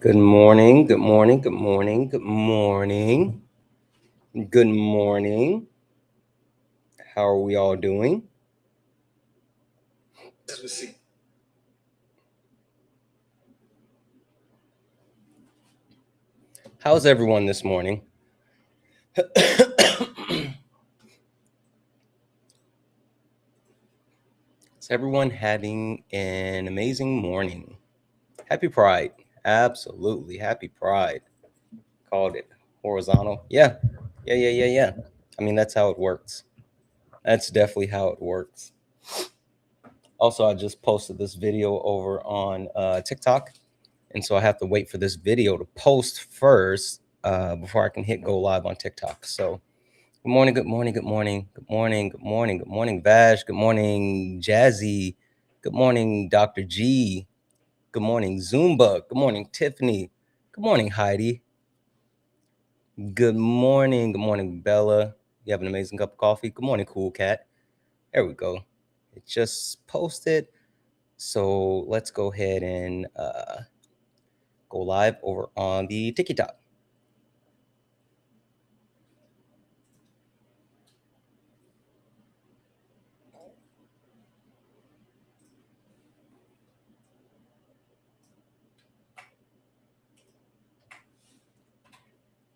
Good morning, good morning, good morning, good morning. Good morning. How are we all doing? How's everyone this morning? Is everyone having an amazing morning? Happy Pride. Absolutely. Happy Pride. Called it horizontal. Yeah. I mean, that's how it works. That's definitely how it works. Also, I just posted this video over on TikTok. And so I have to wait for this video to post first before I can hit go live on TikTok. So good morning, good morning, good morning, good morning, good morning, good morning, Vash. Good morning, Jazzy. Good morning, Dr. G. Good morning, Zumba. Good morning, Tiffany. Good morning, Heidi. Good morning, Bella. You have an amazing cup of coffee. Good morning, Cool Cat. There we go. It just posted. So let's go ahead and go live over on the TikTok.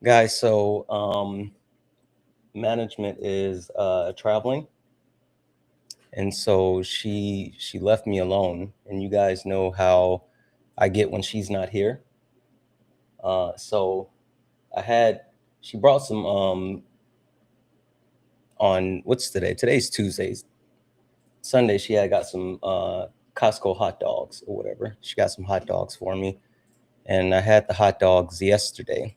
Guys, so management is traveling, and so she left me alone, and you guys know how I get when she's not here. So she brought some on what's today? Today's Tuesdays. Sunday she had got some Costco hot dogs or whatever. She got some hot dogs for me, and I had the hot dogs yesterday,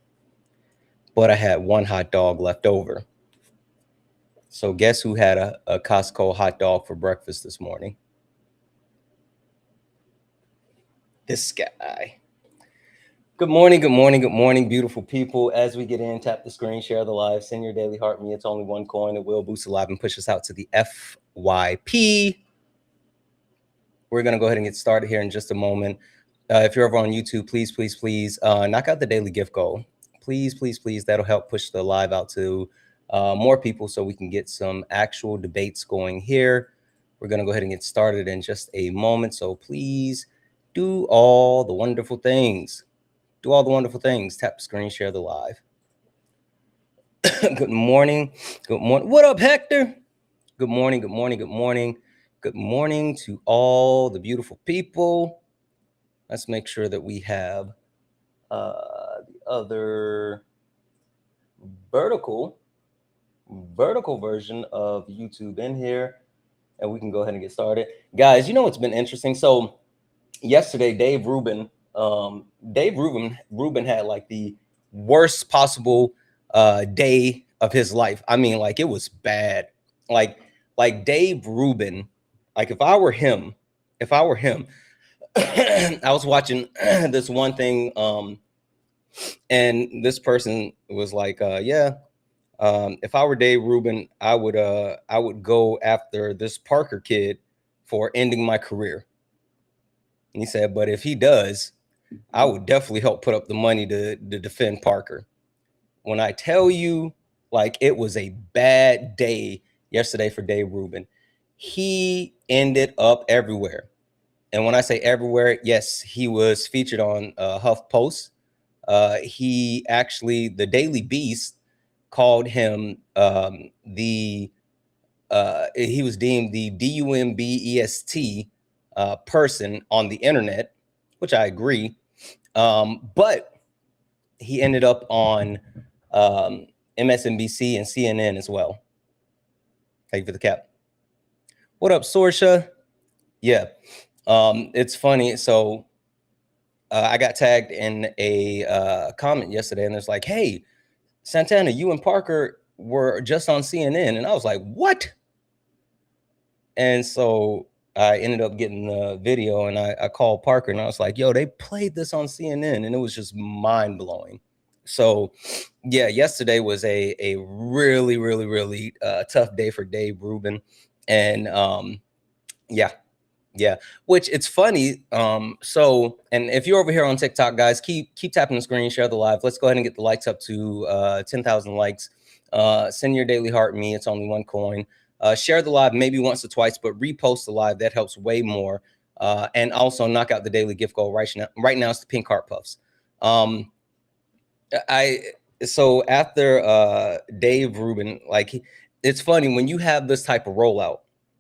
but I had one hot dog left over. So guess who had a Costco hot dog for breakfast this morning? This guy. Good morning, good morning, good morning, beautiful people. As we get in, tap the screen, share the live, send your daily heart me. It's only one coin. It will boost the live and push us out to the FYP. We're going to go ahead and get started here in just a moment. If you're over on YouTube, please knock out the daily gift goal. Please. That'll help push the live out to more people so we can get some actual debates going here. We're going to go ahead and get started in just a moment. So please do all the wonderful things. Tap the screen, share the live. Good morning. What up, Hector? Good morning to all the beautiful people. Let's make sure that we have the other vertical version of YouTube in here, and we can go ahead and get started. Guys, you know what's been interesting? So yesterday, Dave Rubin had like the worst possible day of his life. I mean, like it was bad. Like Dave Rubin, like if I were him, I was watching this one thing, and this person was like, if I were Dave Rubin, I would go after this Parker kid for ending my career. And he said, but if he does, I would definitely help put up the money to defend Parker. When I tell you, like, it was a bad day yesterday for Dave Rubin. He ended up everywhere. And when I say everywhere, yes, he was featured on HuffPost. The Daily Beast called him he was deemed the DUMBEST person on the internet, which I agree. But he ended up on MSNBC and CNN as well. Thank you for the cap. What up, Sorsha? Yeah, it's funny. So I got tagged in a comment yesterday, and it's like, hey, Santana, you and Parker were just on CNN. And I was like, what? And so I ended up getting the video, and I called Parker, and I was like, yo, they played this on CNN, and it was just mind-blowing. So yeah, yesterday was a really tough day for Dave Rubin. And yeah, Yeah, which it's funny. So, and if you're over here on TikTok, guys, keep tapping the screen, share the live. Let's go ahead and get the likes up to 10,000 likes. Send your daily heart me. It's only one coin. Share the live maybe once or twice, but repost the live. That helps way more. And also knock out the daily gift goal right now. Right now, it's the pink heart puffs. So after Dave Rubin, like it's funny when you have this type of rollout,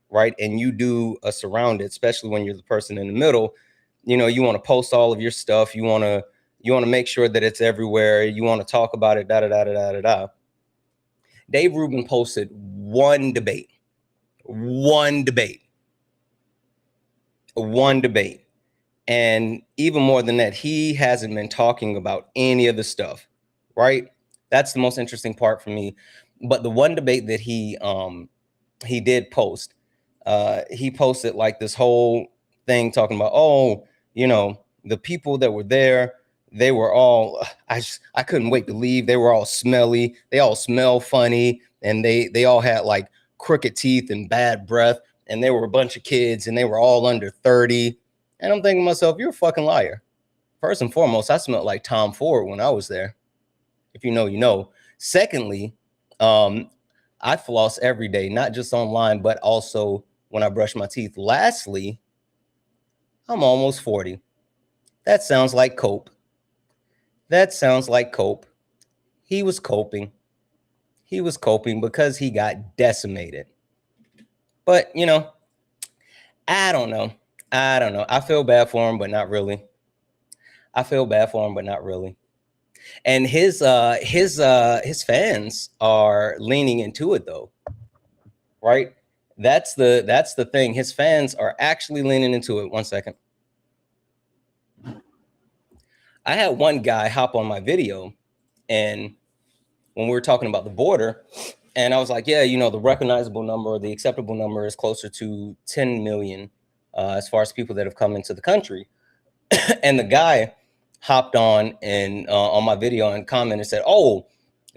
right? And you do a surrounded, especially when you're the person in the middle, you know, you want to post all of your stuff. You want to make sure that it's everywhere. You want to talk about it, da. Dave Rubin posted one debate. And even more than that, he hasn't been talking about any of the stuff, right? That's the most interesting part for me. But the one debate that he did post, he posted like this whole thing talking about, oh, you know, the people that were there, they were all, I couldn't wait to leave. They were all smelly. They all smell funny. And they all had like crooked teeth and bad breath. And they were a bunch of kids and they were all under 30. And I'm thinking to myself, you're a fucking liar. First and foremost, I smelled like Tom Ford when I was there. If you know, you know. Secondly, I floss every day, not just online, but also when I brush my teeth. Lastly, I'm almost 40. That sounds like cope. He was coping. Because he got decimated. But, you know, I don't know. I feel bad for him, but not really. And his fans are leaning into it though. Right? That's the thing. His fans are actually leaning into it. 1 second. I had one guy hop on my video, and when we were talking about the border, and I was like, yeah, you know, the recognizable number or the acceptable number is closer to 10 million as far as people that have come into the country. And the guy hopped on and on my video and commented and said, oh,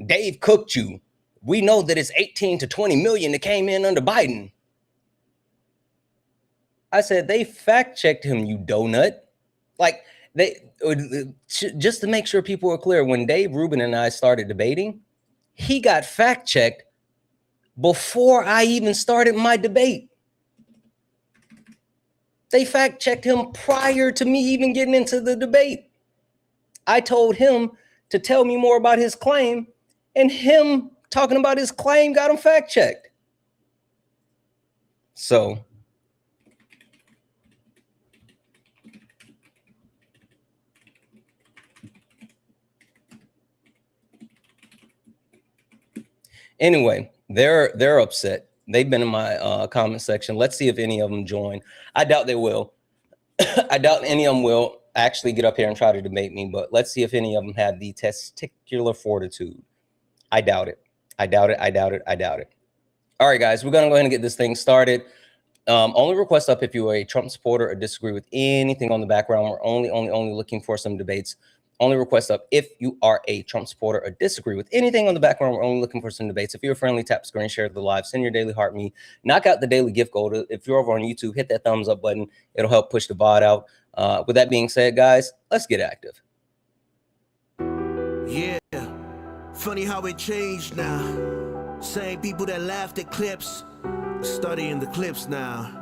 Dave cooked you. We know that it's 18 to 20 million that came in under Biden. I said, they fact checked him, you donut. Like, they just to make sure people are clear, when Dave Rubin and I started debating, he got fact checked before I even started my debate. They fact checked him prior to me even getting into the debate. I told him to tell me more about his claim, and him talking about his claim got him fact checked. So anyway, they're upset. They've been in my comment section. Let's see if any of them join. I doubt they will. I doubt any of them will actually get up here and try to debate me, but let's see if any of them have the testicular fortitude. I doubt it. All right, guys, we're going to go ahead and get this thing started. Only request up if you are a Trump supporter or disagree with anything on the background. We're only looking for some debates. Only request up if you are a Trump supporter or disagree with anything on the background. We're only looking for some debates. If you're friendly, tap the screen, share the live, send your daily heart me, knock out the daily gift goal. If you're over on YouTube, hit that thumbs up button. It'll help push the VOD out. With that being said, guys, let's get active. Yeah, funny how it changed now. Same people that laughed at clips, studying the clips now.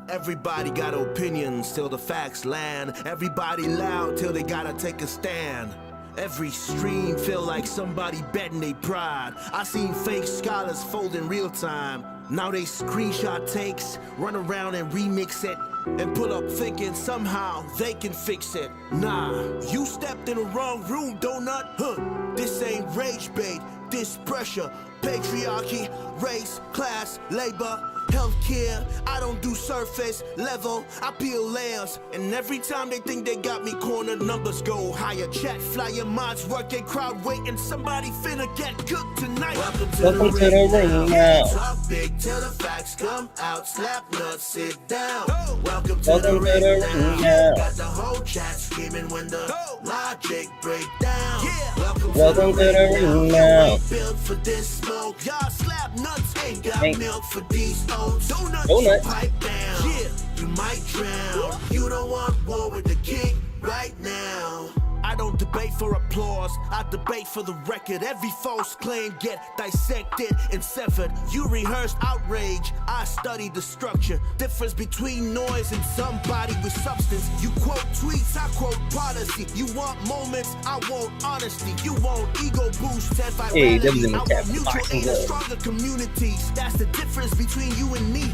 Everybody got opinions till the facts land. Everybody loud till they gotta take a stand. Every stream feel like somebody betting they pride. I seen fake scholars fold in real time. Now they screenshot takes, run around and remix it, and pull up thinking somehow they can fix it. Nah, you stepped in the wrong room, donut. This ain't rage bait, this pressure. Patriarchy, race, class, labor, healthcare. I don't do surface level, I peel layers. And every time they think they got me cornered, numbers go higher. Chat flyer, mods working, crowd waiting. Somebody finna get cooked tonight. Welcome to the ring now. Talk big till the facts come out. Slap nuts, sit down. Welcome to the ring now. Got the whole chat screaming when the logic break down. Welcome to the ring now. Built for this smoke. Y'all slap nuts ain't got milk for these oats. Donuts. Pipe down. Yeah, you might drown. You don't want war with the king right now. I don't debate for applause, I debate for the record. Every false claim get dissected and severed. You rehearsed outrage, I studied the structure. Difference between noise and somebody with substance. You quote tweets, I quote policy. You want moments, I want honesty. You want ego boost and virality. I want mutual aid and stronger communities. That's the difference between you and me.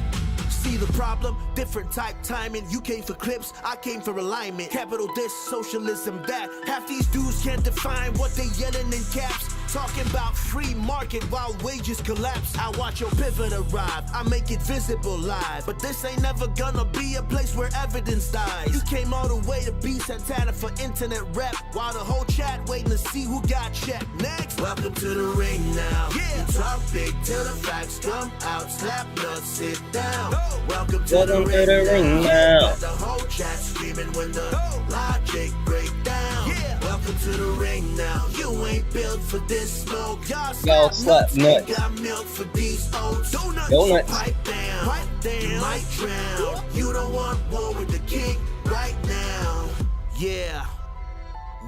See the problem? Different type timing. You came for clips, I came for alignment. Capital this, socialism that. Half these dudes can't define what they yelling in caps. Talking about free market while wages collapse. I watch your pivot arrive, I make it visible live. But this ain't never gonna be a place where evidence dies. You came all the way to be Santana for internet rap, while the whole chat waiting to see who got checked. Next, welcome to the ring now. Yeah. You talk big till the facts come out. Slap nuts, sit down. Welcome to the ring now. The whole chat screaming when the logic break down. Yeah. Welcome to the ring now. You ain't built for this smoke. Y'all slap nuts. Got milk for these oats. Donuts. Pipe down. You might drown. You don't want war with the king right now. Yeah.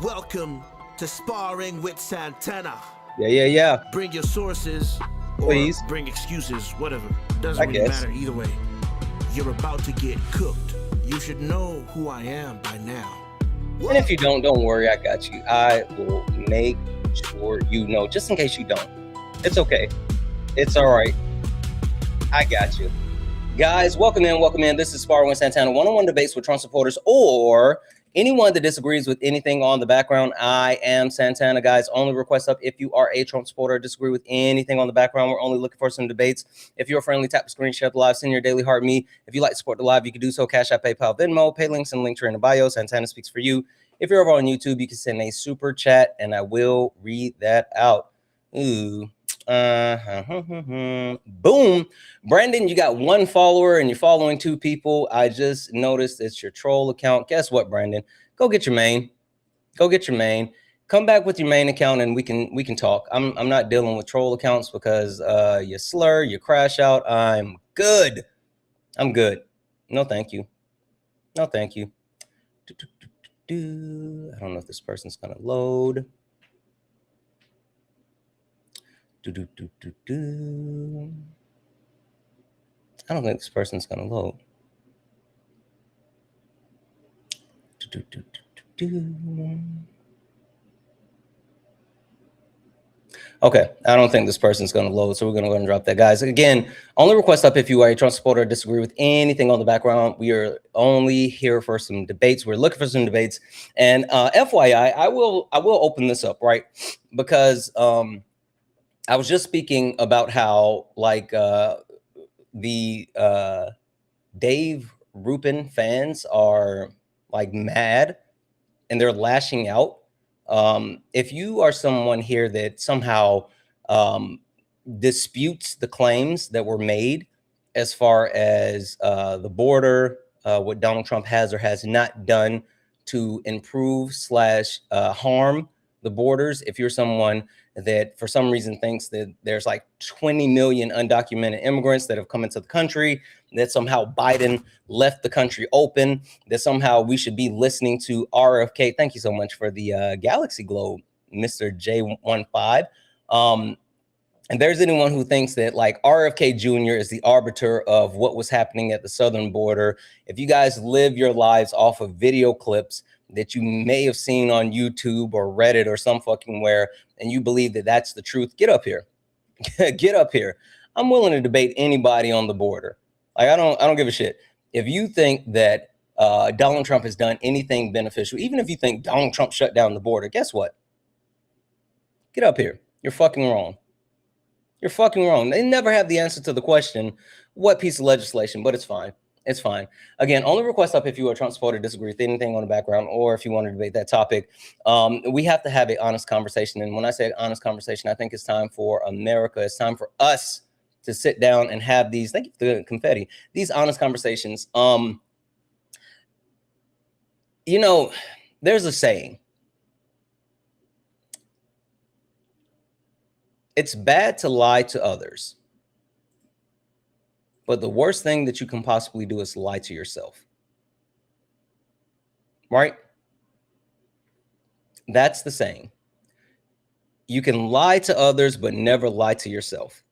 Welcome to Sparring with Santana. Yeah. Bring your sources. Please. Or bring excuses, whatever. Doesn't really matter either way. You're about to get cooked. You should know who I am by now. And if you don't worry, I got you. I will make sure you know, just in case you don't. It's okay. It's all right. I got you. Guys, welcome in. This is Sparring with Santana, one-on-one debates with Trump supporters or anyone that disagrees with anything on the background. I am Santana, guys. Only request up if you are a Trump supporter or disagree with anything on the background. We're only looking for some debates. If you're friendly, tap the screen, share the live, send your daily heart me. If you like to support the live, you can do so. Cash App, PayPal, Venmo, pay links and links are in the bio. Santana speaks for you. If you're over on YouTube, you can send a super chat and I will read that out. Ooh. Boom. Brandon, you got 1 follower and you're following 2 people. I just noticed it's your troll account. Guess what, Brandon? Go get your main. Come back with your main account and we can talk. I'm not dealing with troll accounts because you slur, you crash out. I'm good. No, thank you. I don't know if this person's gonna load. I don't think this person's gonna load. Okay, I don't think this person's going to load, so we're going to go ahead and drop that, guys. Again, only request up if you are a Trump supporter or disagree with anything on the background. We are only here for some debates. We're looking for some debates. And FYI, I will open this up, right? Because I was just speaking about how, like, the Dave Rubin fans are, like, mad and they're lashing out. If you are someone here that somehow disputes the claims that were made as far as the border, what Donald Trump has or has not done to improve / harm the borders, if you're someone that for some reason thinks that there's like 20 million undocumented immigrants that have come into the country, that somehow Biden left the country open, that somehow we should be listening to RFK. Thank you so much for the Galaxy Globe, Mr. J15. And there's anyone who thinks that like RFK Jr. is the arbiter of what was happening at the southern border. If you guys live your lives off of video clips that you may have seen on YouTube or Reddit or some fucking where, and you believe that that's the truth, get up here. Get up here. I'm willing to debate anybody on the border. Like, I don't give a shit. If you think that Donald Trump has done anything beneficial, even if you think Donald Trump shut down the border, guess what? Get up here. You're fucking wrong. You're fucking wrong. They never have the answer to the question, what piece of legislation, but it's fine. It's fine. Again, only request up if you are a Trump supporter, disagree with anything on the background, or if you want to debate that topic. We have to have an honest conversation. And when I say honest conversation, I think it's time for America. It's time for us to sit down and have these, thank you for the confetti, these honest conversations. You know, there's a saying. It's bad to lie to others, But the worst thing that you can possibly do is lie to yourself. Right? That's the saying. You can lie to others, but never lie to yourself.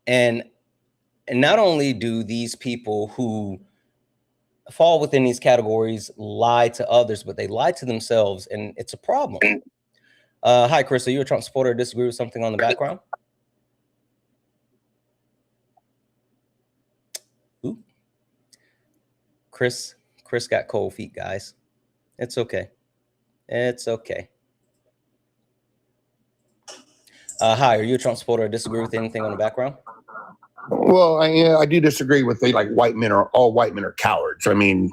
And not only do these people who fall within these categories lie to others, but they lie to themselves, and it's a problem. Hi, Chris. Are you a Trump supporter or disagree with something on the background? Ooh. Chris got cold feet, guys. It's okay. It's okay. Hi, are you a Trump supporter or disagree with anything on the background? Well, I do disagree with the all white men are cowards. I mean,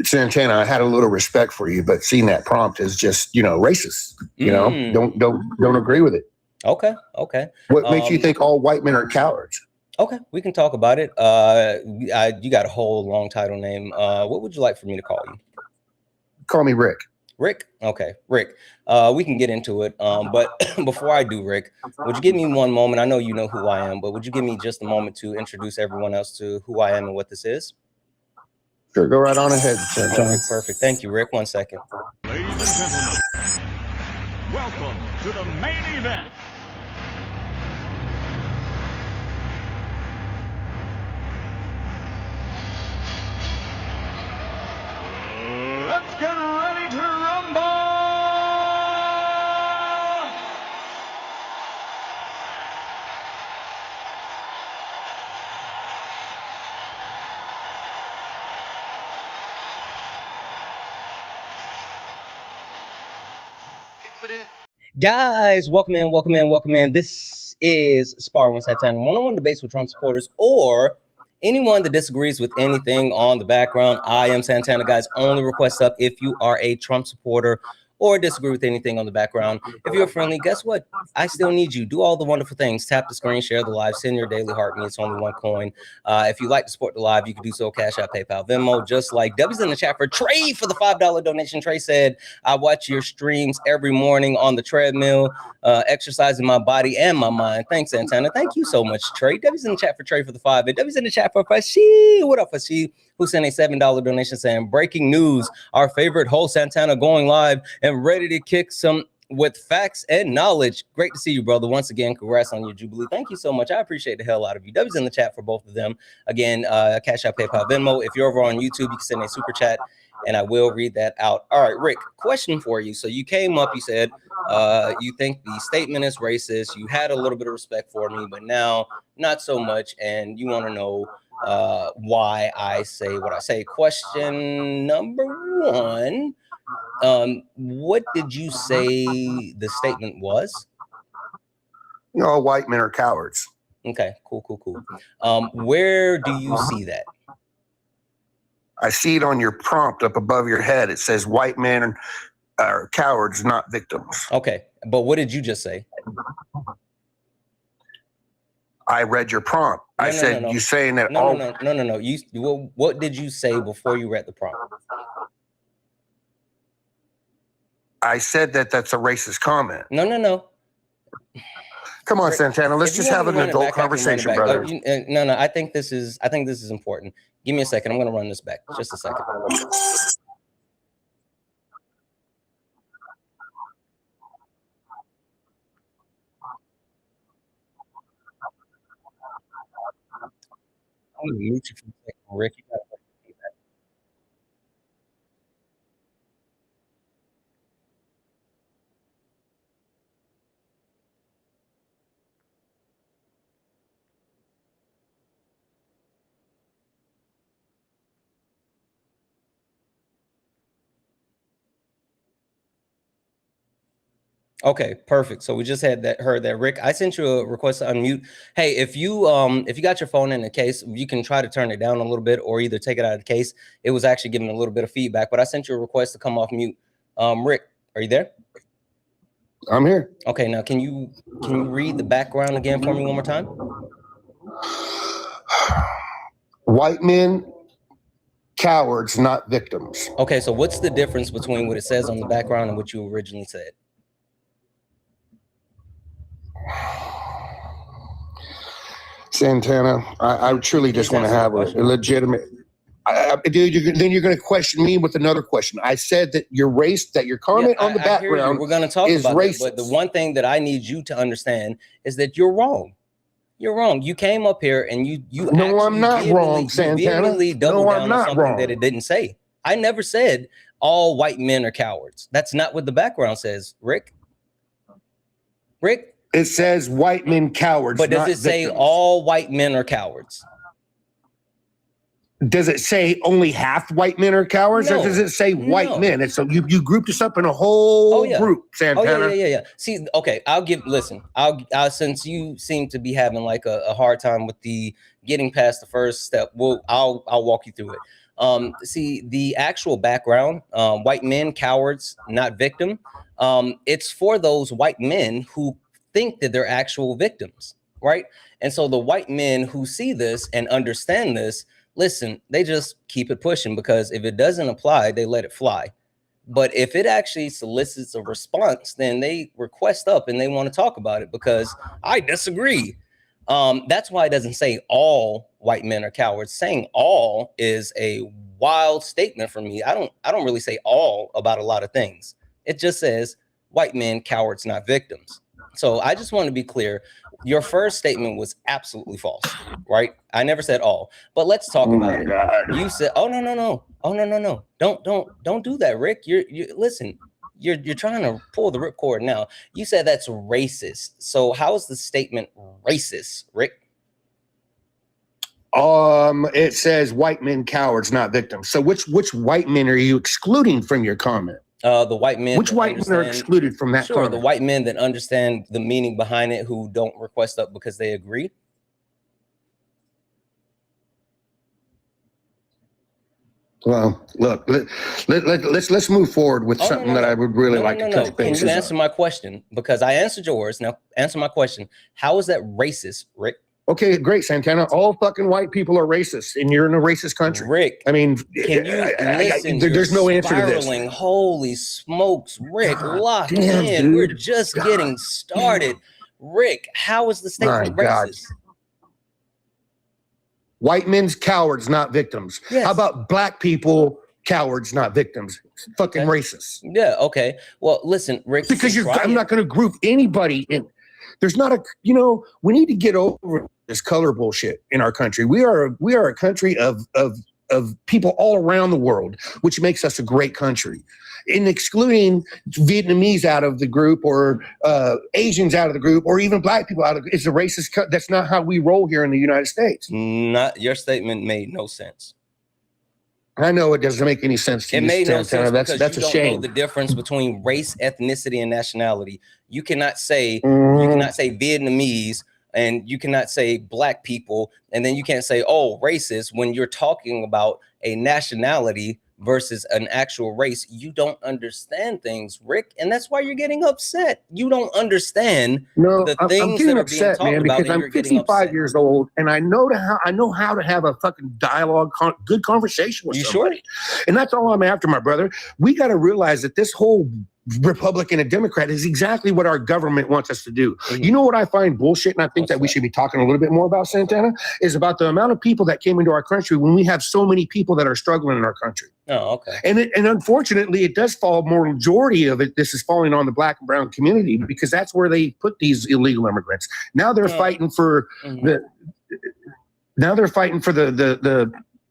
Santana, I had a little respect for you, but seeing that prompt is just, racist. Don't agree with it. Okay. What makes you think all white men are cowards? Okay, we can talk about it. You got a whole long title name. What would you like for me to call you? Call me Rick. Rick? Okay, Rick. We can get into it. But before I do, Rick, would you give me one moment? I know you know who I am, but would you give me just a moment to introduce everyone else to who I am and what this is? Sure, go right on ahead. Perfect. Thank you, Rick. 1 second. Ladies and gentlemen, welcome to the main event. Let's get ready to rumble! Guys, welcome in. This is Sparring with Santana, one-on-one debates with Trump supporters or anyone that disagrees with anything on the background. I am Santana, guys. Only request up if you are a Trump supporter or disagree with anything on the background. If you're friendly, guess what? I still need you. Do all the wonderful things. Tap the screen, share the live, send your daily heart. Me, it's only one coin. If you like to support the live, you can do so. Cash App, PayPal, Venmo, just like W's in the chat for Trey for the $5 donation. Trey said, I watch your streams every morning on the treadmill, exercising my body and my mind. Thanks, Santana. Thank you so much, Trey. W's in the chat for Trey for the 5. And W's in the chat for Fashi. What up, Fashi? Who sent a $7 donation saying, breaking news, our favorite host Santana going live and ready to kick some with facts and knowledge. Great to see you, brother. Once again, congrats on your Jubilee. Thank you so much. I appreciate the hell out of you. W's in the chat for both of them. Again, Cash App, PayPal, Venmo. If you're over on YouTube, you can send a super chat and I will read that out. All right, Rick, question for you. So you came up, you said you think the statement is racist. You had a little bit of respect for me, but now not so much. And you want to know why I say what I say. Question number 1. What did you say the statement was? All white men are cowards. Okay, cool. Where do you see that? I see it on your prompt up above your head. It says white men are cowards, not victims. Okay, but what did you just say? I read your prompt. I said you saying that no. What did you say before you read the prompt? I said that that's a racist comment. No. Come on, Santana. Let's just have an adult conversation, brother. No. I think this is important. Give me a second. I'm going to run this back. Just a second. I'm going to mute you for a second, Rick. You gotta do that. Okay, perfect. So we just heard that, Rick. I sent you a request to unmute. Hey, if you got your phone in the case, you can try to turn it down a little bit or either take it out of the case. It was actually giving a little bit of feedback, but I sent you a request to come off mute. Rick, are you there? I'm here. Okay, now can you read the background again for me one more time? White men, cowards, not victims. Okay, so what's the difference between what it says on the background and what you originally said? Santana, I truly just want to have a legitimate. Dude, then you're going to question me with another question. I said that your race, that your comment on the background, we're going to talk about racist. that, but the one thing that I need you to understand is that you're wrong. You're wrong. You came up here and you. No, I'm not wrong, Santana. No, I'm not wrong. That it didn't say. I never said all white men are cowards. That's not what the background says, Rick. Rick. It says white men cowards. But does it say all white men are cowards? Does it say only half white men are cowards, or does it say white men? And so you grouped us up in a whole group, Santana. Yeah. See, okay, listen, I'll since you seem to be having like a hard time with the getting past the first step, I'll walk you through it. See, the actual background, white men, cowards, not victim. It's for those white men who think that they're actual victims, right? And so the white men who see this and understand this, listen, they just keep it pushing, because if it doesn't apply, they let it fly. But if it actually solicits a response, then they request up and they want to talk about it, because I disagree. That's why it doesn't say all white men are cowards. Saying all is a wild statement for me. I don't really say all about a lot of things. It just says white men, cowards, not victims. So I just want to be clear. Your first statement was absolutely false, right? I never said all, but let's talk about it. You said, "Oh no. Don't do that, Rick. Listen, you're trying to pull the ripcord now. You said that's racist. So how is the statement racist, Rick?" It says white men cowards, not victims. So which white men are you excluding from your comment? The white men. Which white men are excluded from that? Sure, the white men that understand the meaning behind it, who don't request up because they agree. Well, look, let's move forward with something that I would really like to touch base on. Can you answer my question? Because I answered yours. Now answer my question. How is that racist, Rick? Okay, great, Santana. All fucking white people are racist, and you're in a racist country. Rick, I mean, can you listen? There's no answer to this. Holy smokes, Rick, lock in. Dude. We're just getting started. Rick, how is the statement racist? White men's cowards, not victims. Yes. How about black people cowards, not victims? Fucking racist. Yeah, okay. Well, listen, Rick. Because I'm not going to group anybody in. There's not we need to get over this color bullshit in our country. We are a country of people all around the world, which makes us a great country. In excluding Vietnamese out of the group, or Asians out of the group, or even black people out of it's a racist. That's not how we roll here in the United States. Not your statement made no sense. I know it doesn't make any sense to you. It made no sense. That's a shame. Know the difference between race, ethnicity, and nationality. You cannot say Vietnamese, and you cannot say black people, and then you can't say, oh, racist, when you're talking about a nationality versus an actual race. You don't understand things, Rick, and that's why you're getting upset. You don't understand the things that are being talked about, because I'm 55 years old, and I know how to have a fucking dialogue, good conversation with somebody. Sure? And that's all I'm after, my brother. We got to realize that this whole Republican and Democrat is exactly what our government wants us to do. Mm-hmm. You know what I find bullshit, and I think that we should be talking a little bit more about, Santana, is about the amount of people that came into our country when we have so many people that are struggling in our country. Oh, okay. And unfortunately, it does fall, majority of it, this is falling on the black and brown community, because that's where they put these illegal immigrants. Now they're fighting for the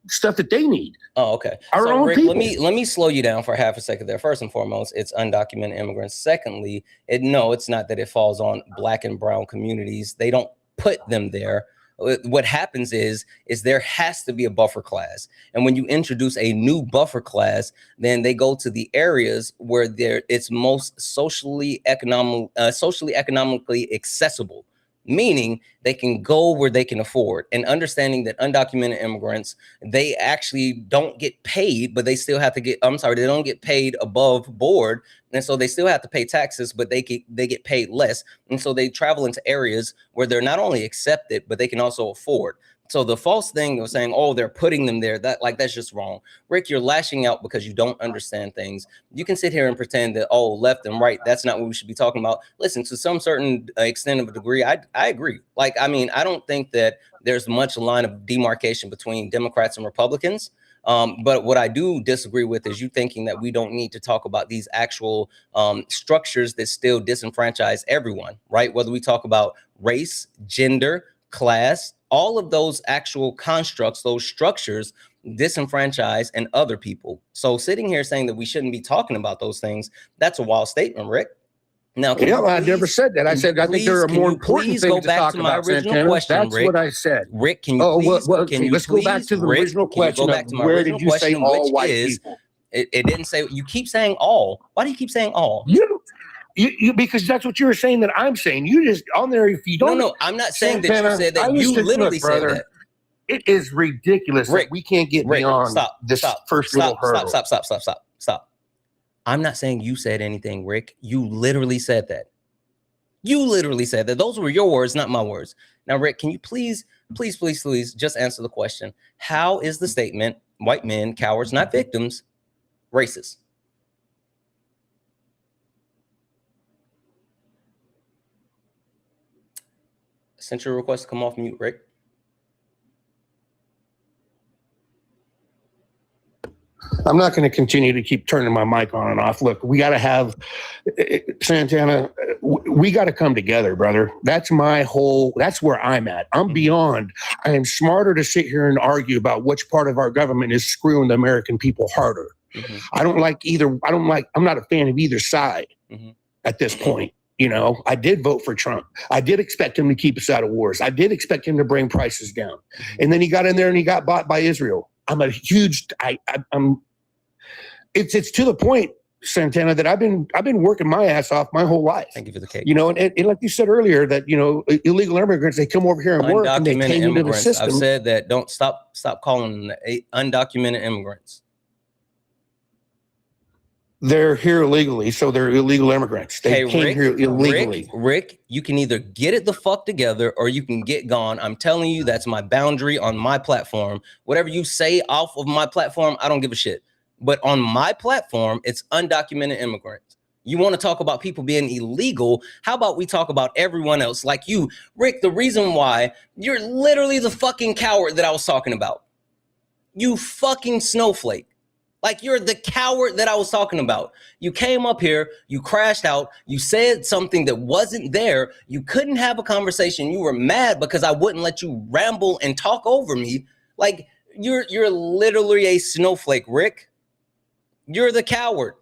stuff that they need. Oh, okay. Our own Rick, people. let me slow you down for half a second there. First and foremost, it's undocumented immigrants. Secondly, it's not that it falls on black and brown communities. They don't put them there. What happens is there has to be a buffer class. And when you introduce a new buffer class, then they go to the areas where it's most socially economically accessible. Meaning they can go where they can afford, and understanding that undocumented immigrants, they actually don't get paid, but they still have to they don't get paid above board. And so they still have to pay taxes, but they get paid less. And so they travel into areas where they're not only accepted, but they can also afford. So the false thing of saying, oh, they're putting them there, that's just wrong. Rick, you're lashing out because you don't understand things. You can sit here and pretend that, oh, left and right, that's not what we should be talking about. Listen, to some certain extent of a degree, I agree. Like, I mean, I don't think that there's much line of demarcation between Democrats and Republicans. But what I do disagree with is you thinking that we don't need to talk about these actual structures that still disenfranchise everyone, right? Whether we talk about race, gender, class, all of those actual constructs, those structures disenfranchise and other people. So sitting here saying that we shouldn't be talking about those things, that's a wild statement, Rick. Now, I never said that. I said I think there are more important things to talk about. Santana. That's Rick. What I said. Rick, can you please? Let's go back to the original question. Where did you say all white people? It didn't say. You keep saying all. Why do you keep saying all? You because that's what you were saying that I'm saying. You just on there. If you don't, no, I'm not saying that you said that. You literally said that. It is ridiculous that we can't get beyond this first little hurdle. Stop. I'm not saying you said anything, Rick. You literally said that. You literally said that. Those were your words, not my words. Now, Rick, can you please just answer the question? How is the statement, white men, cowards, not victims, racist? Sent your request to come off mute, Rick. I'm not going to continue to keep turning my mic on and off. Look, we got to have Santana. We got to come together, brother. That's where I'm at. I'm beyond. I am smarter to sit here and argue about which part of our government is screwing the American people harder. Mm-hmm. I'm not a fan of either side at this point. You know, I did vote for Trump. I did expect him to keep us out of wars. I did expect him to bring prices down. And then he got in there and he got bought by Israel. It's to the point, Santana, that I've been working my ass off my whole life. Thank you for the cake. You know, and like you said earlier, that illegal immigrants, they come over here and work and they came into the system. I've said that. Don't stop calling them undocumented immigrants. They're here illegally, so they're illegal immigrants. They came here illegally. Rick, you can either get it the fuck together or you can get gone. I'm telling you, that's my boundary on my platform. Whatever you say off of my platform, I don't give a shit. But on my platform, it's undocumented immigrants. You want to talk about people being illegal? How about we talk about everyone else like you? Rick, the reason why you're literally the fucking coward that I was talking about. You fucking snowflake. Like, you're the coward that I was talking about. You came up here, you crashed out, you said something that wasn't there. You couldn't have a conversation. You were mad because I wouldn't let you ramble and talk over me. Like, you're literally a snowflake, Rick. You're the coward.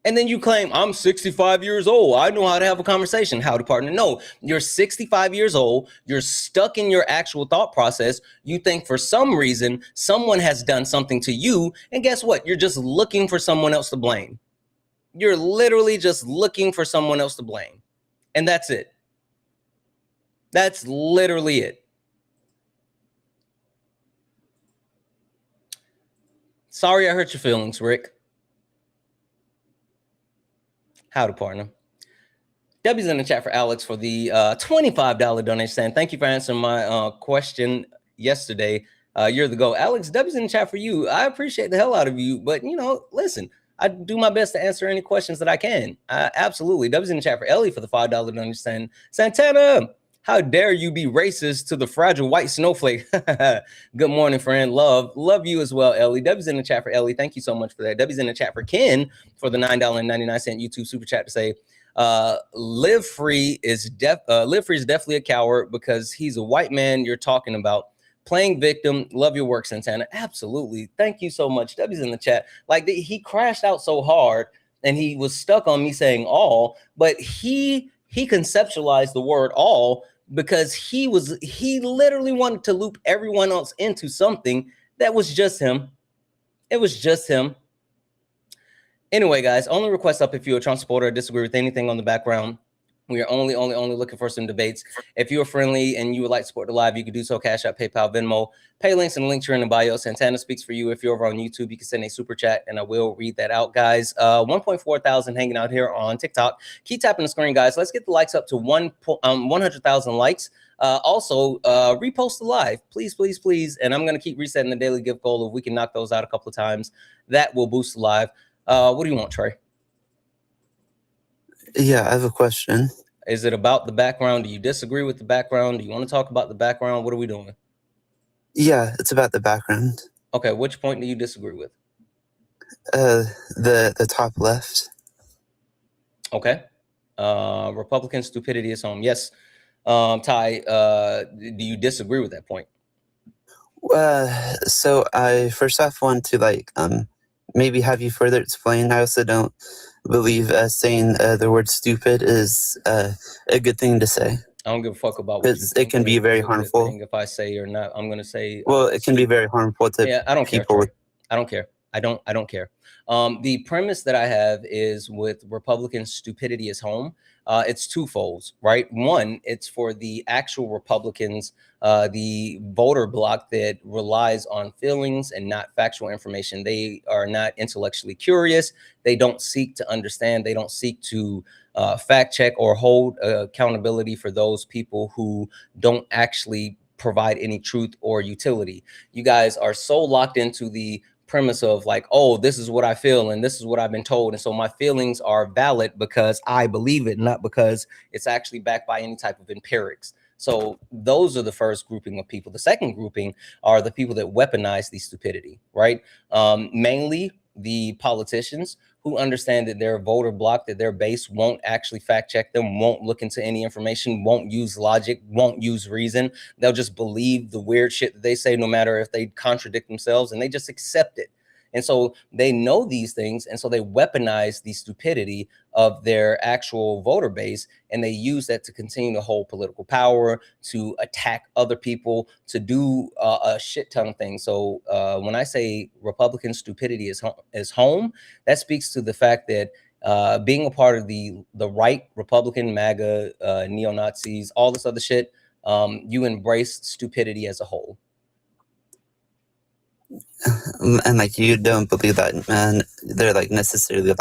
And then you claim, I'm 65 years old. I know how to have a conversation. Howdy, partner. No, you're 65 years old. You're stuck in your actual thought process. You think for some reason someone has done something to you. And guess what? You're just looking for someone else to blame. You're literally just looking for someone else to blame. And that's it. That's literally it. Sorry I hurt your feelings, Rick. Howdy, partner. Debbie's in the chat for Alex for the $25 donation, saying, thank you for answering my question yesterday. You're the GOAT. Alex, Debbie's in the chat for you. I appreciate the hell out of you, but, listen, I do my best to answer any questions that I can. Absolutely. Debbie's in the chat for Ellie for the $5 donation, saying, Santana, how dare you be racist to the fragile white snowflake? Good morning, friend. Love you as well, Ellie. Debbie's in the chat for Ellie. Thank you so much for that. Debbie's in the chat for Ken for the $9.99 YouTube super chat to say, Live Free is definitely a coward because he's a white man you're talking about. Playing victim. Love your work, Santana. Absolutely. Thank you so much. Debbie's in the chat. Like, he crashed out so hard and he was stuck on me saying all, but he conceptualized the word all because he literally wanted to loop everyone else into something that was just him. It was just him. Anyway, guys, only request up if you're a Trump supporter or disagree with anything on the background. We are only looking for some debates. If you're friendly and you would like to support the live, you can do so. Cash App, PayPal, Venmo, pay links and links are in the bio. Santana speaks for you. If you're over on YouTube, you can send a super chat and I will read that out, guys. 1.4 thousand hanging out here on TikTok. Keep tapping the screen, guys. Let's get the likes up to 100,000 likes. Also, repost the live, please, please, please. And I'm going to keep resetting the daily gift goal. If we can knock those out a couple of times, that will boost the live. What do you want, Trey? Yeah, I have a question. Is it about the background? Do you disagree with the background? Do you want to talk about the background? What are we doing? Yeah, it's about the background. Okay, which point do you disagree with? The top left. Okay. Republican stupidity is home. Yes. Ty, do you disagree with that point? So I first off want to maybe have you further explain. I also don't believe saying the word stupid is a good thing to say. I don't give a fuck about what it can be very harmful. If I say or not, I'm gonna say. Well, it can be very harmful to I don't people. Care, I don't care. I don't care. The premise that I have is with Republican stupidity is home. It's twofold, right? One, it's for the actual Republicans, the voter bloc that relies on feelings and not factual information. They are not intellectually curious. They don't seek to understand. They don't seek to fact check or hold accountability for those people who don't actually provide any truth or utility. You guys are so locked into the premise of like, oh, this is what I feel and this is what I've been told, and so my feelings are valid because I believe it, not because it's actually backed by any type of empirics. So those are the first grouping of people. The second grouping are the people that weaponize the stupidity, right? Mainly the politicians who understand that their voter bloc, that their base won't actually fact check them, won't look into any information, won't use logic, won't use reason. They'll just believe the weird shit that they say, no matter if they contradict themselves, and they just accept it. And so they know these things, and so they weaponize the stupidity of their actual voter base, and they use that to continue to hold political power, to attack other people, to do a shit ton of things. So when I say Republican stupidity is home, that speaks to the fact that being a part of the right, Republican, MAGA, neo-Nazis, all this other shit, you embrace stupidity as a whole. And you don't believe that they're necessarily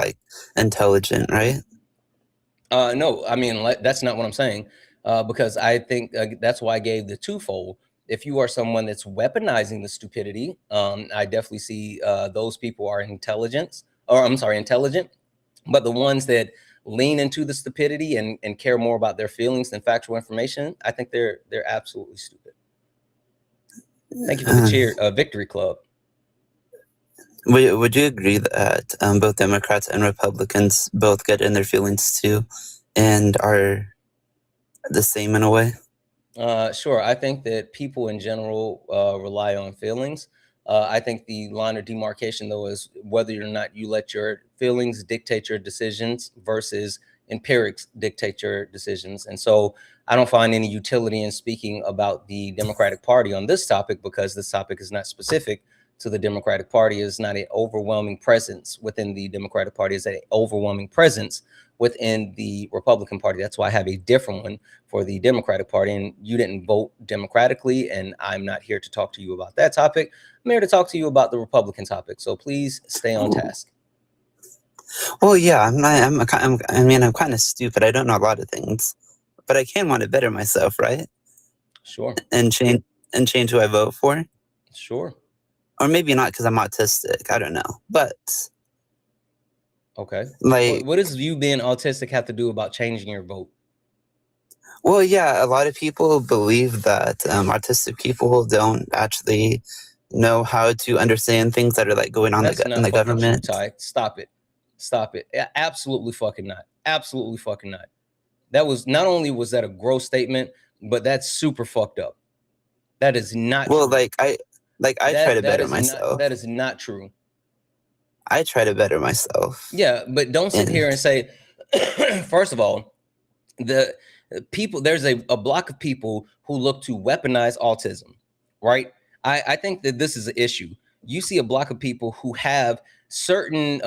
intelligent, right? No, I mean, that's not what I'm saying, because I think that's why I gave the twofold. If you are someone that's weaponizing the stupidity, I definitely see those people are intelligent. But the ones that lean into the stupidity and care more about their feelings than factual information, I think they're absolutely stupid. Thank you for the victory club. Would you agree that both Democrats and Republicans both get in their feelings too and are the same in a way? Sure. I think that people in general rely on feelings. I think the line of demarcation, though, is whether or not you let your feelings dictate your decisions versus empirics dictate your decisions. And so I don't find any utility in speaking about the Democratic Party on this topic, because this topic is not specific to the Democratic Party. Is not an overwhelming presence within the Democratic Party. Is an overwhelming presence within the Republican Party. That's why I have a different one for the Democratic Party. And you didn't vote democratically, and I'm not here to talk to you about that topic. I'm here to talk to you about the Republican topic. So please stay on task. Well, yeah, I'm kind of stupid. I don't know a lot of things, but I can want to better myself, right? Sure. And change who I vote for. Sure. Or maybe not, because I'm autistic. I don't know. But okay. What does you being autistic have to do about changing your vote? Well, yeah, a lot of people believe that autistic people don't actually know how to understand things that are going on in the government. True, Ty. Stop it. Absolutely fucking not. Absolutely fucking not. That was not only was that a gross statement, but that's super fucked up. That is not well, true. I try to better myself. That is not true. I try to better myself. Yeah, but don't sit here and say, first of all, the people, there's a block of people who look to weaponize autism, right? I think that this is an issue. You see a block of people who have certain,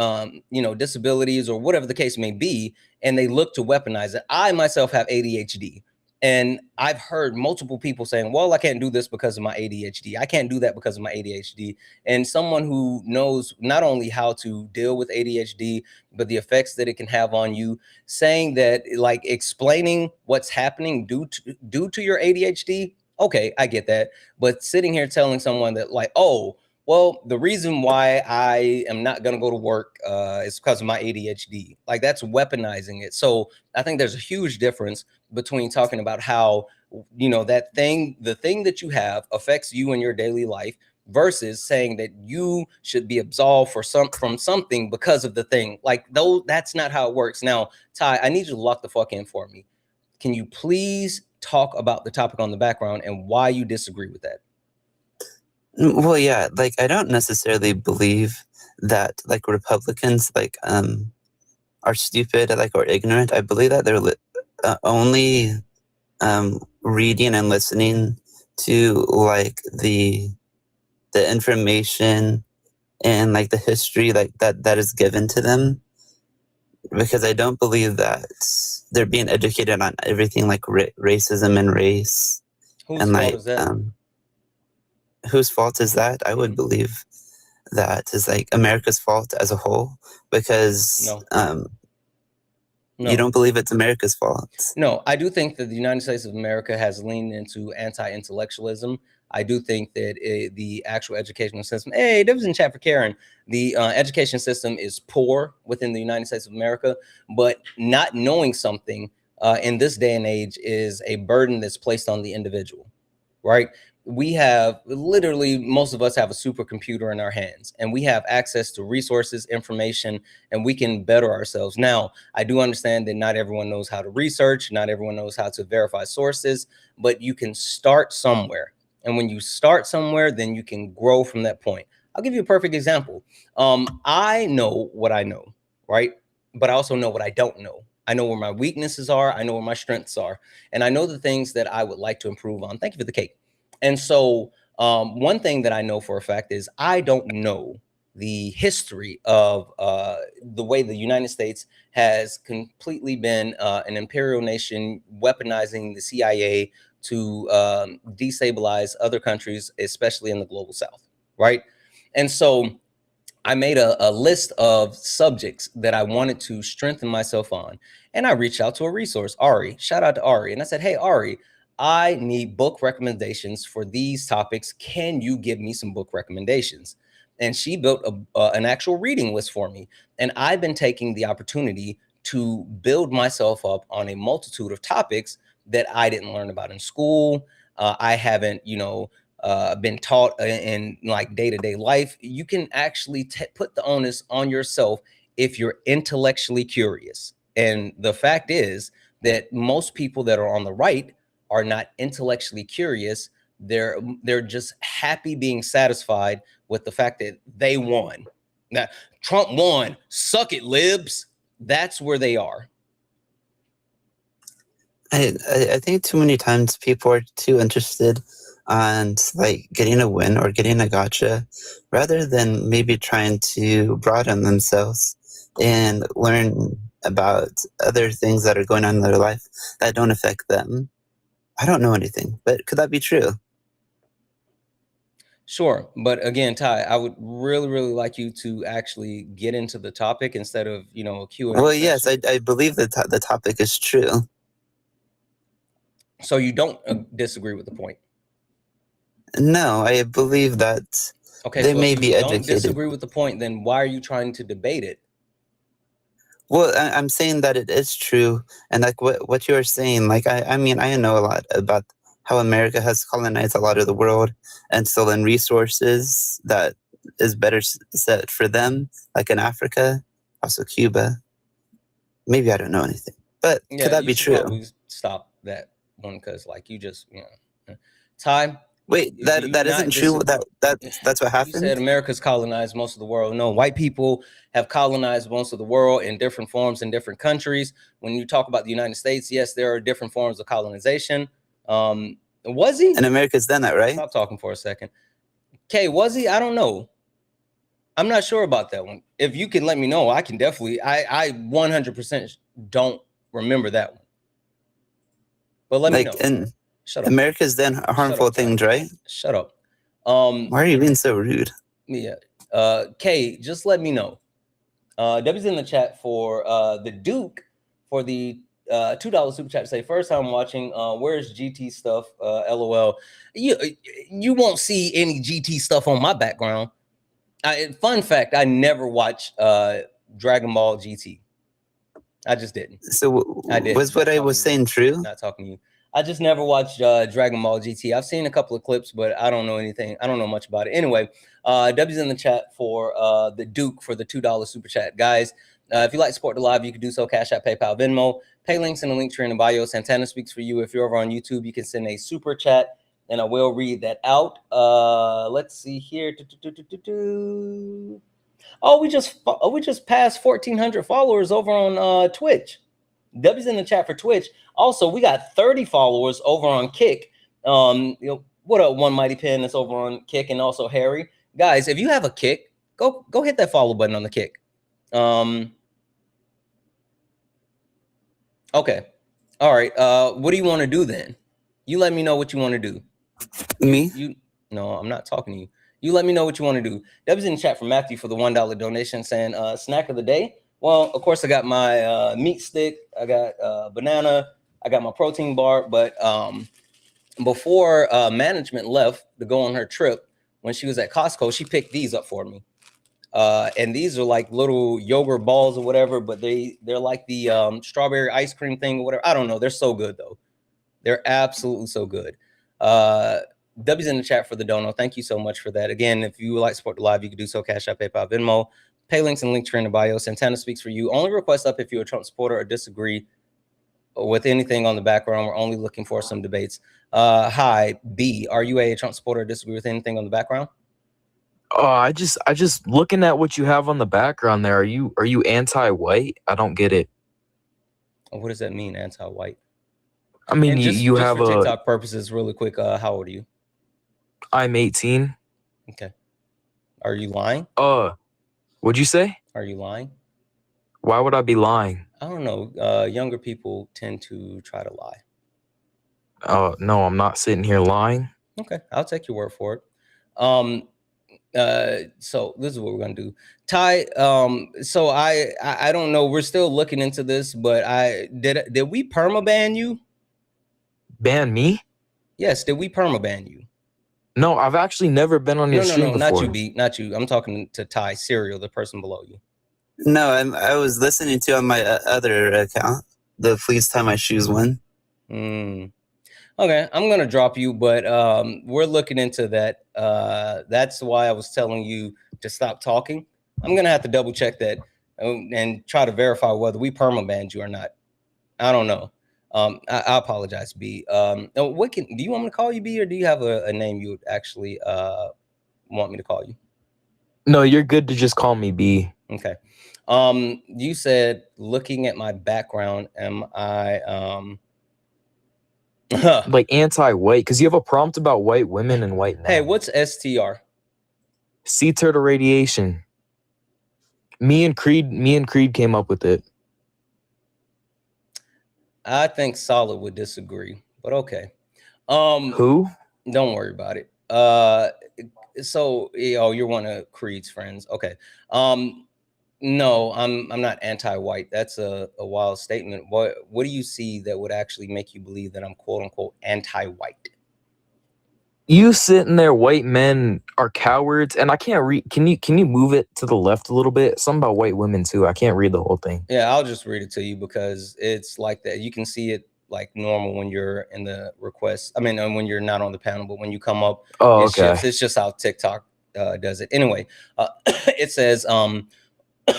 disabilities or whatever the case may be, and they look to weaponize it. I myself have ADHD. And I've heard multiple people saying, well, I can't do this because of my ADHD. I can't do that because of my ADHD. And someone who knows not only how to deal with ADHD, but the effects that it can have on you, saying that, like, explaining what's happening due to your ADHD. Okay, I get that. But sitting here telling someone that, like, oh, well, the reason why I am not going to go to work is because of my ADHD. Like, that's weaponizing it. So I think there's a huge difference between talking about how, you know, the thing that you have affects you in your daily life versus saying that you should be absolved from something because of the thing. Like, though, that's not how it works. Now, Ty, I need you to lock the fuck in for me. Can you please talk about the topic on the background and why you disagree with that? Well, yeah, like, I don't necessarily believe that, like, Republicans, like, are stupid, like, or ignorant. I believe that they're only reading and listening to, like, the information and, like, the history, like, that is given to them, because I don't believe that they're being educated on everything, like racism and race. Whose and fault like is that? Whose fault is that? I would believe that is, like, America's fault as a whole, because No. you don't believe it's America's fault. No, I do think that the United States of America has leaned into anti-intellectualism. I do think that the actual educational system, hey, that was in chat for Karen, the education system is poor within the United States of America, but not knowing something in this day and age is a burden that's placed on the individual, right? We have literally, most of us have a supercomputer in our hands, and we have access to resources, information, and we can better ourselves. Now, I do understand that not everyone knows how to research, not everyone knows how to verify sources, but you can start somewhere. And when you start somewhere, then you can grow from that point. I'll give you a perfect example. I know what I know, right? But I also know what I don't know. I know where my weaknesses are. I know where my strengths are. And I know the things that I would like to improve on. Thank you for the cake. And so one thing that I know for a fact is I don't know the history of the way the United States has completely been an imperial nation, weaponizing the CIA to destabilize other countries, especially in the global South, right? And so I made a list of subjects that I wanted to strengthen myself on. And I reached out to a resource, Ari. Shout out to Ari. And I said, hey, Ari, I need book recommendations for these topics. Can you give me some book recommendations? And she built an actual reading list for me. And I've been taking the opportunity to build myself up on a multitude of topics that I didn't learn about in school. I haven't, been taught in like day-to-day life. You can actually put the onus on yourself if you're intellectually curious. And the fact is that most people that are on the right are not intellectually curious. They're just happy being satisfied with the fact that they won. Now, Trump won. Suck it, libs. That's where they are. I think too many times people are too interested on, like, getting a win or getting a gotcha, rather than maybe trying to broaden themselves and learn about other things that are going on in their life that don't affect them. I don't know anything, but could that be true? Sure. But again, Ty, I would really, really like you to actually get into the topic instead of, a Q&A Well, session. yes, I believe that the topic is true. So you don't disagree with the point? No, I believe that they so may if be you educated. don't disagree with the point, then why are you trying to debate it? Well, I'm saying that it is true. And like what you are saying, like, I mean, I know a lot about how America has colonized a lot of the world and stolen resources that is better set for them, like in Africa, also Cuba. Maybe I don't know anything, but could that be true? Probably stop that one, because like you just, Ty. Wait, that isn't true. That's what happened. You said America's colonized most of the world. No, white people have colonized most of the world in different forms in different countries. When you talk about the United States, yes, there are different forms of colonization. Was he? And America's done that, right? Stop talking for a second. Okay, was he? I don't know. I'm not sure about that one. If you can let me know, I can definitely. I 100% don't remember that one. But let me Like, know. and Shut up. America's done harmful up, Ty. things, right? Shut up. Why are you being so rude? Yeah. Kay, just let me know. W's in the chat for the Duke for the $2 super chat to say first time watching. Where's GT stuff? LOL. You won't see any GT stuff on my background. Fun fact: I never watched Dragon Ball GT. I just didn't. So I did. was what I was saying true? Not talking to you. I just never watched Dragon Ball GT. I've seen a couple of clips, but I don't know anything. I don't know much about it. Anyway, W's in the chat for the Duke for the $2 super chat. Guys, if you like to support the live, you can do so. Cash App, PayPal, Venmo. Pay links in the link tree in the bio. Santana speaks for you. If you're over on YouTube, you can send a super chat, and I will read that out. Let's see here. Oh, we just passed 1,400 followers over on Twitch. W's in the chat for Twitch. Also, we got 30 followers over on Kick. What up, One Mighty Pen that's over on Kick, and also Harry. Guys, if you have a Kick, go hit that follow button on the Kick. Okay. All right. What do you want to do then? You let me know what you want to do. Me? No, I'm not talking to you. You let me know what you want to do. That was in the chat for Matthew for the $1 donation saying snack of the day. Well, of course, I got my meat stick. I got banana. I got my protein bar. But before management left to go on her trip, when she was at Costco, she picked these up for me. And these are like little yogurt balls or whatever, but they're like the strawberry ice cream thing or whatever. I don't know. They're so good, though. They're absolutely so good. W's in the chat for the dono. Thank you so much for that. Again, if you would like to support the live, you can do so. Cash App, PayPal, Venmo. Pay links and link tree in the bio. Santana speaks for you. Only request up if you're a Trump supporter or disagree with anything on the background. We're only looking for some debates. Hi, B. Are you a Trump supporter or disagree with anything on the background? Oh, I just looking at what you have on the background there. Are you anti-white? I don't get it. What does that mean, anti-white? I mean, just you have for TikTok purposes, really quick. How old are you? I'm 18. Okay. Are you lying? What'd you say? Are you lying? Why would I be lying? I don't know. Younger people tend to try to lie. Oh, no, I'm not sitting here lying. Okay, I'll take your word for it. So this is what we're gonna do. Ty, so I don't know. We're still looking into this, but did we permaban you? Ban me? Yes, did we permaban you? No, I've actually never been on your stream before. Not you, B, not you. I'm talking to Ty Serial, the person below you. No, I was listening to on my other account, the Please Tie My Shoes one. Okay, I'm gonna drop you, but we're looking into that. That's why I was telling you to stop talking. I'm gonna have to double check that and try to verify whether we permabanned you or not. I don't know. I apologize, B. Do you want me to call you B, or do you have a name you would actually want me to call you? No, you're good to just call me B. Okay. You said looking at my background, am I like anti-white? Because you have a prompt about white women and white men. Hey, what's STR? Sea turtle radiation. Me and Creed came up with it. I think Solid would disagree, but okay. Who? Don't worry about it. So you're one of Creed's friends. Okay. No, I'm not anti-white. That's a wild statement. What do you see that would actually make you believe that I'm quote unquote anti-white? You sitting there, white men are cowards, and I can't read. Can you move it to the left a little bit? Something about white women too. I can't read the whole thing. Yeah, I'll just read it to you because it's like that. You can see it like normal when you're in the request. I mean, when you're not on the panel, but when you come up, oh, it okay. shifts. It's just how TikTok does it. Anyway, it says,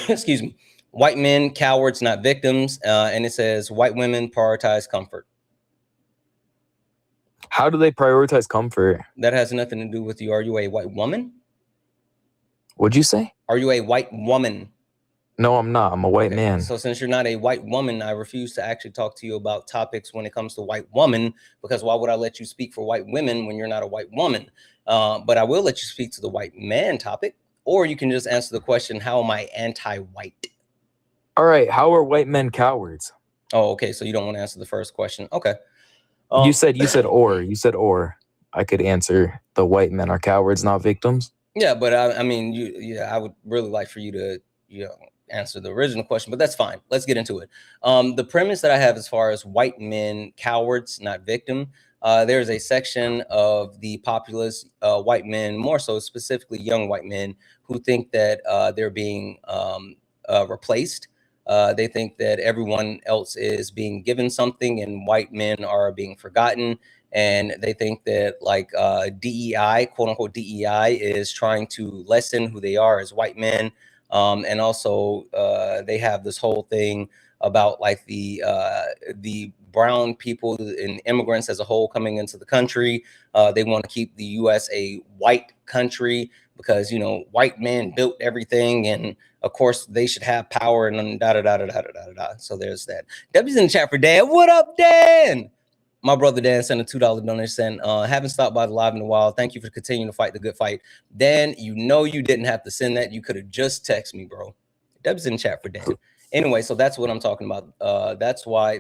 excuse me, white men, cowards, not victims. And it says white women prioritize comfort. How do they prioritize comfort? That has nothing to do with you. Are you a white woman? What'd you say? Are you a white woman? No, I'm not. I'm a white man. So since you're not a white woman, I refuse to actually talk to you about topics when it comes to white woman, because why would I let you speak for white women when you're not a white woman? But I will let you speak to the white man topic, or you can just answer the question, how am I anti-white? All right. How are white men cowards? Oh, okay. So you don't want to answer the first question. Okay. You said or. I could answer the white men are cowards, not victims. Yeah, but I mean, I would really like for you to, answer the original question, but that's fine. Let's get into it. The premise that I have as far as white men, cowards, not victim, there's a section of the populace, white men, more so specifically young white men, who think that they're being replaced. They think that everyone else is being given something and white men are being forgotten. And they think that like DEI, quote unquote DEI, is trying to lessen who they are as white men. And also they have this whole thing about like the brown people and immigrants as a whole coming into the country. They want to keep the U.S. a white country because, white men built everything. And of course they should have power and da da da da da da da da. So there's that. W's in the chat for Dan. What up, Dan? My brother Dan sent a $2 donation. Haven't stopped by the live in a while. Thank you for continuing to fight the good fight. Dan, you didn't have to send that. You could have just texted me, bro. Deb's in the chat for Dan. Anyway, so that's what I'm talking about. That's why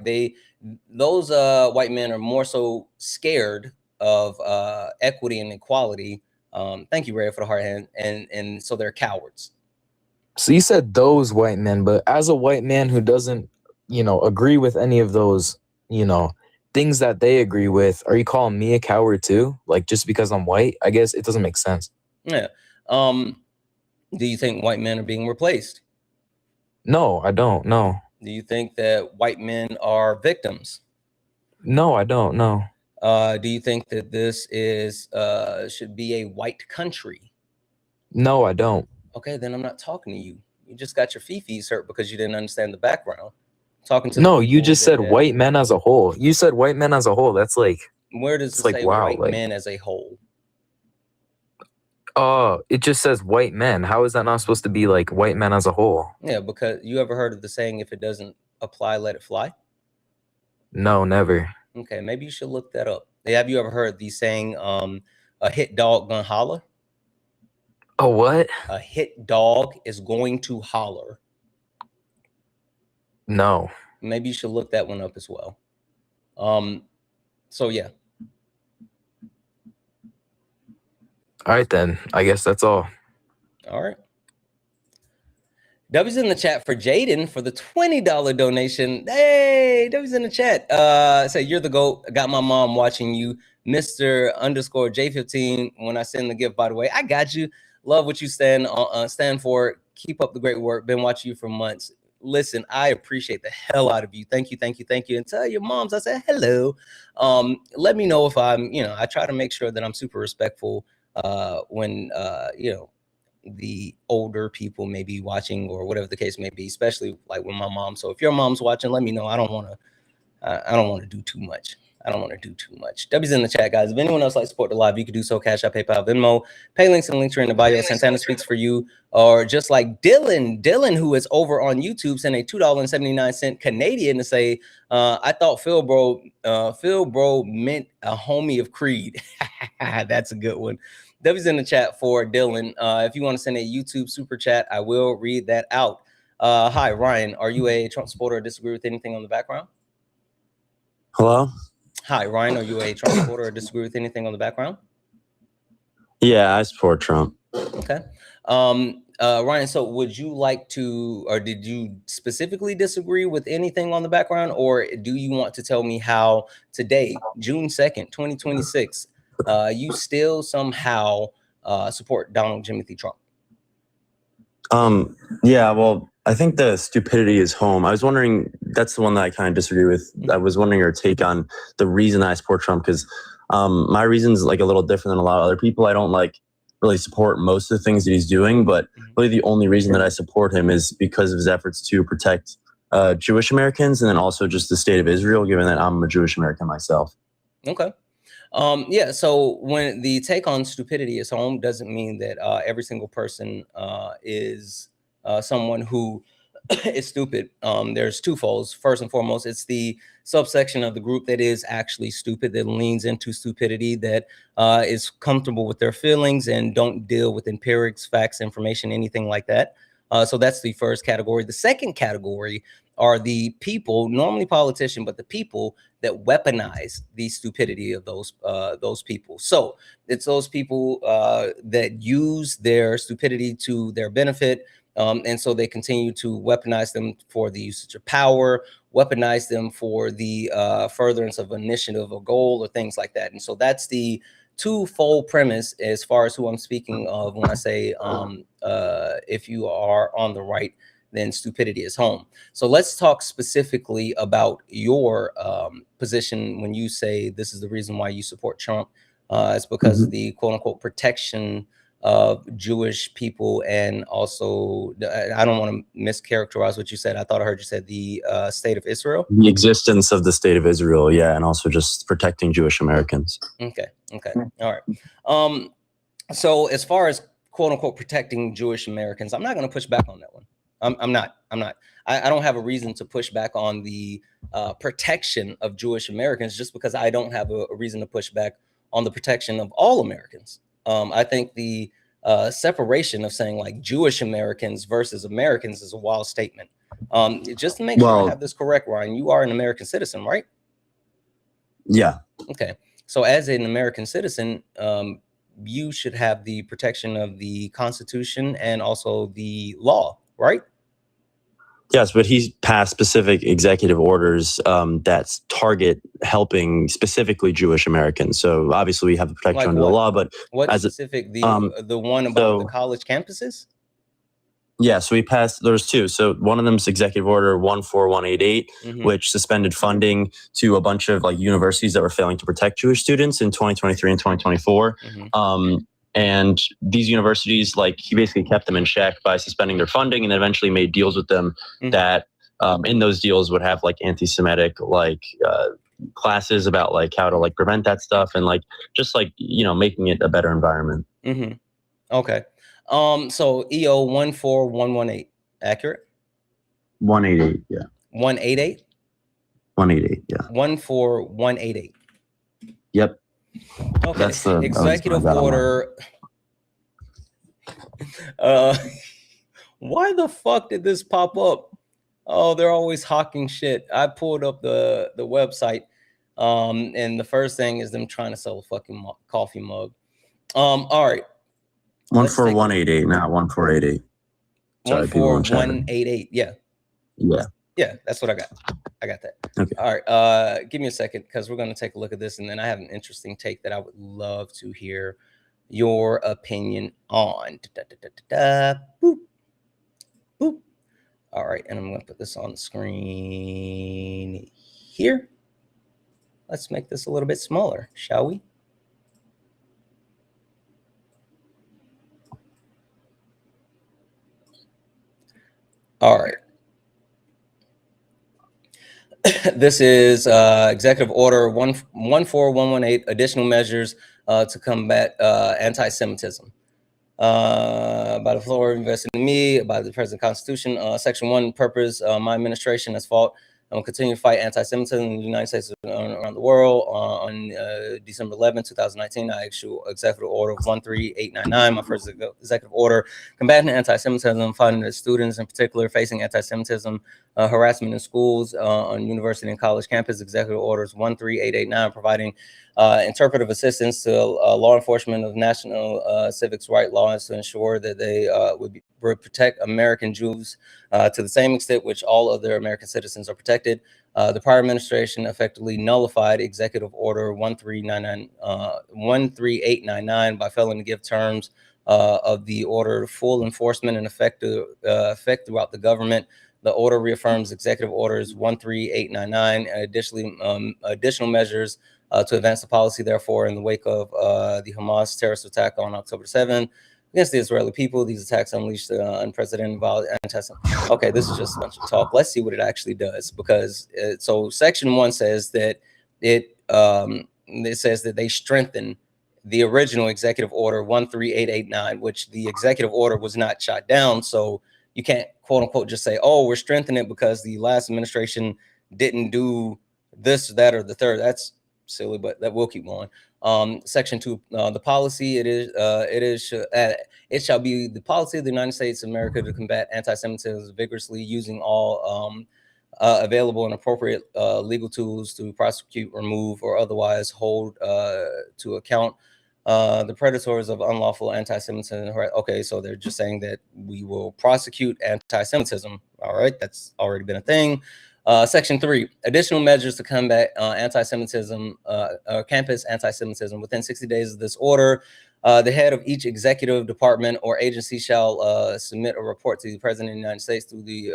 those white men are more so scared of equity and equality. Thank you, Ray, for the heart hand. And so they're cowards. So you said those white men, but as a white man who doesn't, agree with any of those, things that they agree with, are you calling me a coward too? Like just because I'm white? I guess it doesn't make sense. Yeah. Do you think white men are being replaced? No, I don't. No. Do you think that white men are victims? No, I don't. No. Do you think that this is should be a white country? No, I don't. Okay, then I'm not talking to you. You just got your fifis hurt because you didn't understand the background. Talking to no, you just said white men as a whole. You said white men as a whole. That's like, where does it say white men as a whole? It just says white men. How is that not supposed to be like white men as a whole? Yeah, because you ever heard of the saying, if it doesn't apply, let it fly? No, never. Okay, maybe you should look that up. Have you ever heard the saying, a hit dog gonna holler? A what? A hit dog is going to holler. No. Maybe you should look that one up as well. So yeah. All right then. I guess that's all. All right. W's in the chat for Jaden for the $20 donation. Hey, W's in the chat. Say you're the GOAT. I got my mom watching you, Mr. _ J15. When I send the gift, by the way, I got you. Love what you stand for. Keep up the great work. Been watching you for months. Listen, I appreciate the hell out of you. Thank you. And tell your moms I said hello. Let me know if I'm, I try to make sure that I'm super respectful when, the older people may be watching or whatever the case may be, especially like with my mom. So if your mom's watching, let me know. I don't want to do too much. W's in the chat, guys. If anyone else likes to support the live, you can do so. Cash App, PayPal, Venmo. Pay links and links are in the bio. Santana speaks for you. Or just like Dylan, who is over on YouTube, sent a $2.79 Canadian to say, I thought Phil bro meant a homie of Creed. That's a good one. W's in the chat for Dylan. If you want to send a YouTube super chat, I will read that out. Hi, Ryan. Are you a Trump supporter or disagree with anything on the background? Hello? Hi, Ryan. Are you a Trump supporter or disagree with anything on the background? Yeah, I support Trump. Okay. Ryan, so would you like to, or did you specifically disagree with anything on the background, or do you want to tell me how today, June 2nd, 2026, you still somehow support Donald Timothy Trump? Yeah, well, I think the stupidity is home. I was wondering, that's the one that I kind of disagree with. I was wondering your take on the reason I support Trump, because my reason's like a little different than a lot of other people. I don't like really support most of the things that he's doing, but really the only reason that I support him is because of his efforts to protect Jewish Americans, and then also just the state of Israel, given that I'm a Jewish American myself. Okay. Yeah, so when the take on stupidity is home, doesn't mean that every single person is someone who is stupid. There's twofolds. First and foremost, it's the subsection of the group that is actually stupid, that leans into stupidity, that is comfortable with their feelings and don't deal with empirics, facts, information, anything like that. So that's the first category. The second category are the people, normally politicians, but the people that weaponize the stupidity of those people. So it's those people that use their stupidity to their benefit. And so they continue to weaponize them for the usage of power, weaponize them for the furtherance of initiative or goal or things like that. And so that's the twofold premise as far as who I'm speaking of when I say if you are on the right, then stupidity is home. So let's talk specifically about your position when you say this is the reason why you support Trump. It's because of the quote unquote protection of Jewish people, and also I don't want to mischaracterize what you said. I thought I heard you said the state of Israel. The existence of the state of Israel, yeah, and also just protecting Jewish Americans. Okay, all right. So as far as quote unquote protecting Jewish Americans, I'm not going to push back on that one. I'm not. I don't have a reason to push back on the protection of Jewish Americans just because I don't have a reason to push back on the protection of all Americans. I think the separation of saying like Jewish Americans versus Americans is a wild statement. Just to make sure I have this correct, Ryan, you are an American citizen, right? Yeah. Okay. So as an American citizen, you should have the protection of the Constitution and also the law, right? Yes, but he's passed specific executive orders that target helping specifically Jewish Americans. So obviously we have the protection Like under the law, but what specific the one about the college campuses? Yeah, so we passed, there's two. So one of them is Executive Order 14188, which suspended funding to a bunch of like universities that were failing to protect Jewish students in 2023 and 2024. And these universities, like he basically kept them in check by suspending their funding, and then eventually made deals with them that in those deals would have like anti-Semitic like classes about like how to like prevent that stuff, and like just like, you know, making it a better environment. Okay. So EO 14118, accurate? 188, yeah. 188? 188, yeah. 14188. Yep. Okay. That's the executive order. Why the fuck did this pop up? Oh, they're always hawking shit. I pulled up the website, and the first thing is them trying to sell a fucking coffee mug. All right. 14188, not 1488. 14188. Yeah. Yeah, that's what I got. I got that. Okay. All right. Give me a second because we're going to take a look at this, and then I have an interesting take that I would love to hear your opinion on. Boop. Boop. All right, and I'm going to put this on the screen here. Let's make this a little bit smaller, shall we? All right. This is Executive Order 14118, additional measures to combat anti-Semitism. By the floor invested in me, by the President Constitution, Section 1, purpose, my administration has fought and will continue to fight anti-Semitism in the United States and around the world. On December 11, 2019, I issued Executive Order 13899, my first executive order combating anti-Semitism, finding that students in particular facing anti-Semitism harassment in schools, on university and college campus. Executive Orders 13889, providing interpretive assistance to law enforcement of national civics right laws to ensure that they would protect American Jews to the same extent which all other American citizens are protected. The prior administration effectively nullified Executive Order 13899 by failing to give terms of the order full enforcement and effect throughout the government. The order reaffirms Executive Orders 13899 and additional measures to advance the policy, therefore, in the wake of the Hamas terrorist attack on October 7th against the Israeli people. These attacks unleashed unprecedented violence. Okay, this is just a bunch of talk. Let's see what it actually does, because so Section 1 says that it says that they strengthen the original Executive Order 13889, which the executive order was not shot down. So you can't quote unquote just say, oh, we're strengthening it because the last administration didn't do this, that, or the third. That's silly, but that will keep going. Section 2, the policy, it shall be the policy of the United States of America to combat anti-Semitism vigorously, using all available and appropriate legal tools to prosecute, remove, or otherwise hold to account the predators of unlawful anti-Semitism. Okay, so they're just saying that we will prosecute anti-Semitism. All right, that's already been a thing. Section 3, additional measures to combat anti-Semitism, campus anti-Semitism. Within 60 days of this order, the head of each executive department or agency shall submit a report to the President of the United States through the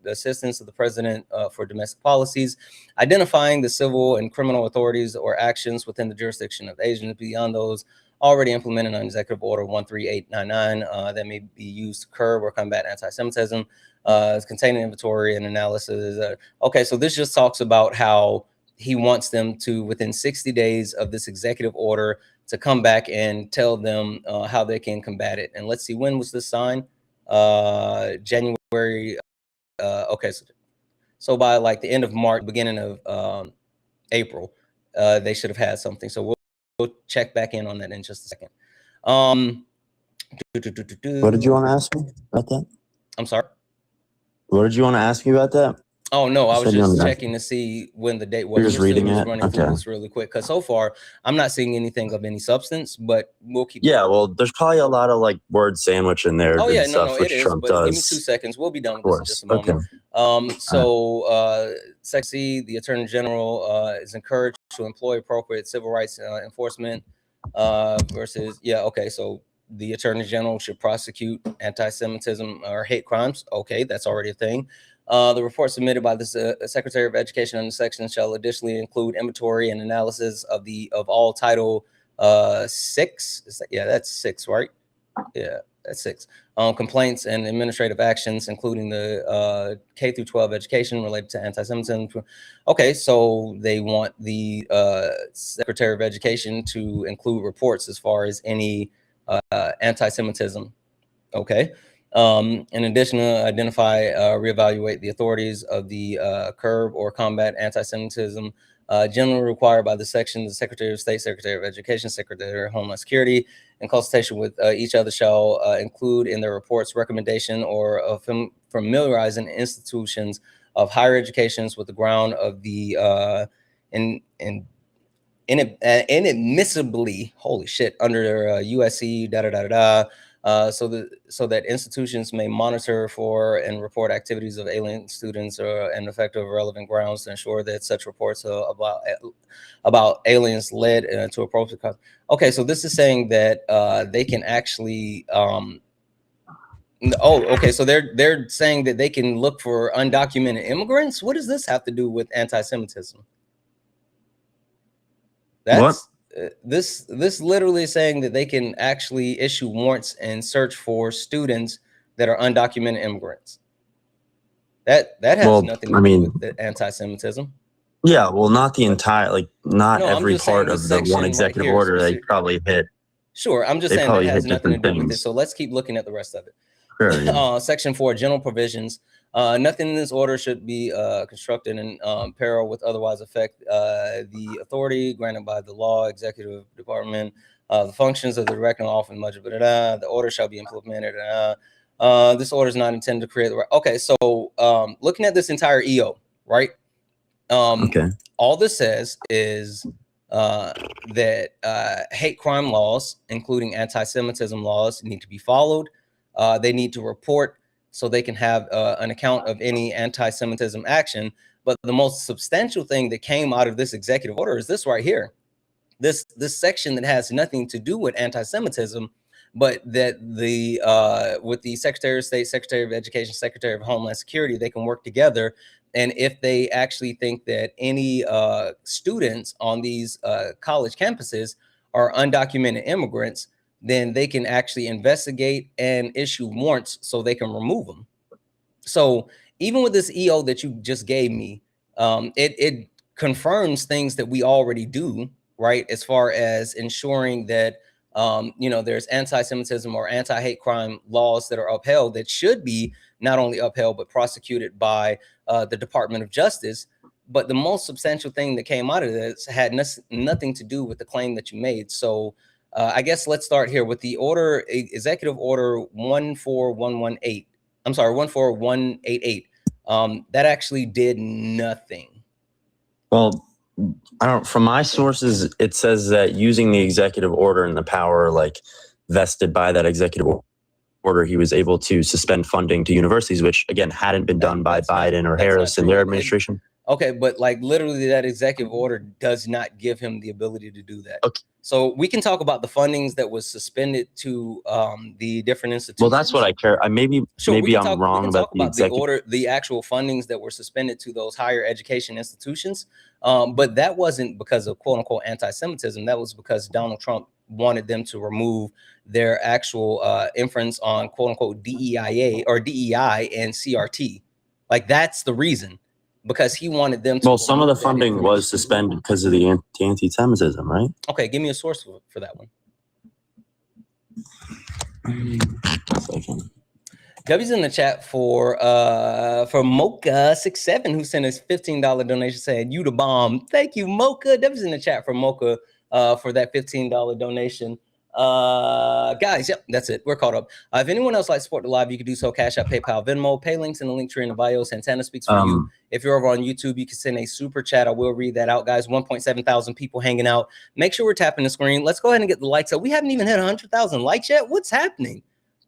assistance of the President for domestic policies, identifying the civil and criminal authorities or actions within the jurisdiction of the agency beyond those already implemented on Executive Order 13899 that may be used to curb or combat anti-Semitism. Containing inventory and analysis. Okay, so this just talks about how he wants them to, within 60 days of this executive order, to come back and tell them how they can combat it. And let's see, when was this signed? January. Okay, so by like the end of March, beginning of April, they should have had something. So we'll check back in on that in just a second. What did you want to ask me about that? I'm sorry? What did you want to ask me about that? Oh, no, I was just checking to see when the date was. You're just reading it? Running through this really quick, because so far I'm not seeing anything of any substance, but we'll keep. Yeah, well, there's probably a lot of like word sandwich in there. Oh yeah, stuff, no, it is. Trump But does. give me 2 seconds. We'll be done with this in just a moment. Okay. Section C, the Attorney General is encouraged to employ appropriate civil rights enforcement versus. Yeah, okay, so the Attorney General should prosecute anti-Semitism or hate crimes. Okay, that's already a thing. The report submitted by the Secretary of Education under section shall additionally include inventory and analysis of all Title 6. Yeah, that's 6, right? Yeah, that's 6. Complaints and administrative actions, including the K through 12 education related to anti-Semitism. Okay, so they want the Secretary of Education to include reports as far as any anti-Semitism. Okay. In addition, identify, reevaluate the authorities of the curb or combat anti-Semitism generally required by the section. The Secretary of State, Secretary of Education, Secretary of Homeland Security, in consultation with each other, shall include in their reports recommendation or familiarizing institutions of higher educations with the ground of the inadmissibly, holy shit, under USC, so that institutions may monitor for and report activities of alien students and effective relevant grounds to ensure that such reports about aliens led to appropriate. Okay, so this is saying that they can actually. Okay, so they're saying that they can look for undocumented immigrants. What does this have to do with anti-Semitism? That's this literally is saying that they can actually issue warrants and search for students that are undocumented immigrants. That has nothing to do with the anti-Semitism. Yeah, well, not the entire, not every part of the one executive order they probably hit. Sure, I'm just saying that has nothing to do with it. So let's keep looking at the rest of it. Sure, yeah. Section 4, general provisions. Nothing in this order should be constructed in peril with otherwise affect the authority granted by the law, executive department, the functions of the director, often much of it. The order shall be implemented. This order is not intended to create the right. Okay, so looking at this entire EO, right? All this says is that hate crime laws, including anti-Semitism laws, need to be followed. They need to report so they can have an account of any anti-Semitism action. But the most substantial thing that came out of this executive order is this right here. This section that has nothing to do with anti-Semitism, but that with the Secretary of State, Secretary of Education, Secretary of Homeland Security, they can work together. And if they actually think that any students on these college campuses are undocumented immigrants, then they can actually investigate and issue warrants so they can remove them. So even with this EO that you just gave me, it confirms things that we already do, right? As far as ensuring that, there's anti-Semitism or anti-hate crime laws that are upheld that should be not only upheld, but prosecuted by the Department of Justice. but the most substantial thing that came out of this had nothing to do with the claim that you made. So I guess let's start here with the order, Executive Order 14118. I'm sorry, 14188. That actually did nothing. Well, I don't. From my sources, it says that using the executive order and the power like vested by that executive order, he was able to suspend funding to universities, which again hadn't been done by Biden or Harris in their administration. Okay, but like literally that executive order does not give him the ability to do that. Okay. So we can talk about the fundings that was suspended to the different institutions. Well, that's what I care. Maybe I'm wrong about the executive order, the actual fundings that were suspended to those higher education institutions. But that wasn't because of quote unquote anti-Semitism. That was because Donald Trump wanted them to remove their actual inference on quote unquote DEIA or DEI and CRT. Like that's the reason. Because he wanted them to. Well, some of the funding was suspended because of the anti-Semitism, right? Okay, give me a source for that one. W's in the chat for Mocha67, who sent us $15 donation saying you the bomb. Thank you, Mocha. W's in the chat for Mocha for that $15 donation. Guys, yep, that's it. We're caught up. If anyone else likes to support the live, you can do so. Cash App, PayPal, Venmo, pay links in the link tree in the bio. Santana speaks for you. If you're over on YouTube, you can send a super chat. I will read that out, guys. 1.7 thousand people hanging out. Make sure we're tapping the screen. Let's go ahead and get the likes up. We haven't even hit 100,000 likes yet. What's happening?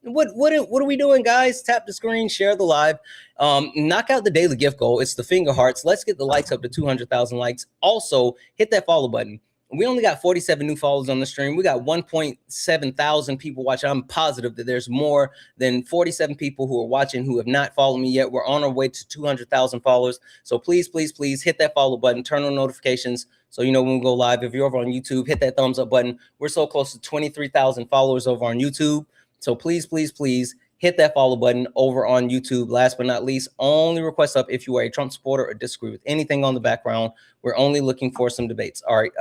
What are we doing, guys? Tap the screen, share the live, knock out the daily gift goal. It's the finger hearts. Let's get the likes up to 200,000 likes. Also, hit that follow button. We only got 47 new followers on the stream. We got 1.7 thousand people watching. I'm positive that there's more than 47 people who are watching who have not followed me yet. We're on our way to 200,000 followers. So please, please, please hit that follow button, turn on notifications so you know when we go live. If you're over on YouTube, hit that thumbs up button. We're so close to 23,000 followers over on YouTube. So please, please, please hit that follow button over on YouTube. Last but not least, only request up if you are a Trump supporter or disagree with anything on the background. We're only looking for some debates. All right,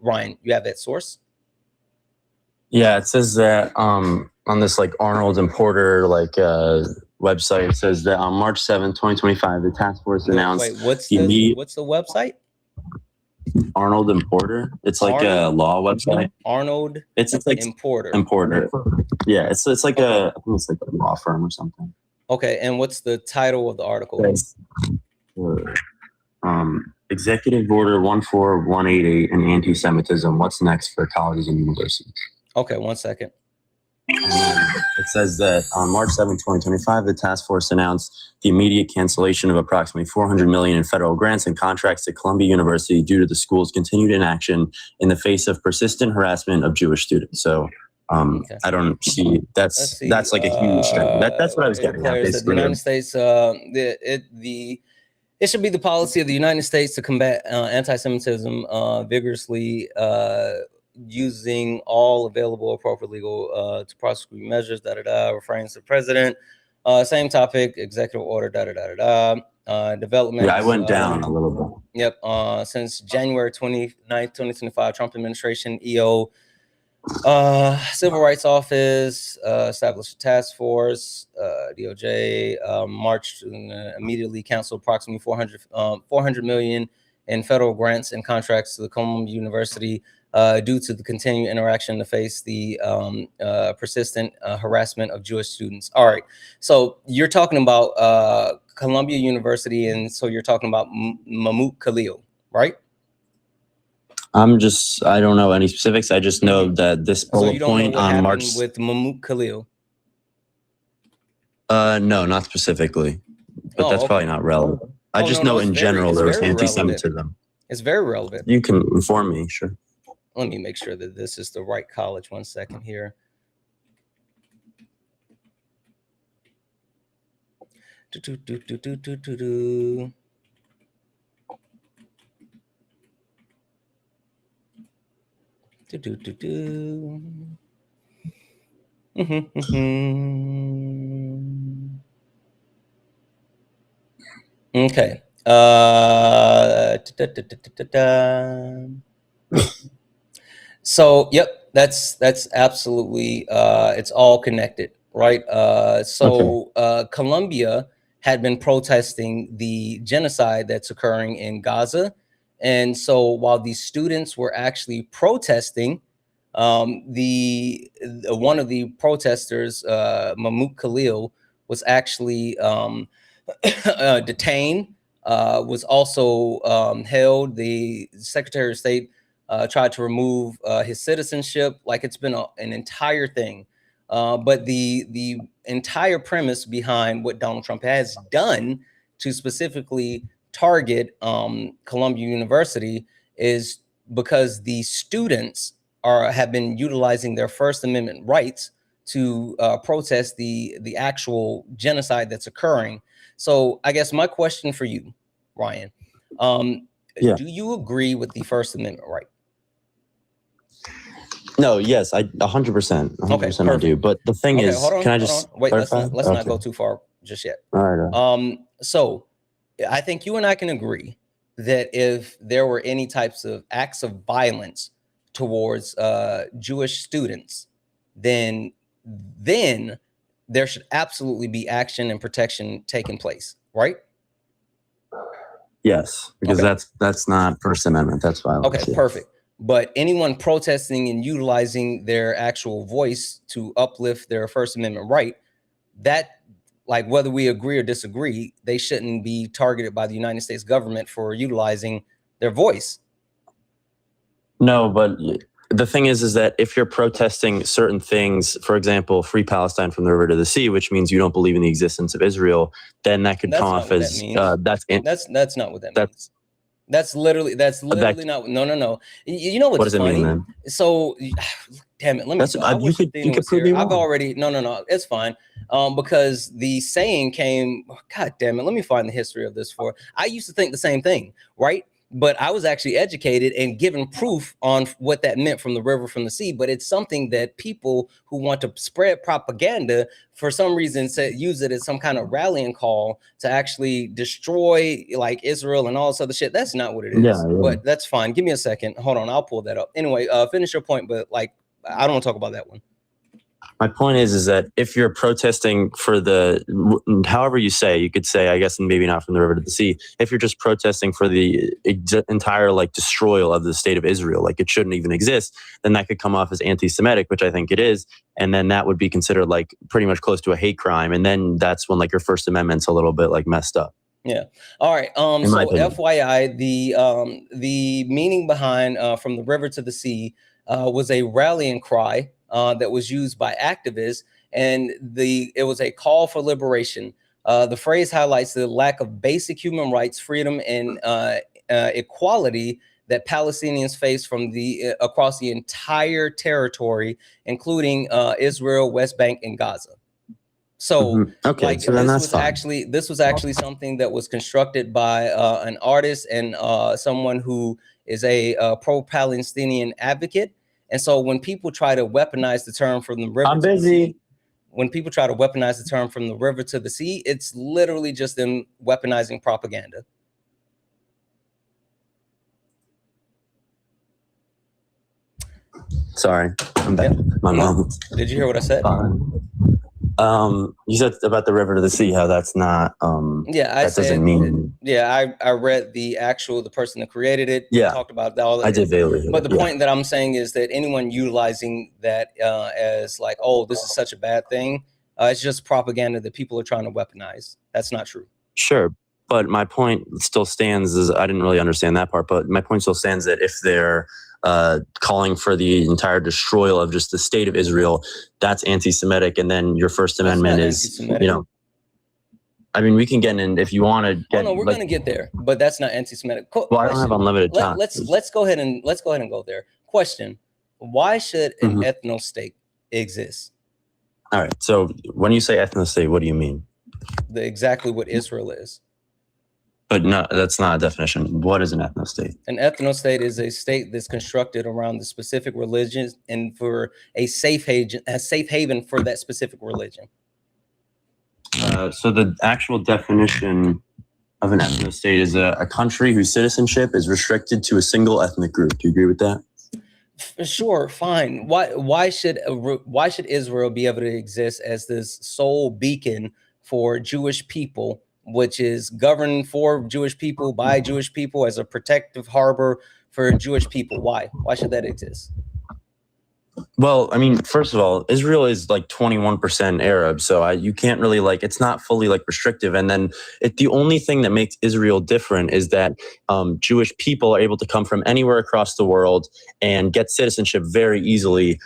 Ryan, you have that source? Yeah, it says that on this like Arnold and Porter like website, it says that on March 7th, 2025, the task force announced. Wait, what's the website? Arnold and Porter. It's like a law website. Arnold. It's like Porter. Yeah, it's like I think it's like a law firm or something. Okay, and what's the title of the article? Executive Order 14188 and anti-Semitism. What's next for colleges and universities? Okay, 1 second. It says that on March 7, 2025, the task force announced the immediate cancellation of approximately $400 million in federal grants and contracts to Columbia University due to the school's continued inaction in the face of persistent harassment of Jewish students. So okay. I don't see that's like a huge thing. That's what I was getting at. The United States, it should be the policy of the United States to combat anti-Semitism vigorously, using all available appropriate legal to prosecute measures, referring to the president. Same topic, executive order, development. Yeah, I went down a little bit. Yep. Since January 29th, 2025, Trump administration, EO, Civil Rights Office, established a task force, DOJ, March, immediately canceled approximately 400 million in federal grants and contracts to the Columbia University due to the continued interaction to face the persistent harassment of Jewish students. All right, so you're talking about Columbia University, and so you're talking about Mahmoud Khalil, right? I don't know any specifics. I just know that this bullet point on March with Mahmoud Khalil. No, not specifically, but that's probably not relevant. I just know in general there was anti-Semitism. Relevant. It's very relevant. You can inform me, sure. Let me make sure that this is the right college. 1 second here. Okay. So, yep, that's absolutely it's all connected, right? Columbia had been protesting the genocide that's occurring in Gaza. And so while these students were actually protesting, one of the protesters, Mahmoud Khalil, was actually detained, was also held. The Secretary of State tried to remove his citizenship. Like, it's been an entire thing. But the entire premise behind what Donald Trump has done to specifically target Columbia University is because the students have been utilizing their First Amendment rights to protest the actual genocide that's occurring. So I guess my question for you, Ryan, do you agree with the First Amendment right? No, yes, I 100%. 100% I do. But the thing is, can I just wait? clarify? Let's not go too far just yet. All right. So I think you and I can agree that if there were any types of acts of violence towards Jewish students, then there should absolutely be action and protection taking place, right? Yes, because that's not First Amendment. That's violence. Okay, perfect. But anyone protesting and utilizing their actual voice to uplift their First Amendment right, that, like, whether we agree or disagree, they shouldn't be targeted by the United States government for utilizing their voice. No, but the thing is that if you're protesting certain things, for example, free Palestine from the river to the sea, which means you don't believe in the existence of Israel, then that could come off as that's not what that means. That's literally not. No. You know what's what does funny? It mean, then? So, damn it. Let me. You could prove me wrong. I've already. No. It's fine. Because the saying came. God damn it. Let me find the history of this. I used to think the same thing, right? But I was actually educated and given proof on what that meant, from the river, from the sea. But it's something that people who want to spread propaganda, for some reason, use it as some kind of rallying call to actually destroy, like, Israel and all this other shit. That's not what it is. Yeah. But that's fine. Give me a second. Hold on. I'll pull that up. Anyway, finish your point. But, like, I don't want to talk about that one. My point is that if you're protesting for however you could say, I guess, maybe not from the river to the sea, if you're just protesting for the entire, like, destroyal of the state of Israel, like it shouldn't even exist, then that could come off as anti-Semitic, which I think it is. And then that would be considered, like, pretty much close to a hate crime. And then that's when, like, your First Amendment's a little bit, like, messed up. Yeah. All right. So FYI, the meaning behind from the river to the sea was a rallying cry that was used by activists, and it was a call for liberation. The phrase highlights the lack of basic human rights, freedom, and equality that Palestinians face from across the entire territory, including Israel, West Bank, and Gaza. So, this was actually something that was constructed by an artist and someone who is a pro-Palestinian advocate. And so when people try to weaponize the term from the river to the sea, when people try to weaponize the term from the river to the sea, it's literally just them weaponizing propaganda. Sorry, I'm back. My mom. Did you hear what I said? You said about the river to the sea, how that's not. Doesn't mean. Yeah, I read the person that created it. Yeah, talked about that. All I did vaguely. But the point that I'm saying is that anyone utilizing that as, like, oh, this is such a bad thing, it's just propaganda that people are trying to weaponize. That's not true. Sure, but my point still stands. I didn't really understand that part, but my point still stands that if they're calling for the entire destroyal of just the state of Israel, that's anti-Semitic, and then your First Amendment is, I mean, we can get in if you want to get. Oh, no, we're going to get there, but that's not anti-Semitic. Well, I don't have unlimited time. Let's go ahead and go there. Question: why should an ethno-state exist? All right. So when you say ethno-state, what do you mean? Exactly what Israel is. But no, that's not a definition. What is an ethno-state? An ethno-state is a state that's constructed around the specific religion and for a safe haven for that specific religion. So the actual definition of an ethno-state is a country whose citizenship is restricted to a single ethnic group. Do you agree with that? Sure, fine. Why should Israel be able to exist as this sole beacon for Jewish people which is governed for Jewish people by Jewish people as a protective harbor for Jewish people. Why? Why should that exist? Well, I mean, first of all, Israel is like 21% Arab, so you can't really like, it's not fully like restrictive. And then the only thing that makes Israel different is that Jewish people are able to come from anywhere across the world and get citizenship very easily,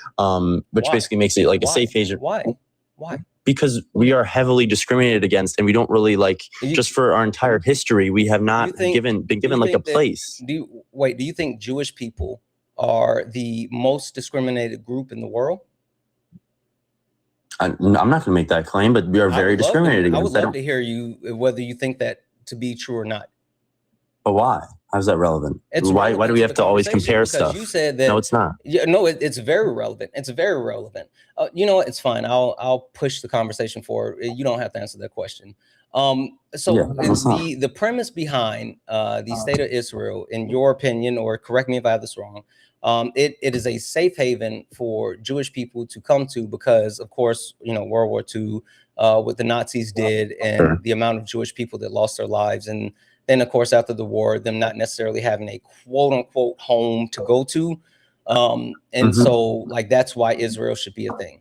which basically makes it like a safe haven. Why? Because we are heavily discriminated against, and we don't really like, just for our entire history, we have not been given like a place. Do you think Jewish people are the most discriminated group in the world? I'm not going to make that claim, but we are very discriminated against. I would love to hear you whether you think that to be true or not. But why? How's that relevant? Why do we have to always compare stuff? You said that. No, it's not. Yeah, no, it's very relevant. It's very relevant. You know what? It's fine. I'll push the conversation forward. You don't have to answer that question. The premise behind the state of Israel, in your opinion, or correct me if I have this wrong, it is a safe haven for Jewish people to come to because, of course, you know, World War II, what the Nazis did, and the amount of Jewish people that lost their lives, and then, of course, after the war, them not necessarily having a quote unquote home to go to, so like that's why Israel should be a thing.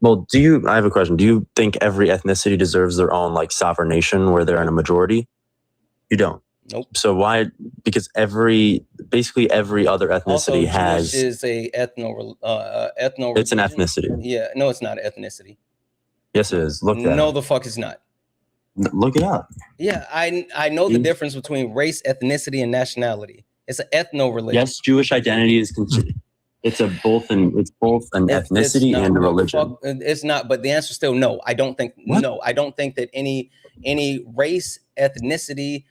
Well, I have a question. Do you think every ethnicity deserves their own like sovereign nation where they're in a majority? You don't. Nope. So why? Because basically every other ethnicity has. Jewish is a ethno. It's an ethnicity. Yeah, no, it's not an ethnicity. Yes, it is. Look. No, the fuck it's not. Look it up. Yeah, I know the difference between race, ethnicity, and nationality. It's an ethno-religion. Yes, Jewish identity is considered. It's both an ethnicity and a religion. It's not, but the answer is still no. I don't think no. I don't think that any race, ethnicity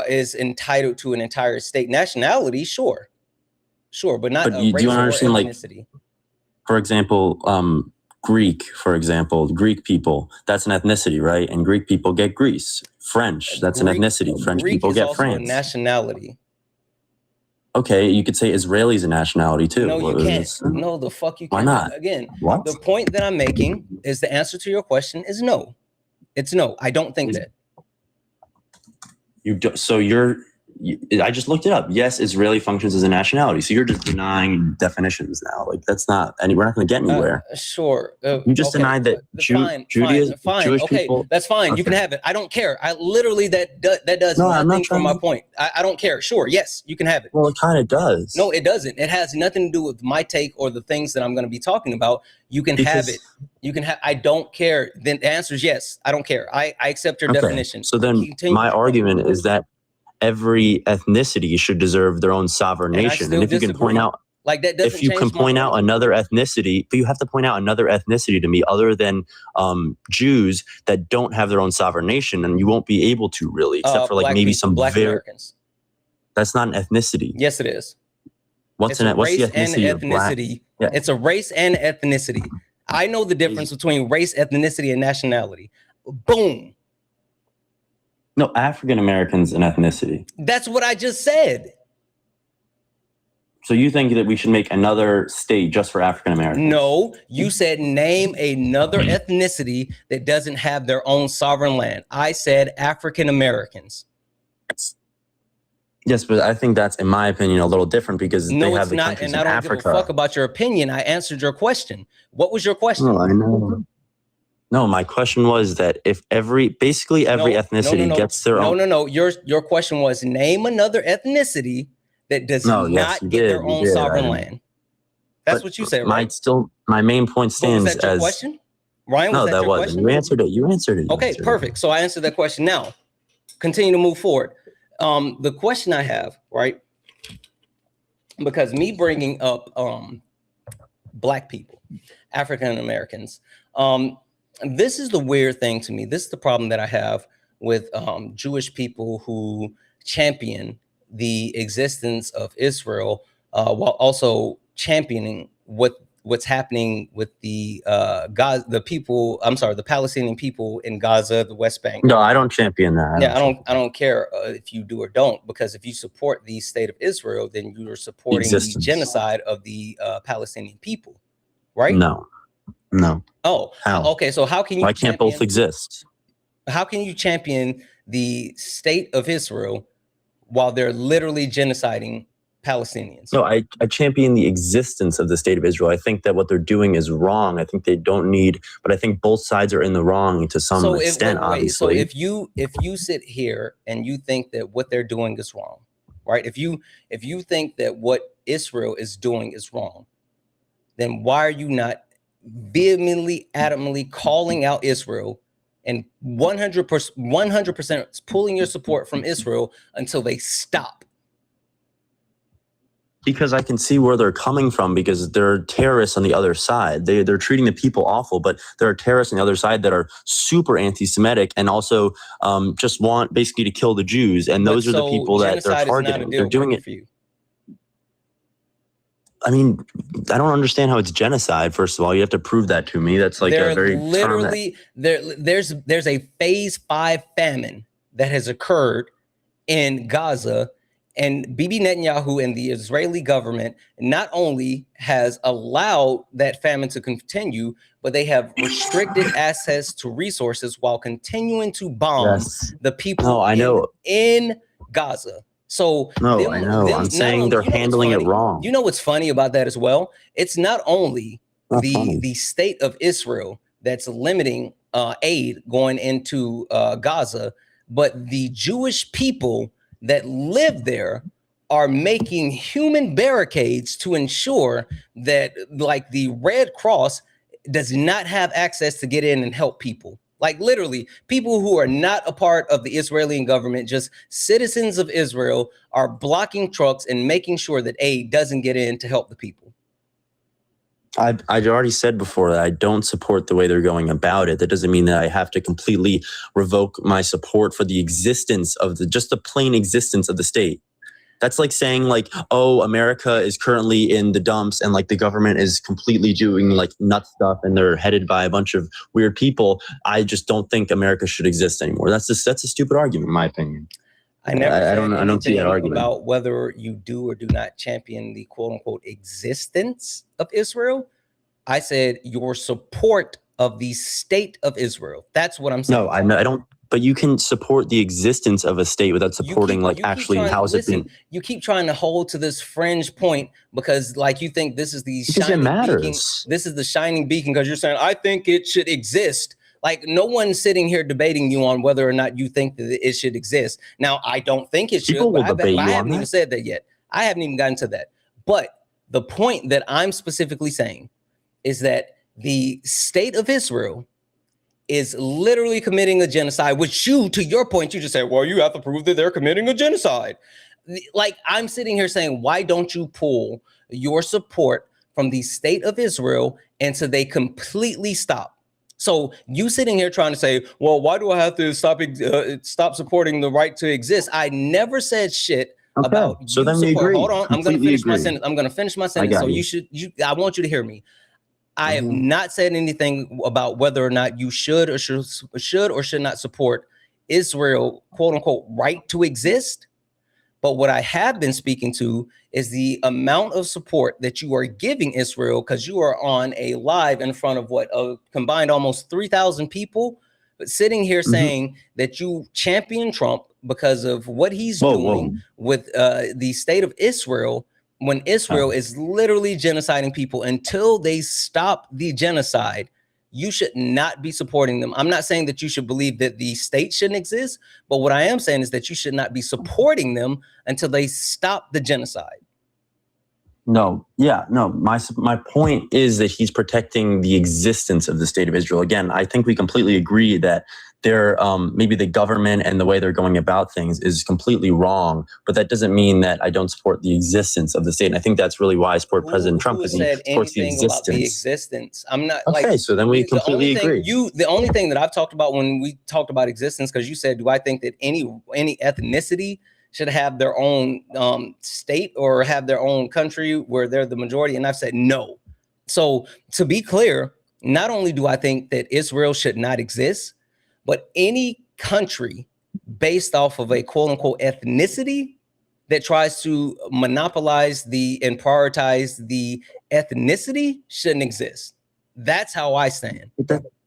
is entitled to an entire state. Nationality, sure, but not a race or ethnicity. Like, for example, Greek, Greek people, that's an ethnicity, right? And Greek people get Greece. French, that's an ethnicity. French people get France. A nationality. Okay, you could say Israeli is a nationality too. No, you can't. No, the fuck you can't. Why not? Again, what? The point that I'm making is the answer to your question is no. It's no. I don't think that. I just looked it up. Yes, Israeli functions as a nationality. So you're just denying definitions now. Like that's not, we're not going to get anywhere. Sure. You just denied that Judaism, Jewish people. That's fine. Okay. You can have it. I don't care. I literally that does nothing for my point. I don't care. Sure. Yes, you can have it. Well, it kind of does. No, it doesn't. It has nothing to do with my take or the things that I'm going to be talking about. You can have it. You can have. I don't care. Then the answer is yes. I don't care. I accept your definition. So then my argument is that every ethnicity should deserve their own sovereign nation. And if you can point out, like that doesn't if you can point out another ethnicity, but you have to point out another ethnicity to me other than Jews that don't have their own sovereign nation, and you won't be able to really, except for like maybe some Black Americans. That's not an ethnicity. Yes, it is. What's the ethnicity? Yeah. It's a race and ethnicity. I know the difference between race, ethnicity, and nationality. Boom. No, African Americans and ethnicity. That's what I just said. So you think that we should make another state just for African Americans? No, you said name another ethnicity that doesn't have their own sovereign land. I said African Americans. Yes, but I think that's, in my opinion, a little different because they have the countries in Africa. I don't give a fuck about your opinion. I answered your question. What was your question? Oh, I know. No, my question was that if every ethnicity gets their own. No. Your question was name another ethnicity that does not get their own sovereign land. That's what you said, right? My main point stands was that your as question? Ryan, was that your question? You answered it. Okay, perfect. So I answered that question. Now, continue to move forward. The question I have, right? Because me bringing up Black people, African Americans, this is the weird thing to me. This is the problem that I have with Jewish people who champion the existence of Israel while also championing what's happening with the Palestinian people in Gaza, the West Bank. No, I don't champion that. I don't care if you do or don't, because if you support the state of Israel, then you are supporting the genocide of the Palestinian people, right? No. Oh, how? Okay. So how can you? Why can't both exist? How can you champion the state of Israel while they're literally genociding Palestinians? No, I champion the existence of the state of Israel. I think that what they're doing is wrong. I think they don't need, but I think both sides are in the wrong to some extent, obviously. So if you sit here and you think that what they're doing is wrong, right? If you think that what Israel is doing is wrong, then why are you not vehemently, adamantly calling out Israel and 100% pulling your support from Israel until they stop? Because I can see where they're coming from, because there are terrorists on the other side. They're treating the people awful, but there are terrorists on the other side that are super anti-Semitic and also just want basically to kill the Jews. And those are the people that they're targeting. They're doing it for you. I mean, I don't understand how it's genocide. First of all, you have to prove that to me. That's like a very literally there's a phase 5 famine that has occurred in Gaza. And Bibi Netanyahu and the Israeli government not only has allowed that famine to continue, but they have restricted access to resources while continuing to bomb the people in Gaza. So I know. I'm saying they're handling it wrong. You know what's funny about that as well? It's not only the state of Israel that's limiting aid going into Gaza, but the Jewish people that live there are making human barricades to ensure that, like, the Red Cross does not have access to get in and help people. Like, literally, people who are not a part of the Israeli government, just citizens of Israel, are blocking trucks and making sure that aid doesn't get in to help the people. I already said before that I don't support the way they're going about it. That doesn't mean that I have to completely revoke my support for the existence of just the plain existence of the state. That's like saying, like, oh, America is currently in the dumps and like the government is completely doing like nut stuff and they're headed by a bunch of weird people. I just don't think America should exist anymore. That's a stupid argument, in my opinion. I don't see that argument about whether you do or do not champion the quote unquote existence of Israel. I said your support of the state of Israel. That's what I'm saying. No, I don't. But you can support the existence of a state without supporting actually how is it being. You keep trying to hold to this fringe point because, like, you think this is the shining beacon. This is the shining beacon because you're saying I think it should exist. Like, no one's sitting here debating you on whether or not you think that it should exist. Now, I don't think it should, but I haven't even said that yet. I haven't even gotten to that. But the point that I'm specifically saying is that the state of Israel is literally committing a genocide, which you, to your point, you just said, well, you have to prove that they're committing a genocide. Like, I'm sitting here saying, why don't you pull your support from the state of Israel until they completely stop? So you sitting here trying to say, well, why do I have to stop supporting the right to exist? I never said shit about so then we agree. Hold on, I'm going to finish my sentence. I'm going to finish my sentence. So I want you to hear me. I have not said anything about whether or not you should or should not support Israel, quote unquote, right to exist. But what I have been speaking to is the amount of support that you are giving Israel, because you are on a live in front of a combined almost 3,000 people, but sitting here saying that you champion Trump because of what he's doing with the state of Israel, when Israel is literally genociding people. Until they stop the genocide, you should not be supporting them. I'm not saying that you should believe that the state shouldn't exist, but what I am saying is that you should not be supporting them until they stop the genocide. No. My point is that he's protecting the existence of the state of Israel. Again, I think we completely agree that they're maybe the government and the way they're going about things is completely wrong. But that doesn't mean that I don't support the existence of the state. And I think that's really why I support President Trump, because he supports the existence. About the existence. I'm not okay. So then we completely agree. The only thing that I've talked about when we talked about existence, because you said, do I think that any ethnicity should have their own state or have their own country where they're the majority? And I've said no. So to be clear, not only do I think that Israel should not exist, but any country based off of a quote unquote ethnicity that tries to monopolize and prioritize the ethnicity shouldn't exist. That's how I stand.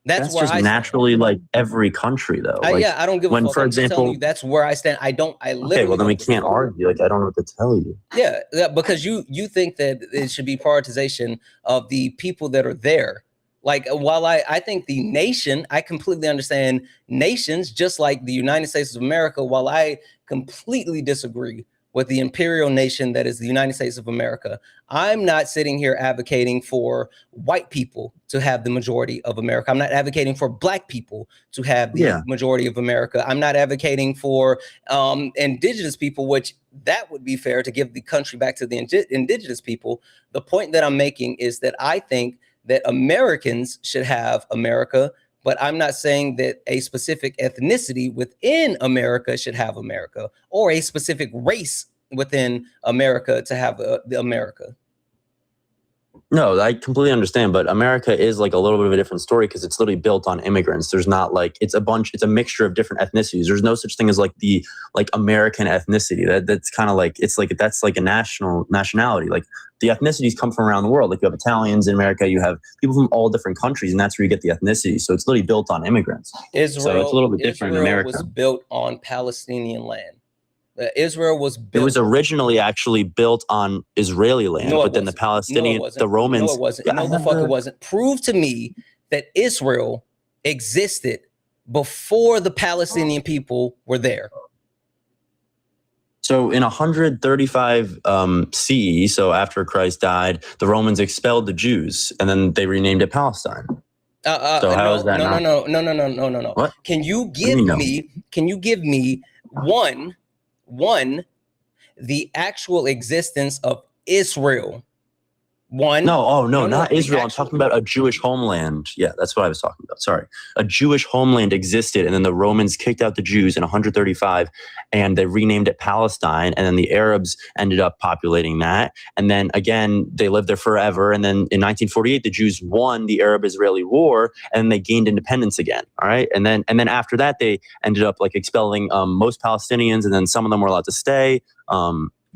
That's where just I naturally like every country though. Like, yeah, I don't give a when, fuck. for I'm just telling example, you that's where I stand. I literally okay, well then we don't give a can't fuck. argue. Like, I don't know what to tell you. Yeah, because you think that it should be prioritization of the people that are there. Like, while I think the nation, I completely understand nations, just like the United States of America, while I completely disagree with the imperial nation that is the United States of America, I'm not sitting here advocating for white people to have the majority of America. I'm not advocating for black people to have the majority of America. I'm not advocating for indigenous people, which that would be fair to give the country back to the indigenous people. The point that I'm making is that I think that Americans should have America, but I'm not saying that a specific ethnicity within America should have America, or a specific race within America to have the America. No, I completely understand, but America is like a little bit of a different story because it's literally built on immigrants. There's not like, it's a mixture of different ethnicities. There's no such thing as like the American ethnicity. That's kind of like, that's like a nationality. Like, the ethnicities come from around the world. Like, you have Italians in America, you have people from all different countries, and that's where you get the ethnicity. So it's literally built on immigrants. So it's a little bit different in America. Israel was built on Palestinian land. Israel was built. It was originally actually built on Israeli land, but then the Palestinian, the Romans. No, it wasn't. No, the fuck it wasn't. Prove to me that Israel existed before the Palestinian people were there. So in 135 CE, so after Christ died, the Romans expelled the Jews, and then they renamed it Palestine. So how is that? No. What? Can you give me one, the actual existence of Israel? No, not Israel. I'm talking about a Jewish homeland. Yeah, that's what I was talking about. Sorry. A Jewish homeland existed, and then the Romans kicked out the Jews in 135, and they renamed it Palestine, and then the Arabs ended up populating that. And then again, they lived there forever. And then in 1948, the Jews won the Arab-Israeli war, and they gained independence again. All right. And then after that, they ended up like expelling most Palestinians, and then some of them were allowed to stay.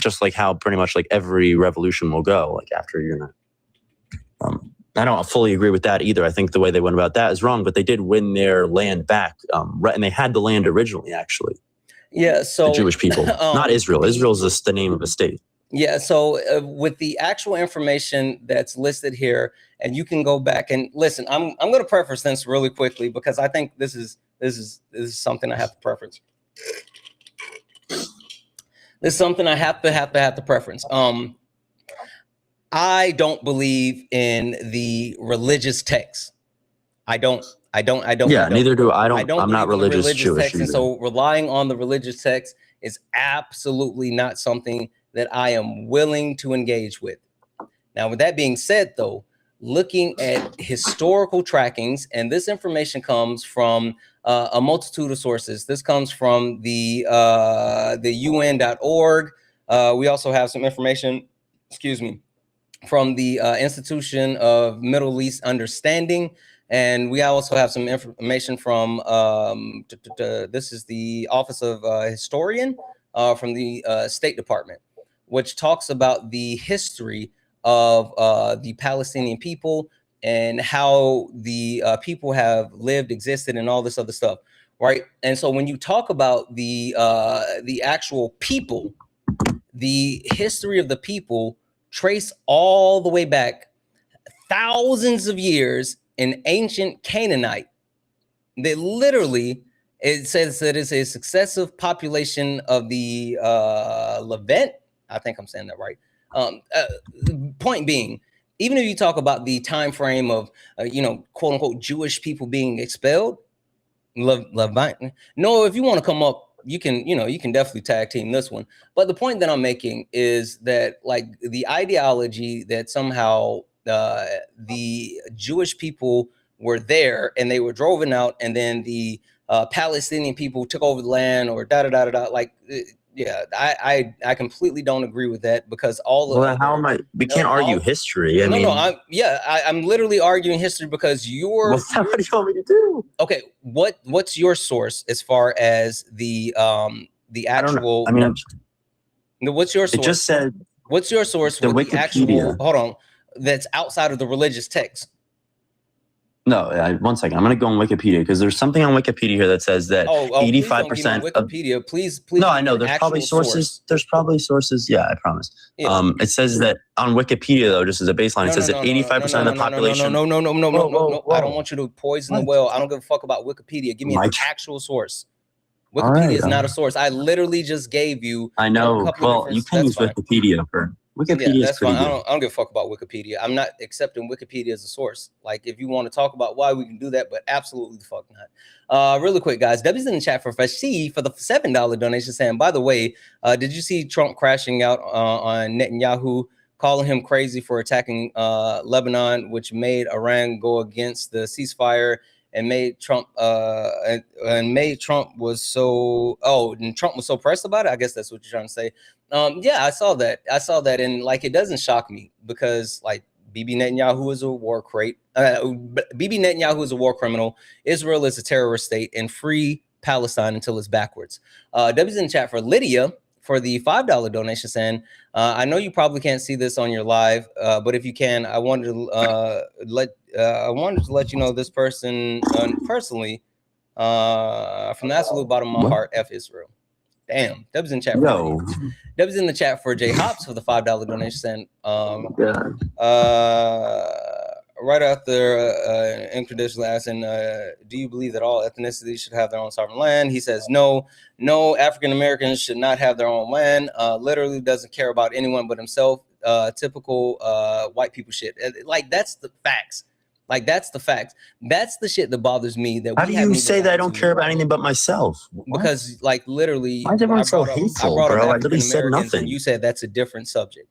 Just like how pretty much like every revolution will go, like after you're gonna. I don't fully agree with that either. I think the way they went about that is wrong, but they did win their land back, right? And they had the land originally, actually. Yeah. So the Jewish people, not Israel. Israel's just the name of a state. Yeah. So with the actual information that's listed here, and you can go back and listen. I'm going to preface this really quickly because I think this is something I have to preference. This is something I have to preference. I don't believe in the religious text. I don't. Yeah, neither do I. I'm not religious Jewish. And so relying on the religious text is absolutely not something that I am willing to engage with. Now, with that being said, though, looking at historical trackings, and this information comes from a multitude of sources. This comes from the UN.org. We also have some information, from the Institution of Middle East Understanding. And we also have some information from, this is the Office of Historian from the State Department, which talks about the history of the Palestinian people and how the people have lived, existed, and all this other stuff, right? And so when you talk about the actual people, the history of the people trace all the way back thousands of years in ancient Canaanite. They literally, it says that it's a successive population of the Levant. I think I'm saying that right. Point being, even if you talk about the time frame of, quote unquote, Jewish people being expelled, Levant. No, if you want to come up, you can definitely tag team this one. But the point that I'm making is that, like, the ideology that somehow the Jewish people were there and they were driven out, and then the Palestinian people took over the land, or like. Yeah, I completely don't agree with that, because how am I? We can't argue history. I'm literally arguing history because you're. What do you want me to do? Okay, what's your source as far as the actual? What's your source? It just said. What's your source with the actual? Hold on, that's outside of the religious text. No, one second. I'm going to go on Wikipedia because there's something on Wikipedia here that says that 85% of Wikipedia. Please. No, I know. There's probably sources. Source. There's probably sources. Yeah, I promise. Yeah. It says that on Wikipedia, though, just as a baseline, it says that 85% of the population. No. I don't want you to poison the well. I don't give a fuck about Wikipedia. Give me an actual source. Wikipedia is not a source. I literally just gave you. I know. Well, you can use Wikipedia for. Wikipedia that's is pretty fine. good. I don't give a fuck about Wikipedia. I'm not accepting Wikipedia as a source. Like, if you want to talk about why, we can do that, but absolutely the fuck not. Really quick, guys. W's in the chat for Fashi for the $7 donation saying, by the way, did you see Trump crashing out on Netanyahu, calling him crazy for attacking Lebanon, which made Iran go against the ceasefire and made Trump Trump was so pressed about it? I guess that's what you're trying to say. Yeah, I saw that, and like, it doesn't shock me because, like, Bibi Netanyahu is a war crate. Bibi Netanyahu is a war criminal. Israel is a terrorist state, and free Palestine until it's backwards. W's in the chat for Lydia for the $5 donation saying, I know you probably can't see this on your live, but if you can, I wanted to let you know this person personally, from the absolute bottom of my heart, F Israel. Damn, Deb's in chat. Deb's in the chat for Jay Hops for the $5 donation. Right after unconditionally asking, do you believe that all ethnicities should have their own sovereign land? He says no. African Americans should not have their own land. Literally doesn't care about anyone but himself. Typical white people shit. Like, that's the facts. Like, that's the facts. That's the shit that bothers me. That how do you say that I don't care about anything but myself? Because, like, literally, why is everyone so hateful, bro? I literally said nothing. You said that's a different subject.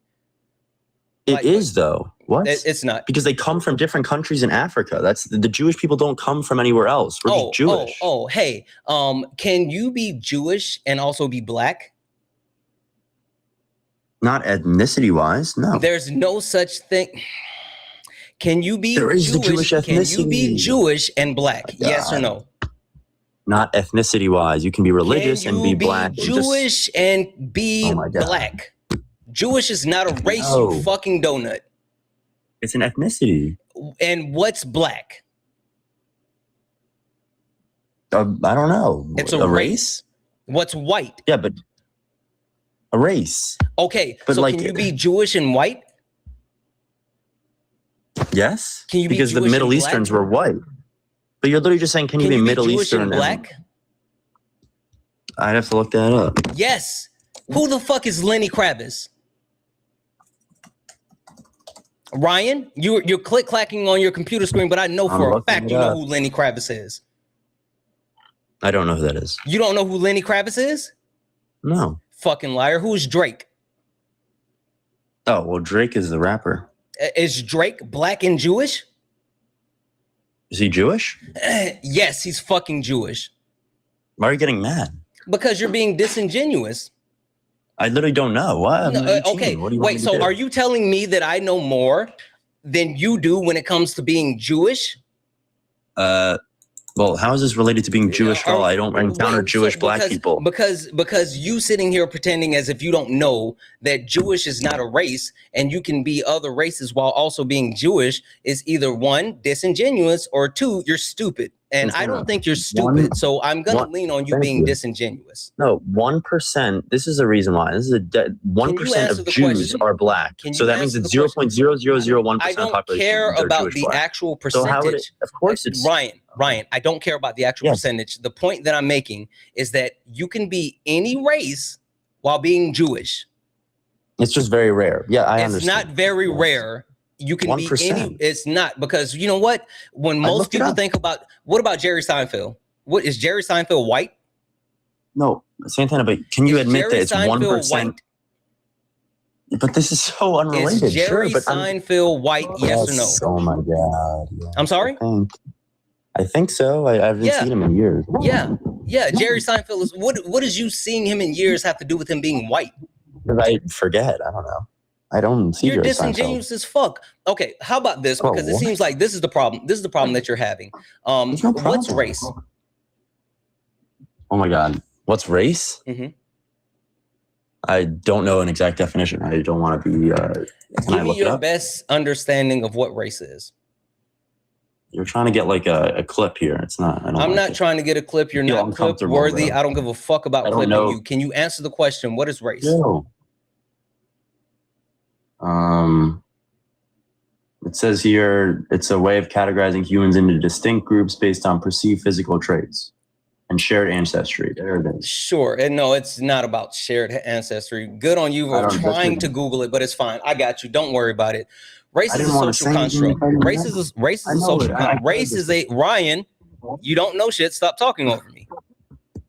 It is, though. What? It's not. Because they come from different countries in Africa. That's the Jewish people don't come from anywhere else. We're just Jewish. Hey, can you be Jewish and also be black? Not ethnicity-wise, no. There's no such thing. Can you be there is Jewish? The Jewish ethnicity. Can you be Jewish and black? Yes or no? Not ethnicity-wise. You can be religious and be black. Jewish and be black. Jewish is not a race, you fucking donut. It's an ethnicity. And what's black? I don't know. It's a race? What's white? Yeah, but a race. Okay, but so like, can you be Jewish and white? Yes. Can you be because Jewish the Middle Easterns were white. But you're literally just saying, can you be Middle Jewish Eastern and black? I'd have to look that up. Yes. Who the fuck is Lenny Kravitz? Ryan, you're click-clacking on your computer screen, but I know for a fact you know who Lenny Kravitz is. I don't know who that is. You don't know who Lenny Kravitz is? No. Fucking liar. Who's Drake? Oh, well, Drake is the rapper. Is Drake black and Jewish? Is he Jewish? Yes, he's fucking Jewish. Why are you getting mad? Because you're being disingenuous. I literally don't know. What? Okay, wait, so are you telling me that I know more than you do when it comes to being Jewish? Well, how is this related to being Jewish at all? I don't encounter Jewish black people. Because you sitting here pretending as if you don't know that Jewish is not a race and you can be other races while also being Jewish is either one, disingenuous, or two, you're stupid. And I don't think you're stupid. So I'm going to lean on you being disingenuous. No, 1%. This is the reason why. This is 1% of Jews are black. So that means it's 0.0001% I don't care about the actual percentage. Of course it's Ryan, I don't care about the actual percentage. The point that I'm making is that you can be any race while being Jewish. It's just very rare. Yeah, I understand. It's not very rare. You can 1%. Be any. It's not, because you know what? When most people think about, what about Jerry Seinfeld? What is Jerry Seinfeld white? No, Santana, but can you admit that it's 1%? But this is so unrelated. Is Jerry Seinfeld white? Yes or no? Oh my god! Yeah. I'm sorry. I think so. I haven't seen him in years. Yeah. Jerry Seinfeld is. What does you seeing him in years have to do with him being white? I forget. I don't know. I don't see. You're disingenuous as fuck. Okay, how about this? Because it seems like this is the problem. This is the problem that you're having. What's race? Oh my god, what's race? Mm-hmm. I don't know an exact definition. I don't want to be. Give me your best understanding of what race is. You're trying to get like a clip here. It's not. I'm not trying to get a clip. You're not clip worthy. Bro. I don't give a fuck about clipping you. Can you answer the question? What is race? No. It says here it's a way of categorizing humans into distinct groups based on perceived physical traits and shared ancestry. There it is. Sure. And no, it's not about shared ancestry. Good on you for trying to Google it, but it's fine. I got you. Don't worry about it. Race is a social construct. Race is a social construct. Race is a Ryan. You don't know shit. Stop talking over me.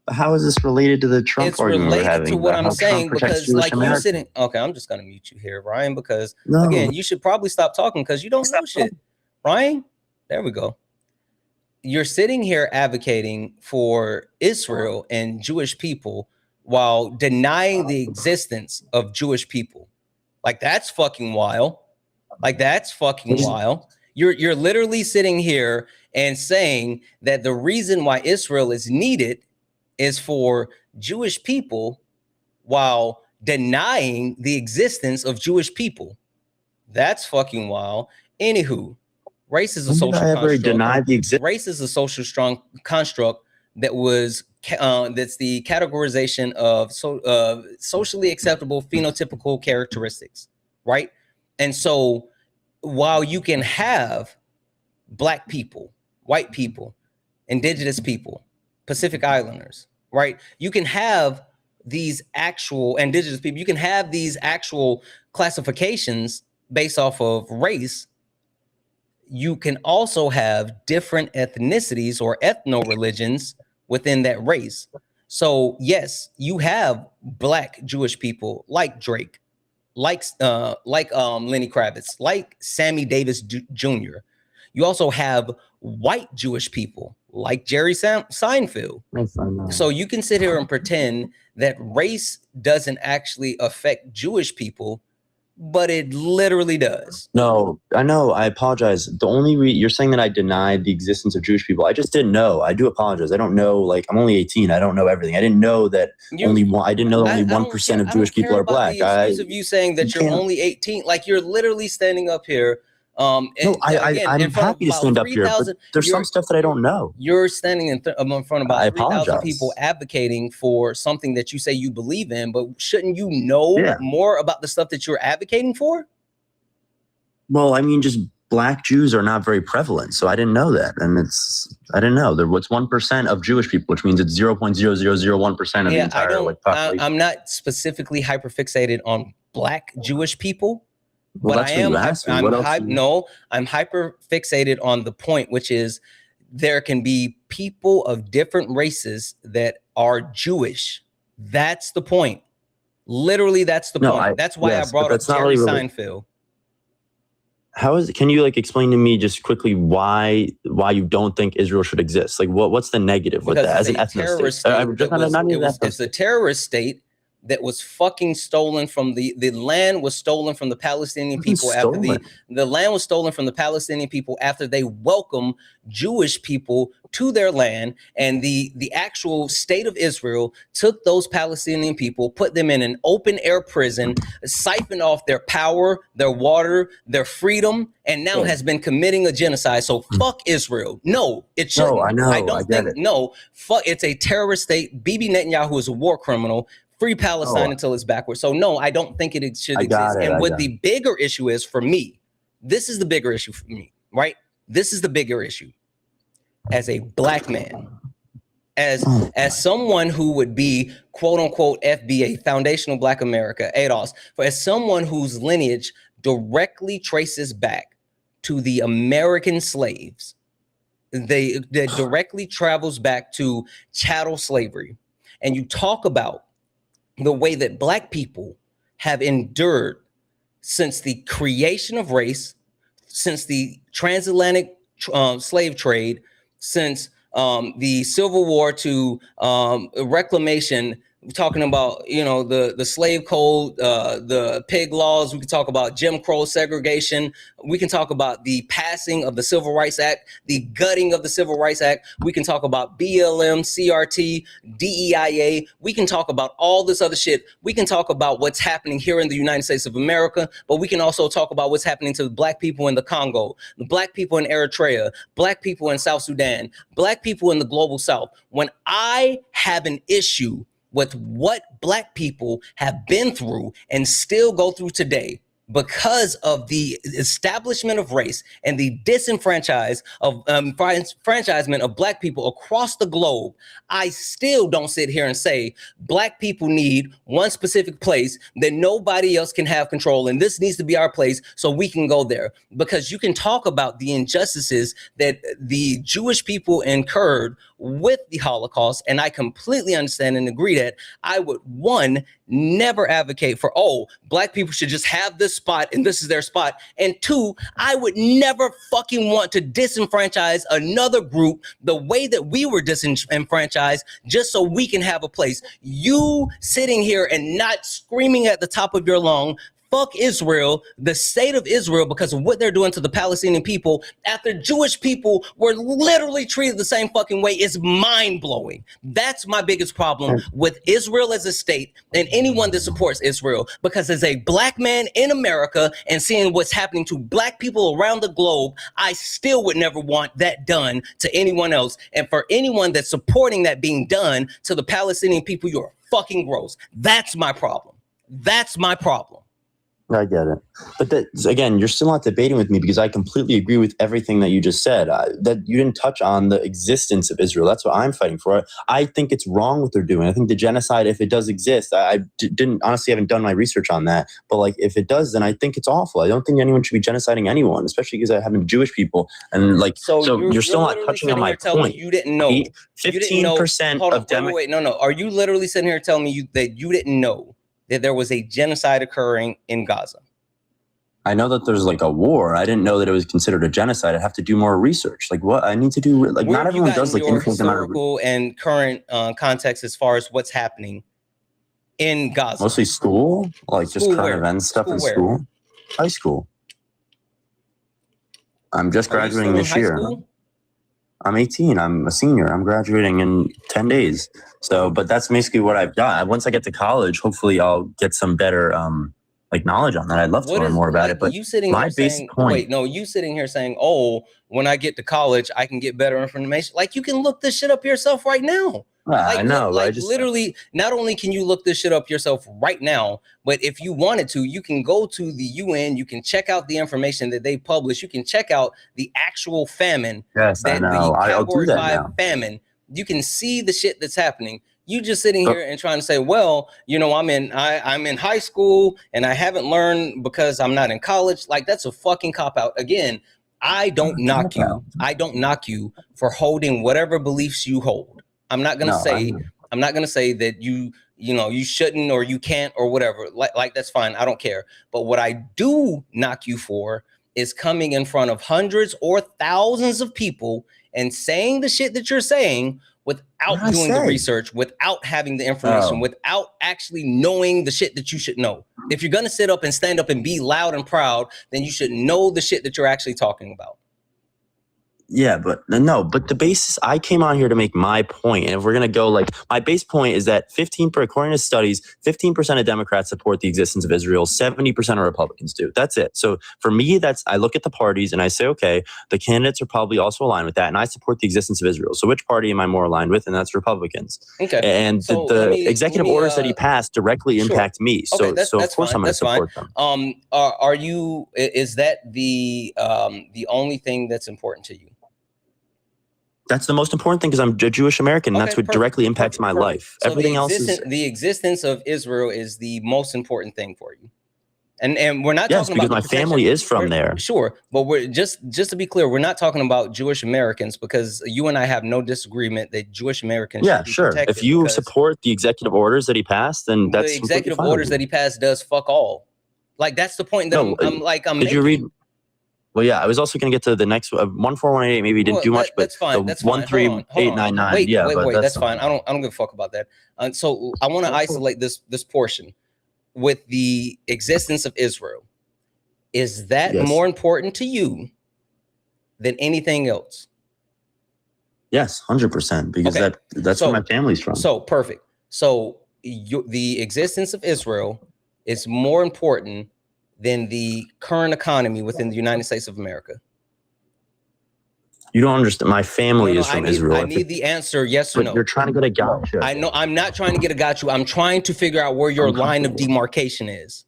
How is this related to the Trump argument we're having? It's related to what I'm saying because, like, you're sitting. Okay, I'm just gonna mute you here, Ryan, because again, you should probably stop talking because you don't know shit. Ryan, there we go. You're sitting here advocating for Israel and Jewish people while denying the existence of Jewish people. Like, that's fucking wild. Like, that's fucking wild. You're literally sitting here and saying that the reason why Israel is needed is for Jewish people while denying the existence of Jewish people. That's fucking wild. Anywho, race is a social construct. Race is a social strong construct that was that's the categorization of socially acceptable phenotypical characteristics, right? And so while you can have Black people, white people, indigenous people, Pacific Islanders, right? You can have these actual indigenous people. You can have these actual classifications based off of race. You can also have different ethnicities or ethno-religions within that race. So yes, you have Black Jewish people like Drake, like Lenny Kravitz, like Sammy Davis Jr. You also have white Jewish people like Jerry Seinfeld. So you can sit here and pretend that race doesn't actually affect Jewish people, but it literally does. No, I know. I apologize. The only you're saying that I denied the existence of Jewish people. I just didn't know. I do apologize. I don't know. Like, I'm only 18. I don't know everything. I didn't know that only 1% of Jewish people are Black. Of you saying that you're only 18, like, you're literally standing up here. I'm happy to stand up here, but there's some stuff that I don't know. You're standing in front of about 3,000 people advocating for something that you say you believe in, but shouldn't you know more about the stuff that you're advocating for? Well, I mean, just Black Jews are not very prevalent, so I didn't know that, and I didn't know there was 1% of Jewish people, which means it's 0.0001% of the entire population. I'm not specifically hyperfixated on Black Jewish people. Well, but I'm hyper fixated on the point, which is there can be people of different races that are Jewish. That's the point. Literally, that's the point. That's why I brought up Jerry Seinfeld. How is it? Can you explain to me just quickly why you don't think Israel should exist? Like, what's the negative with that as an ethnic state? It's a terrorist state that was fucking stolen from the land was stolen from the Palestinian people after the land was stolen from the Palestinian people after they welcomed Jewish people to their land, and the actual state of Israel took those Palestinian people, put them in an open air prison, siphoned off their power, their water, their freedom, and now has been committing a genocide. So fuck Israel. No, it shouldn't. No, I know. Fuck, it's a terrorist state. Bibi Netanyahu is a war criminal. Free Palestine until it's backwards. So no, I don't think it should exist. And what the bigger issue is for me, this is the bigger issue for me, right? This is the bigger issue. As a Black man, as someone who would be quote unquote FBA, Foundational Black America, ADOS, as someone whose lineage directly traces back to the American slaves, that directly travels back to chattel slavery, and you talk about the way that Black people have endured since the creation of race, since the transatlantic slave trade, since the Civil War to reclamation, We're talking about, the slave code, the pig laws. We can talk about Jim Crow segregation. We can talk about the passing of the Civil Rights Act, the gutting of the Civil Rights Act. We can talk about BLM, CRT, DEIA. We can talk about all this other shit. We can talk about what's happening here in the United States of America, but we can also talk about what's happening to the black people in the Congo, the black people in Eritrea, black people in South Sudan, black people in the global South. When I have an issue with what black people have been through and still go through today because of the establishment of race and the disenfranchisement of black people across the globe, I still don't sit here and say black people need one specific place that nobody else can have control, and this needs to be our place so we can go there. Because you can talk about the injustices that the Jewish people incurred with the Holocaust, and I completely understand and agree that I would, one, never advocate for, black people should just have this spot and this is their spot. And two, I would never fucking want to disenfranchise another group the way that we were disenfranchised just so we can have a place. You sitting here and not screaming at the top of your lung, fuck Israel, the state of Israel, because of what they're doing to the Palestinian people after Jewish people were literally treated the same fucking way, is mind-blowing. That's my biggest problem with Israel as a state and anyone that supports Israel, because as a black man in America and seeing what's happening to black people around the globe, I still would never want that done to anyone else. And for anyone that's supporting that being done to the Palestinian people, you're fucking gross. That's my problem. That's my problem. I get it. But again, you're still not debating with me, because I completely agree with everything that you just said. That you didn't touch on the existence of Israel. That's what I'm fighting for. I think it's wrong what they're doing. I think the genocide, if it does exist, I haven't done my research on that. But like, if it does, then I think it's awful. I don't think anyone should be genociding anyone, especially because I have Jewish people. And like, so you're still not touching on my point. You didn't know. 15% of Democrats. Wait. No. Are you literally sitting here telling me that you didn't know that there was a genocide occurring in Gaza? I know that there's like a war. I didn't know that it was considered a genocide. I have to do more research. Like, what I need to do, like, not everyone does like historical and current context as far as what's happening in Gaza. Mostly school, like just current events stuff in school. High school. I'm just graduating this year. I'm 18. I'm a senior. I'm graduating in 10 days. So, but that's basically what I've got. Once I get to college, hopefully I'll get some better like knowledge on that. I'd love to learn more about it. But you sitting my here basic saying, point. you sitting here saying, when I get to college, I can get better information. Like, you can look this shit up yourself right now. I know. Like, literally, not only can you look this shit up yourself right now, but if you wanted to, you can go to the UN, you can check out the information that they publish, you can check out the actual famine. Yes, I know. I'll do that now. Famine. You can see the shit that's happening. You just sitting here and trying to say, I'm in high school and I haven't learned because I'm not in college. Like, that's a fucking cop out. Again, I don't knock you. I don't knock you for holding whatever beliefs you hold. I'm not gonna say that you shouldn't or you can't or whatever. Like that's fine. I don't care. But what I do knock you for is coming in front of hundreds or thousands of people and saying the shit that you're saying without doing the research, without having the information, without actually knowing the shit that you should know. If you're gonna sit up and stand up and be loud and proud, then you should know the shit that you're actually talking about. Yeah, but the basis, I came on here to make my point. And if we're going to go, like, my base point is that according to studies, 15% of Democrats support the existence of Israel. 70% of Republicans do. That's it. So for me, I look at the parties and I say, okay, the candidates are probably also aligned with that. And I support the existence of Israel. So which party am I more aligned with? And that's Republicans. Okay. And so the executive orders that he passed directly impact me. So, of course I'm going to support them. Is that the only thing that's important to you? That's the most important thing, because I'm a Jewish American. And that's what directly impacts my life. So everything else is... The existence of Israel is the most important thing for you. And we're not talking about... because my family is from there. Sure. But we're just to be clear, we're not talking about Jewish Americans, because you and I have no disagreement that Jewish Americans should be protected. If you support the executive orders that he passed, then that's... The executive orders that he passed does fuck all. Like, that's the point that I'm did you read... Well, yeah, I was also going to get to the next 14188. Maybe didn't do much, but that's fine. the That's fine. Hold on. 13899. Wait, Yeah, wait, but wait. That's fine. I don't give a fuck about that. So I want to isolate this portion with the existence of Israel. Is that Yes. more important to you than anything else? Yes, 100%, because Okay. that's where my family's from. So perfect. So the existence of Israel is more important than the current economy within the United States of America. You don't understand. My family is from Israel. I need the answer, yes or But no. you're trying to get a gotcha. I know I'm not trying to get a got you. I'm trying to figure out where your line of demarcation is.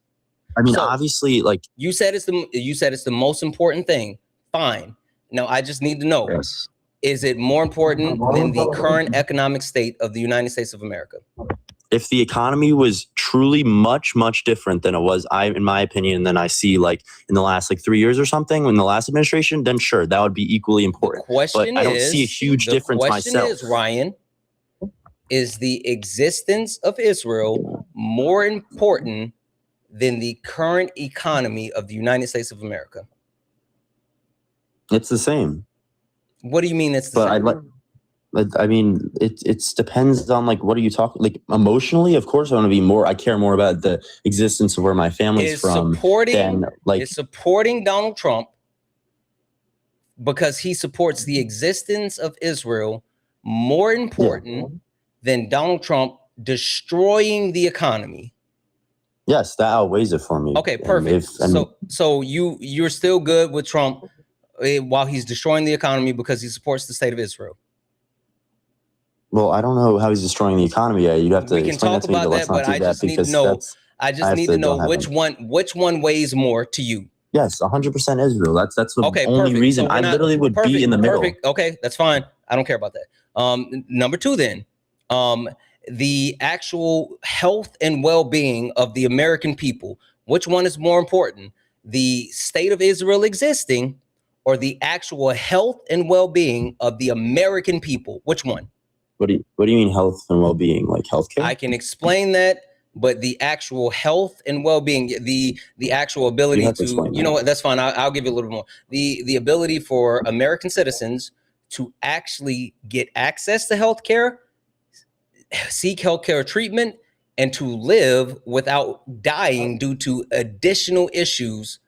I mean, So, obviously, like you said it's the most important thing. Fine. Now I just need to know. yes. Is it more important than the current economic state of the United States of America? If the economy was truly much, much different than it was, in my opinion, than I see like in the last like 3 years or something in the last administration, then sure, that would be equally important. But I don't see a huge difference myself. The question is, Ryan, is the existence of Israel more important than the current economy of the United States of America? It's the same. What do you mean it's the same? I mean, it depends on like what are you talking like emotionally. Of course, I want to be more. I care more about the existence of where my family's from than like is supporting Donald Trump because he supports the existence of Israel more important than Donald Trump destroying the economy. Yes, that outweighs it for me. Okay, perfect. So you're still good with Trump while he's destroying the economy because he supports the state of Israel. Well, I don't know how he's destroying the economy yet. You'd have to explain that to me, but let's not do that because I just need to know which one weighs more to you. Yes, 100% Israel. That's the only reason. I literally would be in the middle. Okay, that's fine. I don't care about that. Number two, then, the actual health and well-being of the American people. Which one is more important? The state of Israel existing or the actual health and well-being of the American people? Which one? What do you mean health and well-being? Like healthcare? I can explain that, but the actual health and well-being, the actual ability to, you know what, that's fine. I'll give you a little more. The ability for American citizens to actually get access to healthcare, seek healthcare treatment, and to live without dying due to additional issues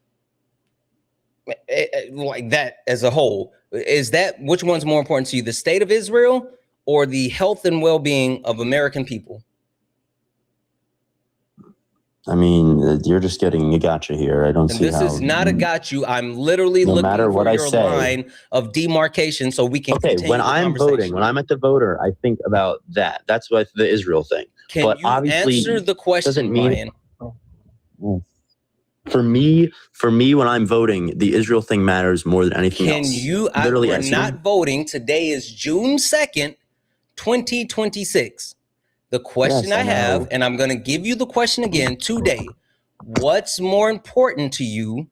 like that as a whole. Is that which one's more important to you, the state of Israel or the health and well-being of American people? I mean, you're just getting a gotcha here. I don't see how. This is not a got you. I'm literally looking for your line of demarcation so we can continue when I'm voting, when I'm at the voter, I think about that. That's what the Israel thing. Can you answer the question, doesn't mean, Ryan? For me, when I'm voting, the Israel thing matters more than anything else. We're not voting. Today is June 2nd, 2026. The question I have, and I'm going to give you the question again today. What's more important to you,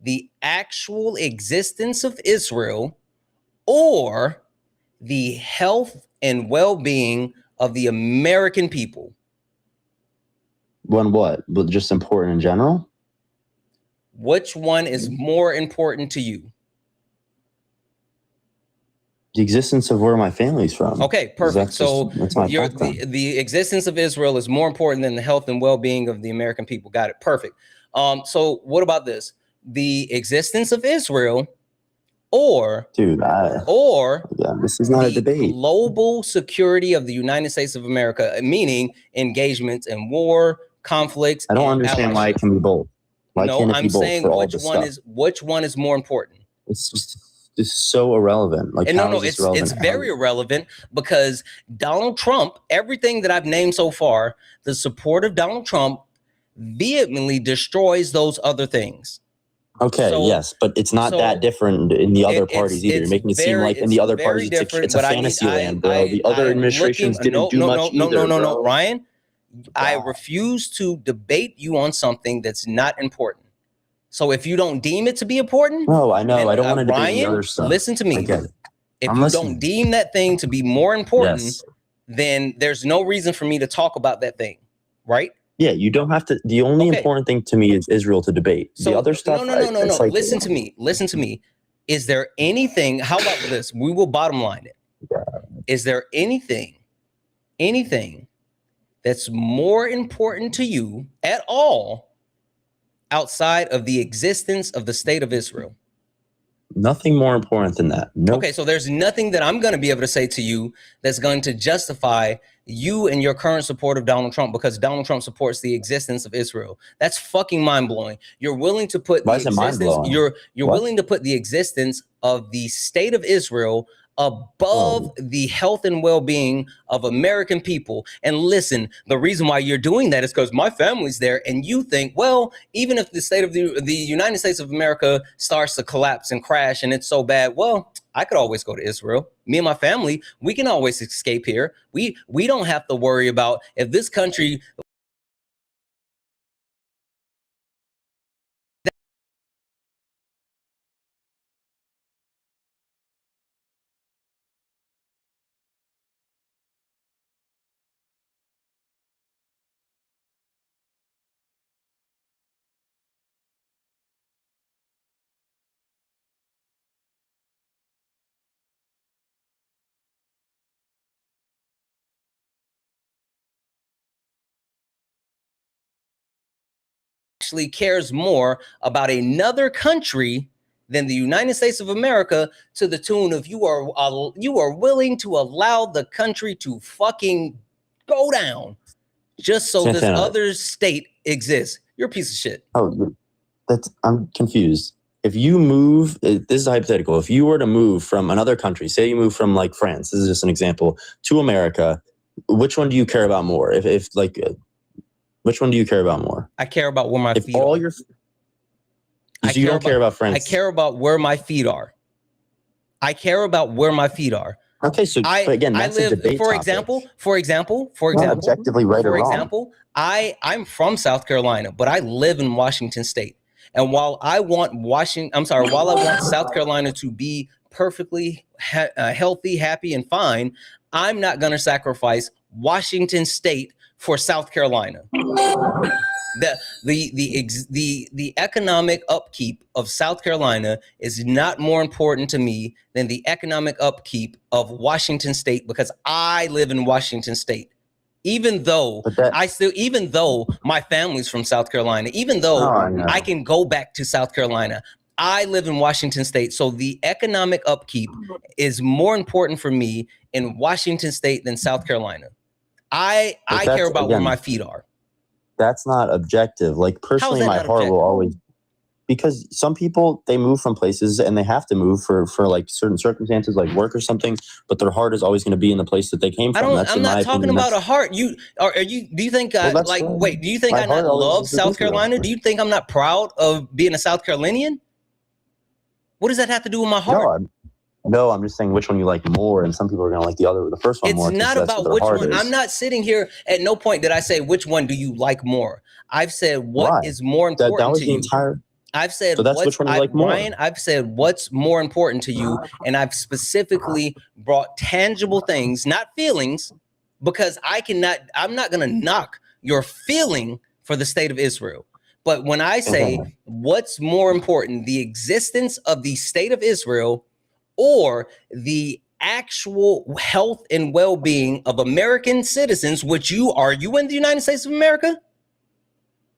the actual existence of Israel or the health and well-being of the American people? What? But just important in general? Which one is more important to you? The existence of where my family's from. Okay, perfect. So the existence of Israel is more important than the health and well-being of the American people. Got it. Perfect. So what about this? The existence of Israel or this is not a debate. Global security of the United States of America, meaning engagements in war, conflicts. I don't understand why it can be both. Why can't it be both for all this stuff? Which one is more important? It's just so irrelevant. Like, it's very irrelevant because Donald Trump, everything that I've named so far, the support of Donald Trump vehemently destroys those other things. Okay, yes, but it's not that different in the other parties either. You're making it seem like in the other parties it's a fantasy land, bro. The other administrations didn't do much either. No, Ryan. I refuse to debate you on something that's not important. So if you don't deem it to be important, no, I know. I don't want to debate the other stuff. Listen to me. If you don't deem that thing to be more important, then there's no reason for me to talk about that thing, right? Yeah, you don't have to. The only Okay. important thing to me is Israel to debate. So The other stuff, no. it's like, Listen to me. Listen to me. Is there anything? How about this? We will bottom line it. Is there anything that's more important to you at all outside of the existence of the state of Israel? nothing more important than that. No. Okay, so there's nothing that I'm going to be able to say to you that's going to justify you and your current support of Donald Trump, because Donald Trump supports the existence of Israel. That's fucking mind-blowing. You're willing to put Why is it mind-blowing? you're What? willing to put the existence of the state of Israel above the health and well-being of American people. And listen, the reason why you're doing that is because my family's there, and you think, well, even if the state of the United States of America starts to collapse and crash and it's so bad, well, I could always go to Israel. Me and my family, we can always escape here. We don't have to worry about if this country actually cares more about another country than the United States of America, to the tune of you are willing to allow the country to fucking go down just so this Santana. other state exists. You're a piece of shit. Oh, I'm confused. If you move, this is hypothetical. If you were to move from another country, say you move from like France, this is just an example, to America, which one do you care about more? Which one do you care about more? I care about where my If feet all are. your, so you don't care about France. I care about where my feet are. I care about where my feet are. Okay, so but again, that's a debate for topic. example, Not objectively right or wrong. I'm from South Carolina, but I live in Washington State. And while I want South Carolina to be perfectly healthy, happy, and fine, I'm not going to sacrifice Washington State for South Carolina. The economic upkeep of South Carolina is not more important to me than the economic upkeep of Washington State, because I live in Washington State. Even though my family's from South Carolina, even though I can go back to South Carolina, I live in Washington State. So the economic upkeep is more important for me in Washington State than South Carolina. I care about where my feet are. That's not objective. Like personally, my heart will always, because some people, they move from places and they have to move for like certain circumstances, like work or something, but their heart is always going to be in the place that they came from. I'm not talking about a heart. Do you think do you think I not love South Carolina? Do you think I'm not proud of being a South Carolinian? What does that have to do with my heart? No, I'm just saying which one you like more, and some people are going to like the first one more. It's not about which one. I'm not sitting here. At no point did I say which one do you like more. I've said what is more important to you. I've said so that's which one you like more. Ryan, I've said what's more important to you, and I've specifically brought tangible things, not feelings, because I'm not going to knock your feeling for the state of Israel. But when I say what's more important, the existence of the state of Israel or the actual health and well-being of American citizens, which you in the United States of America?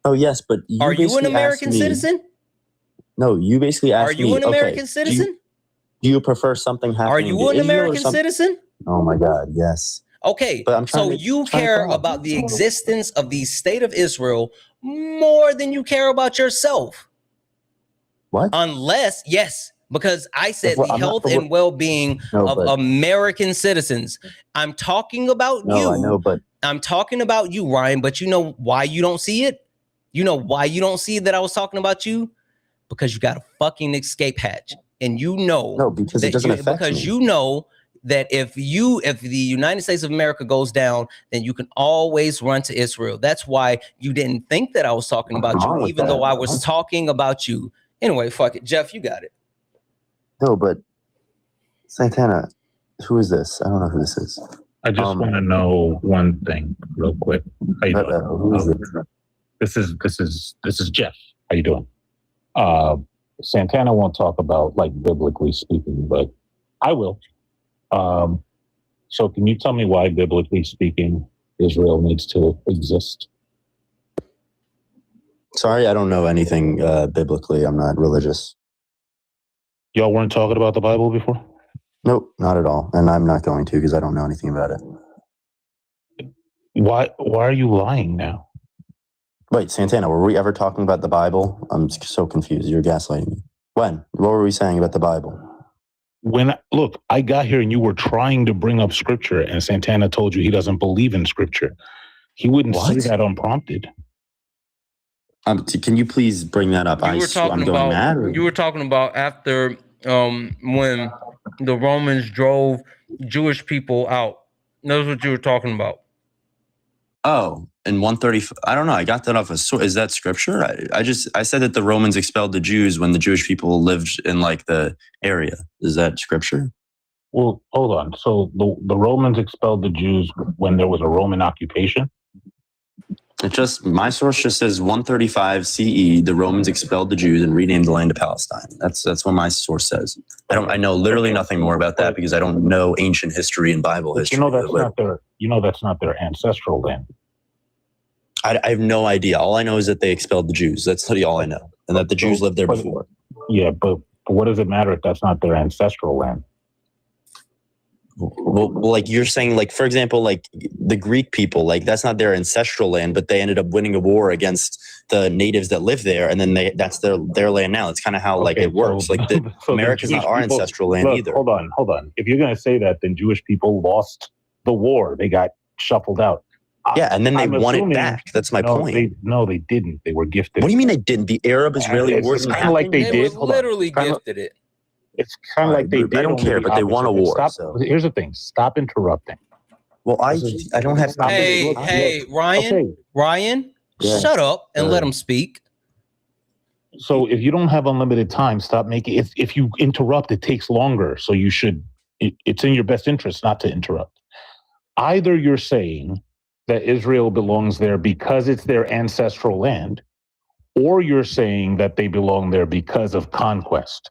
Oh, yes, but are you an American citizen? No, you basically asked me. Are you an American citizen? Do you prefer something happening? Are you an American citizen? Oh my God, yes. Okay, so you care about the existence of the state of Israel more than you care about yourself. What? Unless, yes. Because I said the health and well-being of American citizens. I'm talking about you. I know, but I'm talking about you, Ryan. But you know why you don't see it? You know why you don't see that I was talking about you? Because you got a fucking escape hatch, and you know because it doesn't affect me. You know that if the United States of America goes down, then you can always run to Israel. That's why you didn't think that I was talking about you, even though I was talking about you. Anyway, fuck it, Jeff, you got it. No, but Santana, who is this? I don't know who this is. I just want to know one thing real quick. How you doing? Who is it? This is Jeff. How you doing? Santana won't talk about like biblically speaking, but I will. So can you tell me why, biblically speaking, Israel needs to exist? Sorry, I don't know anything biblically. I'm not religious. Y'all weren't talking about the Bible before? Nope, not at all. And I'm not going to because I don't know anything about it. Why are you lying now? Wait, Santana, were we ever talking about the Bible? I'm so confused. You're gaslighting me. When? What were we saying about the Bible? Look, I got here and you were trying to bring up scripture and Santana told you he doesn't believe in scripture. He wouldn't say that unprompted. Can you please bring that up? You were talking about after when the Romans drove Jewish people out. That's what you were talking about. Oh, in 130, I don't know. I got that off a source. Is that scripture? I said that the Romans expelled the Jews when the Jewish people lived in like the area. Is that scripture? Well, hold on. So the Romans expelled the Jews when there was a Roman occupation? My source just says 135 CE, the Romans expelled the Jews and renamed the land of Palestine. That's what my source says. I know literally nothing more about that because I don't know ancient history and Bible history. That's not their ancestral land. I have no idea. All I know is that they expelled the Jews. That's all I know. And that the Jews lived there before. Yeah, but what does it matter if that's not their ancestral land? Well, like you're saying, like, for example, like the Greek people, like that's not their ancestral land, but they ended up winning a war against the natives that live there. And then that's their land now. It's kind of how it works. So America's not our ancestral land either. Hold on. If you're going to say that, then Jewish people lost the war. They got shuffled out. Yeah, and then they won it back. That's my point. They didn't. They were gifted. What do you mean they didn't? The Arab-Israeli war. It's kind of like they did. Literally gifted it. It's kind of like they did. I don't care, but they won a war. Here's the thing. Stop interrupting. Well, I don't have to. Hey, Ryan. Ryan, shut up and let him speak. So if you don't have unlimited time, stop making. If you interrupt, it takes longer. So you should. It's in your best interest not to interrupt. Either you're saying that Israel belongs there because it's their ancestral land, or you're saying that they belong there because of conquest.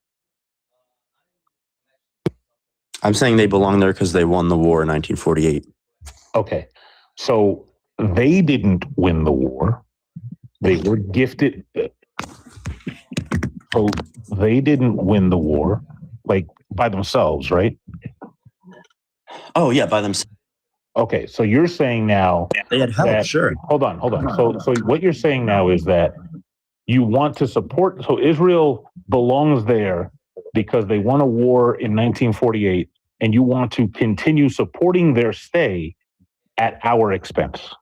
I'm saying they belong there because they won the war in 1948. Okay. So they didn't win the war. They were gifted. So they didn't win the war, like by themselves, right? Oh, yeah, by themselves. Okay. So you're saying now. They had help, sure. Hold on. So what you're saying now is that you want to support. So Israel belongs there because they won a war in 1948, and you want to continue supporting their stay at our expense.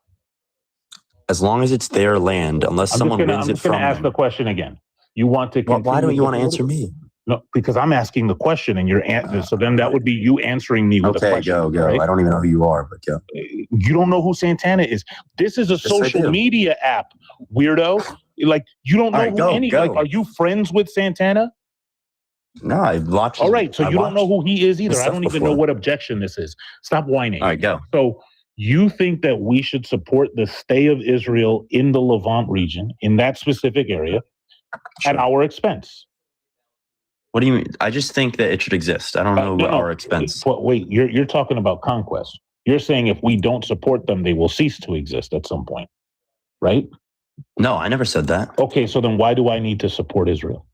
As long as it's their land, unless someone wins it from them. I'm ask the question again. You want to continue. Why don't you want to answer me? No, because I'm asking the question and you're answering. So then that would be you answering me with a question. Okay, go. Right? I don't even know who you are, but go. You don't know who Santana is. This is a social media app, weirdo. Like, you don't know who any. Like, are you friends with Santana? No, I've watched. All right, so you don't know who he is either. I don't even know what objection this is. Stop whining. All right, go. So you think that we should support the stay of Israel in the Levant region, in that specific area, at our expense? What do you mean? I just think that it should exist. I don't know our expense. Wait, you're talking about conquest. You're saying if we don't support them, they will cease to exist at some point, right? No, I never said that. Okay, so then why do I need to support Israel?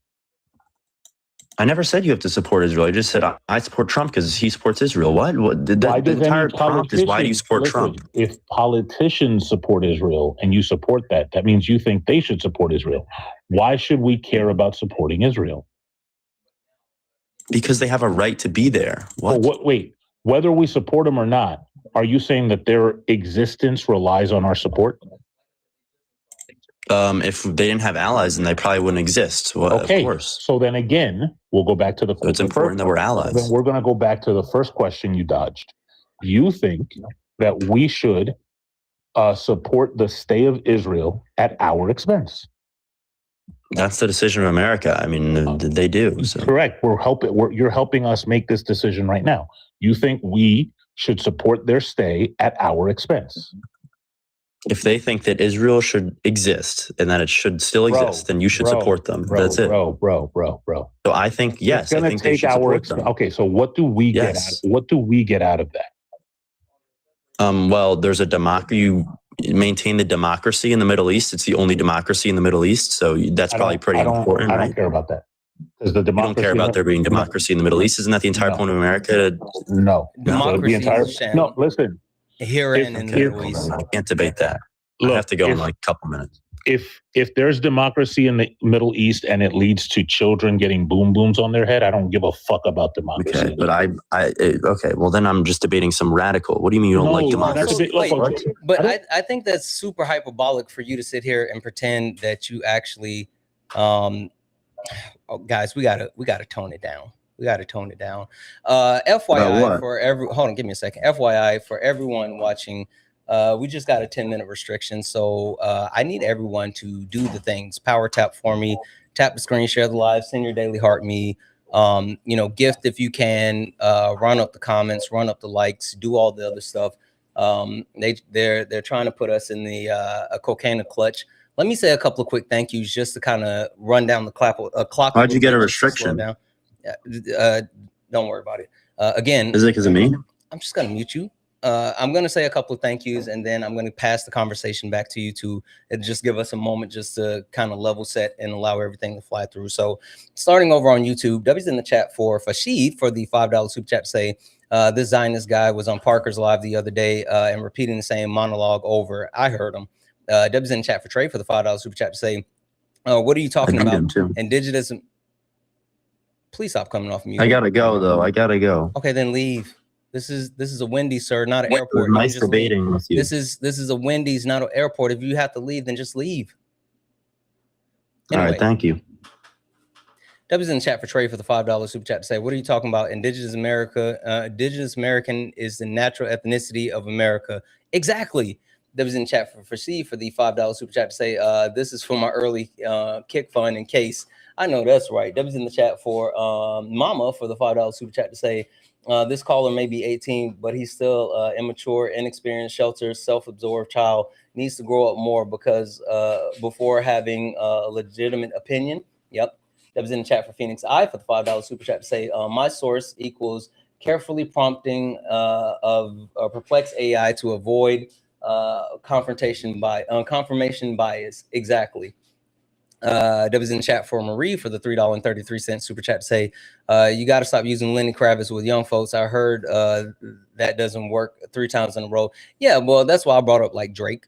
I never said you have to support Israel. I just said I support Trump because he supports Israel. What? The entire prompt is why do you support Trump? If politicians support Israel and you support that, that means you think they should support Israel. Why should we care about supporting Israel? Because they have a right to be there. Wait, whether we support them or not, are you saying that their existence relies on our support? If they didn't have allies, then they probably wouldn't exist. Well, okay, of course. So then again, we'll go back to the. So it's important that we're allies. Then we're going to go back to the first question you dodged. You think that we should support the stay of Israel at our expense? That's the decision of America. I mean, they do. So. Correct. You're helping us make this decision right now. You think we should support their stay at our expense. If they think that Israel should exist and that it should still exist, then you should support them. That's it. Bro. So I think, yes, I think they should support them. Okay, so what do we get out? What do we get out of that? Well, there's a democracy. You maintain the democracy in the Middle East. It's the only democracy in the Middle East, so that's probably pretty important. I don't care about that. Because the democracy, you don't care about there being democracy in the Middle East. Isn't that the entire point of America? No, democracy. No, listen. Here and in the Middle East, I can't debate that. I have to go in like a couple minutes. If there's democracy in the Middle East and it leads to children getting boom booms on their head, I don't give a fuck about democracy. Okay, but okay. Well, then I'm just debating some radical. What do you mean you don't like democracy? But I think that's super hyperbolic for you to sit here and pretend that you actually, guys, we gotta tone it down. We got to tone it down. FYI for hold on, give me a second. FYI for everyone watching, we just got a 10-minute restriction. So I need everyone to do the things. Power tap for me, tap the screen, share the live, send your daily heart me, gift if you can, run up the comments, run up the likes, do all the other stuff. They're trying to put us in the a cocaine clutch. Let me say a couple of quick thank yous just to kind of run down the clock. Why'd you get a restriction? Don't worry about it. Again, is it because of me? I'm just gonna mute you. I'm gonna say a couple of thank yous, and then I'm gonna pass the conversation back to you to just give us a moment just to kind of level set and allow everything to fly through. So, starting over on YouTube, W's in the chat for Fashid for the $5 super chat to say this Zionist guy was on Parker's live the other day and repeating the same monologue over. I heard him. W's in the chat for Trey for the $5 super chat to say, what are you talking about? Indigenous. Please stop coming off mute. I gotta go though. I gotta go. Okay, then leave. This is a Wendy's, sir, not an airport. Nice debating with you. This is a Wendy's, not an airport. If you have to leave, then just leave. Anyway, all right, thank you. W's in the chat for Trey for the $5 super chat to say, what are you talking about? Indigenous American is the natural ethnicity of America. Exactly. W's in the chat for C for the $5 super chat to say, this is for my early kick fund in case. I know that's right. W's in the chat for Mama for the $5 super chat to say, this caller may be 18, but he's still immature, inexperienced, sheltered, self-absorbed child, needs to grow up more because before having a legitimate opinion. Yep. That was in the chat for Phoenix I for the $5 super chat to say, my source equals carefully prompting of perplexed AI to avoid confirmation bias. Exactly. That was in the chat for Marie for the $3.33 super chat to say, you got to stop using Lenny Kravitz with young folks. I heard that doesn't work 3 times in a row. Yeah, well, that's why I brought up like Drake.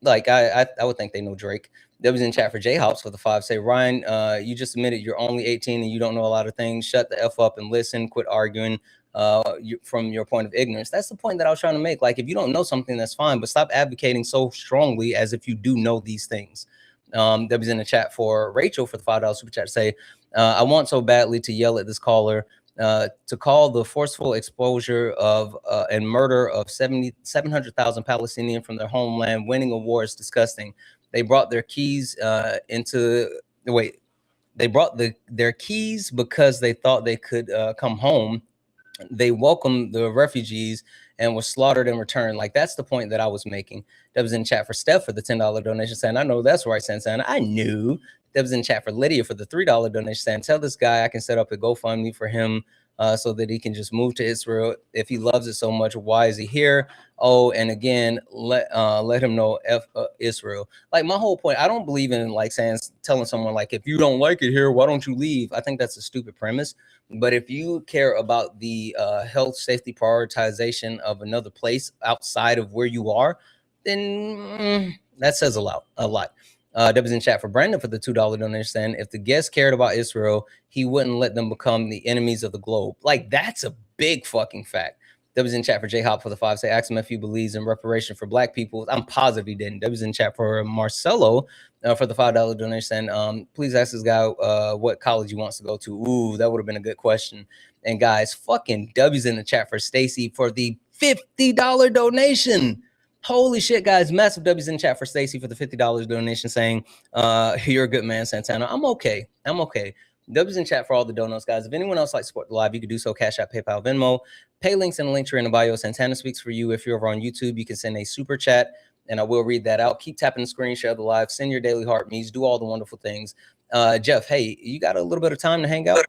Like I would think they know Drake. That was in chat for J Hops for the 5. Say, Ryan, you just admitted you're only 18 and you don't know a lot of things. Shut the F up and listen. Quit arguing from your point of ignorance. That's the point that I was trying to make. Like, if you don't know something, that's fine, but stop advocating so strongly as if you do know these things. That was in the chat for Rachel for the $5 super chat to say, I want so badly to yell at this caller to call the forceful exposure of and murder of 700,000 Palestinians from their homeland winning a war is disgusting. They brought their keys They brought their keys because they thought they could come home. They welcomed the refugees and was slaughtered in return. Like, that's the point that I was making. That was in chat for Steph for the $10 donation saying, I know that's right, Santana. I knew. That was in chat for Lydia for the $3 donation saying, tell this guy I can set up a GoFundMe for him so that he can just move to Israel. If he loves it so much, why is he here? Oh, and again, let him know Israel. Like, my whole point, I don't believe in like telling someone like, if you don't like it here, why don't you leave? I think that's a stupid premise. But if you care about the health, safety prioritization of another place outside of where you are, then that says a lot. That was in chat for Brandon for the $2 donation saying, if the guest cared about Israel, he wouldn't let them become the enemies of the globe. Like, that's a big fucking fact. That was in chat for J-Hop for the 5. Say, ask him if he believes in reparation for black people. I'm positive he didn't. That was in chat for Marcelo for the $5 donation saying, please ask this guy what college he wants to go to. Ooh, that would have been a good question. And guys, fucking W's in the chat for Stacy for the $50 donation. Holy shit, guys. Massive W's in chat for Stacy for the $50 donation saying, you're a good man, Santana. I'm okay. Dubs in chat for all the donuts, guys. If anyone else likes to support the live, you can do so. Cash App, PayPal, Venmo. Pay links and the link in the bio. Santana speaks for you. If you're over on YouTube, you can send a super chat, and I will read that out. Keep tapping the screen, share the live, send your daily heart me's, do all the wonderful things. Jeff, hey, you got a little bit of time to hang out?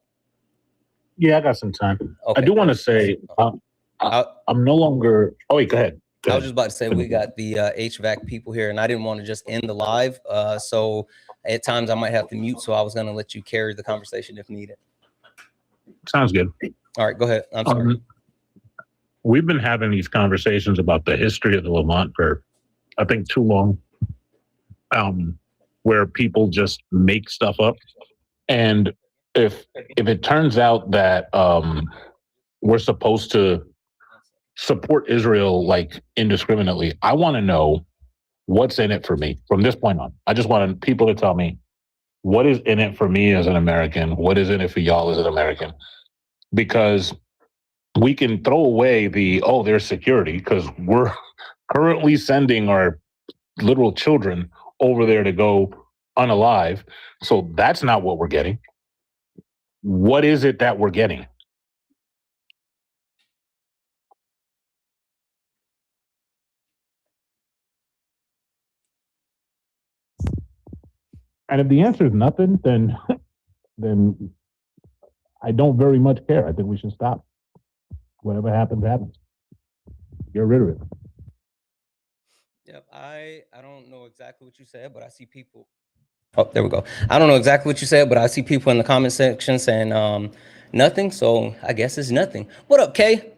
Yeah, I got some time. Okay. I do want to say I'm no longer. Oh, wait, go ahead. I was just about to say we got the HVAC people here, and I didn't want to just end the live. So at times I might have to mute. So I was going to let you carry the conversation if needed. Sounds good. All right, go ahead. I'm sorry. We've been having these conversations about the history of the Lamont for, I think, too long, where people just make stuff up. And if it turns out that we're supposed to support Israel like indiscriminately, I want to know what's in it for me from this point on. I just want people to tell me what is in it for me as an American, what is in it for y'all as an American, because we can throw away there's security, because we're currently sending our literal children over there to go unalive. So that's not what we're getting. What is it that we're getting? And if the answer is nothing, then I don't very much care. I think we should stop. Whatever happens, happens. Get rid of it. Yep, I don't know exactly what you said, but I see people. Oh, there we go. I don't know exactly what you said, but I see people in the comment section saying nothing. So I guess it's nothing. What up, Kay?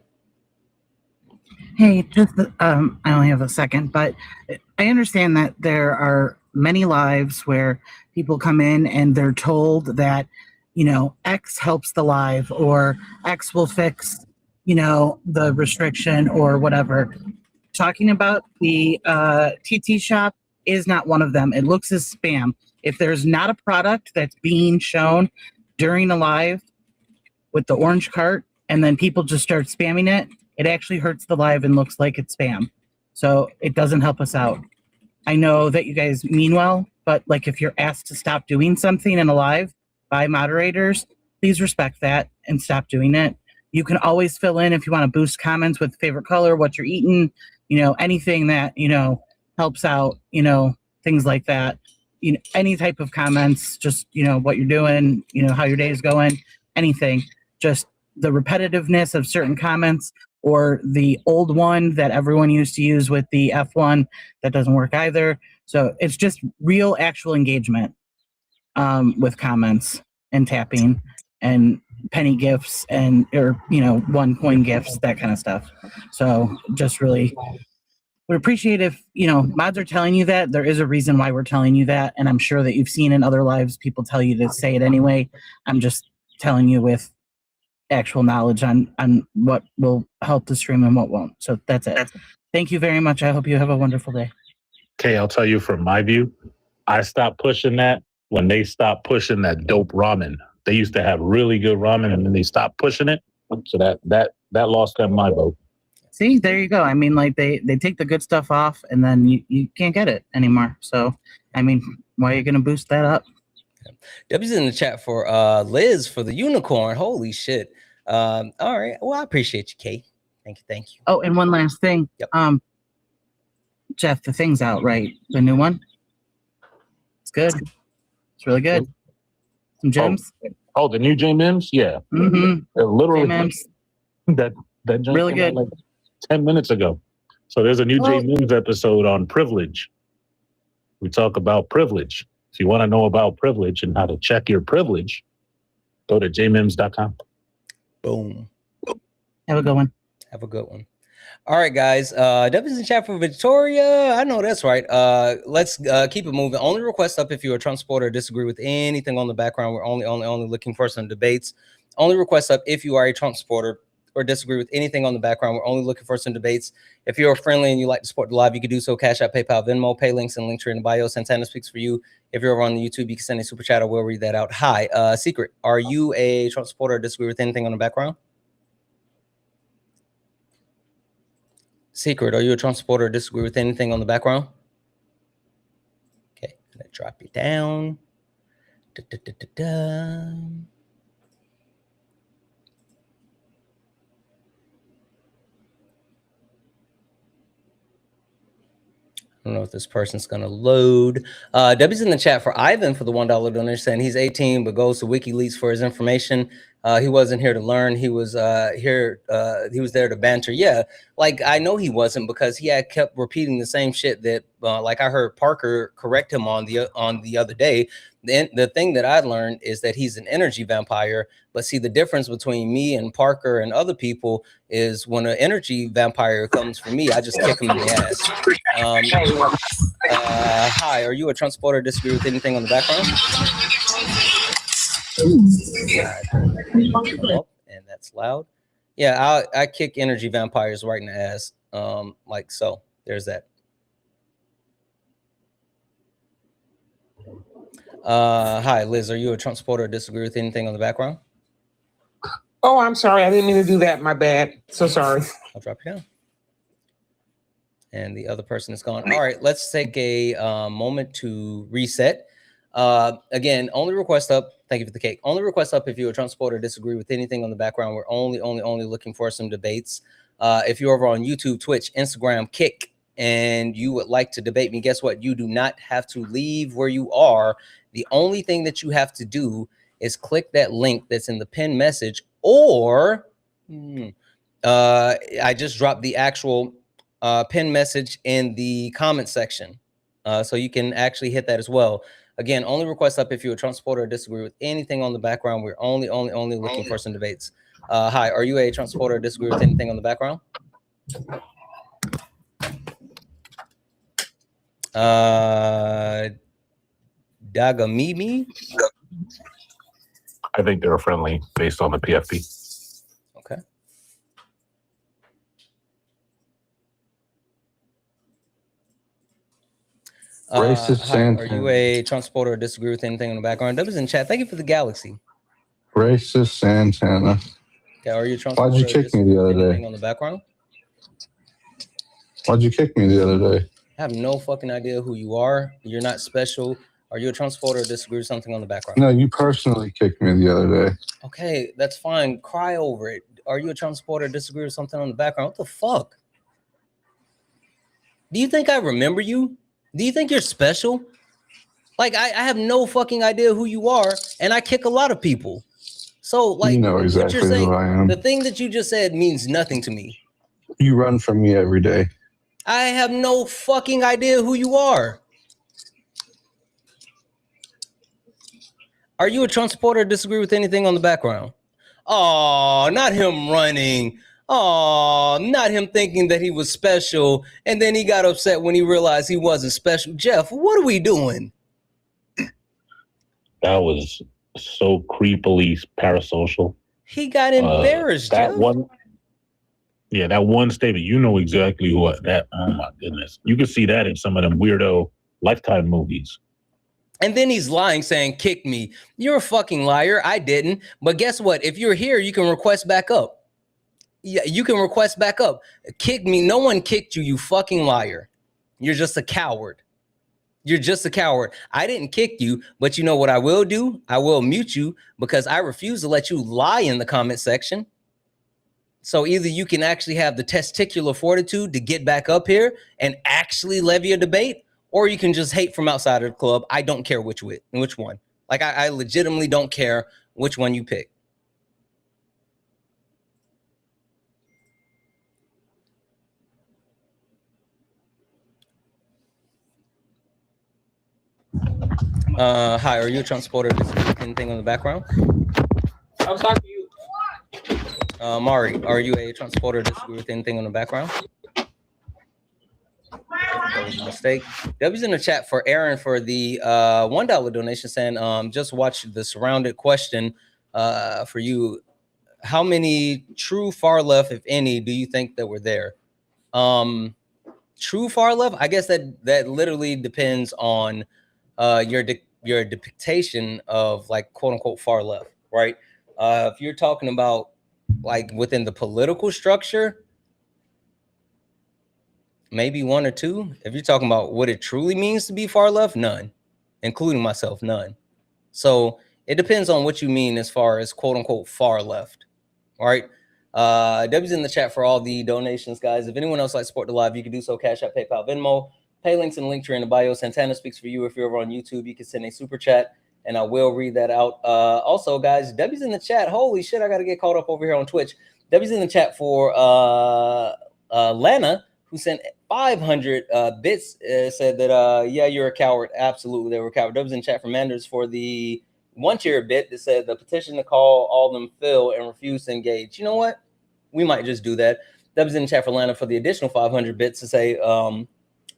Hey, just I only have a second, but I understand that there are many lives where people come in and they're told that, X helps the live, or X will fix, the restriction or whatever. Talking about the TT shop is not one of them. It looks as spam. If there's not a product that's being shown during a live with the orange cart and then people just start spamming it, it actually hurts the live and looks like it's spam. So it doesn't help us out. I know that you guys mean well, but like if you're asked to stop doing something in a live by moderators, please respect that and stop doing it. You can always fill in if you want to boost comments with favorite color, what you're eating, anything that, helps out, things like that. Any type of comments, just, what you're doing, how your day is going, anything. Just the repetitiveness of certain comments, or the old one that everyone used to use with the F1 that doesn't work either. So it's just real actual engagement with comments and tapping and penny gifts and, or, 1 coin gifts, that kind of stuff. So just really would appreciate if, mods are telling you that. There is a reason why we're telling you that. And I'm sure that you've seen in other lives, people tell you to say it anyway. I'm just telling you with actual knowledge on what will help the stream and what won't. So that's it. Thank you very much. I hope you have a wonderful day. Okay, I'll tell you from my view, I stopped pushing that when they stopped pushing that dope ramen. They used to have really good ramen, and then they stopped pushing it. So that lost them my vote. See, there you go. I mean, like they take the good stuff off, and then you can't get it anymore. So, I mean, why are you going to boost that up? W's in the chat for Liz for the unicorn. Holy shit. All right. Well, I appreciate you, Kate. Thank you. Oh, and one last thing. Yep. Jeff, the thing's out, right? The new one? It's good. It's really good. Some gems. Oh, the new J Mims? Yeah. Mm-hmm. Literally J-Mims. that really good. Like 10 minutes ago. So there's a new J Mims episode on privilege. We talk about privilege. If you want to know about privilege and how to check your privilege, go to jmims.com. Boom. Have a good one. Have a good one. All right, guys. W's in chat for Victoria. I know that's right. Let's keep it moving. Only request up if you're a Trump supporter or disagree with anything on the background. We're only looking for some debates. Only request up if you are a Trump supporter or disagree with anything on the background. We're only looking for some debates. If you're friendly and you like to support the live, you can do so. Cash App, PayPal, Venmo, pay links and links are in the bio. Santana speaks for you. If you're over on the YouTube, you can send a super chat. I will read that out. Hi, Secret. Are you a Trump supporter or disagree with anything on the background? Secret, are you a Trump supporter or disagree with anything on the background? Okay, gonna drop you down. I don't know if this person's gonna load. W's in the chat for Ivan for the $1 donation, saying he's 18 but goes to WikiLeaks for his information. He wasn't here to learn. He was here. He was there to banter. Yeah, like I know he wasn't, because he had kept repeating the same shit that like I heard Parker correct him on the other day. The thing that I learned is that he's an energy vampire. But see, the difference between me and Parker and other people is when an energy vampire comes for me, I just kick him in the ass. Hi, are you a Trump supporter? Disagree with anything on the background? And that's loud. Yeah, I kick energy vampires right in the ass. Like so. There's that. Hi, Liz. Are you a Trump supporter? Disagree with anything on the background? Oh, I'm sorry. I didn't mean to do that. My bad. So sorry. I'll drop you down. And the other person is gone. All right, let's take a moment to reset. Again, only request up. Thank you for the cake. Only request up if you're a Trump supporter, disagree with anything on the background. We're only looking for some debates. If you're over on YouTube, Twitch, Instagram, Kick, and you would like to debate me, guess what? You do not have to leave where you are. The only thing that you have to do is click that link that's in the pinned message, or I just dropped the actual pinned message in the comment section. So you can actually hit that as well. Again, only request up if you're a Trump supporter or disagree with anything on the background. We're only looking for some debates. Hi, are you a Trump supporter or disagree with anything on the background? Dagamimi? I think they're friendly based on the PFP. Okay. Racist Santana. Are you a Trump supporter or disagree with anything in the background? That was in chat. Thank you for the galaxy. Racist Santana. Okay, are you a Trump Why'd you supporter or kick me the other disagree with anything day? on the background? Why'd you kick me the other day? I have no fucking idea who you are. You're not special. Are you a Trump supporter or disagree with something on the background? No, you personally kicked me the other day. Okay, that's fine. Cry over it. Are you a Trump supporter or disagree with something on the background? What the fuck? Do you think I remember you? Do you think you're special? Like, I have no fucking idea who you are, and I kick a lot of people. So, like, You know exactly what you're saying, who I am. the thing that you just said means nothing to me. You run from me every day. I have no fucking idea who you are. Are you a Trump supporter or disagree with anything on the background? Oh, not him running. Oh, not him thinking that he was special, and then he got upset when he realized he wasn't special. Jeff, what are we doing? That was so creepily parasocial. He got embarrassed, that Jeff. That one statement, you know exactly who that, oh my goodness. You can see that in some of them weirdo Lifetime movies. And then he's lying, saying, kick me. You're a fucking liar. I didn't. But guess what? If you're here, you can request back up. Yeah, you can request back up. Kick me. No one kicked you, you fucking liar. You're just a coward. You're just a coward. I didn't kick you, but you know what I will do? I will mute you because I refuse to let you lie in the comment section. So either you can actually have the testicular fortitude to get back up here and actually levy a debate, or you can just hate from outside of the club. I don't care which one. Like, I legitimately don't care which one you pick. Hi, are you a Trump supporter? Anything on the background? I was talking to you. Mari, are you a Trump supporter? Disagree with anything on the background? That was a mistake. W's in the chat for Aaron for the $1 donation, saying just watch the surrounded question for you. How many true far left, if any, do you think that were there? True far left? I guess that literally depends on your depiction of, like, quote unquote far left, right? If you're talking about like within the political structure, maybe one or two. If you're talking about what it truly means to be far left, none, including myself, none. So it depends on what you mean as far as quote unquote far left. All right. W's in the chat for all the donations, guys. If anyone else likes to support the live, you can do so. Cash App, PayPal, Venmo. Pay links in the link tree in the bio. Santana speaks for you. If you're over on YouTube, you can send a super chat and I will read that out. Also, guys, Debbie's in the chat. Holy shit, I got to get caught up over here on Twitch. Debbie's in the chat for Lana, who sent 500 bits, said that, yeah, you're a coward. Absolutely, they were a coward. Debbie's in chat for Manders for the one-tier bit that said the petition to call all of them Phil and refuse to engage. You know what? We might just do that. Debbie's in the chat for Lana for the additional 500 bits to say,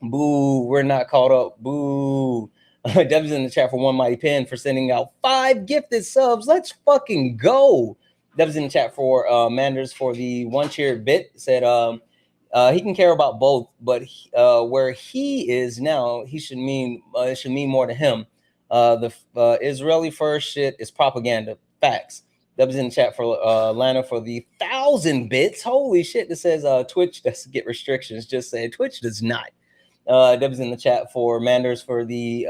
boo, we're not caught up. Boo. Debbie's in the chat for One Mighty Pen for sending out 5 gifted subs. Let's fucking go. Debbie's in the chat for Manders for the one-tier bit. Said he can care about both, but where he is now, he should mean it should mean more to him. The Israeli first shit is propaganda. Facts. Debbie's in the chat for Lana for the 1,000 bits. Holy shit. This says Twitch does get restrictions. Just saying Twitch does not. Debbie's in the chat for Manders for the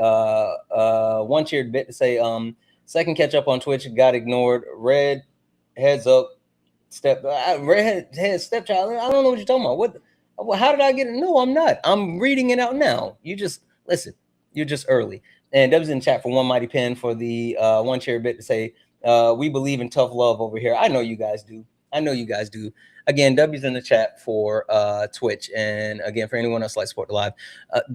one-tiered bit to say second catch up on Twitch got ignored. Red heads up red head stepchild. I don't know what you're talking about. What how did I get it? No, I'm not. I'm reading it out now. You just listen. You're just early. And Debbie's in the chat for One Mighty Pen for the one-tiered bit to say we believe in tough love over here. I know you guys do. I know you guys do. Again, W's in the chat for Twitch. And again, for anyone else like Support the Live.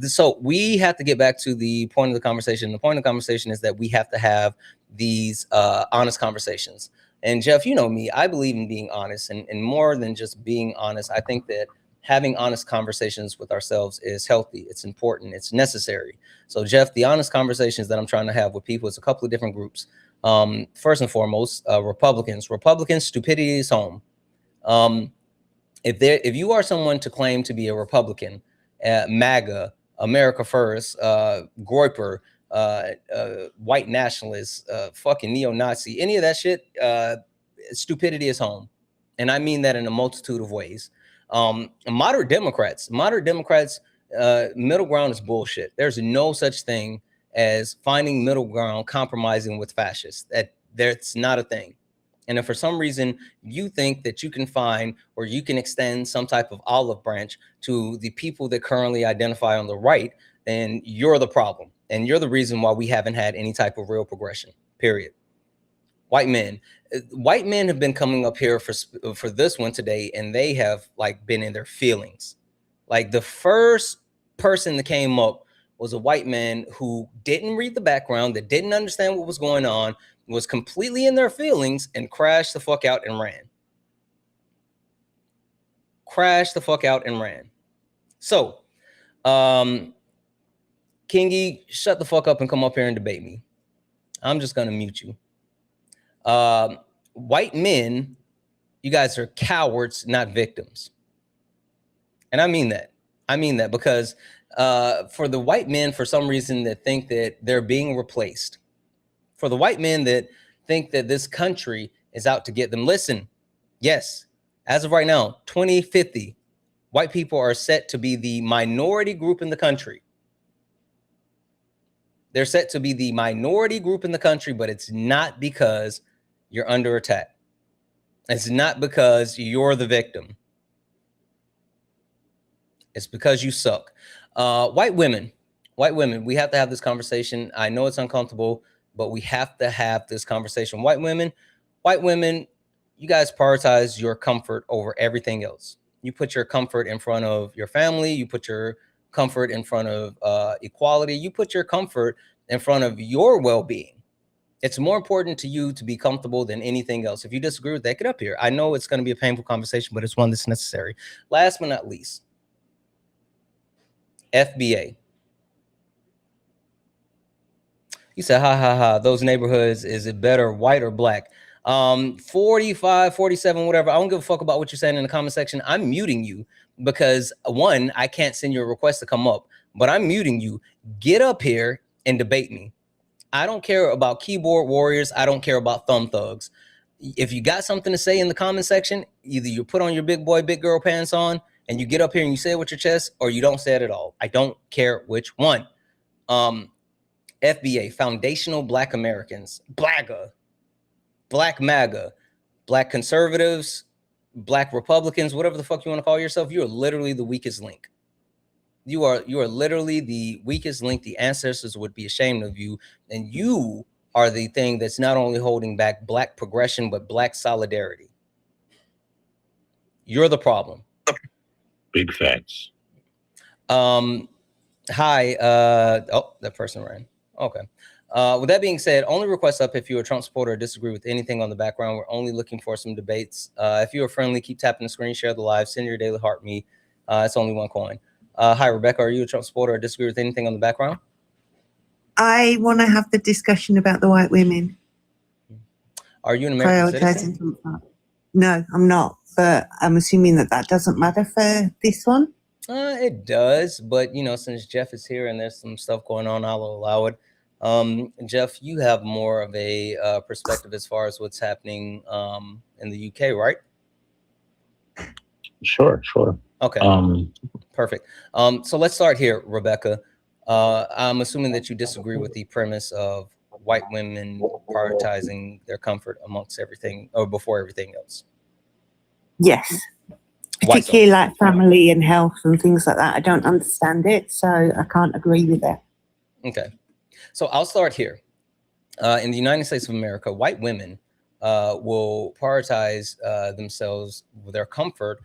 So we have to get back to the point of the conversation. The point of the conversation is that we have to have these honest conversations. And Jeff, you know me, I believe in being honest and more than just being honest. I think that having honest conversations with ourselves is healthy. It's important. It's necessary. So Jeff, the honest conversations that I'm trying to have with people is a couple of different groups. First and foremost, Republicans Stupidity is home. If you are someone to claim to be a Republican, MAGA, America First, Groyper, white nationalist, fucking neo-Nazi, any of that shit, stupidity is home. And I mean that in a multitude of ways. Moderate Democrats, middle ground is bullshit. There's no such thing as finding middle ground, compromising with fascists. That's not a thing. And if for some reason you think that you can find or you can extend some type of olive branch to the people that currently identify on the right, then you're the problem. And you're the reason why we haven't had any type of real progression, period. White men have been coming up here for this one today, and they have like been in their feelings. Like the first person that came up was a white man who didn't read the background, that didn't understand what was going on, was completely in their feelings, and crashed the fuck out and ran. Crashed the fuck out and ran. So, Kingy, shut the fuck up and come up here and debate me. I'm just gonna mute you. White men, you guys are cowards, not victims. And I mean that. I mean that because for the white men, for some reason, that think that they're being replaced, for the white men that think that this country is out to get them, listen, yes, as of right now, 2050, white people are set to be the minority group in the country. They're set to be the minority group in the country, but it's not because you're under attack. It's not because you're the victim. It's because you suck. White women, we have to have this conversation. I know it's uncomfortable, but we have to have this conversation. White women, you guys prioritize your comfort over everything else. You put your comfort in front of your family. You put your comfort in front of equality. You put your comfort in front of your well-being. It's more important to you to be comfortable than anything else. If you disagree with that, get up here. I know it's going to be a painful conversation, but it's one that's necessary. Last but not least, FBA. You said, ha, ha, ha, those neighborhoods, is it better white or black? 45, 47, whatever. I don't give a fuck about what you're saying in the comment section. I'm muting you because, one, I can't send you a request to come up, but I'm muting you. Get up here and debate me. I don't care about keyboard warriors. I don't care about thumb thugs. If you got something to say in the comment section, either you put on your big boy, big girl pants on and you get up here and you say it with your chest, or you don't say it at all. I don't care which one. FBA, Foundational Black Americans, BLAGA, Black MAGA, Black conservatives, Black Republicans, whatever the fuck you want to call yourself, you're literally the weakest link. You are literally the weakest link. The ancestors would be ashamed of you, and you are the thing that's not only holding back Black progression but Black solidarity. You're the problem. Big facts. Hi. Oh, that person ran. Okay. With that being said, only request up if you're a Trump supporter or disagree with anything on the background. We're only looking for some debates. If you're friendly, keep tapping the screen, share the live, send your daily heart me. It's only one coin. Hi, Rebecca. Are you a Trump supporter or disagree with anything on the background? I want to have the discussion about the white women. Are you an American citizen? Prioritizing. No, I'm not. But I'm assuming that doesn't matter for this one. It does, but you know, since Jeff is here and there's some stuff going on, I'll allow it. Jeff, you have more of a perspective as far as what's happening in the UK, right? Sure. Okay. Perfect. So let's start here, Rebecca. I'm assuming that you disagree with the premise of white women prioritizing their comfort amongst everything or before everything else. Yes. Particularly like family and health and things like that. I don't understand it, so I can't agree with it. Okay. So I'll start here. In the United States of America, white women will prioritize themselves with their comfort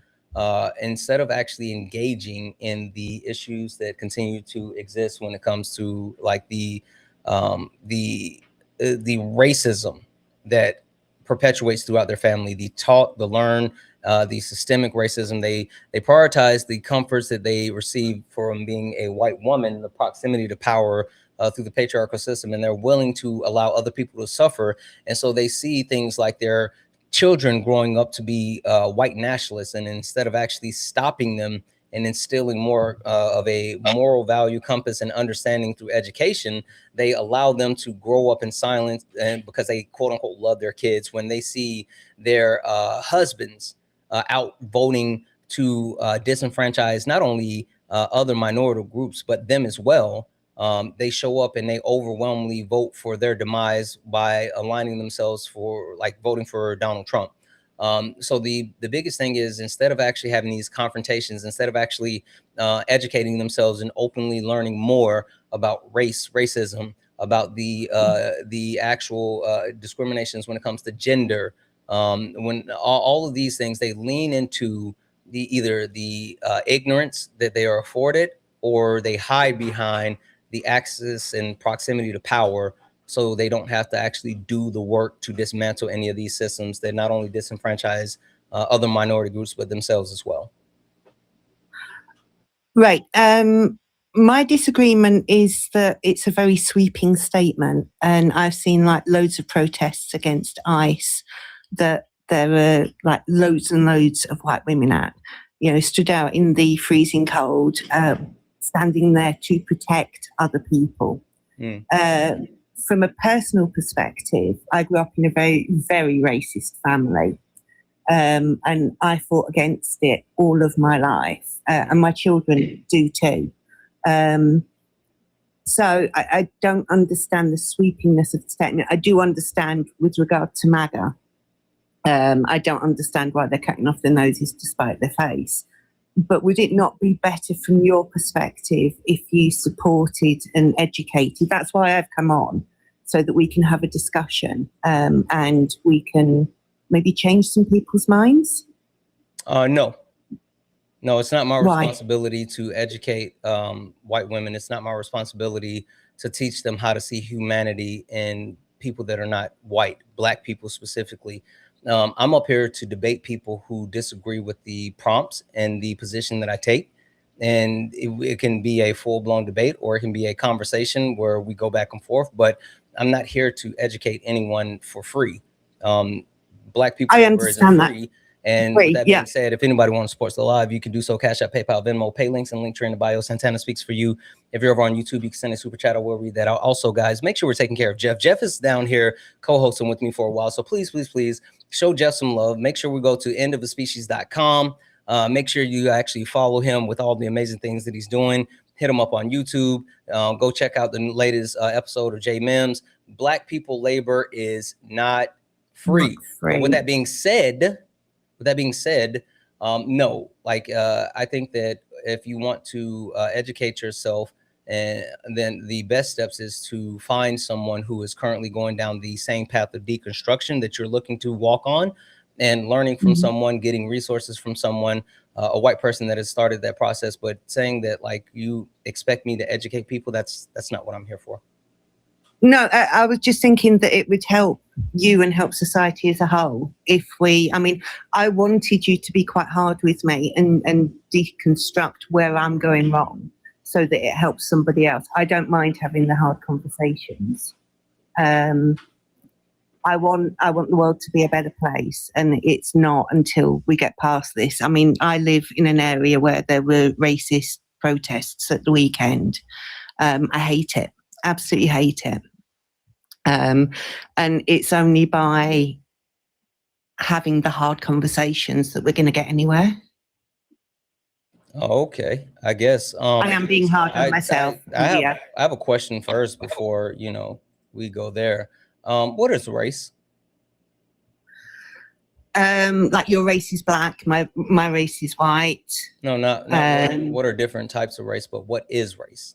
instead of actually engaging in the issues that continue to exist when it comes to like the racism that perpetuates throughout their family, the taught, the learn, the systemic racism. They prioritize the comforts that they receive from being a white woman, the proximity to power through the patriarchal system, and they're willing to allow other people to suffer. And so they see things like their children growing up to be white nationalists, and instead of actually stopping them and instilling more of a moral value compass and understanding through education, they allow them to grow up in silence, and because they quote unquote love their kids, when they see their husbands out voting to disenfranchise not only other minority groups, but them as well, they show up and they overwhelmingly vote for their demise by aligning themselves for like voting for Donald Trump. So the biggest thing is, instead of actually having these confrontations, instead of actually educating themselves and openly learning more about racism, about the actual discriminations when it comes to gender, when all of these things, they lean into either the ignorance that they are afforded, or they hide behind the access and proximity to power, so they don't have to actually do the work to dismantle any of these systems that not only disenfranchise other minority groups, but themselves as well. Right. My disagreement is that it's a very sweeping statement, and I've seen like loads of protests against ICE that there are like loads and loads of white women stood out in the freezing cold, standing there to protect other people. From a personal perspective, I grew up in a very, very racist family, and I fought against it all of my life, and my children do too. So I don't understand the sweepingness of the statement. I do understand with regard to MAGA. I don't understand why they're cutting off their noses to spite their face. But would it not be better from your perspective if you supported and educated? That's why I've come on, so that we can have a discussion and we can maybe change some people's minds. No, it's not my responsibility to educate white women. It's not my responsibility to teach them how to see humanity in people that are not white, Black people specifically. I'm up here to debate people who disagree with the prompts and the position that I take. And it can be a full-blown debate, or it can be a conversation where we go back and forth, but I'm not here to educate anyone for free. Black people isn't free. And with that being said, if anybody wants to support the live, you can do so. Cash App, PayPal, Venmo, pay links, and link tree in the bio. Santana speaks for you. If you're over on YouTube, you can send a super chat. I will read that out. Also, guys, make sure we're taking care of Jeff. Jeff is down here co-hosting with me for a while. So please, please, please show Jeff some love. Make sure we go to endofthespecies.com. Make sure you actually follow him with all the amazing things that he's doing. Hit him up on YouTube. Go check out the latest episode of J Mims. Black people labor is not free. And with that being said, no, like I think that if you want to educate yourself, and then the best steps is to find someone who is currently going down the same path of deconstruction that you're looking to walk on, and learning from someone, getting resources from someone, a white person that has started that process. But saying that like you expect me to educate people, that's not what I'm here for. No, I was just thinking that it would help you and help society as a whole if I wanted you to be quite hard with me and deconstruct where I'm going wrong so that it helps somebody else. I don't mind having the hard conversations. I want the world to be a better place, and it's not until we get past this. I mean, I live in an area where there were racist protests at the weekend. I hate it, absolutely hate it. And it's only by having the hard conversations that we're going to get anywhere. Oh, okay, I guess I am being hard on myself. I have a question first before we go there. What is race? Like your race is black, my race is white. No, not what are different types of race, but what is race?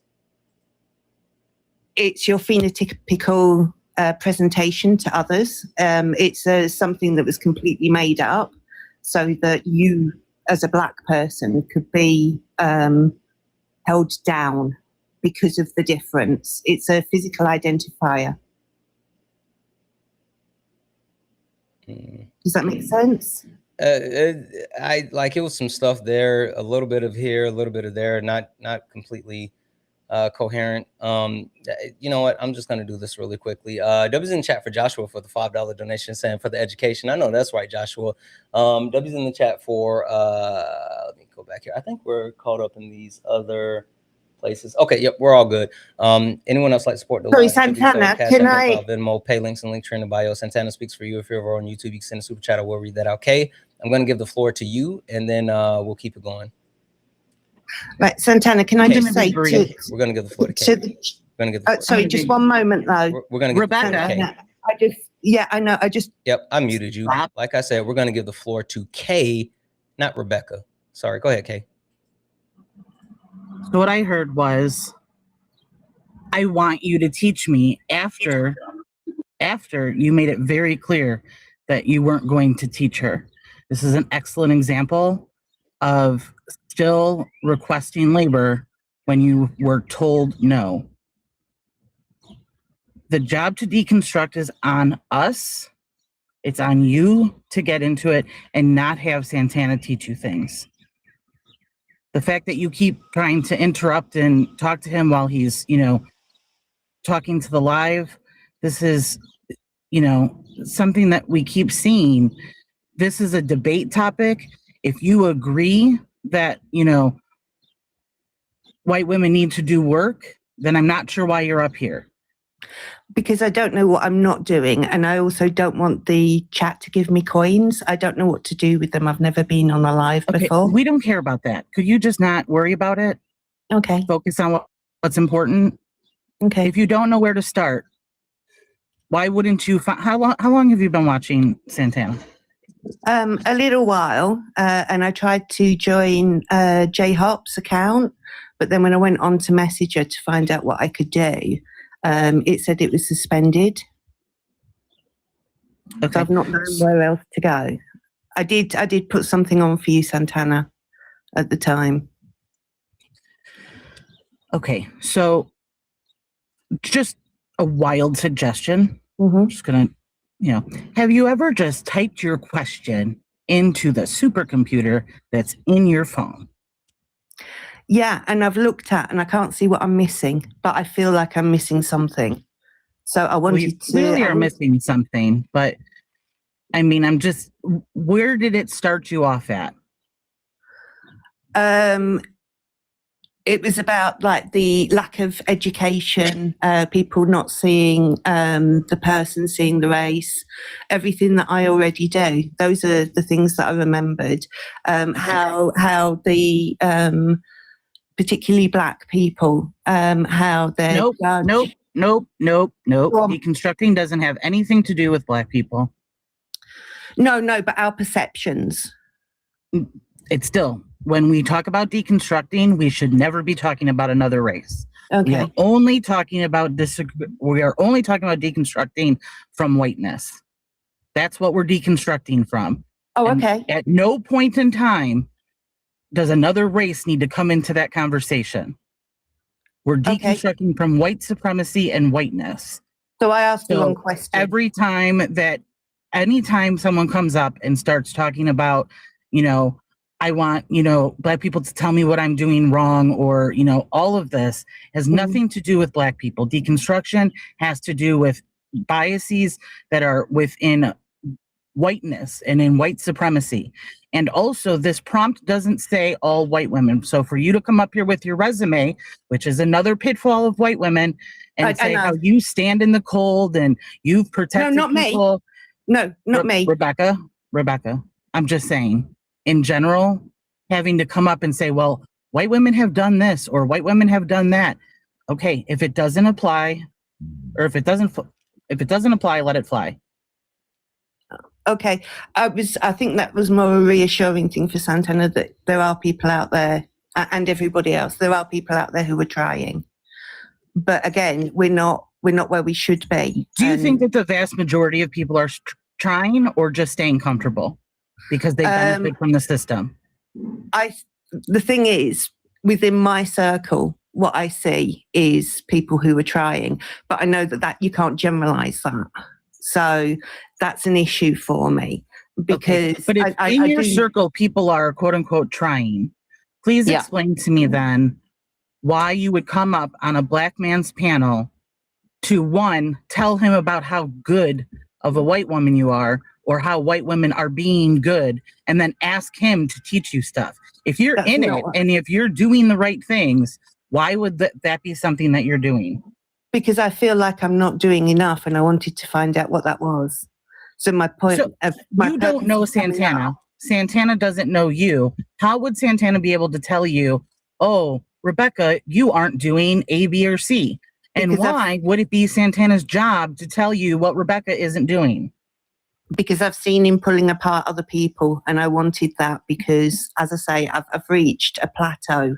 It's your phenotypical presentation to others. It's something that was completely made up so that you, as a black person, could be held down because of the difference. It's a physical identifier. Does that make sense? It was some stuff there, a little bit of here, a little bit of there, not completely coherent. You know what? I'm just gonna do this really quickly. W's in the chat for Joshua for the $5 donation, saying for the education. I know that's right, Joshua. W's in the chat for let me go back here. I think we're caught up in these other places. Okay, yep, we're all good. Anyone else like to support the Sorry, Santana, can I Venmo, pay links and link in the bio. Santana speaks for you. If you're over on YouTube, you can send a super chat. I will read that out. Okay, I'm going to give the floor to you, and then we'll keep it going. Right, Santana, can I just say we're going to give the floor to Kate. We're going to give the floor. Sorry, just one moment though. We're going to give Rebecca. The floor to Kate. Yep, I muted you. Like I said, we're going to give the floor to Kay, not Rebecca. Sorry, go ahead, Kay. So what I heard was, I want you to teach me after you made it very clear that you weren't going to teach her. This is an excellent example of still requesting labor when you were told no. The job to deconstruct is on us. It's on you to get into it and not have Santana teach you things. The fact that you keep trying to interrupt and talk to him while he's, talking to the live, this is, something that we keep seeing. This is a debate topic. If you agree that, white women need to do work, then I'm not sure why you're up here. Because I don't know what I'm not doing, and I also don't want the chat to give me coins. I don't know what to do with them. I've never been on a live before. We don't care about that. Could you just not worry about it? Okay. Focus on what's important. Okay. If you don't know where to start, why wouldn't you? How long have you been watching Santana? A little while, and I tried to join J Hop's account, but then when I went on to Messenger to find out what I could do, it said it was suspended. Okay. So I've not known where else to go. I did put something on for you, Santana, at the time. Okay, so just a wild suggestion. Mm-hmm. Just gonna, have you ever just typed your question into the supercomputer that's in your phone? Yeah, and I've looked at and I can't see what I'm missing, but I feel like I'm missing something. So I wanted you to. Clearly are missing something, but where did it start you off at? It was about like the lack of education, people not seeing the person, seeing the race, everything that I already do. Those are the things that I remembered. How the particularly black people, how they're Nope. Deconstructing doesn't have anything to do with black people. No, but our perceptions. It's still when we talk about deconstructing, we should never be talking about another race. Okay. We are only talking about deconstructing from whiteness. That's what we're deconstructing from. Oh, And okay. at no point in time does another race need to come into that conversation. We're deconstructing from white supremacy and whiteness. So I asked the So wrong question. Anytime someone comes up and starts talking about, you know, I want, you know, Black people to tell me what I'm doing wrong, or, you know, all of this has nothing to do with Black people. Deconstruction has to do with biases that are within whiteness and in white supremacy. And also, this prompt doesn't say all white women. So for you to come up here with your resume, which is another pitfall of white women, and say how you stand in the cold and you've protected people. No, not me. Rebecca, I'm just saying, in general, having to come up and say, well, white women have done this or white women have done that. Okay, if it doesn't apply, or if it doesn't apply, let it fly. Okay, I think that was more a reassuring thing for Santana, that there are people out there, and everybody else, there are people out there who are trying. But again, we're not where we should be. Do you think that the vast majority of people are trying or just staying comfortable because they benefit from the system? The thing is, within my circle, what I see is people who are trying, but I know that you can't generalize that. So that's an issue for me, because but if in your circle people are quote unquote trying, please explain to me then why you would come up on a Black man's panel to, one, tell him about how good of a white woman you are, or how white women are being good, and then ask him to teach you stuff. If you're in it and if you're doing the right things, why would that be something that you're doing? Because I feel like I'm not doing enough, and I wanted to find out what that was. So my point you don't know Santana. Santana doesn't know you. How would Santana be able to tell you, oh, Rebecca, you aren't doing A, B, or C? And why would it be Santana's job to tell you what Rebecca isn't doing? Because I've seen him pulling apart other people, and I wanted that because, as I say, I've reached a plateau.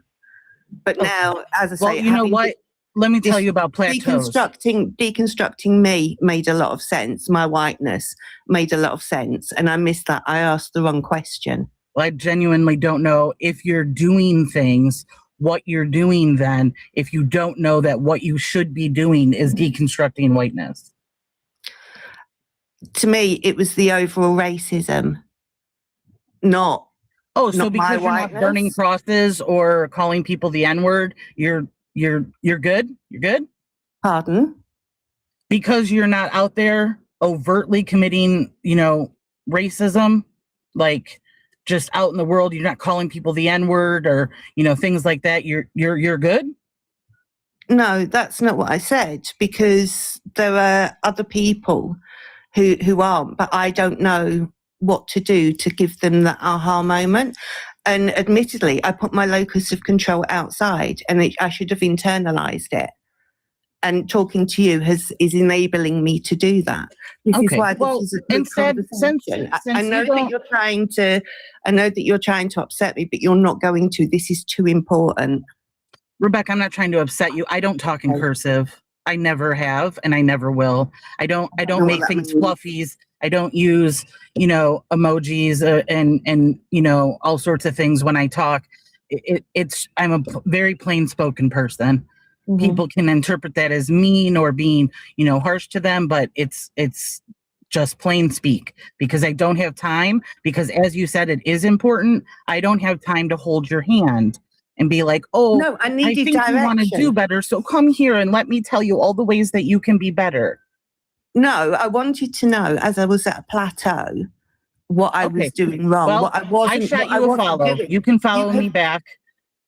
But now, as I say, you know what? Let me tell you about plateaus. Deconstructing me made a lot of sense. My whiteness made a lot of sense, and I missed that. I asked the wrong question. Well, I genuinely don't know if you're doing things, what you're doing then, if you don't know that what you should be doing is deconstructing whiteness. To me, it was the overall racism, not. Oh, so because you're not burning crosses or calling people the N-word, you're good? You're good? Pardon? Because you're not out there overtly committing, you know, racism, like just out in the world, you're not calling people the N-word or, you know, things like that. You're good? No, that's not what I said, because there are other people who aren't, but I don't know what to do to give them that aha moment. And admittedly, I put my locus of control outside, and I should have internalized it. And talking to you is enabling me to do that. This is why this is a good conversation. I know that you're trying to. I know that you're trying to upset me, but you're not going to. This is too important. Rebecca, I'm not trying to upset you. I don't talk in cursive. I never have, and I never will. I don't make things fluffies. I don't use, you know, emojis and you know, all sorts of things when I talk. I'm a very plain spoken person. Mm-hmm. People can interpret that as mean or being, you know, harsh to them, but it's just plain speak, because I don't have time, because as you said, it is important. I don't have time to hold your hand and be like, oh, no, I think you want to do better, so come here and let me tell you all the ways that you can be better. No, I wanted to know, as I was at a plateau, what I was doing wrong. Well, what I wasn't. I shot you a follow. You can follow me back,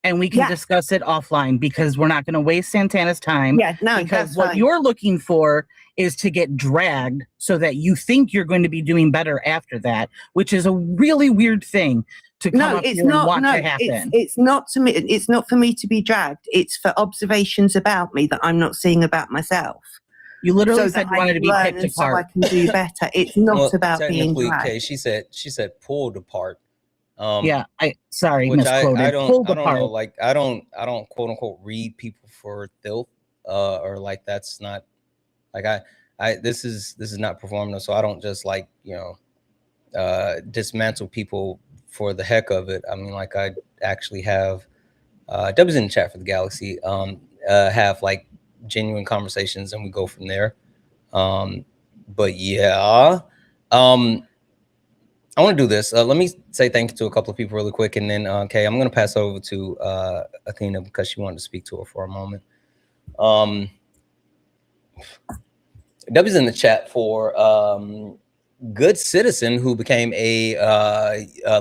and we can discuss it offline, because we're not going to waste Santana's time. Yeah, no, because what you're looking for is to get dragged so that you think you're going to be doing better after that, which is a really weird thing to come up here and want to happen. It's not to me. It's not for me to be dragged. It's for observations about me that I'm not seeing about myself. You literally said you wanted to be picked apart. So I can do better. It's not about being dragged. Okay, she said pulled apart. Yeah, sorry, which misquoted. I Pulled don't know. apart. Like I don't quote unquote read people for filth, or like that's not like this is not performative. So I don't just like dismantle people for the heck of it. I mean, like I actually have W's in the chat for the Galaxy. Have like genuine conversations and we go from there. But yeah, I want to do this. Let me say thank you to a couple of people really quick, and then okay, I'm going to pass over to Athena because she wanted to speak to her for a moment. W's in the chat for Good Citizen, who became a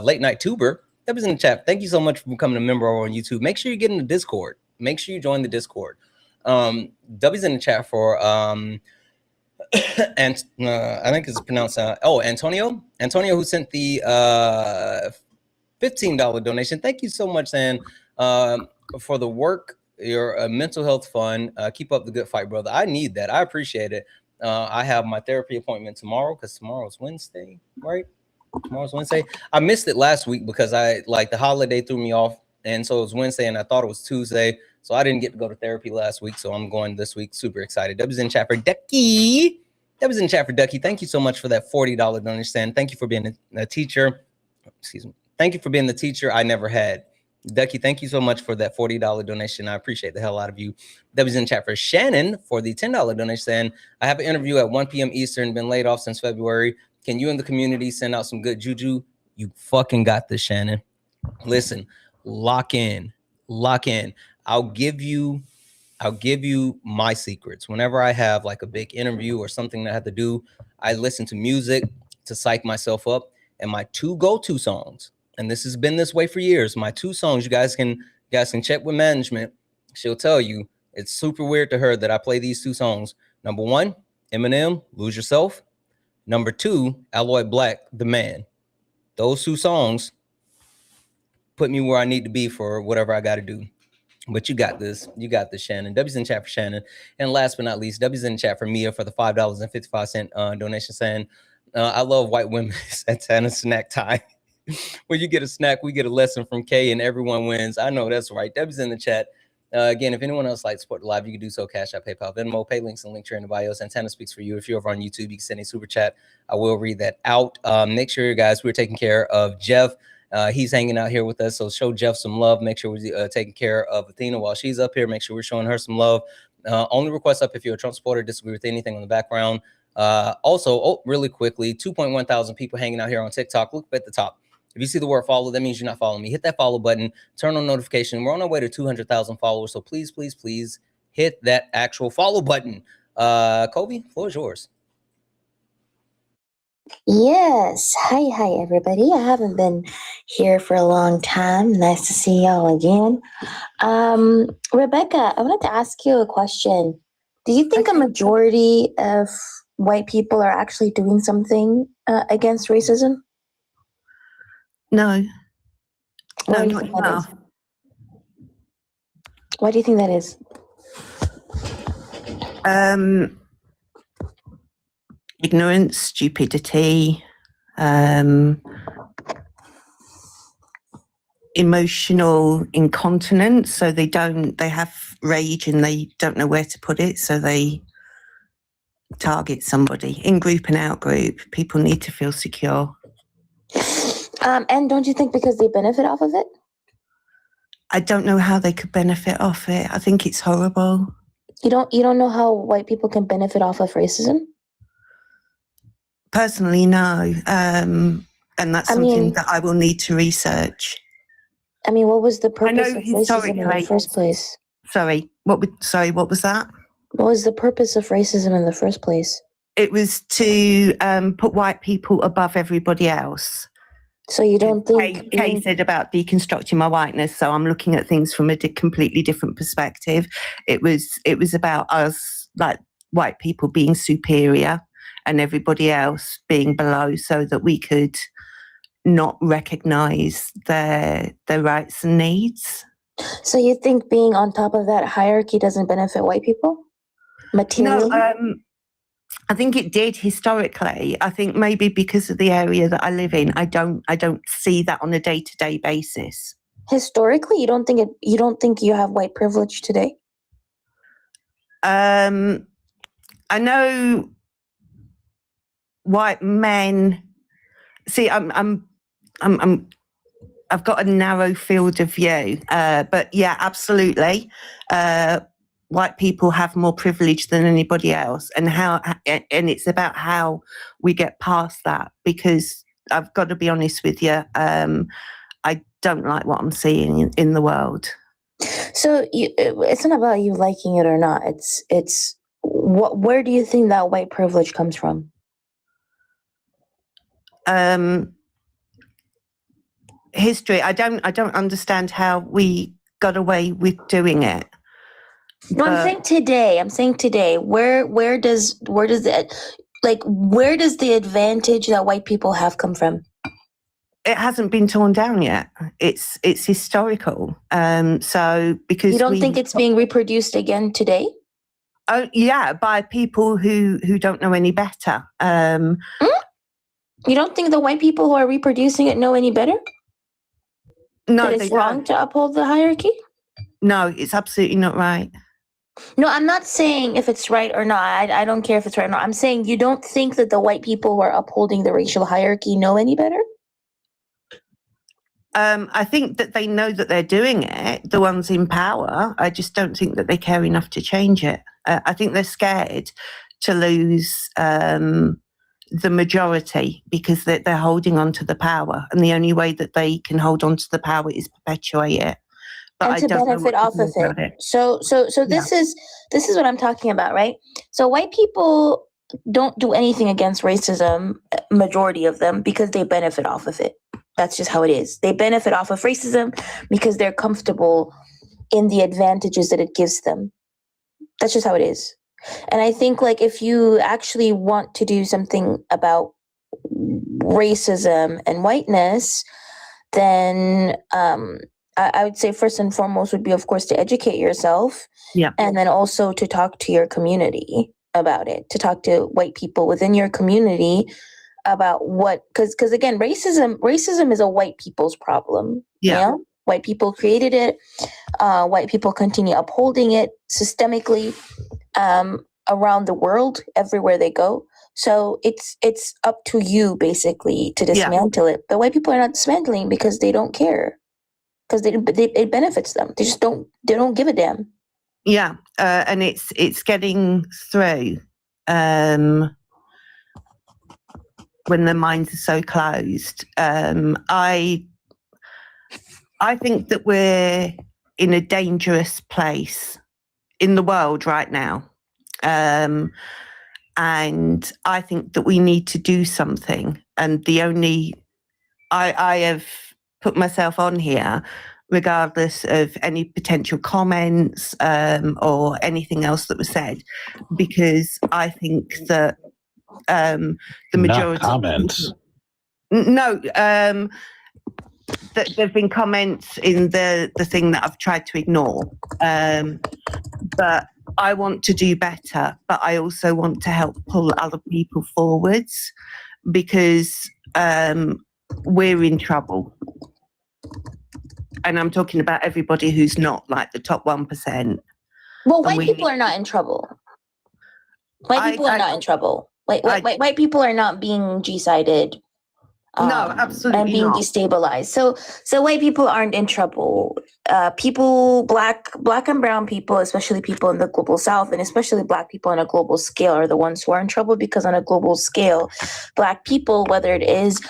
late night tuber. W's in the chat. Thank you so much for becoming a member over on YouTube. Make sure you get in the Discord. Make sure you join the Discord. W's in the chat for and I think it's pronounced Antonio, who sent the $15 donation. Thank you so much, and for the work, your mental health fund. Keep up the good fight, brother. I need that. I appreciate it. I have my therapy appointment tomorrow because tomorrow's Wednesday, right? Tomorrow's Wednesday. I missed it last week because the holiday threw me off, and so it was Wednesday, and I thought it was Tuesday, so I didn't get to go to therapy last week. So I'm going this week. Super excited. W's in chat for Ducky. W's in chat for Ducky. Thank you so much for that $40 donation. Thank you for being a teacher. Excuse me. Thank you for being the teacher I never had. Ducky, thank you so much for that $40 donation. I appreciate the hell out of you. W's in chat for Shannon for the $10 donation. I have an interview at 1 p.m. Eastern, been laid off since February. Can you and the community send out some good juju? You fucking got this, Shannon. Listen, lock in. I'll give you my secrets. Whenever I have like a big interview or something that I have to do, I listen to music to psych myself up. And my two go-to songs, and this has been this way for years, my two songs, you guys can check with management. She'll tell you it's super weird to her that I play these two songs. Number one, Eminem, Lose Yourself. Number two, Alloy Black, The Man. Those two songs put me where I need to be for whatever I got to do. But you got this, Shannon. W's in chat for Shannon. And last but not least, W's in chat for Mia for the $5.55 donation, saying, I love white women. Santana snack time. When you get a snack, we get a lesson from Kay and everyone wins. I know that's right. W's in the chat. Again, if anyone else likes to support the live, you can do so. Cash App, PayPal, Venmo, pay links and link here in the bio. Santana speaks for you. If you're over on YouTube, you can send a super chat. I will read that out. Make sure, guys, we're taking care of Jeff. He's hanging out here with us, so show Jeff some love. Make sure we're taking care of Athena while she's up here. Make sure we're showing her some love. Only request up if you're a Trump supporter, disagree with anything on the background. Also, really quickly, 2.1 thousand people hanging out here on TikTok. Look at the top. If you see the word follow, that means you're not following me. Hit that follow button, turn on notification. We're on our way to 200,000 followers, so please, please, please hit that actual follow button. Kobe, floor is yours. Yes. Hi, everybody. I haven't been here for a long time. Nice to see y'all again. Rebecca, I wanted to ask you a question. Do you think a majority of white people are actually doing something against racism? No. Why No, do you not think that enough. is? Why do you think that is? Ignorance, stupidity, emotional incontinence. So they have rage and they don't know where to put it. So they target somebody in group and out group. People need to feel secure. And don't you think because they benefit off of it? I don't know how they could benefit off it. I think it's horrible. You don't know how white people can benefit off of racism? Personally, no. And that's something that I will need to research. I mean, what was the purpose of racism in historically- the first place? Sorry, what was that? What was the purpose of racism in the first place? It was to put white people above everybody else. So you don't think... Kay said about deconstructing my whiteness, so I'm looking at things from a completely different perspective. It was about us, like white people, being superior and everybody else being below, so that we could not recognise their rights and needs. So you think being on top of that hierarchy doesn't benefit white people? Materially? No, I think it did historically. I think maybe because of the area that I live in, I don't see that on a day-to-day basis. Historically, you don't think you have white privilege today? I know white men. See, I've got a narrow field of view, but yeah, absolutely. White people have more privilege than anybody else, and it's about how we get past that. Because I've got to be honest with you, I don't like what I'm seeing in the world. So it's not about you liking it or not. It's where do you think that white privilege comes from? History. I don't understand how we got away with doing it. No, I'm saying today. Where does the advantage that white people have come from? It hasn't been torn down yet. It's historical. So because you don't think it's being reproduced again today? Oh yeah, by people who don't know any better. You don't think the white people who are reproducing it know any better? No, that it's wrong to uphold the hierarchy? No, it's absolutely not right. No, I'm not saying if it's right or not. I don't care if it's right or not. I'm saying you don't think that the white people who are upholding the racial hierarchy know any better? I think that they know that they're doing it, the ones in power. I just don't think that they care enough to change it. I think they're scared to lose the majority because they're holding on to the power. And the only way that they can hold on to the power is perpetuate it. But and to benefit off of it. So this is what I'm talking about, right? So white people don't do anything against racism, majority of them, because they benefit off of it. That's just how it is. They benefit off of racism because they're comfortable in the advantages that it gives them. That's just how it is. And I think like if you actually want to do something about racism and whiteness, then I would say first and foremost would be, of course, to educate yourself. Yeah. And then also to talk to your community about it, to talk to white people within your community about what, because again, racism is a white people's problem. Yeah. You know? White people created it. White people continue upholding it systemically around the world, everywhere they go. So it's up to you basically to dismantle it. But white people are not dismantling because they don't care, because it benefits them. They don't give a damn. Yeah, and it's getting through when their minds are so closed. I think that we're in a dangerous place in the world right now. And I think that we need to do something. And I have put myself on here regardless of any potential comments or anything else that was said, because I think that the majority... Not comments. No, that there've been comments in the thing that I've tried to ignore. But I want to do better, but I also want to help pull other people forwards, because we're in trouble. And I'm talking about everybody who's not like the top 1%. Well, white people are not in trouble. White people are not in trouble. White people are not being G-sided. No, absolutely and being not. destabilized. So white people aren't in trouble. People, black and brown people, especially people in the global south, and especially black people on a global scale, are the ones who are in trouble, because on a global scale, black people, whether it is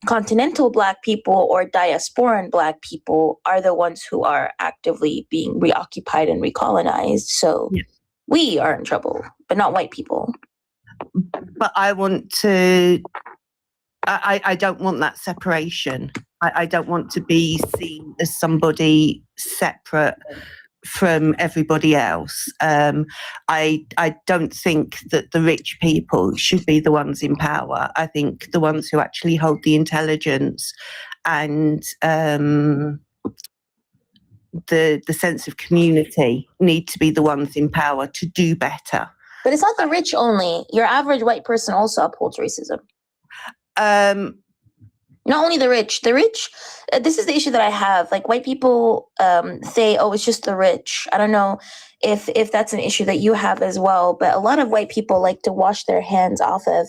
continental black people or diasporan black people, are the ones who are actively being reoccupied and recolonized. So we are in trouble, but not white people. But I want to... I don't want that separation. I don't want to be seen as somebody separate from everybody else. I don't think that the rich people should be the ones in power. I think the ones who actually hold the intelligence and the sense of community need to be the ones in power to do better. But it's not the rich only. Your average white person also upholds racism. Not only the rich. This is the issue that I have. Like, white people say, oh, it's just the rich. I don't know if that's an issue that you have as well, but a lot of white people like to wash their hands off of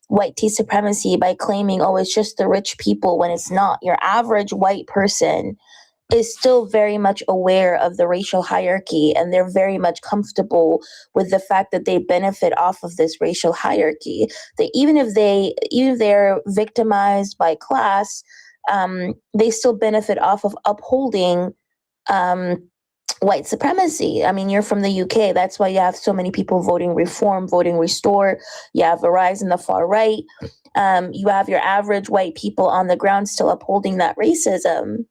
white tea supremacy by claiming, oh, it's just the rich people, when it's not. Your average white person is still very much aware of the racial hierarchy, and they're very much comfortable with the fact that they benefit off of this racial hierarchy. That even if they're victimized by class, they still benefit off of upholding white supremacy. I mean, you're from the UK. That's why you have so many people voting reform, voting restore. You have a rise in the far right. You have your average white people on the ground still upholding that racism.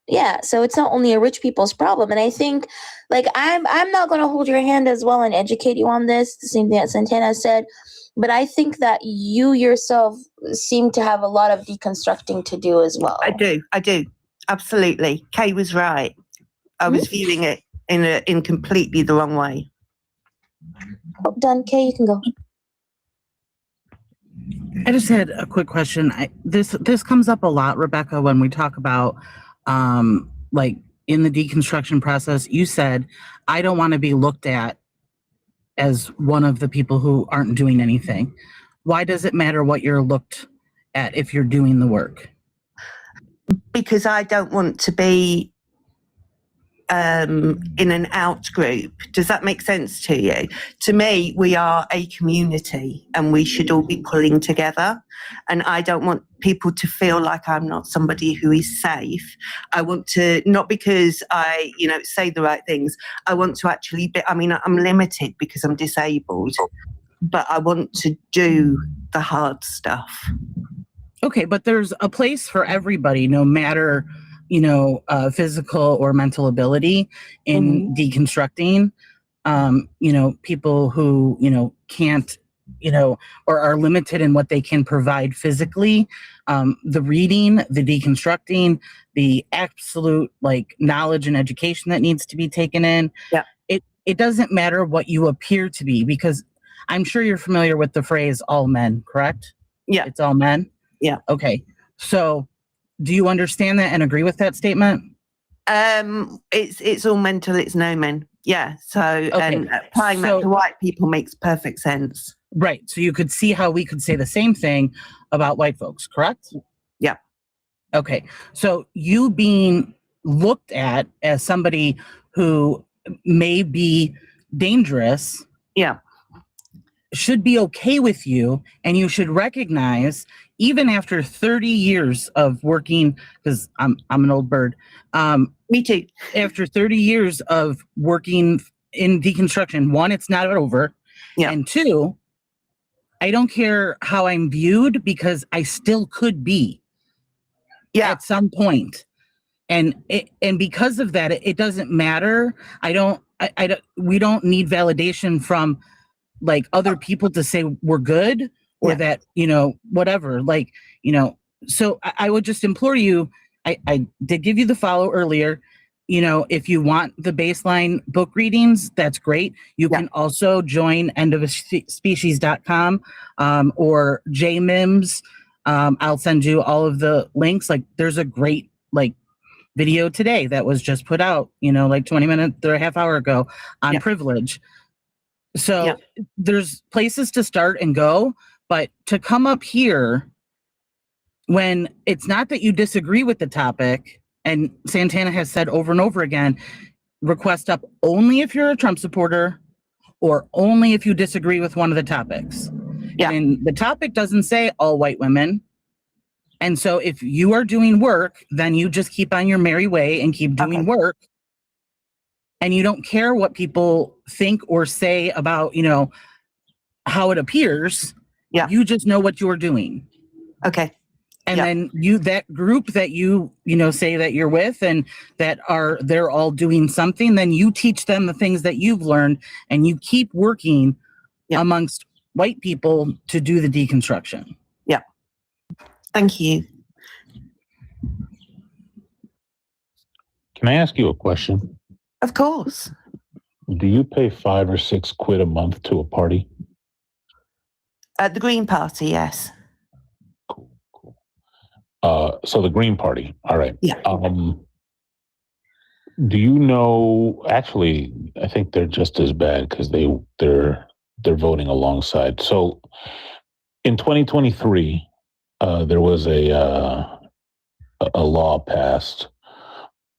Yeah, so it's not only a rich people's problem. And I think, like, I'm not going to hold your hand as well and educate you on this, the same thing that Santana said, but I think that you yourself seem to have a lot of deconstructing to do as well. I do. Absolutely. Kay was right. I was viewing it in completely the wrong way. Oh, done. Kay, you can go. I just had a quick question. This comes up a lot, Rebecca, when we talk about like in the deconstruction process. You said, I don't want to be looked at as one of the people who aren't doing anything. Why does it matter what you're looked at if you're doing the work? Because I don't want to be in an out group. Does that make sense to you? To me, we are a community and we should all be pulling together. And I don't want people to feel like I'm not somebody who is safe. I want to, not because I, say the right things. I want to actually be, I'm limited because I'm disabled, but I want to do the hard stuff. Okay, but there's a place for everybody, no matter physical or mental ability in deconstructing. People who, can't, or are limited in what they can provide physically. The reading, the deconstructing, the absolute knowledge and education that needs to be taken in. Yeah. It doesn't matter what you appear to be, because I'm sure you're familiar with the phrase all men, correct? Yeah. It's all men? Yeah. Okay. So do you understand that and agree with that statement? It's all mental, it's no men. Yeah. So and applying that to white people makes perfect sense. Right. So you could see how we could say the same thing about white folks, correct? Yeah. Okay. So you being looked at as somebody who may be dangerous. Yeah. Should be okay with you, and you should recognize, even after 30 years of working, because I'm an old bird. Me too. After 30 years of working in deconstruction, one, it's not over. Yeah. And two, I don't care how I'm viewed, because I still could be. Yeah. At some point. And because of that, it doesn't matter. We don't need validation from other people to say we're good, or that, whatever, so I would just implore you. I did give you the follow earlier. If you want the baseline book readings, that's great. You can also join endofaspecies.com or JMIMS. I'll send you all of the links. There's a great video today that was just put out, 20 minutes or a half hour ago on privilege. So there's places to start and go, but to come up here when it's not that you disagree with the topic, and Santana has said over and over again, request up only if you're a Trump supporter or only if you disagree with one of the topics. Yeah. And the topic doesn't say all white women. And so if you are doing work, then you just keep on your merry way and keep doing work. And you don't care what people think or say about, how it appears. Yeah. You just know what you're doing. Okay. And then that group that you say that you're with and that they're all doing something, then you teach them the things that you've learned, and you keep working amongst white people to do the deconstruction. Yeah. Thank you. Can I ask you a question? Of course. Do you pay £5 or £6 a month to a party? At the Green Party, yes. Cool. So the Green Party. All right. Yeah. Do you know? Actually, I think they're just as bad because they're voting alongside. So in 2023, there was a law passed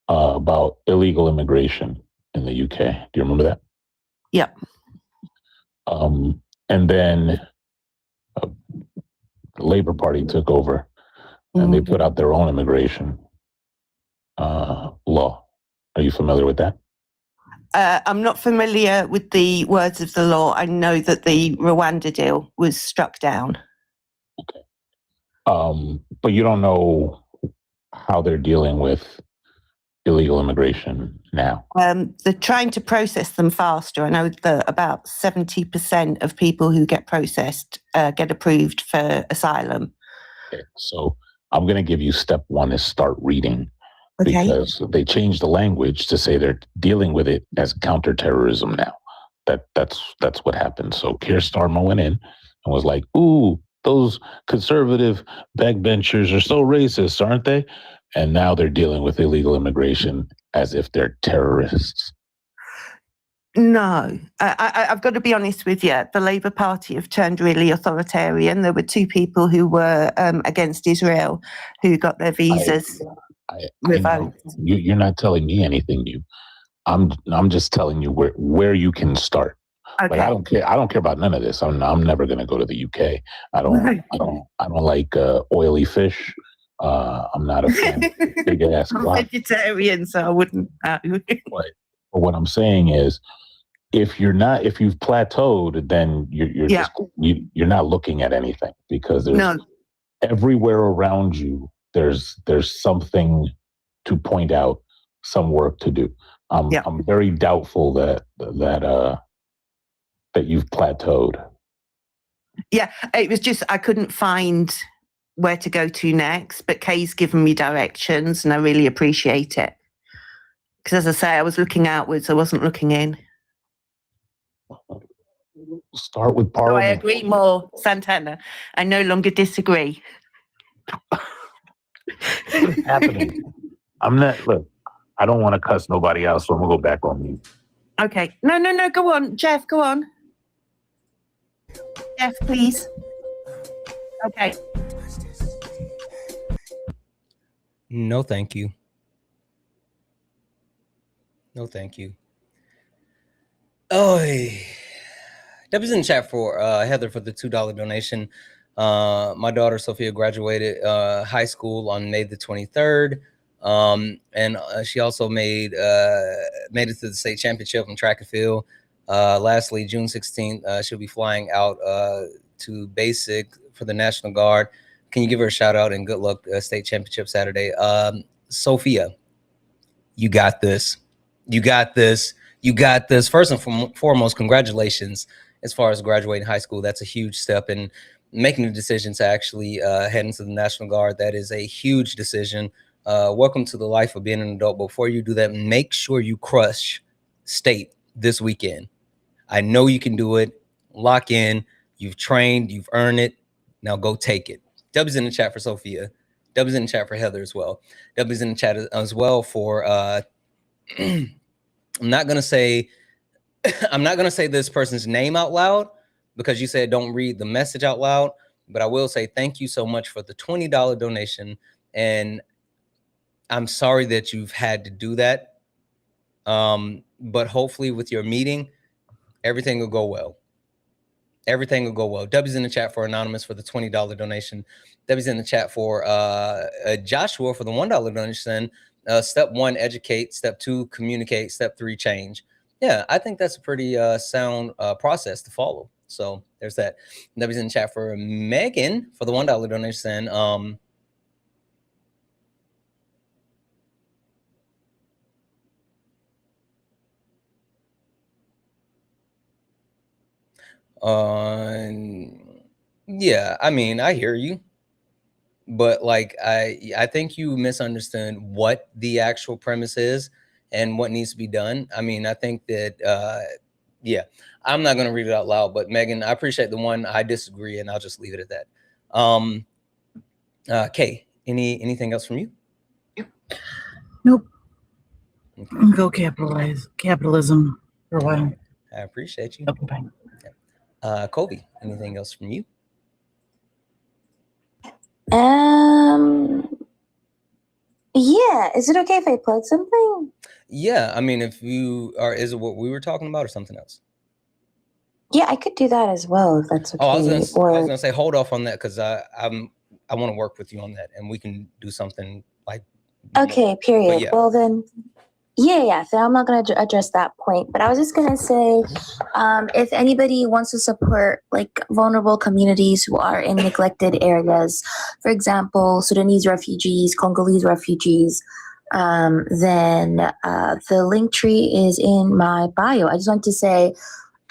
about illegal immigration in the UK. Do you remember that? Yep. And then the Labour Party took over, and they put out their own immigration law. Are you familiar with that? I'm not familiar with the words of the law. I know that the Rwanda deal was struck down. Okay. But you don't know how they're dealing with illegal immigration now. They're trying to process them faster. I know that about 70% of people who get processed get approved for asylum. Okay. So I'm going to give you step one is start reading. Okay. Because they changed the language to say they're dealing with it as counterterrorism now. That's what happened. So Keir Starmer went in and was like, "Ooh, those conservative backbenchers are so racist, aren't they?" And now they're dealing with illegal immigration as if they're terrorists. No, I've got to be honest with you. The Labour Party have turned really authoritarian. There were two people who were against Israel who got their visas. You're not telling me anything new. I'm just telling you where you can start. Okay. But I don't care about none of this. I'm never going to go to the UK. I don't like oily fish. I'm not a fan of big ass. I'm vegetarian, so I wouldn't. But what I'm saying is, if you've plateaued, then you're not looking at anything because there's everywhere around you. There's something to point out, some work to do. I'm very doubtful that you've plateaued. Yeah, it was just I couldn't find where to go to next, but Kay's given me directions, and I really appreciate it. Because as I say, I was looking outwards, I wasn't looking in. Start with Parliament. So I agree more, Santana. I no longer disagree. What's happening? Look, I don't want to cuss nobody else, so I'm going to go back on mute. Okay. No, go on. Jeff, go on. Jeff, please. Okay. No, thank you. No, thank you. Oh, Debbie's in the chat for Heather for the $2 donation. My daughter Sophia graduated high school on May the 23rd. And she also made it to the state championship in track and field. Lastly, June 16th, she'll be flying out to basic for the National Guard. Can you give her a shout out and good luck state championship Saturday? Sophia, you got this. You got this. You got this. First and foremost, congratulations as far as graduating high school. That's a huge step in making the decision to actually head into the National Guard. That is a huge decision. Welcome to the life of being an adult. Before you do that, make sure you crush state this weekend. I know you can do it. Lock in. You've trained. You've earned it. Now go take it. Debbie's in the chat for Sophia. Debbie's in the chat for Heather as well. Debbie's in the chat as well for I'm not gonna say this person's name out loud because you said don't read the message out loud, but I will say thank you so much for the $20 donation. And I'm sorry that you've had to do that. But hopefully with your meeting, everything will go well. Everything will go well. Debbie's in the chat for Anonymous for the $20 donation. Debbie's in the chat for Joshua for the $1 donation. Step 1, educate. Step 2, communicate. Step 3, change. Yeah, I think that's a pretty sound process to follow. So there's that. Debbie's in the chat for Megan for the $1 donation. Yeah, I mean, I hear you, but like I think you misunderstood what the actual premise is. and what needs to be done. I mean, I think that, yeah, I'm not going to read it out loud, but Megan, I appreciate the one. I disagree, and I'll just leave it at that. Kay, anything else from you? Nope. Okay. Go capitalism for a while. I appreciate you. Okay, bye. Kobe, anything else from you? Yeah. Is it okay if I plug something? Yeah, I mean, if you are, is it what we were talking about or something else? Yeah, I could do that as well if that's okay. Oh, I was gonna say hold off on that because I want to work with you on that, and we can do something like. Okay, period. Yeah. Well then, yeah. So I'm not going to address that point, but I was just going to say, if anybody wants to support like vulnerable communities who are in neglected areas, for example, Sudanese refugees, Congolese refugees, then the link tree is in my bio. I just want to say,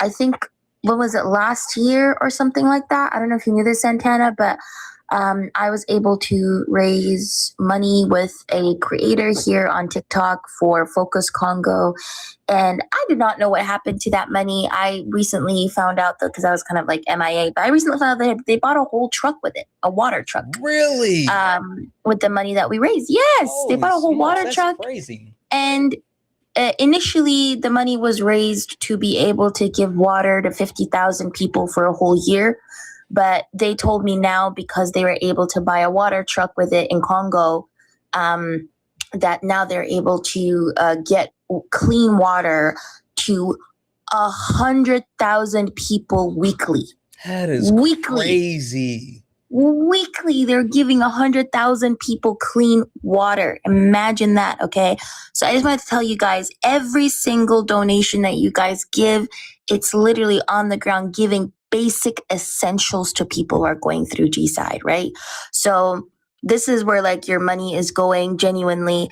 I think, what was it, last year or something like that? I don't know if you knew this, Santana, but I was able to raise money with a creator here on TikTok for Focus Congo. And I did not know what happened to that money. I recently found out that, because I was kind of like MIA, but I recently found out that they bought a whole truck with it, a water truck. Really? With the money that we raised. Yes, they bought a whole water truck. Crazy. And initially, the money was raised to be able to give water to 50,000 people for a whole year. But they told me now, because they were able to buy a water truck with it in Congo, that now they're able to get clean water to 100,000 people weekly. That is crazy. Weekly, they're giving 100,000 people clean water. Imagine that, okay? So I just wanted to tell you guys, every single donation that you guys give, it's literally on the ground giving basic essentials to people who are going through G-Side, right? So this is where like your money is going genuinely.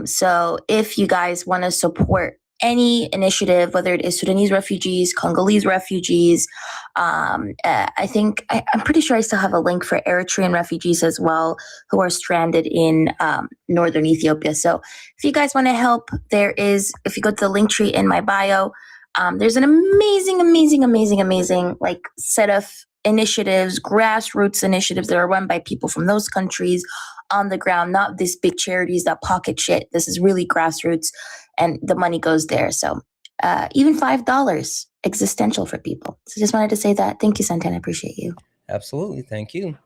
So if you guys want to support any initiative, whether it is Sudanese refugees, Congolese refugees, I think, I'm pretty sure I still have a link for Eritrean refugees as well, who are stranded in northern Ethiopia. So if you guys want to help, if you go to the link tree in my bio, there's an amazing like set of initiatives, grassroots initiatives that are run by people from those countries on the ground, not these big charities that pocket shit. This is really grassroots, and the money goes there. So even $5 existential for people. So just wanted to say that. Thank you, Santana. I appreciate you. Absolutely. Thank you.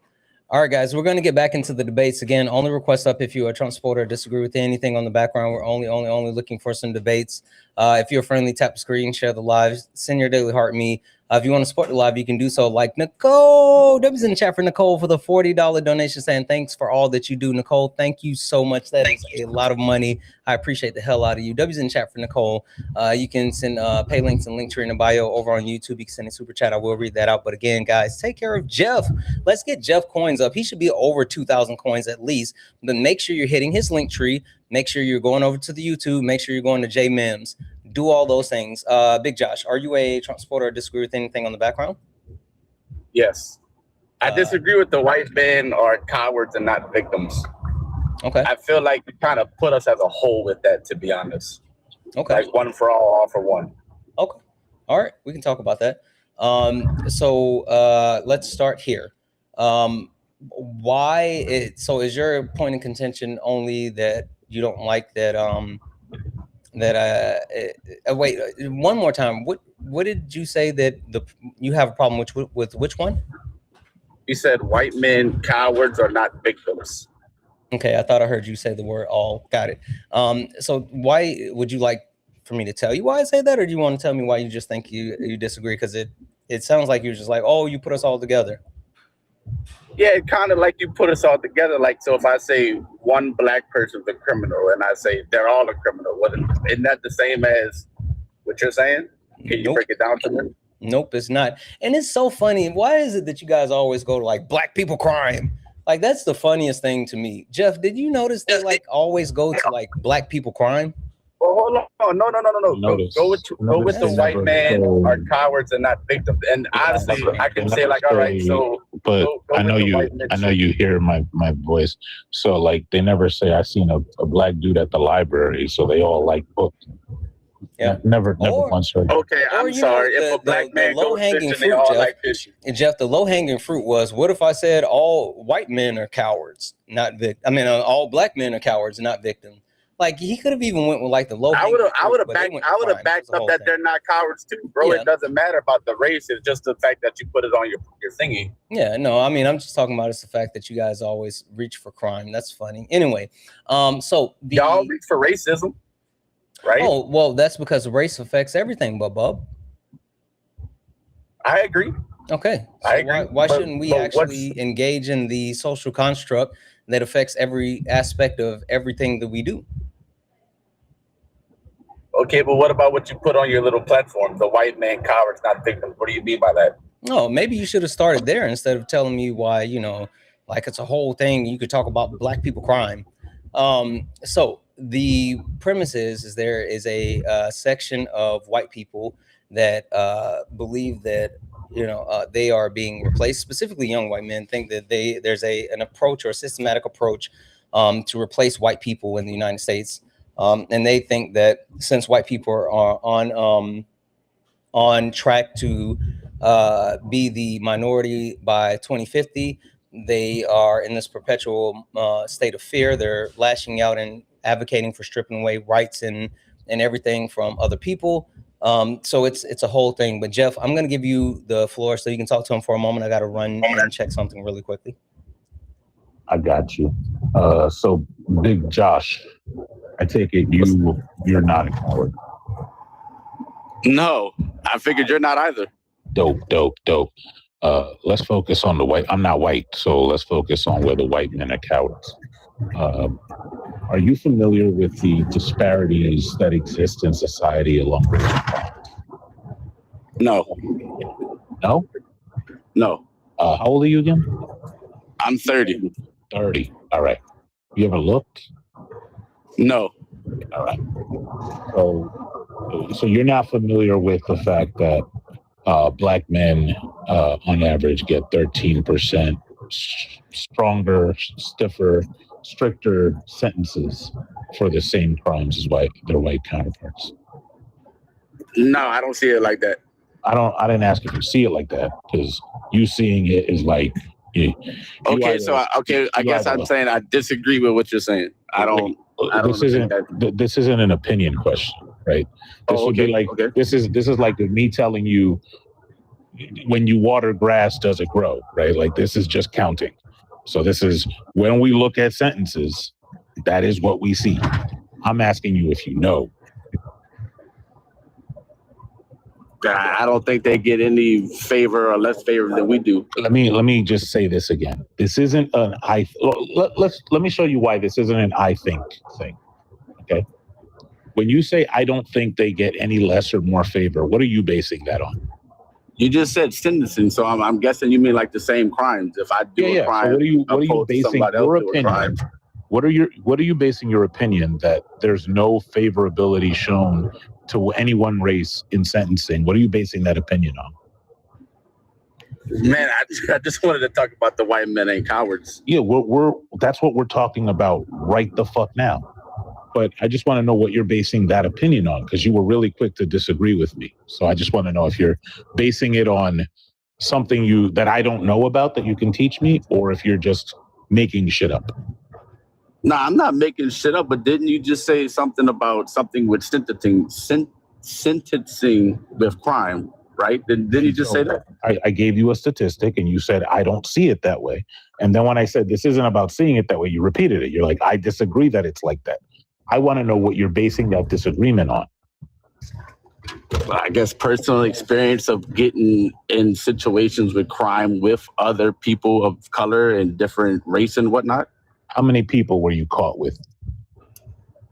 All right, guys, we're going to get back into the debates again. Only request up if you are a Trump supporter or disagree with anything on the background. We're only looking for some debates. If you're friendly, tap the screen, share the live, send your daily heart me. If you want to support the live, you can do so like Nicole. W's in the chat for Nicole for the $40 donation, saying thanks for all that you do, Nicole. Thank you so much. That is a lot of money. I appreciate the hell out of you. W's in the chat for Nicole. You can send pay links and link tree in the bio over on YouTube. You can send a super chat. I will read that out. But again, guys, take care of Jeff. Let's get Jeff coins up. He should be over 2,000 coins at least. Then make sure you're hitting his link tree. Make sure you're going over to the YouTube. Make sure you're going to J Mims. Do all those things. Big Josh, are you a Trump supporter or disagree with anything on the background? Yes. I disagree with the white men are cowards and not victims. Okay. I feel like you kind of put us as a whole with that, to be honest. Okay. Like one for all for one. Okay. All right. We can talk about that. So let's start here. So is your point in contention only that you don't like that wait, one more time. What did you say that you have a problem with which one? You said white men, cowards, are not victims. Okay, I thought I heard you say the word all. Got it. So why would you like for me to tell you why I say that, or do you want to tell me why you just think you disagree? Because it sounds like you're just like, oh, you put us all together. Yeah, it kind of like you put us all together. Like, so if I say one black person's a criminal and I say they're all a criminal, isn't that the same as what you're saying? Can you break it down to me? Nope, it's not. And it's so funny. Why is it that you guys always go to like black people crime? Like, that's the funniest thing to me. Jeff, did you notice that like always go to like black people crime? Well, hold on. No. Go with the white man are cowards and not victims. And honestly, I can say like, all right, so but Go I know with the you. white men I know shit. you hear my voice. So like, they never say I seen a black dude at the library. So they all like books. Yeah. Never Or- once heard. Okay, Or, I'm you know, sorry. If a black man low goes hanging fishing, they fruit, all Jeff. like fishing. And Jeff, the low hanging fruit was, what if I said all white men are cowards, not all black men are cowards, not victims? Like, he could have even went with like the low. I would have backed up that they're not cowards too, bro. Yeah. It doesn't matter about the race. It's just the fact that you put it on your thingy. Yeah, no, I mean, I'm just talking about it's the fact that you guys always reach for crime. That's funny. Anyway, so y'all reach for racism, right? Oh, well, that's because race affects everything, Bub. I agree. Okay, so I agree. Why But- shouldn't we but actually engage in the social construct that affects every aspect of everything that we do? Okay, but what about what you put on your little platform? The white man cowards, not victims. What do you mean by that? No, maybe you should have started there instead of telling me why, like it's a whole thing. You could talk about black people crime. So the premise is there is a section of white people that believe that, they are being replaced. Specifically, young white men think that there's an approach or a systematic approach to replace white people in the United States. And they think that since white people are on track to be the minority by 2050, they are in this perpetual state of fear. They're lashing out and advocating for stripping away rights and everything from other people. So it's a whole thing. But Jeff, I'm going to give you the floor so you can talk to him for a moment. I got to run and check something really quickly. I got you. So Big Josh, I take it you're not a coward. No, I figured you're not either. Dope. Let's focus on the white. I'm not white, so let's focus on where the white men are cowards. Are you familiar with the disparities that exist in society along with No. How old are you again? I'm 30. 30. All right. You ever looked? No. All right. So you're not familiar with the fact that black men, on average, get 13% stronger, stiffer, stricter sentences for the same crimes as their white counterparts. No, I don't see it like that. I didn't ask if you see it like that, because you seeing it is like. I guess I'm saying I disagree with what you're saying. This isn't an opinion question, right? This would be like this is like me telling you, when you water grass, does it grow, right? Like, this is just counting. So this is when we look at sentences, that is what we see. I'm asking you if you know. I don't think they get any favor or less favor than we do. Let me just say this again. This isn't an let me show you why this isn't an I think thing. Okay. When you say I don't think they get any less or more favor, what are you basing that on? You just said sentencing, so I'm guessing you mean like the same crimes. If I do a crime, so what are you basing your opinion? What are you basing your opinion that there's no favorability shown to any one race in sentencing? What are you basing that opinion on? Man, I just wanted to talk about the white men ain't cowards. Yeah, that's what we're talking about right the fuck now. But I just want to know what you're basing that opinion on, because you were really quick to disagree with me. So I just want to know if you're basing it on something that I don't know about that you can teach me, or if you're just making shit up. No, I'm not making shit up, but didn't you just say something about something with sentencing with crime, right? Didn't you just say that? I gave you a statistic and you said, I don't see it that way. And then when I said, this isn't about seeing it that way, you repeated it. You're like, I disagree that it's like that. I want to know what you're basing that disagreement on. I guess personal experience of getting in situations with crime with other people of color and different race and whatnot. How many people were you caught with?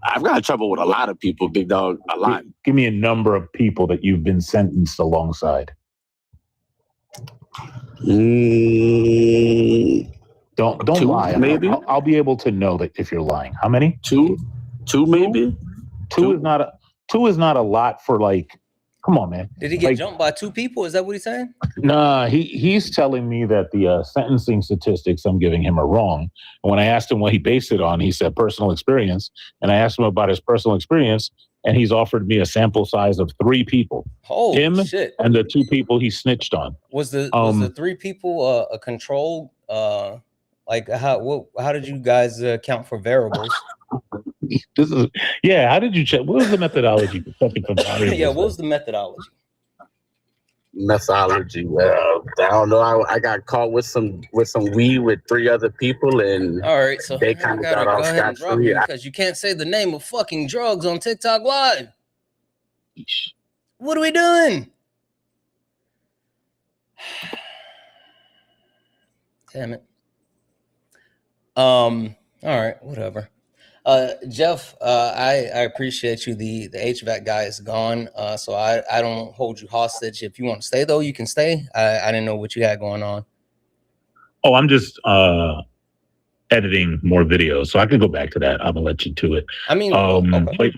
I've got in trouble with a lot of people, big dog, a lot. Give me a number of people that you've been sentenced alongside. Don't two, lie. Maybe I'll be able to know that if you're lying. How many? Two maybe. Two is not a lot for like Come on, man. Did he get jumped by 2 people? Is that what he's saying? Nah, he's telling me that the sentencing statistics I'm giving him are wrong. And when I asked him what he based it on, he said personal experience. And I asked him about his personal experience, and he's offered me a sample size of 3 people. Holy him shit. And the 2 people he snitched on. Was the 3 people a control? Like how did you guys account for variables? This is how did you check? What was the methodology for checking for variables? Yeah, what was the methodology? Methodology. Well, I don't know. I got caught with some weed with 3 other people, and all right, so they kind of got off scot free because you can't say the name of fucking drugs on TikTok Live. What are we doing? Damn it. All right, whatever. Jeff, I appreciate you. The HVAC guy is gone, so I don't hold you hostage. If you want to stay, though, you can stay. I didn't know what you had going on. Oh, I'm just editing more videos, so I could go back to that. I'm gonna let you to it. I mean, okay.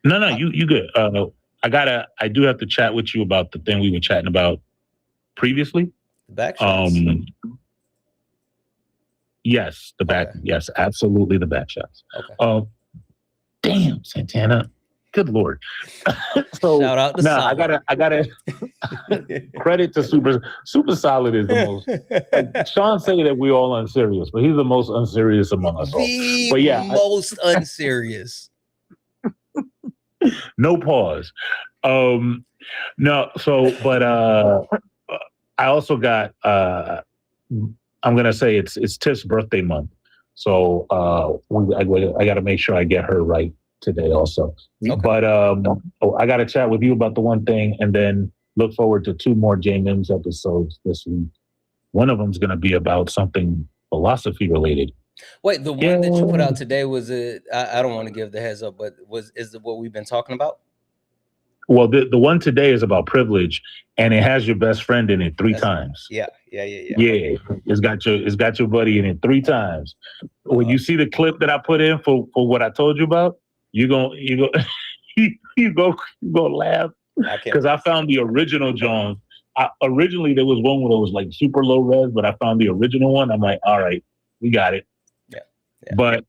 No, you good. I do have to chat with you about the thing we were chatting about previously. The back shots. Yes, the back. Okay. Yes, absolutely, the back shots. Okay. Damn, Santana. Good Lord. So shout out to Solid. I gotta credit to Super Solid is the most. Like, Sean say that we're all unserious, but he's the most unserious among us all. But yeah, most unserious. No pause. No, so but I also got I'm gonna say it's Tiff's birthday month, so I got to make sure I get her right today also. Okay. But I got to chat with you about the one thing, and then look forward to 2 more J Mims episodes this week. One of them's gonna be about something philosophy related. Wait, the one that you put out today was I don't want to give the heads up, but is it what we've been talking about? Well, the one today is about privilege, and it has your best friend in it 3 times. Yeah. It's got your buddy in it 3 times. When you see the clip that I put in for what I told you about, you go laugh because I found the original John. Originally there was one where it was like super low res, but I found the original one. I'm like, all right, we got it. Yeah. But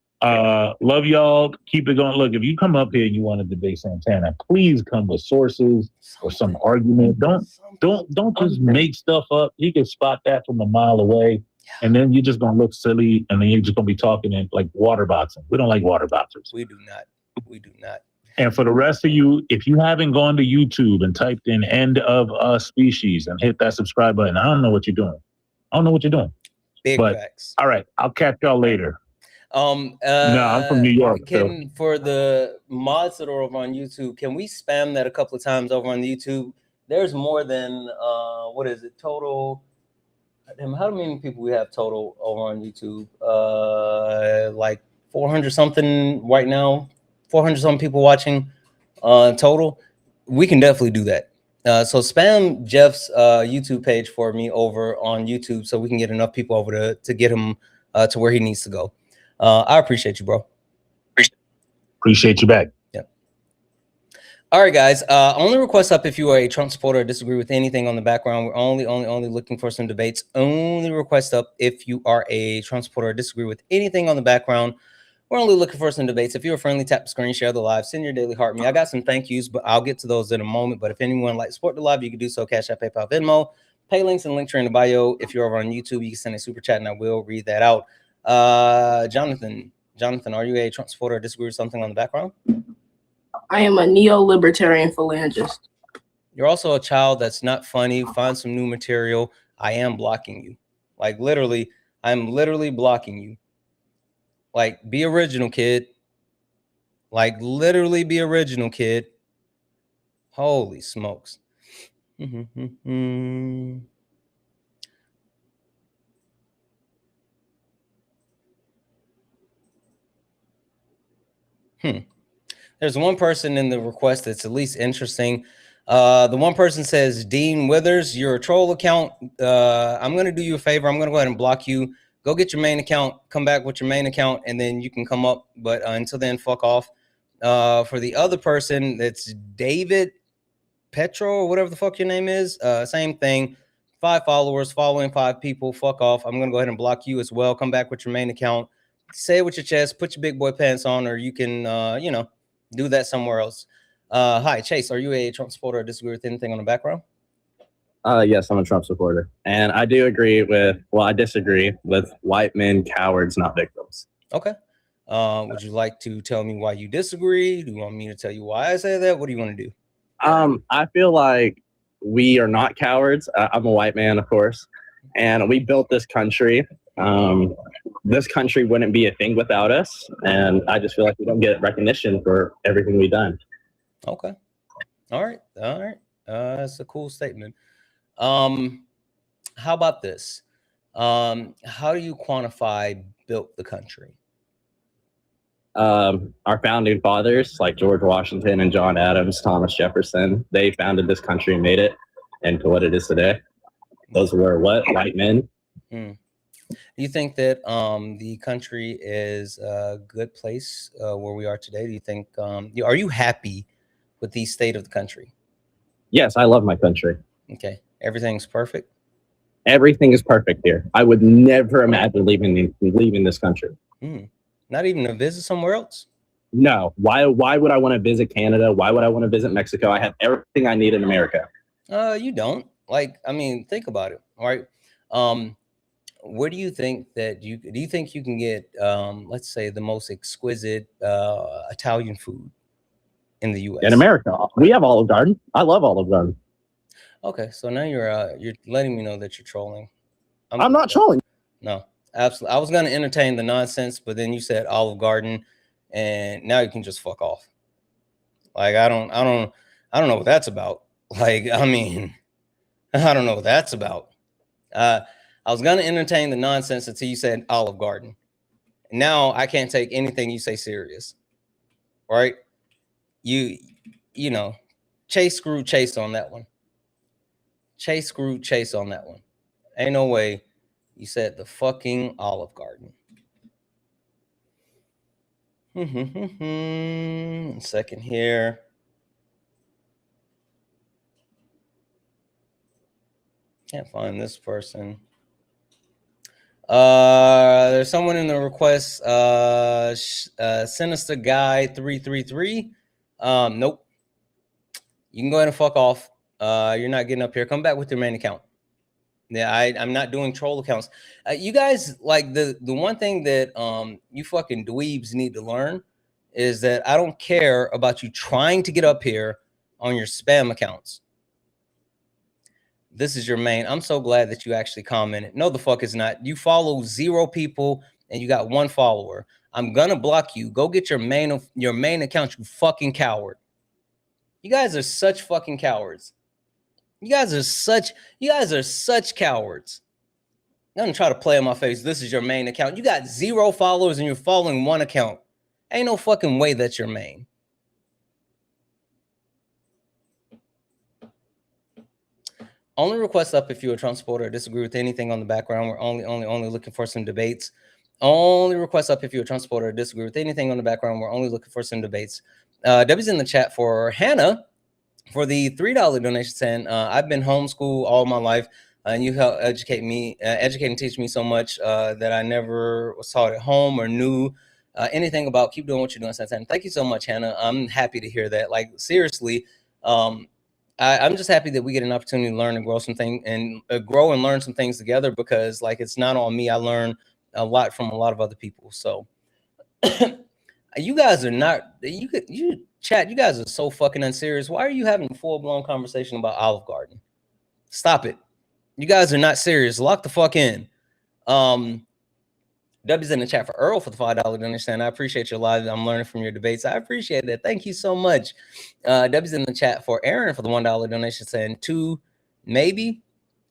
love y'all. Keep it going. Look, if you come up here and you want to debate Santana, please come with sources or some argument. Don't just make stuff up. You can spot that from a mile away, and then you're just gonna look silly, and then you're just gonna be talking in like water boxing. We don't like water boxers. We do not. And for the rest of you, if you haven't gone to YouTube and typed in "end of species" and hit that subscribe button, I don't know what you're doing. Big facts. All right, I'll catch y'all later. No, I'm from New York. For the mods that are over on YouTube, can we spam that a couple of times over on YouTube? There's more than what is it total? How many people we have total over on YouTube? Like 400 something right now. 400 something people watching total. We can definitely do that. So spam Jeff's YouTube page for me over on YouTube so we can get enough people over to get him to where he needs to go. I appreciate you, bro. Appreciate you back. Yeah. All right, guys. Only request up if you are a Trump supporter or disagree with anything on the background. We're only looking for some debates. Only request up if you are a Trump supporter or disagree with anything on the background. We're only looking for some debates. If you're a friendly, tap the screen, share the live, send your daily heart me. I got some thank yous, but I'll get to those in a moment. But if anyone would like to support the live, you can do so. Cash App, PayPal, Venmo. Pay links and links are in the bio. If you're over on YouTube, you can send a super chat and I will read that out. Jonathan, are you a Trump supporter or disagree with something on the background? I am a neo-libertarian phalangist. You're also a child that's not funny. Find some new material. I am blocking you. Like literally, I'm literally blocking you. Like, be original, kid. Like, literally be original, kid. Holy smokes. There's one person in the request that's at least interesting. The one person says, Dean Withers, you're a troll account. I'm going to do you a favor. I'm going to go ahead and block you. Go get your main account, come back with your main account, and then you can come up. But until then, fuck off. For the other person, that's David Petro or whatever the fuck your name is. Same thing. 5 followers, following 5 people. Fuck off. I'm gonna go ahead and block you as well. Come back with your main account. Say it with your chest. Put your big boy pants on, or you can, you know, do that somewhere else. Hi, Chase. Are you a Trump supporter or disagree with anything on the background? Yes, I'm a Trump supporter. And I do agree with, well, I disagree with white men, cowards, not victims. Okay. Would you like to tell me why you disagree? Do you want me to tell you why I say that? What do you want to do? I feel like we are not cowards. I'm a white man, of course, and we built this country. This country wouldn't be a thing without us, and I just feel like we don't get recognition for everything we've done. Okay. All right. That's a cool statement. How about this? How do you quantify built the country? Our founding fathers, like George Washington and John Adams, Thomas Jefferson, they founded this country and made it into what it is today. Those were what? White men. Do you think that the country is a good place where we are today? Do you think, are you happy with the state of the country? Yes, I love my country. Okay. Everything's perfect? Everything is perfect here. I would never imagine leaving this country. Not even to visit somewhere else? No. Why would I want to visit Canada? Why would I want to visit Mexico? I have everything I need in America. You don't. Like, I mean, think about it. All right. Where do you think that do you think you can get, let's say, the most exquisite Italian food in the U.S.? In America, we have Olive Garden. I love Olive Garden. Okay, so now you're letting me know that you're trolling. I'm not trolling. No, absolutely. I was gonna entertain the nonsense, but then you said Olive Garden, and now you can just fuck off. Like I don't know what that's about. Like, I mean, I don't know what that's about. I was gonna entertain the nonsense until you said Olive Garden. Now I can't take anything you say serious. Right? You know, Chase screwed Chase on that one. Chase screwed Chase on that one. Ain't no way you said the fucking Olive Garden. Second here. Can't find this person. There's someone in the request. Sinister Guy 333. Nope. You can go ahead and fuck off. You're not getting up here. Come back with your main account. Yeah, I'm not doing troll accounts. You guys, like the one thing that you fucking dweebs need to learn is that I don't care about you trying to get up here on your spam accounts. This is your main. I'm so glad that you actually commented. No, the fuck is not. You follow 0 people and you got 1 follower. I'm gonna block you. Go get your main account, you fucking coward. You guys are such fucking cowards. You guys are such cowards. I'm gonna try to play in my face. This is your main account. You got 0 followers and you're following 1 account. Ain't no fucking way that's your main. Only request up if you're a Trump supporter or disagree with anything on the background. We're only looking for some debates. Only request up if you're a Trump supporter or disagree with anything on the background. We're only looking for some debates. W's in the chat for Hannah for the $3 donation. Saying I've been homeschooled all my life, and you help educate and teach me so much that I never was taught at home or knew anything about. Keep doing what you're doing, Santana. Thank you so much, Hannah. I'm happy to hear that. Like, seriously, I'm just happy that we get an opportunity to learn and grow something and grow and learn some things together, because like it's not on me. I learn a lot from a lot of other people. So you guys are not, you chat, you guys are so fucking unserious. Why are you having a full-blown conversation about Olive Garden? Stop it. You guys are not serious. Lock the fuck in. W's in the chat for Earl for the $5 donation. I appreciate your live. I'm learning from your debates. I appreciate that. Thank you so much. W's in the chat for Aaron for the $1 donation, saying 2, maybe.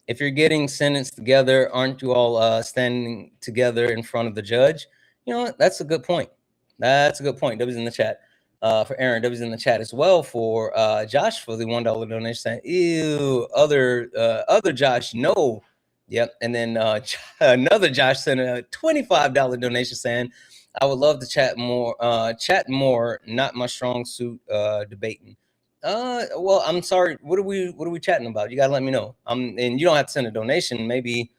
If you're getting sentenced together, aren't you all standing together in front of the judge? You know what? That's a good point. That's a good point. W's in the chat for Aaron. W's in the chat as well for Josh for the $1 donation, saying, ew, other Josh, no. Yep. And then another Josh sent a $25 donation saying, I would love to chat more, not my strong suit debating. Well, I'm sorry. What are we chatting about? You gotta let me know. And you don't have to send a donation. Maybe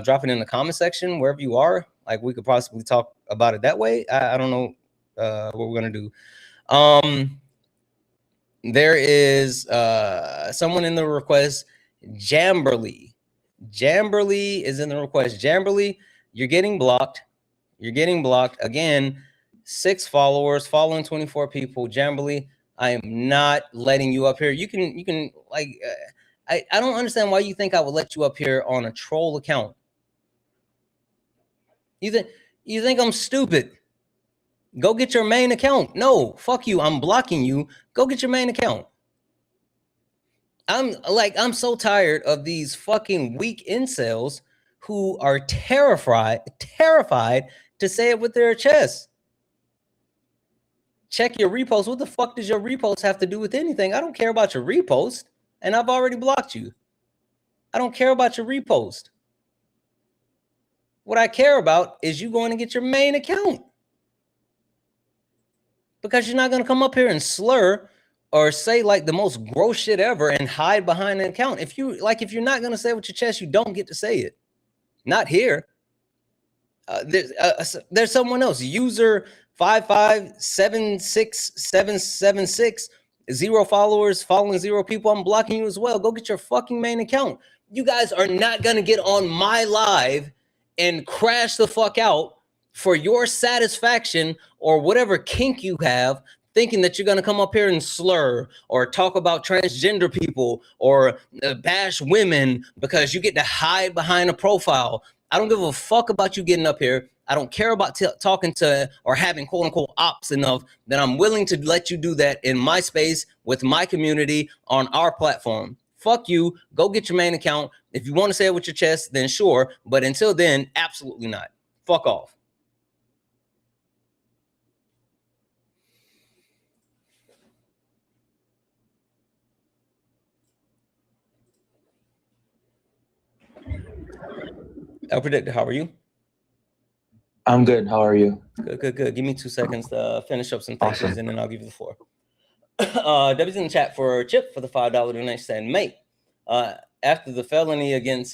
drop it in the comment section wherever you are. Like we could possibly talk about it that way. I don't know what we're gonna do. There is someone in the request. Jamberly is in the request. Jamberly, you're getting blocked. You're getting blocked again. 6 followers, following 24 people. Jamberly, I am not letting you up here. You can like I don't understand why you think I would let you up here on a troll account. You think I'm stupid? Go get your main account. No, fuck you. I'm blocking you. Go get your main account. I'm so tired of these fucking weak incels who are terrified to say it with their chest. Check your repost. What the fuck does your repost have to do with anything? I don't care about your repost, and I've already blocked you. I don't care about your repost. What I care about is you going to get your main account. Because you're not going to come up here and slur or say like the most gross shit ever and hide behind an account. If you're not going to say it with your chest, you don't get to say it. Not here. There's someone else. User 5576776, 0 followers, following 0 people. I'm blocking you as well. Go get your fucking main account. You guys are not going to get on my live and crash the fuck out for your satisfaction or whatever kink you have, thinking that you're going to come up here and slur or talk about transgender people or bash women because you get to hide behind a profile. I don't give a fuck about you getting up here. I don't care about talking to or having quote unquote ops enough that I'm willing to let you do that in my space with my community on our platform. Fuck you. Go get your main account. If you want to say it with your chest, then sure. But until then, absolutely not. Fuck off. El Predictor, how are you? I'm good. How are you? Good. Give me 2 seconds to finish up some things, and then I'll give you the floor. W's in the chat for Chip for the $5 donation saying, mate, after the felony against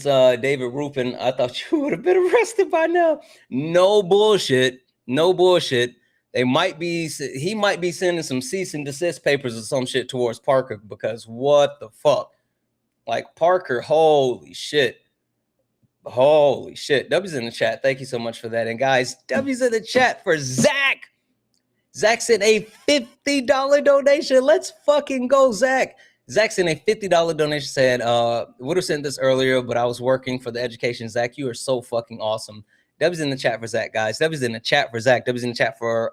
David Rupin, I thought you would have been arrested by now. No bullshit. He might be sending some cease and desist papers or some shit towards Parker, because what the fuck? Like Parker, holy shit. W's in the chat. Thank you so much for that. And guys, W's in the chat for Zach. Zach sent a $50 donation. Let's fucking go, Zach. Zach sent a $50 donation saying, would have sent this earlier, but I was working for the education. Zach, you are so fucking awesome. W's in the chat for Zach, guys. W's in the chat for Zach. W's in the chat for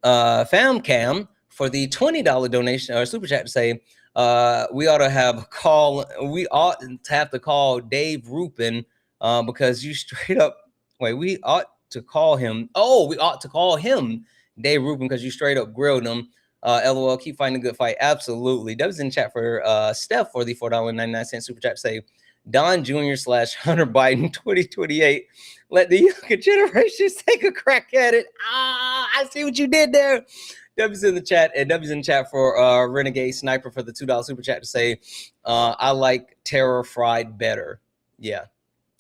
FamCam for the $20 donation or super chat to say, we ought to have to call Dave Rupin because you straight up we ought to call him Dave Rupin because you straight up grilled him. LOL, keep fighting a good fight. Absolutely. That was in chat for Steph for the $4.99 super chat to say Don Jr. / Hunter Biden 2028. Let the younger generations take a crack at it. I see what you did there. W's in the chat, and W's in the chat for Renegade Sniper for the $2 super chat to say, I like Terror Fried better. Yeah,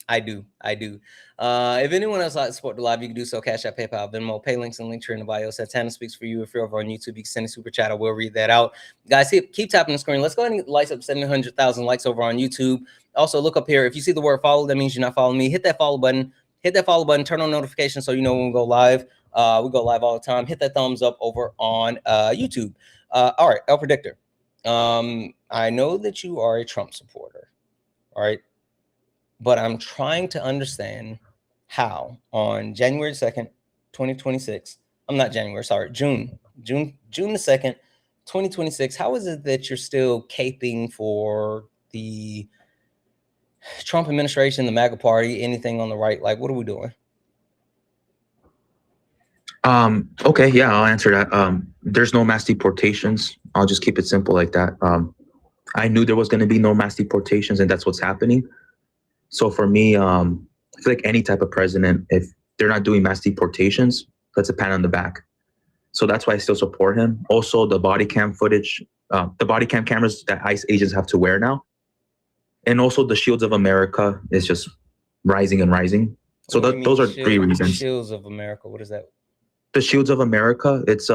I do. If anyone else like to support the live, you can do so. Cash App, PayPal, Venmo, pay links and link tree in the bio. Santana speaks for you. If you're over on YouTube, you can send a super chat. I will read that out. Guys, keep tapping the screen. Let's go ahead and get lights up 700,000 likes over on YouTube. Also, look up here. If you see the word follow, that means you're not following me. Hit that follow button. Turn on notifications so you know when we go live. We go live all the time. Hit that thumbs up over on YouTube. All right, El Predictor. I know that you are a Trump supporter. All right. But I'm trying to understand how on January 2nd, 2026, June the 2nd, 2026, how is it that you're still caping for the Trump administration, the MAGA party, anything on the right? Like, what are we doing? Okay, yeah, I'll answer that. There's no mass deportations. I'll just keep it simple like that. I knew there was going to be no mass deportations, and that's what's happening. So for me, I feel like any type of president, if they're not doing mass deportations, that's a pat on the back. So that's why I still support him. Also, the body cam footage, the body cam cameras that ICE agents have to wear now. And also the Shields of America is just rising and rising. So those are three reasons. Shields of America, what is that? The Shields of America, it's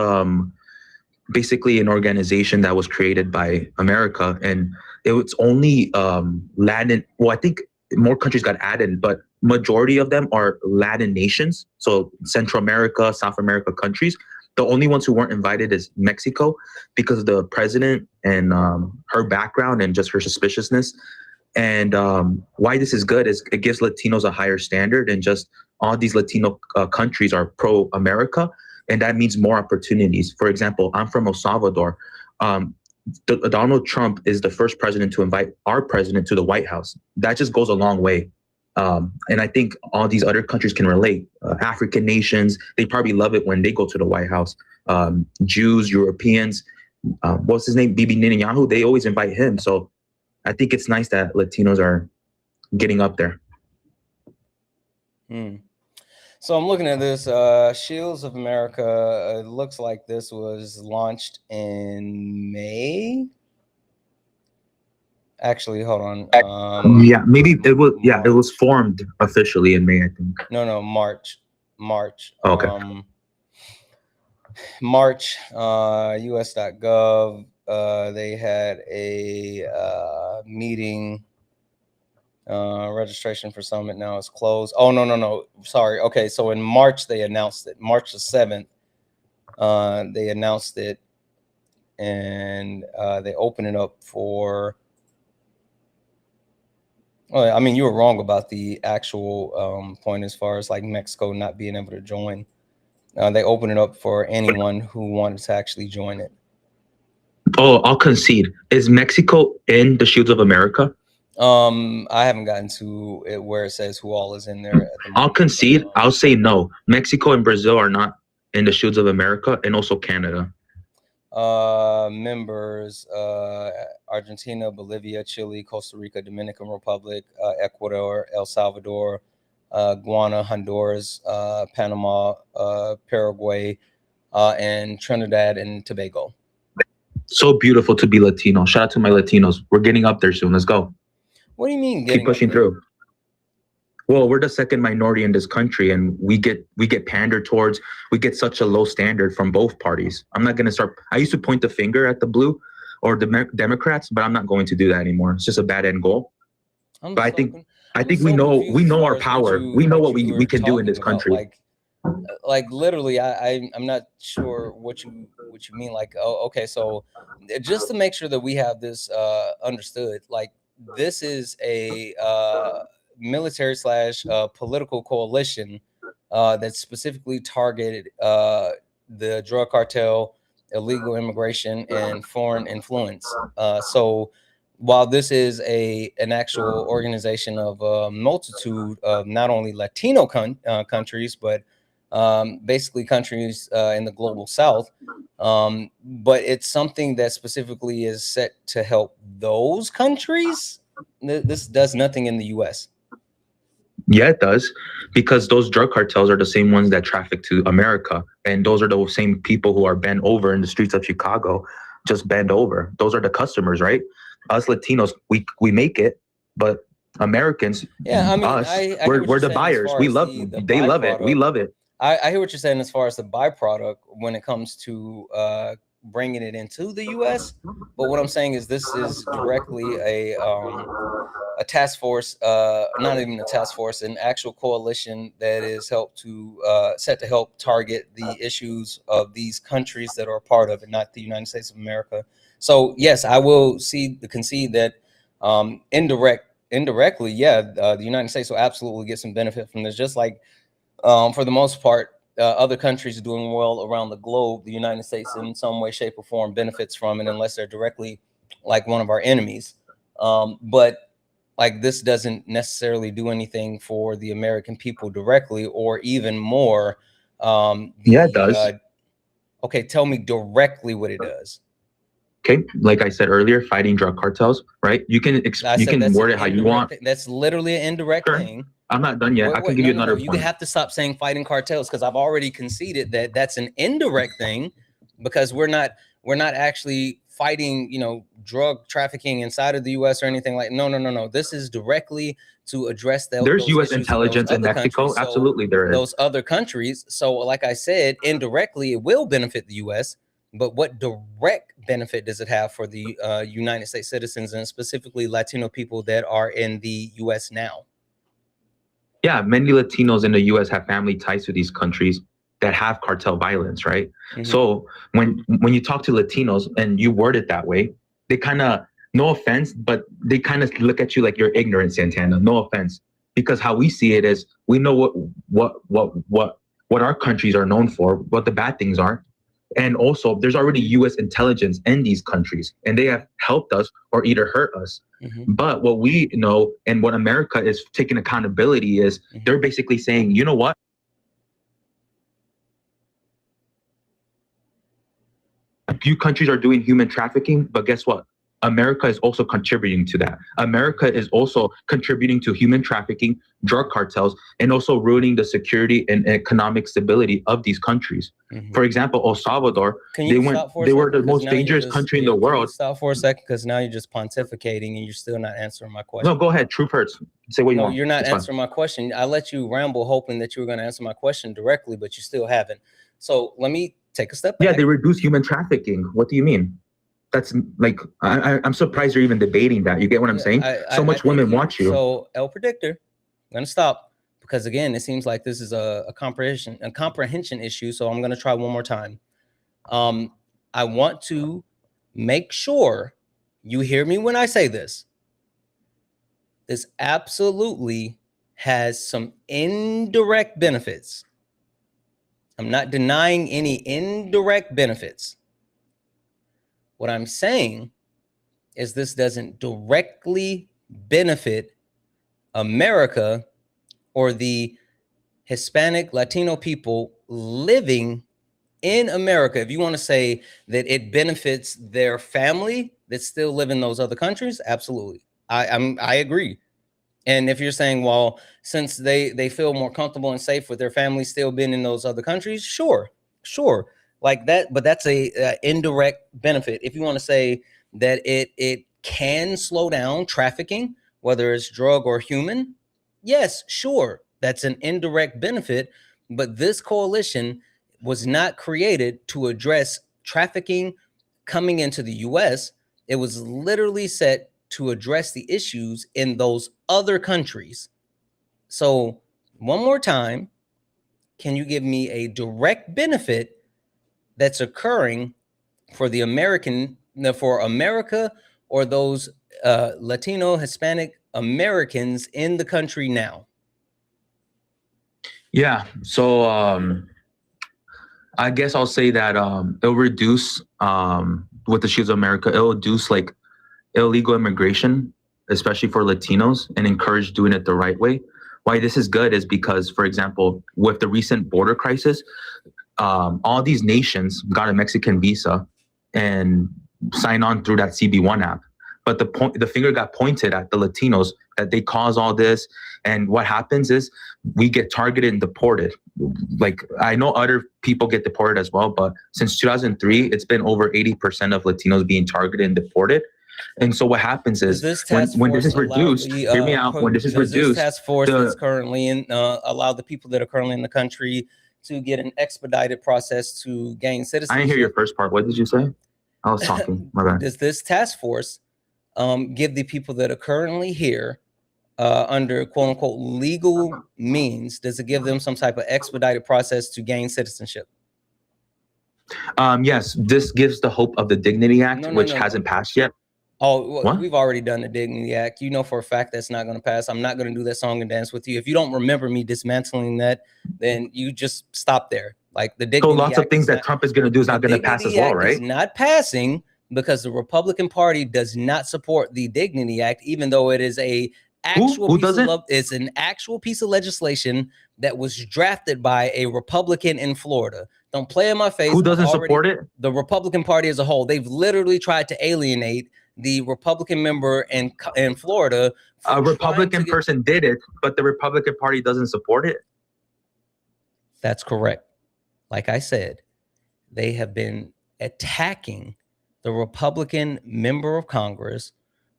basically an organization that was created by America, and it was only Latin. Well, I think more countries got added, but majority of them are Latin nations. So Central America, South America countries. The only ones who weren't invited is Mexico because of the president and her background and just her suspiciousness. And why this is good is it gives Latinos a higher standard, and just all these Latino countries are pro-America, and that means more opportunities. For example, I'm from El Salvador. Donald Trump is the first president to invite our president to the White House. That just goes a long way. And I think all these other countries can relate. African nations, they probably love it when they go to the White House. Jews, Europeans, what's his name? Bibi Netanyahu, they always invite him. So I think it's nice that Latinos are getting up there. So I'm looking at this Shields of America. It looks like this was launched in May. Actually, hold on. Yeah, maybe it was. Yeah, it was formed officially in May, I think. No, March. Okay. March. US.gov. They had a meeting. Registration for summit now is closed. Oh, no. Sorry. Okay, so in March they announced it. March the 7th, they announced it, and they opened it up for. Well, I mean, you were wrong about the actual point as far as like Mexico not being able to join. They opened it up for anyone who wanted to actually join it. Oh, I'll concede. Is Mexico in the Shields of America? I haven't gotten to it where it says who all is in there. I'll concede. I'll say no. Mexico and Brazil are not in the Shields of America, and also Canada. Members: Argentina, Bolivia, Chile, Costa Rica, Dominican Republic, Ecuador, El Salvador, Guyana, Honduras, Panama, Paraguay, and Trinidad and Tobago. So beautiful to be Latino. Shout out to my Latinos. We're getting up there soon. Let's go. What do you mean? Keep pushing through. Well, we're the second minority in this country, and we get pandered towards. We get such a low standard from both parties. I'm not going to start. I used to point the finger at the blue or the Democrats, but I'm not going to do that anymore. It's just a bad end goal. But I think we know our power. We know what we can do in this country. Like literally, I'm not sure what you mean. Like, oh, okay, so just to make sure that we have this understood, like this is a military / political coalition that specifically targeted the drug cartel, illegal immigration, and foreign influence. So while this is an actual organization of a multitude of not only Latino countries, but basically countries in the global South, but it's something that specifically is set to help those countries. This does nothing in the U.S. Yeah, it does, because those drug cartels are the same ones that traffic to America, and those are the same people who are bent over in the streets of Chicago, just bent over. Those are the customers, right? Us Latinos, we make it, but Americans, yeah, I mean, us, we're the buyers. We love they love it. We love it. I hear what you're saying as far as the byproduct when it comes to bringing it into the U.S. But what I'm saying is this is directly a task force, not even a task force, an actual coalition that is set to help target the issues of these countries that are a part of it, not the United States of America. So yes, I will concede that indirectly, yeah, the United States will absolutely get some benefit from this, just like. For the most part, other countries doing well around the globe, the United States in some way, shape, or form benefits from it, unless they're directly like one of our enemies. But like this doesn't necessarily do anything for the American people directly, or even more. Yeah, it does. Okay, tell me directly what it does. Okay, like I said earlier, fighting drug cartels, right? You can word it how you want. That's literally an indirect thing. I'm not done yet. I can give you another point. You have to stop saying fighting cartels, because I've already conceded that that's an indirect thing, because we're not actually fighting, drug trafficking inside of the U.S. or anything like. No. This is directly to address There's U.S. intelligence in Mexico. Countries. Absolutely, there is. Those other countries. So, like I said, indirectly, it will benefit the U.S., but what direct benefit does it have for the United States citizens, and specifically Latino people that are in the U.S. now? Yeah, many Latinos in the U.S. have family ties to these countries that have cartel violence, right? Mm-hmm. So when you talk to Latinos and you word it that way, they kind of, no offense, but they kind of look at you like you're ignorant, Santana. No offense, because how we see it is we know what our countries are known for, what the bad things are. And also, there's already U.S. intelligence in these countries, and they have helped us or either hurt us. Mm-hmm. But what we know and what America is taking accountability is they're basically saying, you know what? You countries are doing human trafficking, but guess what? America is also contributing to that. America is also contributing to human trafficking, drug cartels, and also ruining the security and economic stability of these countries. Mm-hmm. For example, El Salvador, they were the most dangerous country in the world. Stop for a second, because now you're just pontificating and you're still not answering my question. No, go ahead. Truth hurts. Say what you want. No, you're not answering my question. I let you ramble hoping that you were going to answer my question directly, but you still haven't. So let me take a step back. Yeah, they reduce human trafficking. What do you mean? That's like, I'm surprised you're even debating that. You get what I'm saying? So much women want you. So, El Predictor, I'm going to stop, because again, it seems like this is a comprehension issue. So I'm going to try one more time. I want to make sure you hear me when I say this. This absolutely has some indirect benefits. I'm not denying any indirect benefits. What I'm saying is this doesn't directly benefit America or the Hispanic, Latino people living in America. If you want to say that it benefits their family that still live in those other countries, absolutely. I agree. And if you're saying, well, since they feel more comfortable and safe with their family still being in those other countries, sure. Like that, but that's a indirect benefit. If you want to say that it can slow down trafficking, whether it's drug or human, yes, sure, that's an indirect benefit. But this coalition was not created to address trafficking coming into the U.S. It was literally set to address the issues in those other countries. So one more time, can you give me a direct benefit that's occurring for the for America or those Latino, Hispanic Americans in the country now? Yeah. So I guess I'll say that it'll reduce with the Shields of America, it'll reduce like illegal immigration, especially for Latinos, and encourage doing it the right way. Why this is good is because, for example, with the recent border crisis, all these nations got a Mexican visa and signed on through that CB1 app. But the finger got pointed at the Latinos that they cause all this. And what happens is we get targeted and deported. Like, I know other people get deported as well, but since 2003, it's been over 80% of Latinos being targeted and deported. And so what happens is when this is reduced, hear me out, when this is reduced, this task force that's currently in, allow the people that are currently in the country to get an expedited process to gain citizenship. I didn't hear your first part. What did you say? I was talking. My bad. Does this task force give the people that are currently here under quote unquote legal means, does it give them some type of expedited process to gain citizenship? Yes, this gives the hope of the Dignity Act, which hasn't passed yet. Oh, well, we've already done the Dignity Act. You know for a fact that's not going to pass. I'm not going to do that song and dance with you. If you don't remember me dismantling that, then you just stop there. Like the Dignity Act. So lots of things that Trump is going to do is not going to pass as well, right? It's not passing because the Republican Party does not support the Dignity Act, even though it is a actual it's an actual piece of legislation that was drafted by a Republican in Florida. Don't play in my face. Who doesn't support it? The Republican Party as a whole. They've literally tried to alienate the Republican member in Florida. A Republican person did it, but the Republican Party doesn't support it. That's correct. Like I said, they have been attacking the Republican member of Congress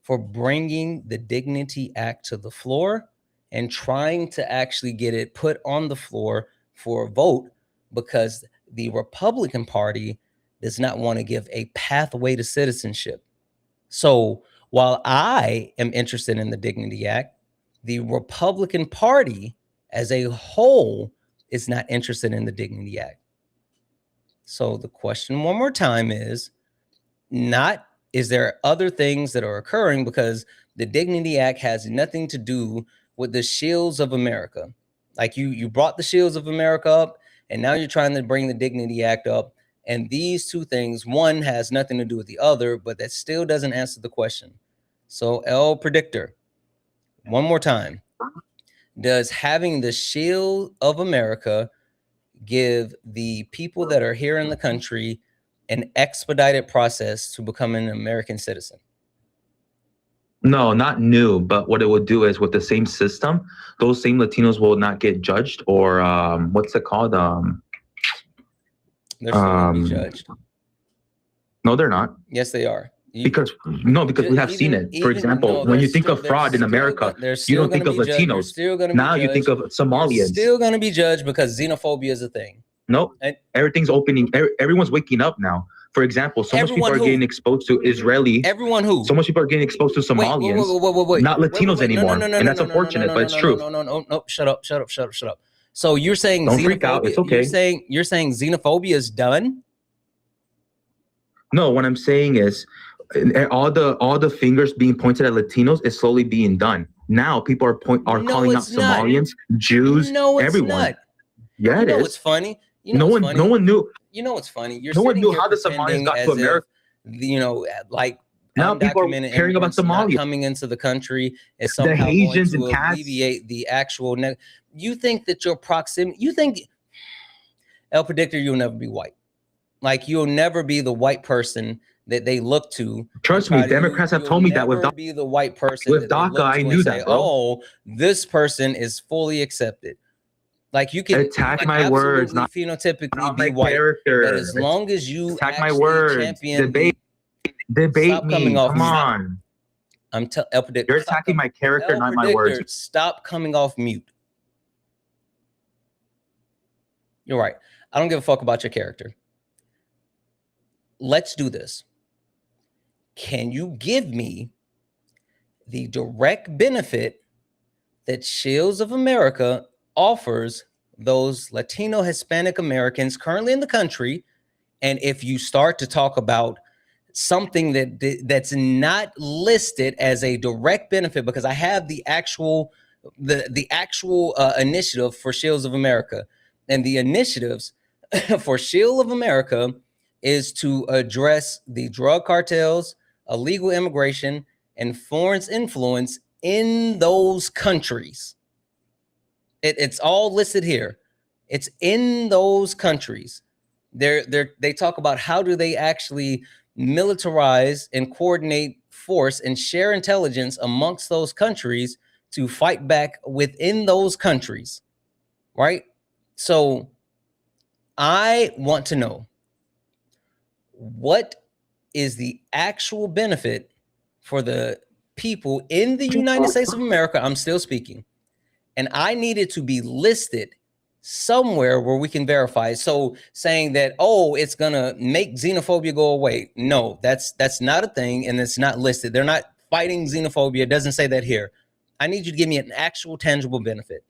for bringing the Dignity Act to the floor and trying to actually get it put on the floor for a vote, because the Republican Party does not want to give a pathway to citizenship. So while I am interested in the Dignity Act, the Republican Party as a whole is not interested in the Dignity Act. So the question one more time is not, is there other things that are occurring? Because the Dignity Act has nothing to do with the Shields of America. Like you brought the Shields of America up, and now you're trying to bring the Dignity Act up. And these two things, one has nothing to do with the other, but that still doesn't answer the question. So L Predictor, one more time. Does having the Shield of America give the people that are here in the country an expedited process to become an American citizen? No, not new, but what it would do is with the same system, those same Latinos will not get judged, or what's it called? They're still going to be judged. No, they're not. Yes, they are. Because we have seen it. For example, when you think of fraud in America, you don't think of Latinos. Now you think of Somalians. Still going to be judged because xenophobia is a thing. No, everything's opening. Everyone's waking up now. For example, so much people are getting exposed to Israeli. Everyone who? So much people are getting exposed to Somalians. Wait. Not Latinos anymore. And that's unfortunate, but it's true. No. Shut up. So you're saying don't freak out. It's okay. You're saying xenophobia is done? No, what I'm saying is all the fingers being pointed at Latinos is slowly being done. Now people are calling out Somalians, Jews, everyone. Not. Yeah, it is. It's funny. No one knew. You know what's funny? No one knew how the Somalians got to America. Like now people are caring about Somalia coming into the country is somehow going to alleviate the actual. You think that your proximity? You think, El Predictor, you'll never be white. Like you'll never be the white person that they look to. Trust me, Democrats have told me that with DACA. Be the white person with DACA. I knew that. Bro. Oh, this person is fully accepted. Like you can attack my words, not phenotypically not be white. Character. But as long as you attack my words, debate me. Come on. I'm El Predictor. You're attacking my character, not my words. Stop coming off mute. You're right. I don't give a fuck about your character. Let's do this. Can you give me the direct benefit that Shields of America offers those Latino Hispanic Americans currently in the country? And if you start to talk about something that's not listed as a direct benefit, because I have the actual initiative for Shields of America, and the initiatives for Shield of America is to address the drug cartels, illegal immigration, and foreign influence in those countries. It's all listed here. It's in those countries. They talk about how do they actually militarize and coordinate force and share intelligence amongst those countries to fight back within those countries, right? So I want to know, what is the actual benefit for the people in the United States of America? I'm still speaking. And I need it to be listed somewhere where we can verify it. So saying that, oh, it's going to make xenophobia go away. No, that's not a thing. And it's not listed. They're not fighting xenophobia. It doesn't say that here. I need you to give me an actual tangible benefit.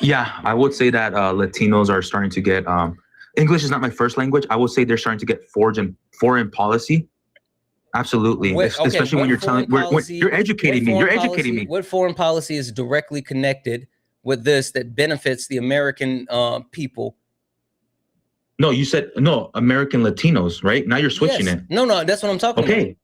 Yeah, I would say that Latinos are starting to get English is not my first language. I would say they're starting to get foreign policy. Absolutely, especially when you're telling, you're educating me. You're educating me. What foreign policy is directly connected with this that benefits the American people? No, you said no American Latinos, right? Now you're switching it. No, that's what I'm talking about. Okay.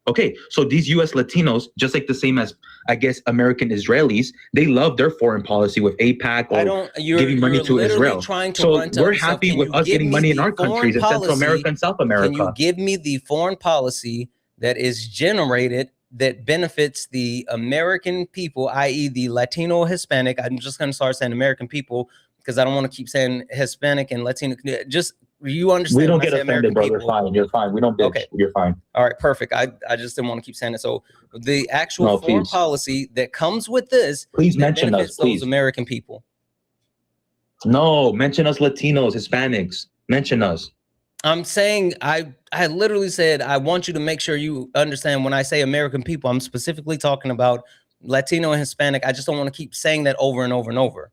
Okay, so these U.S. Latinos, just like the same as, I guess, American Israelis, they love their foreign policy with AIPAC or giving money to Israel. Trying to So run to we're yourself. happy Can with you us give getting me money in the our countries in foreign Central America and South America. Can you give me the foreign policy that is generated that benefits the American people, i.e. the Latino, Hispanic? I'm just going to start saying American people because I don't want to keep saying Hispanic and Latino. Just you understand. We don't when I get say offended, American bro. people. You're fine. You're fine. We don't bitch. Okay. You're fine. All right, perfect. I just didn't want to keep saying it. So the actual No, foreign please. policy that comes with this, Please that mention us, benefits those please. American people. No, mention us Latinos, Hispanics. Mention us. I'm saying I literally said I want you to make sure you understand when I say American people, I'm specifically talking about Latino and Hispanic. I just don't want to keep saying that over and over and over.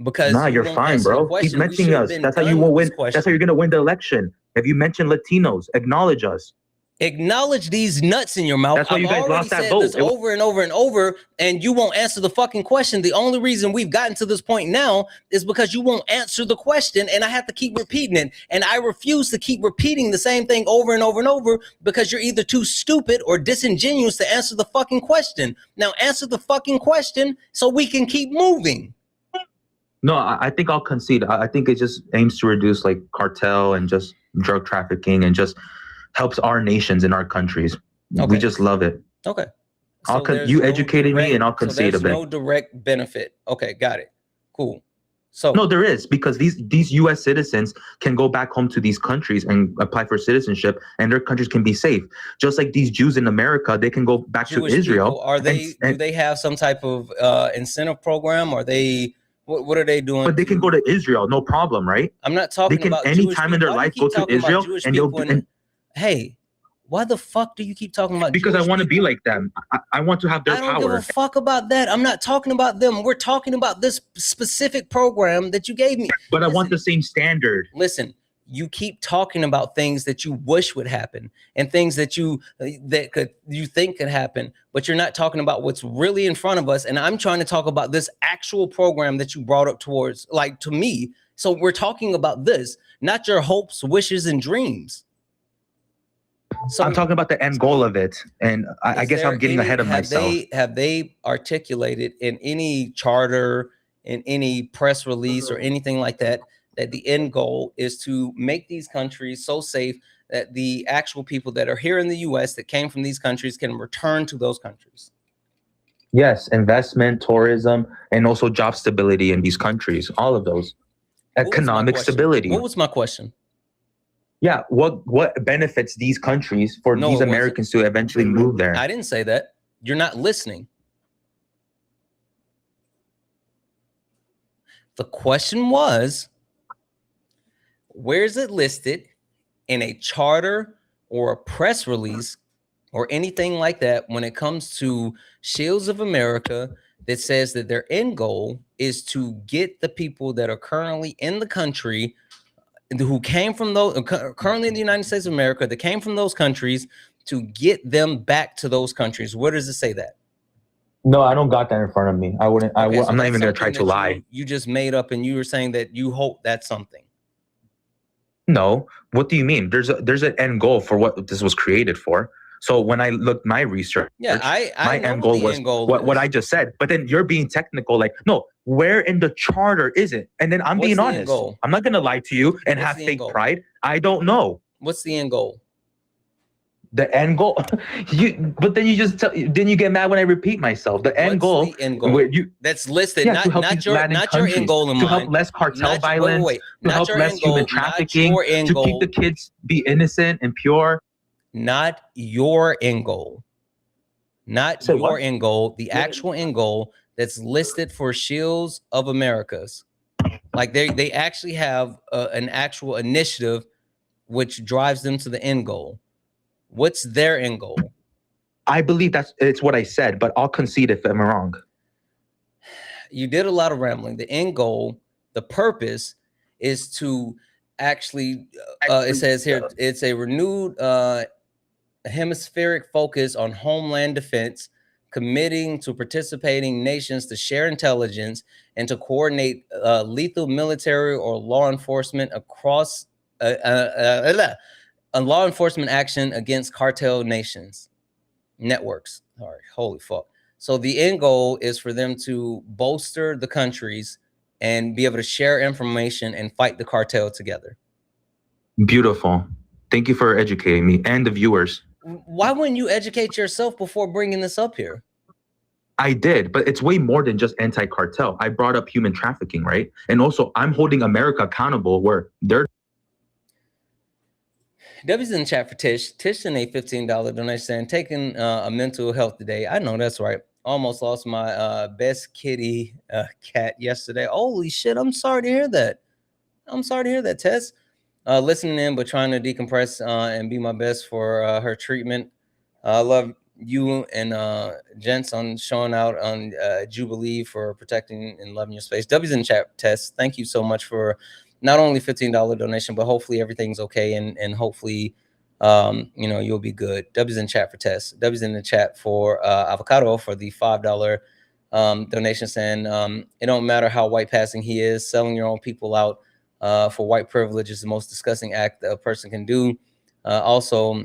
Because Nah, you're fine, bro. Keep mentioning us. That's how you will win. That's how you're gonna win the election. If you mention Latinos, acknowledge us. Acknowledge these nuts in your mouth. That's why you guys lost that vote. This over and over and over, and you won't answer the fucking question. The only reason we've gotten to this point now is because you won't answer the question, and I have to keep repeating it. And I refuse to keep repeating the same thing over and over and over because you're either too stupid or disingenuous to answer the fucking question. Now answer the fucking question so we can keep moving. No, I think I'll concede. I think it just aims to reduce like cartel and just drug trafficking and just helps our nations in our countries. Okay. We just love it. Okay. You educated me and I'll concede a bit. No direct benefit. Okay, got it. Cool. So no, there is, because these U.S. citizens can go back home to these countries and apply for citizenship, and their countries can be safe. Just like these Jews in America, they can go back to Israel. People, are they? Do they have some type of incentive program? Are they? What are they doing? But they can go to Israel, no problem, right? I'm not talking about They can anytime in their life go to Israel, and they'll. Hey, why the fuck do you keep talking about? Because I want to be like them. I want to have their power. I don't give a fuck about that. I'm not talking about them. We're talking about this specific program that you gave me. But I want the same standard. Listen, you keep talking about things that you wish would happen and things that you think could happen, but you're not talking about what's really in front of us. And I'm trying to talk about this actual program that you brought up towards, like, to me. So we're talking about this, not your hopes, wishes, and dreams. So I'm talking about the end goal of it, and I guess I'm getting ahead of myself. Have they articulated in any charter, in any press release, or anything like that, that the end goal is to make these countries so safe that the actual people that are here in the U.S. that came from these countries can return to those countries? Yes, investment, tourism, and also job stability in these countries. All of those. Economic stability. What was my question? Yeah, what benefits these countries for these Americans to eventually move there? I didn't say that. You're not listening. The question was, where is it listed in a charter or a press release or anything like that when it comes to Shields of America that says that their end goal is to get the people that are currently in the country who came from those currently in the United States of America that came from those countries to get them back to those countries? Where does it say that? No, I don't got that in front of me. I wouldn't. Okay, I'm not even going to try to lie. You just made up, and you were saying that you hope that's something. No, what do you mean? There's an end goal for what this was created for. So when I looked my research, my end goal was what I just said. But then you're being technical, like, no, where in the charter is it? And then I'm being honest. I'm not gonna lie to you and have fake pride. I don't know. What's the end goal? The end goal, but then you get mad when I repeat myself. The end goal, the end goal? That's listed, not your end goal in mind. To help less cartel violence, to help less human trafficking, to keep the kids be innocent and pure. Not your end goal. Not your end goal. The actual end goal that's listed for Shields of Americas. Like they actually have an actual initiative which drives them to the end goal. What's their end goal? I believe it's what I said, but I'll concede if I'm wrong. You did a lot of rambling. The end goal, the purpose, is to actually, it says here, it's a renewed hemispheric focus on homeland defense, committing to participating nations to share intelligence and to coordinate lethal military or law enforcement across a law enforcement action against cartel nations. networks. All right, holy fuck. So the end goal is for them to bolster the countries and be able to share information and fight the cartel together. Beautiful. Thank you for educating me and the viewers. Why wouldn't you educate yourself before bringing this up here? I did, but it's way more than just anti-cartel. I brought up human trafficking, right? And also, I'm holding America accountable where they're... W's in the chat for Tish. Tish in a $15 donation saying, taking a mental health today. I know that's right. Almost lost my best kitty cat yesterday. Holy shit, I'm sorry to hear that. I'm sorry to hear that, Tess. Listening in, but trying to decompress and be my best for her treatment. I love you and gents on showing out on Jubilee for protecting and loving your space. W's in the chat, Tess. Thank you so much for not only $15 donation, but hopefully everything's okay and hopefully you know, you'll be good. W's in the chat for Tess. W's in the chat for Avocado for the $5 donation saying it don't matter how white passing he is, selling your own people out for white privilege is the most disgusting act that a person can do. Also,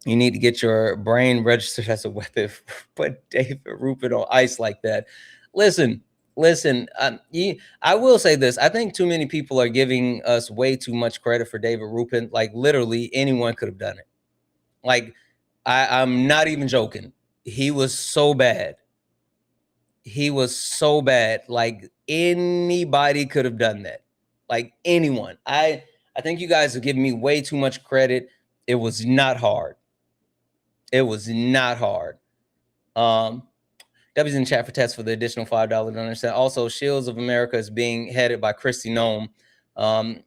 you need to get your brain registered as a weapon. Put David Rupert on ice like that. Listen. I will say this. I think too many people are giving us way too much credit for David Rupert. Like literally anyone could have done it. Like I'm not even joking. He was so bad. He was so bad. Like anybody could have done that. Like anyone. I think you guys are giving me way too much credit. It was not hard. It was not hard. W's in the chat for Tess for the additional $5 donation. Also, Shields of America is being headed by Kristi Noem.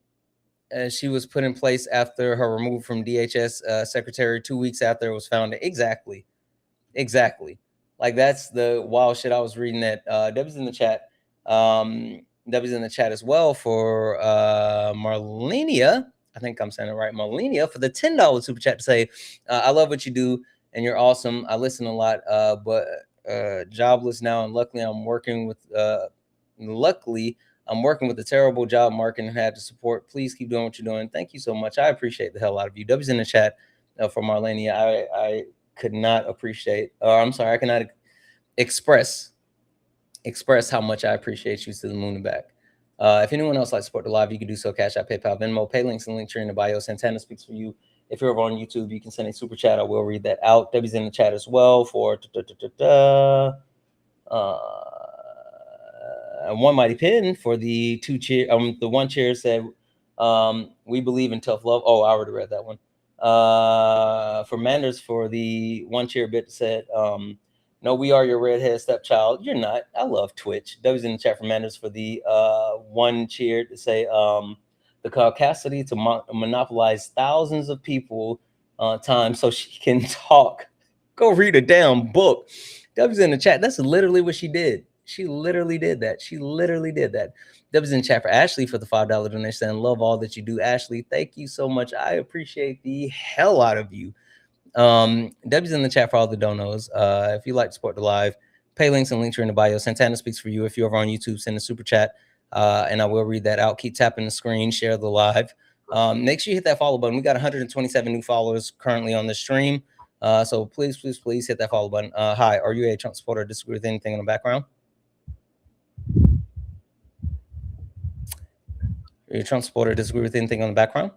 She was put in place after her removal from DHS secretary 2 weeks after it was founded. Exactly. Like that's the wild shit I was reading. That W's in the chat. W's in the chat as well for Marlenia. I think I'm saying it right. Marlenia for the $10 super chat to say, I love what you do and you're awesome. I listen a lot, but jobless now, and luckily I'm working with a terrible job market and had to support. Please keep doing what you're doing. Thank you so much. I appreciate the hell out of you. W's in the chat for Marlenia. I could not appreciate, or I'm sorry, I cannot express how much I appreciate you to the moon and back. If anyone else likes to support the live, you can do so. Cash App, PayPal, Venmo, pay links and link tree in the bio. Santana speaks for you. If you're over on YouTube, you can send a super chat. I will read that out. Debbie's in the chat as well for One Mighty Pin for the two cheer. The one cheer said, "We believe in tough love." Oh, I already read that one. For Manders for the one cheer bit said, "No, we are your redhead stepchild. You're not. I love Twitch." Debbie's in the chat for Manders for the one cheer to say, the capacity to monopolize thousands of people time so she can talk. Go read a damn book. Debbie's in the chat. That's literally what she did. She literally did that. Debbie's in the chat for Ashley for the $5 donation. And love all that you do, Ashley. Thank you so much. I appreciate the hell out of you. Debbie's in the chat for all the donos. If you like to support the live, pay links and links are in the bio. Santana speaks for you. If you're over on YouTube, send a super chat. And I will read that out. Keep tapping the screen, share the live. Make sure you hit that follow button. We got 127 new followers currently on the stream. So please hit that follow button. Hi, are you a Trump supporter or disagree with anything in the background? Are you a Trump supporter or disagree with anything on the background?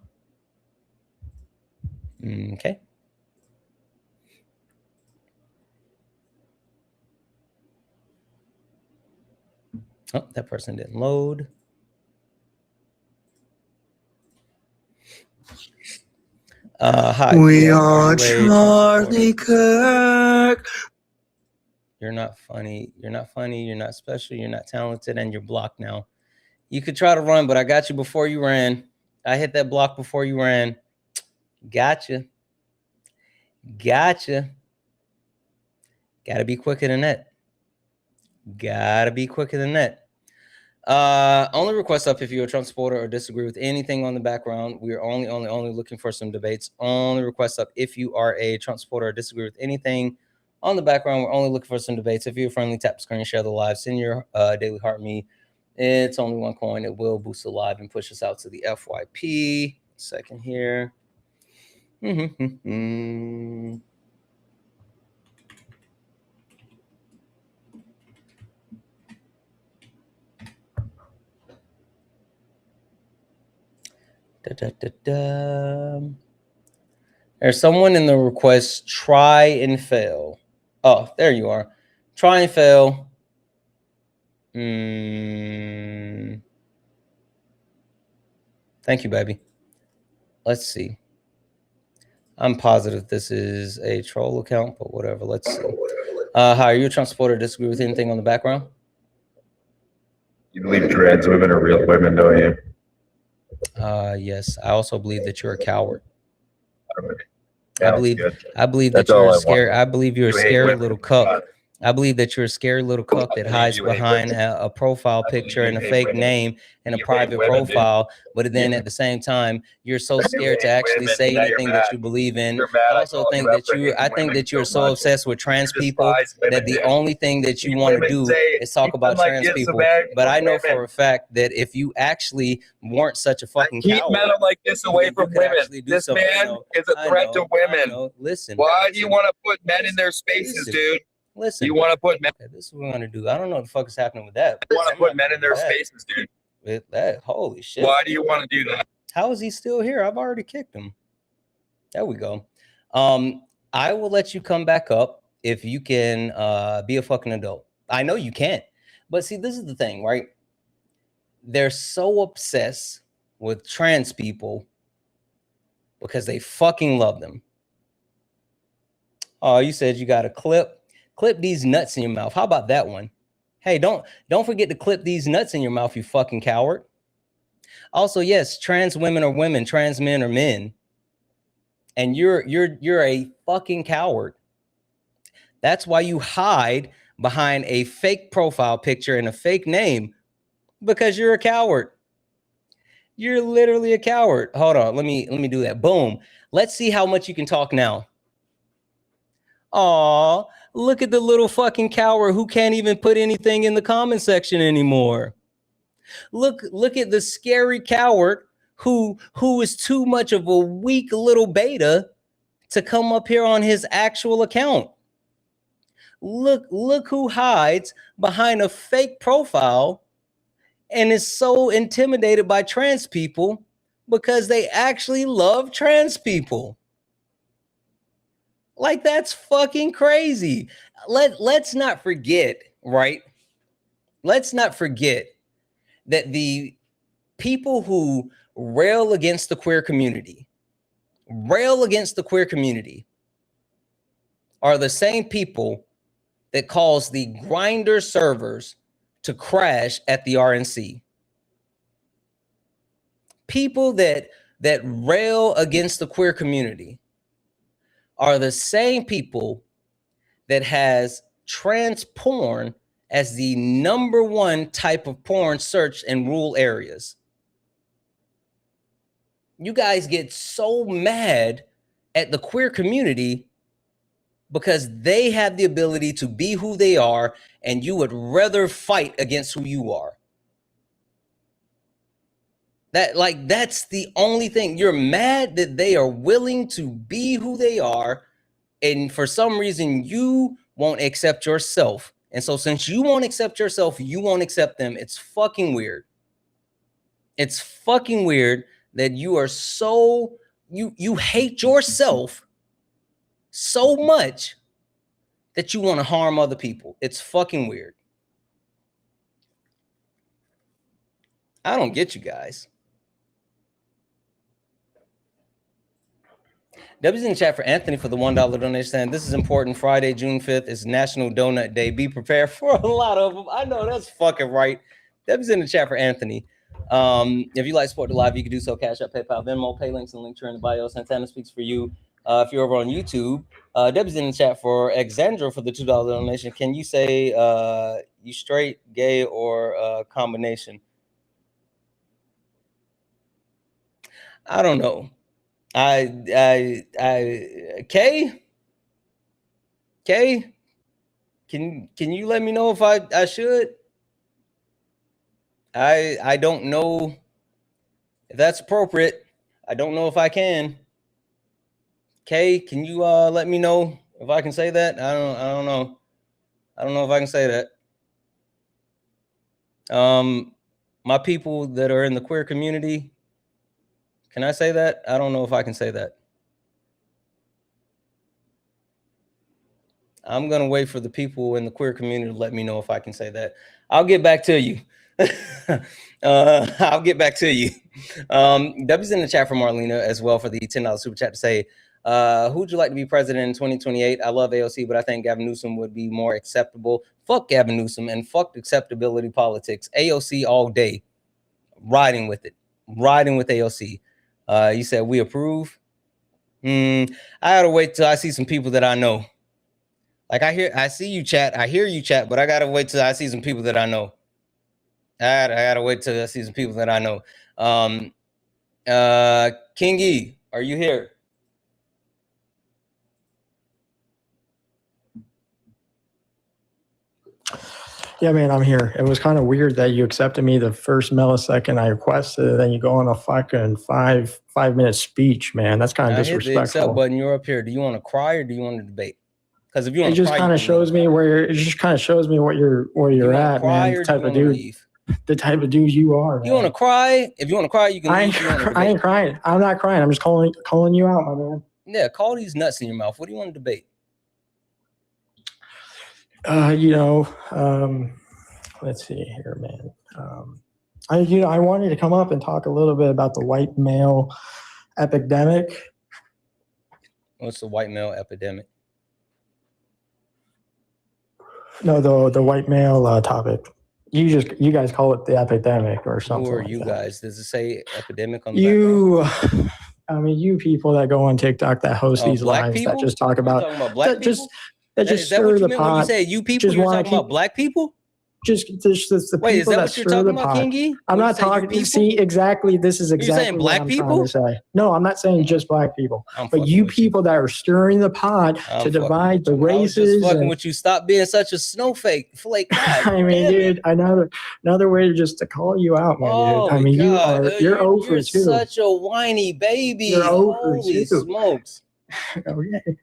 Okay. Oh, that person didn't load. Hi. We are Charlie Kirk. You're not funny. You're not funny. You're not special. You're not talented, and you're blocked now. You could try to run, but I got you before you ran. I hit that block before you ran. Gotcha. Gotta be quicker than that. Only request up if you're a Trump supporter or disagree with anything on the background. We are only looking for some debates. Only request up if you are a Trump supporter or disagree with anything on the background. We're only looking for some debates. If you're friendly, tap the screen, share the live, send your daily heart me. It's only one coin. It will boost the live and push us out to the FYP. Second here. There's someone in the request, try and fail. Oh, there you are. Try and fail. Thank you, baby. Let's see. I'm positive this is a troll account, but whatever. Let's see. Hi, are you a Trump supporter? Disagree with anything on the background? You believe trans women are real women, don't you? Yes. I also believe that you're a coward. Yeah, I believe that you're a scary. I believe you're a scary little cuck. I believe that you're a scary little cuck that hides behind a profile picture and a fake name and a private profile, but then at the same time, you're so scared to actually say anything that you believe in. I also think that I think that you're so obsessed with trans people that the only thing that you want to do is talk about trans people. But I know for a fact that if you actually weren't such a fucking keep coward, men like this away from women. This man is a threat to women. Listen. Why do you want to put men in their spaces, dude? Listen. You want to put men. Okay, this is what we're gonna do. I don't know what the fuck is happening with that. You want to put men in their spaces, dude. With that, holy shit. Why do you want to do that? How is he still here? I've already kicked him. There we go. I will let you come back up if you can be a fucking adult. I know you can't. But see, this is the thing, right? They're so obsessed with trans people because they fucking love them. Oh, you said you got a clip these nuts in your mouth. How about that one? Hey, don't forget to clip these nuts in your mouth, you fucking coward. Also, yes, trans women are women, trans men are men. And you're a fucking coward. That's why you hide behind a fake profile picture and a fake name, because you're a coward. You're literally a coward. Hold on, let me do that. Boom. Let's see how much you can talk now. Aw, look at the little fucking coward who can't even put anything in the comment section anymore. Look at the scary coward who is too much of a weak little beta to come up here on his actual account. Look who hides behind a fake profile and is so intimidated by trans people because they actually love trans people. Like, that's fucking crazy. Let's not forget, right? Let's not forget that the people who rail against the queer community, are the same people that cause the Grindr servers to crash at the RNC. People that rail against the queer community are the same people that has trans porn as the #1 type of porn search in rural areas. You guys get so mad at the queer community because they have the ability to be who they are, and you would rather fight against who you are. That's the only thing. You're mad that they are willing to be who they are, and for some reason you won't accept yourself. And so since you won't accept yourself, you won't accept them. It's fucking weird. It's fucking weird that you are so, you hate yourself so much that you want to harm other people. It's fucking weird. I don't get you guys. W's in the chat for Anthony for the $1 donation. This is important. Friday, June 5th is National Donut Day. Be prepared for a lot of them. I know that's fucking right. W's in the chat for Anthony. If you like support the live, you can do so. Cash App, PayPal, Venmo, pay links and link in the bio. Santana speaks for you. If you're over on YouTube, W's in the chat for Alexandra for the $2 donation. Can you say you straight, gay, or combination? I don't know. Kay, can you let me know if I should? I don't know if that's appropriate. I don't know if I can. Kay, can you let me know if I can say that? I don't know. I don't know if I can say that. My people that are in the queer community, Can I say that? I don't know if I can say that. I'm going to wait for the people in the queer community to let me know if I can say that. I'll get back to you. I'll get back to you. W's in the chat from Marlena as well for the $10 super chat to say, who would you like to be president in 2028? I love AOC, but I think Gavin Newsom would be more acceptable. Fuck Gavin Newsom and fuck acceptability politics. AOC all day. Riding with it. Riding with AOC. You said we approve. I gotta wait till I see some people that I know. Like I see you chat, I hear you chat, but I gotta wait till I see some people that I know. I gotta wait till I see some people that I know. King E, are you here? Yeah, man, I'm here. It was kind of weird that you accepted me the first millisecond I requested, and then you go on a fucking five-minute speech, man. That's kind of disrespectful. Hit the accept button. You're up here. Do you want to cry or do you want to debate? Because if you want it to just cry, kind of shows me where you're at, man. The type of dude, the type of dude you are. You want to cry? If you want to cry, you can. I ain't crying. I'm not crying. I'm just calling you out, my man. Yeah, call these nuts in your mouth. What do you want to debate? Let's see here, man. I wanted to come up and talk a little bit about the white male epidemic. What's the white male epidemic? No, the white male topic. You guys call it the epidemic or something. Who are like you that. guys? Does it say epidemic on the background? You people that go on TikTok that host these black lives people? that just talk about, black people? that just Is that what stir you the meant when you pot. said you people? You're talking about black people? Just the Wait, is people that that what you're stir talking the about, pot. Kingy? I'm not talking. See, exactly. This is exactly saying what black I'm people? trying to say. No, I'm not saying just black people, but you people that are stirring the pot to divide the races. I was just fucking with you. Stop being such a snowflake. Flake. God, I mean, dude, another way to call you out, man. Dude. I mean, you're over you're too. such a whiny baby. You're over Holy too. smokes. Okay.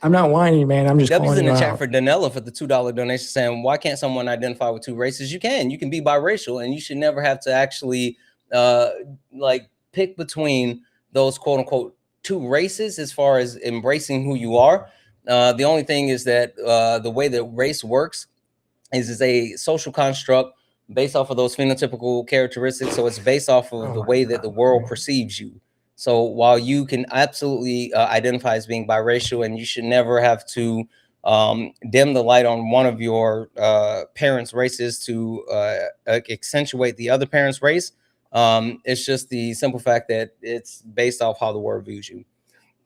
I'm not whining, man. I'm just W's calling in you the chat out. for Danella for the $2 donation saying, why can't someone identify with two races? You can. You can be biracial, and you should never have to actually pick between those quote unquote two races as far as embracing who you are. The only thing is that the way that race works is a social construct based off of those phenotypical characteristics. So it's based off of the way that the world perceives you. So while you can absolutely identify as being biracial, and you should never have to dim the light on one of your parents' races to accentuate the other parent's race, it's just the simple fact that it's based off how the world views you.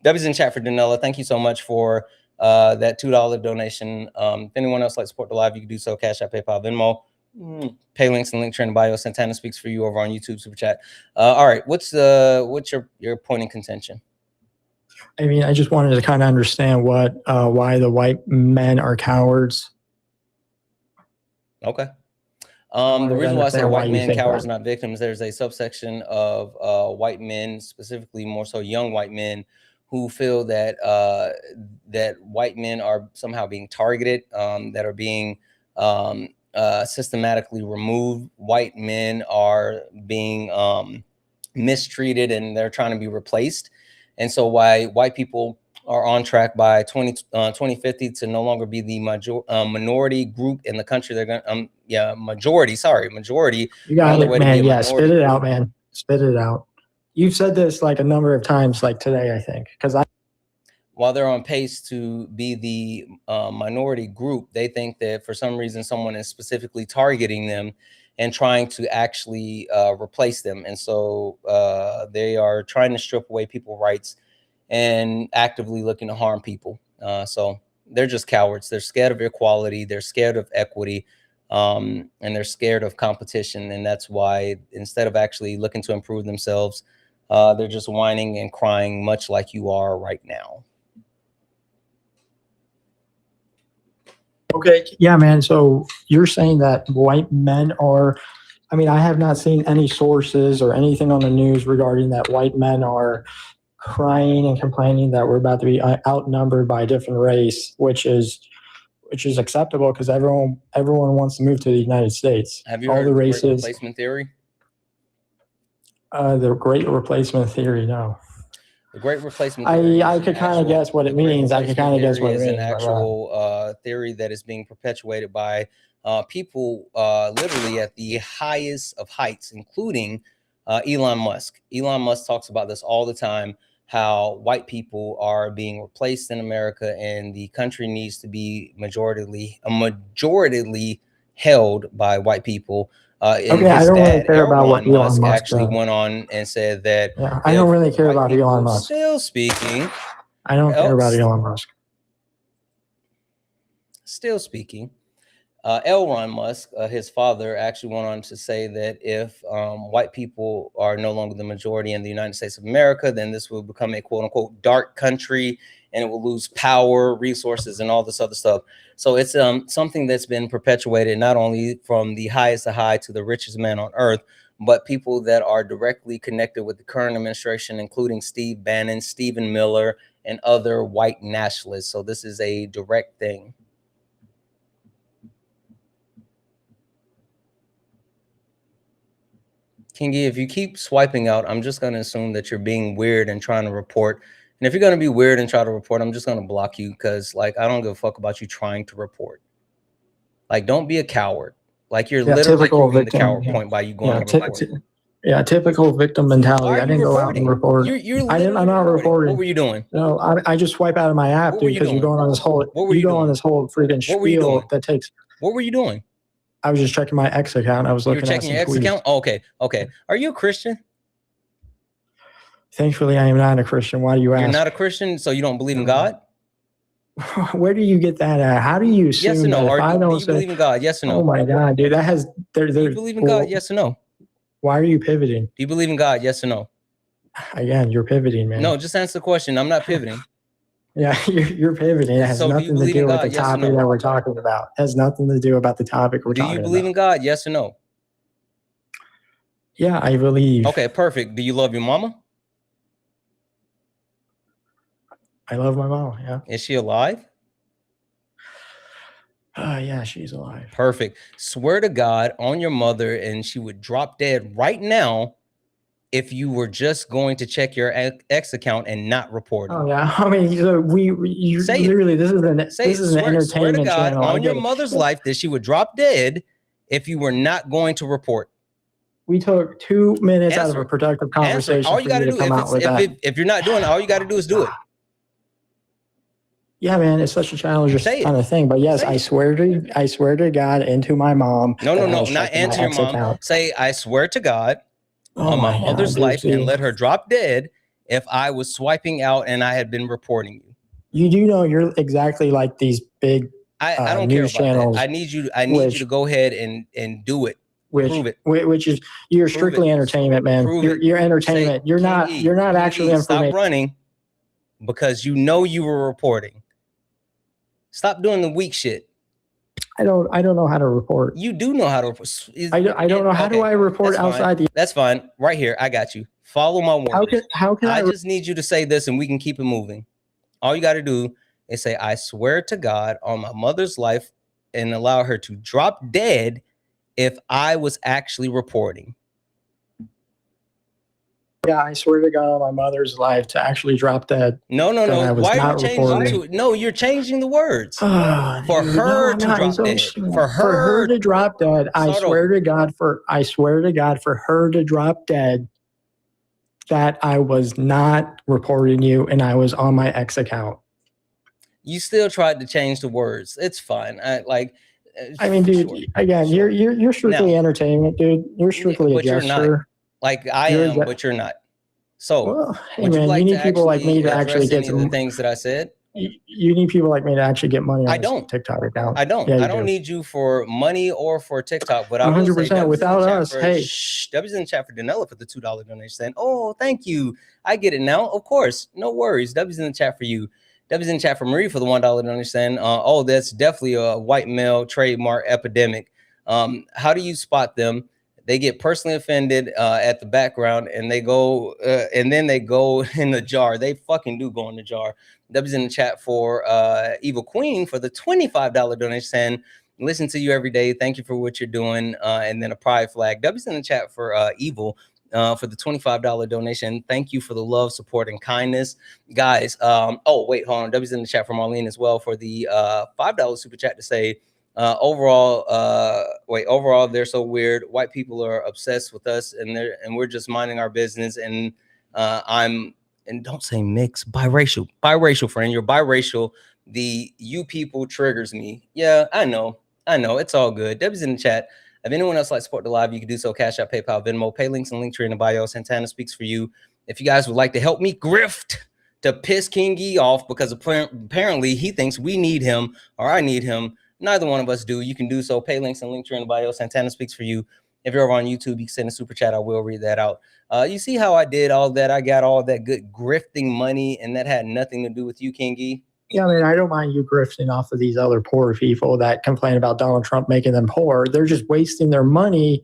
W's in chat for Danella. Thank you so much for that $2 donation. If anyone else likes to support the live, you can do so. Cash App, PayPal, Venmo. Pay links and link trend in bio. Santana speaks for you over on YouTube super chat. All right, what's your point in contention? I mean, I just wanted to kind of understand why the white men are cowards. Okay. The reason why I say white men cowards, not victims, there's a subsection of white men, specifically more so young white men, who feel that that white men are somehow being targeted, that are being systematically removed. White men are being mistreated, and they're trying to be replaced. And so why white people are on track by 2050 to no longer be the minority group in the country. They're going to, majority. You got it, man. Yeah, spit it out, man. Spit it out. You've said this like a number of times, like today, I think, because while they're on pace to be the minority group, they think that for some reason someone is specifically targeting them and trying to actually replace them. And so they are trying to strip away people's rights and actively looking to harm people. So they're just cowards. They're scared of equality. They're scared of equity. And they're scared of competition. And that's why instead of actually looking to improve themselves, they're just whining and crying, much like you are right now. Okay, yeah, man. So you're saying that white men are, I mean, I have not seen any sources or anything on the news regarding that white men are crying and complaining that we're about to be outnumbered by a different race, which is acceptable because everyone wants to move to the United States. Have you all heard the of the races? great replacement theory? The Great Replacement Theory, no. The Great Replacement Theory. I could kind of guess what it means. I could kind of guess what it is means. an actual theory that is being perpetuated by people literally at the highest of heights, including Elon Musk. Elon Musk talks about this all the time, how white people are being replaced in America and the country needs to be majoritarily held by white people. Okay, I don't really care about what Elon Musk actually went on and said that. Yeah, I don't really care about Elon Musk. Still speaking. I don't care about Elon Musk. Still speaking. Elon Musk, his father, actually went on to say that if white people are no longer the majority in the United States of America, then this will become a quote unquote dark country and it will lose power, resources, and all this other stuff. So it's something that's been perpetuated not only from the highest of high to the richest man on earth, but people that are directly connected with the current administration, including Steve Bannon, Stephen Miller, and other white nationalists. So this is a direct thing. Kingy, if you keep swiping out, I'm just going to assume that you're being weird and trying to report. And if you're going to be weird and try to report, I'm just going to block you because, like, I don't give a fuck about you trying to report. Like, don't be a coward. Like, you're literally proving the coward point by you going to report. Typical victim mentality. I didn't go out and report. I'm not reporting. What were you doing? No, I just swipe out of my app, dude, because you're going on this whole. On this whole freaking spiel that takes. What were you doing? I was just checking my X account. I was looking at some tweets. You were checking your X account? Oh, okay. Are you a Christian? Thankfully, I am not a Christian. Why do you ask? You're not a Christian, so you don't believe in God? Where do you get that at? How do you assume yes or no? Do you believe in God? Yes or no? Oh my God, dude, that has. Do you believe in God? Yes or no? Why are you pivoting? Do you believe in God? Yes or no? Again, you're pivoting, man. No, just answer the question. I'm not pivoting. Yeah, you're pivoting. It has nothing to do with the topic that we're talking about. It has nothing to do about the topic we're talking about. Do you believe in God? Yes or no? Yeah, I believe. Okay, perfect. Do you love your mama? I love my mom, yeah. Is she alive? Yeah, she's alive. Perfect. Swear to God on your mother and she would drop dead right now if you were just going to check your X account and not report it. Oh yeah, I mean, you literally this is an entertainment swear to God channel. On your mother's life that she would drop dead if you were not going to report. We took 2 minutes out of a productive conversation. All you got to do if you're not doing it, all you got to do is do it. Yeah, man, it's such a challenging kind of thing. But yes, I swear to God and to my mom. No, not and to your mom. Account. Say, I swear to God on my mother's life and let her drop dead if I was swiping out and I had been reporting you. You do know you're exactly like these big I don't care about channels. That. I need you to go ahead and do it. Prove it. Which is you're strictly entertainment, man. You're entertainment. You're not actually information. Stop running because you know you were reporting. Stop doing the weak shit. I don't know how to report. You do know how to report. I don't know. How do I report outside the... That's fine. Right here. I got you. Follow my word. How can I just need you to say this and we can keep it moving. All you got to do is say, I swear to God on my mother's life and allow her to drop dead if I was actually reporting. Yeah, I swear to God on my mother's life to actually drop dead. No. Why are you changing to it? No, you're changing the words. For her to drop dead. For her to drop dead. I swear to God for her to drop dead that I was not reporting you and I was on my X account. You still tried to change the words. It's fine. I mean, dude, again, you're strictly entertainment, dude. You're strictly a gesture. Like I am, but you're not. So, hey man, you need people like me to actually get some things that I said. You need people like me to actually get money on TikTok account. I don't. Yeah, I don't need you for money or for TikTok. But I 100% without us. Hey, W's in the chat for Danella for the $2 donation. Saying, oh, thank you. I get it now. Of course, no worries. W's in the chat for you. W's in the chat for Marie for the $1 donation. Oh, that's definitely a white male trademark epidemic. How do you spot them? They get personally offended at the background and they go and then they go in the jar. They fucking do go in the jar. W's in the chat for Evil Queen for the $25 donation saying, listen to you every day. Thank you for what you're doing. And then a pride flag. W's in the chat for Evil. for the $25 donation. Thank you for the love, support, and kindness, guys. Oh wait, hold on. W's in the chat from Marlene as well for the $5 super chat to say overall they're so weird. White people are obsessed with us, and we're just minding our business. And and don't say mixed, biracial friend. You're biracial. The you people triggers me. Yeah, I know. It's all good. Debbie's in the chat. If anyone else like to support the live, you can do so. Cash App, PayPal, Venmo, pay links and link tree in the bio. Santana speaks for you. If you guys would like to help me grift to piss King E off because apparently he thinks we need him or I need him. Neither one of us do. You can do so. Pay links and link tree in the bio. Santana speaks for you. If you're over on YouTube, you can send a super chat. I will read that out. You see how I did all that? I got all that good grifting money, and that had nothing to do with you, King E. Yeah, I mean, I don't mind you grifting off of these other poor people that complain about Donald Trump making them poor. They're just wasting their money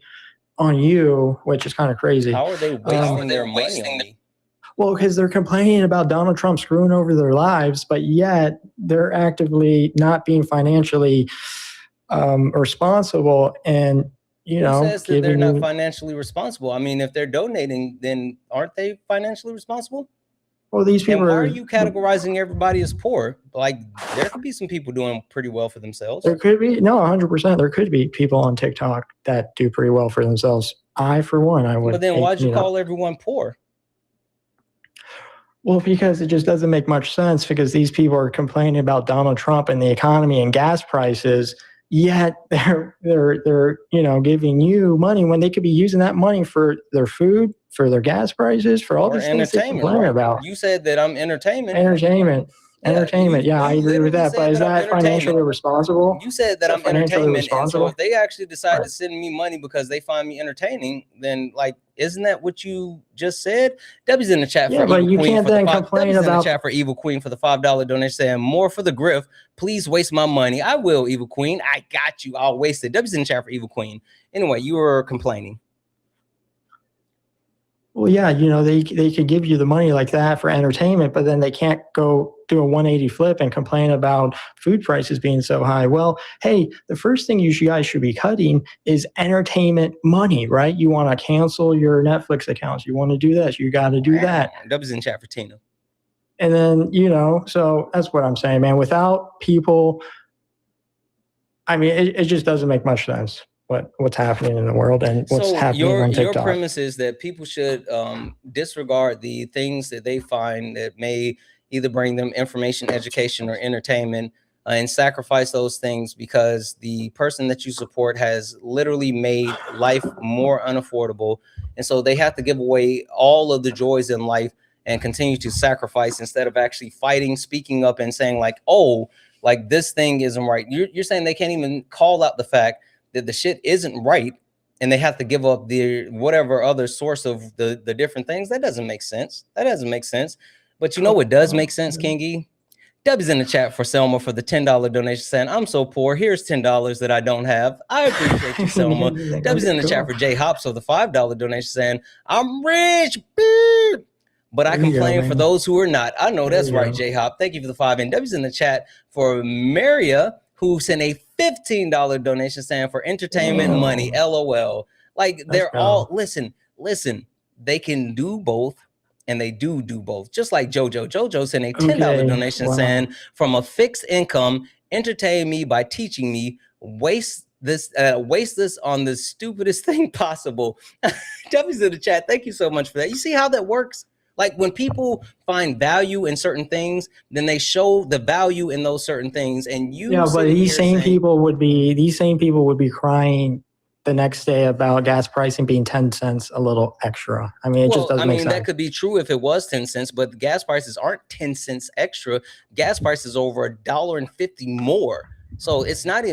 on you, which is kind of crazy. How are they wasting their money on me? Well, because they're complaining about Donald Trump screwing over their lives, but yet they're actively not being financially responsible and, you know, who says that they're not financially responsible? I mean, if they're donating, then aren't they financially responsible? Well, these people why are you categorizing everybody as poor? Like, there could be some people doing pretty well for themselves. There could be, no, 100%. There could be people on TikTok that do pretty well for themselves. I, for one, I would. But then why'd you call everyone poor? Well, because it just doesn't make much sense, because these people are complaining about Donald Trump and the economy and gas prices, yet they're you know, giving you money when they could be using that money for their food, for their gas prices, for all these things they complain about. You said that I'm entertainment. Entertainment. Yeah, I agree with that. But is that financially responsible? You said that I'm entertainment. And so if they actually decide to send me money because they find me entertaining, then like, isn't that what you just said? Debbie's in the chat for but Evil you Queen can't for the then $5. complain Debbie's in the about chat for Evil Queen for the $5 donation saying more for the grift. Please waste my money. I will, Evil Queen. I got you. I'll waste it. Debbie's in the chat for Evil Queen. Anyway, you were complaining. Well, yeah, you know, they could give you the money like that for entertainment, but then they can't go do a 180 flip and complain about food prices being so high. Well, hey, the first thing you guys should be cutting is entertainment money, right? You want to cancel your Netflix accounts. You want to do this. You got to do that. Dub's in chat for Tina. And then, you know, so that's what I'm saying, man. Without people, I mean, it just doesn't make much sense. What's happening in the world and what's happening on TikTok. Your premise is that people should disregard the things that they find that may either bring them information, education, or entertainment, and sacrifice those things because the person that you support has literally made life more unaffordable. And so they have to give away all of the joys in life and continue to sacrifice instead of actually fighting, speaking up, and saying like, oh, like this thing isn't right. You're saying they can't even call out the fact that the shit isn't right, and they have to give up the whatever other source of the different things. That doesn't make sense. But you know what does make sense, Kingy? Dub's in the chat for Selma for the $10 donation saying, I'm so poor. Here's $10 that I don't have. I appreciate you, Selma. Dub's in the chat for Jay Hops for the $5 donation saying, I'm rich, but I complain for those who are not. I know that's right, Jay Hop. Thank you for the 5. And Dub's in the chat for Maria, who sent a $15 donation saying for entertainment money, LOL. Like they're all, listen, they can do both. And they do both. Just like JoJo. JoJo sent a $10 donation saying from a fixed income, entertain me by teaching me, waste this on the stupidest thing possible. W's in the chat. Thank you so much for that. You see how that works? Like when people find value in certain things, then they show the value in those certain things. And you, but these same people would be crying the next day about gas pricing being 10 cents a little extra. I mean, it just doesn't make sense. That could be true if it was 10 cents, but the gas prices aren't 10 cents extra. Gas prices over $1.50 more. So it's not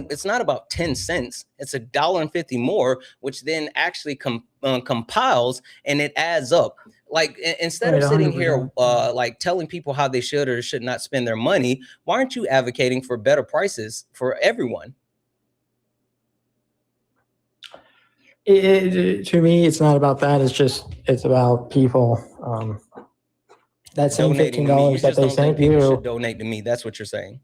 about 10 cents. It's $1.50 more, which then actually compiles and it adds up. Like instead of sitting here like telling people how they should or should not spend their money, why aren't you advocating for better prices for everyone? To me, it's not about that. It's about people. That same $15 that they sent you. Should donate to me. That's what you're saying.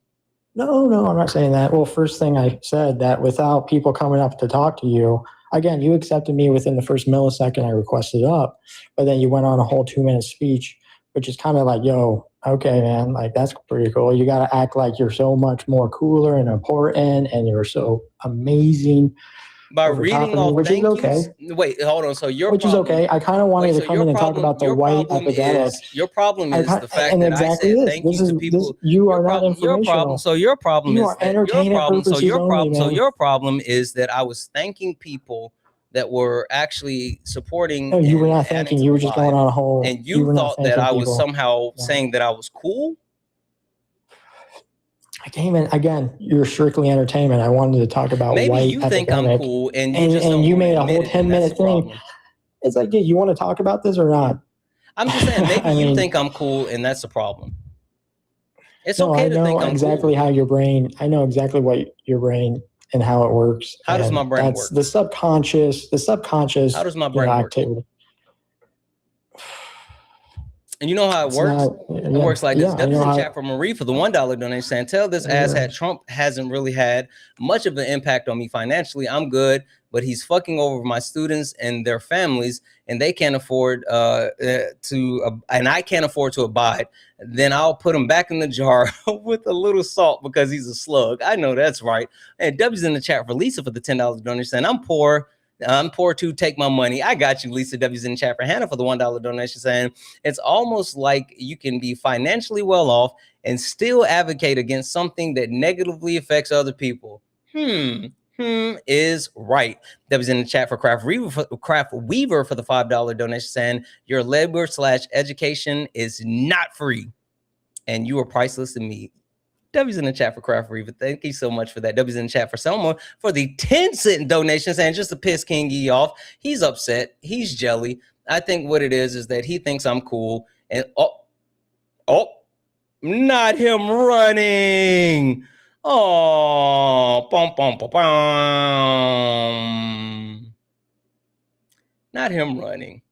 No, I'm not saying that. Well, first thing I said that without people coming up to talk to you, again, you accepted me within the first millisecond I requested up, but then you went on a whole 2-minute speech, which is kind of like, yo, okay, man, like that's pretty cool. You got to act like you're so much more cooler and important and you're so amazing. By reading off which is okay. Wait, hold on. So your Which problem, is okay. I kind of wanted to come in and talk about the white epidemic. Your problem is the fact that exactly I said thank you to people. You are not informational. Your problem you is are entertainment purposes only, man. So your problem is that I was thanking people that were actually supporting. No, you were not thanking. You were just going on a whole. And you thought that I was somehow saying that I was cool. I came in again. You're strictly entertainment. I wanted to talk about maybe white you think epidemic, I'm cool, and you made a whole 10-minute thing. It's like, yeah, you want to talk about this or not? I'm just saying, maybe you think I'm cool, and that's a problem. It's okay to think I'm exactly cool. how your brain. I know exactly what your brain and how it works. How does my brain work? The subconscious. How does my brain work? Activity. And you know how it works? It works like this. W in chat for Marie for the $1 donation saying, tell this asshat Trump hasn't really had much of an impact on me financially. I'm good, but he's fucking over my students and their families, and they can't afford and I can't afford to abide. Then I'll put him back in the jar with a little salt because he's a slug. I know that's right. And W's in the chat for Lisa for the $10 donation saying, I'm poor to take my money. I got you. Lisa W's in the chat for Hannah for the $1 donation saying it's almost like you can be financially well off and still advocate against something that negatively affects other people. Is right. W's in the chat for Craft Weaver for the $5 donation saying your labor/education is not free and you are priceless to me. W's in the chat for Craft Reaver. Thank you so much for that. W's in the chat for Selma for the 10-cent donation saying just to piss King E off. He's upset. He's jelly. I think what it is that he thinks I'm cool. And not him running. Oh, not him running.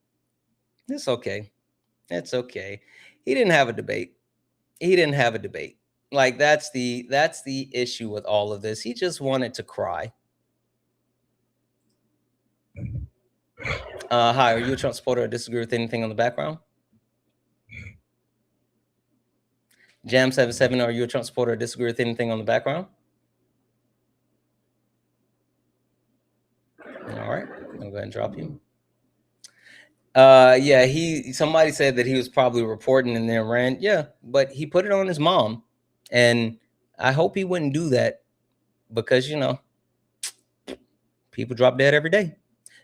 It's okay. It's okay. He didn't have a debate. Like that's the issue with all of this. He just wanted to cry. Hi, are you a Trump supporter or disagree with anything on the background? Jam77, are you a Trump supporter or disagree with anything on the background? All right, I'll go ahead and drop you. Yeah, somebody said that he was probably reporting and then ran. Yeah, but he put it on his mom. And I hope he wouldn't do that because, you know, people drop dead every day.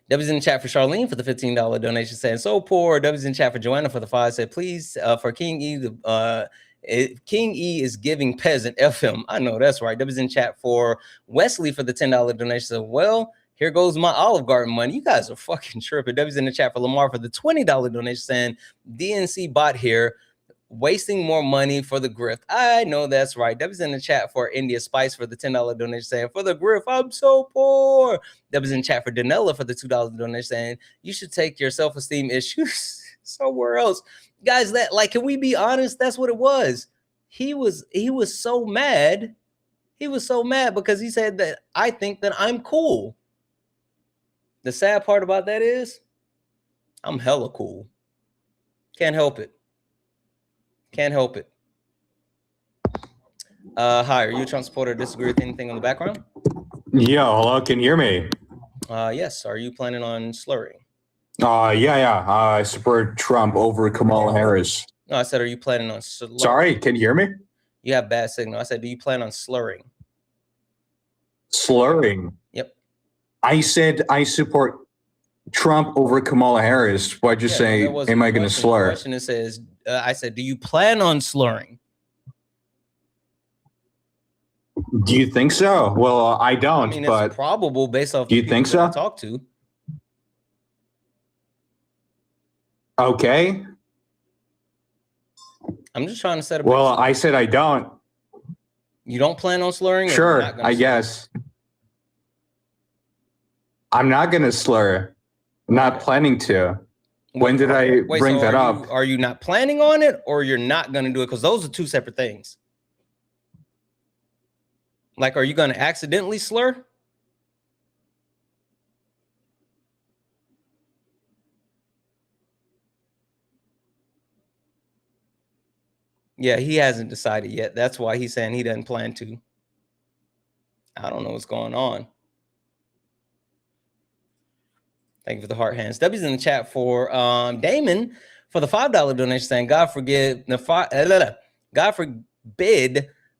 W's in the chat for Charlene for the $15 donation saying, so poor. W's in the chat for Joanna for the 5 said, please, for King E, King E is giving peasant FM. I know that's right. W's in chat for Wesley for the $10 donation said, well, here goes my Olive Garden money. You guys are fucking tripping. W's in the chat for Lamar for the $20 donation saying, DNC bot here. Wasting more money for the grift. I know that's right. W's in the chat for India Spice for the $10 donation saying, for the grift, I'm so poor. W's in chat for Danella for the $2 donation saying, you should take your self-esteem issues somewhere else. Guys, can we be honest? That's what it was. He was so mad. He was so mad because he said that I think that I'm cool. The sad part about that is I'm hella cool. Can't help it. Can't help it. Hi, are you a Trump supporter or disagree with anything on the background? Yeah, hello, can you hear me? Yes. Are you planning on slurring? Yeah. I support Trump over Kamala Harris. No, I said, are you planning on slurring? Sorry, can you hear me? You have bad signal. I said, do you plan on slurring? Slurring? Yep. I said I support Trump over Kamala Harris. Why'd you say, am I going to slur? The question it says, I said, do you plan on slurring? Do you think so? Well, I don't. I mean, but it's probable based off. Do you think so? Talk to. Okay. I'm just trying to set up. Well, I said I don't. You don't plan on slurring? Sure, I guess. I'm not going to slur. I'm not planning to. When did I bring that up? Are you not planning on it, or you're not going to do it? Because those are two separate things. Like, are you going to accidentally slur? Yeah, he hasn't decided yet. That's why he's saying he doesn't plan to. I don't know what's going on. Thank you for the heart hands. W's in the chat for Damon for the $5 donation saying, God forbid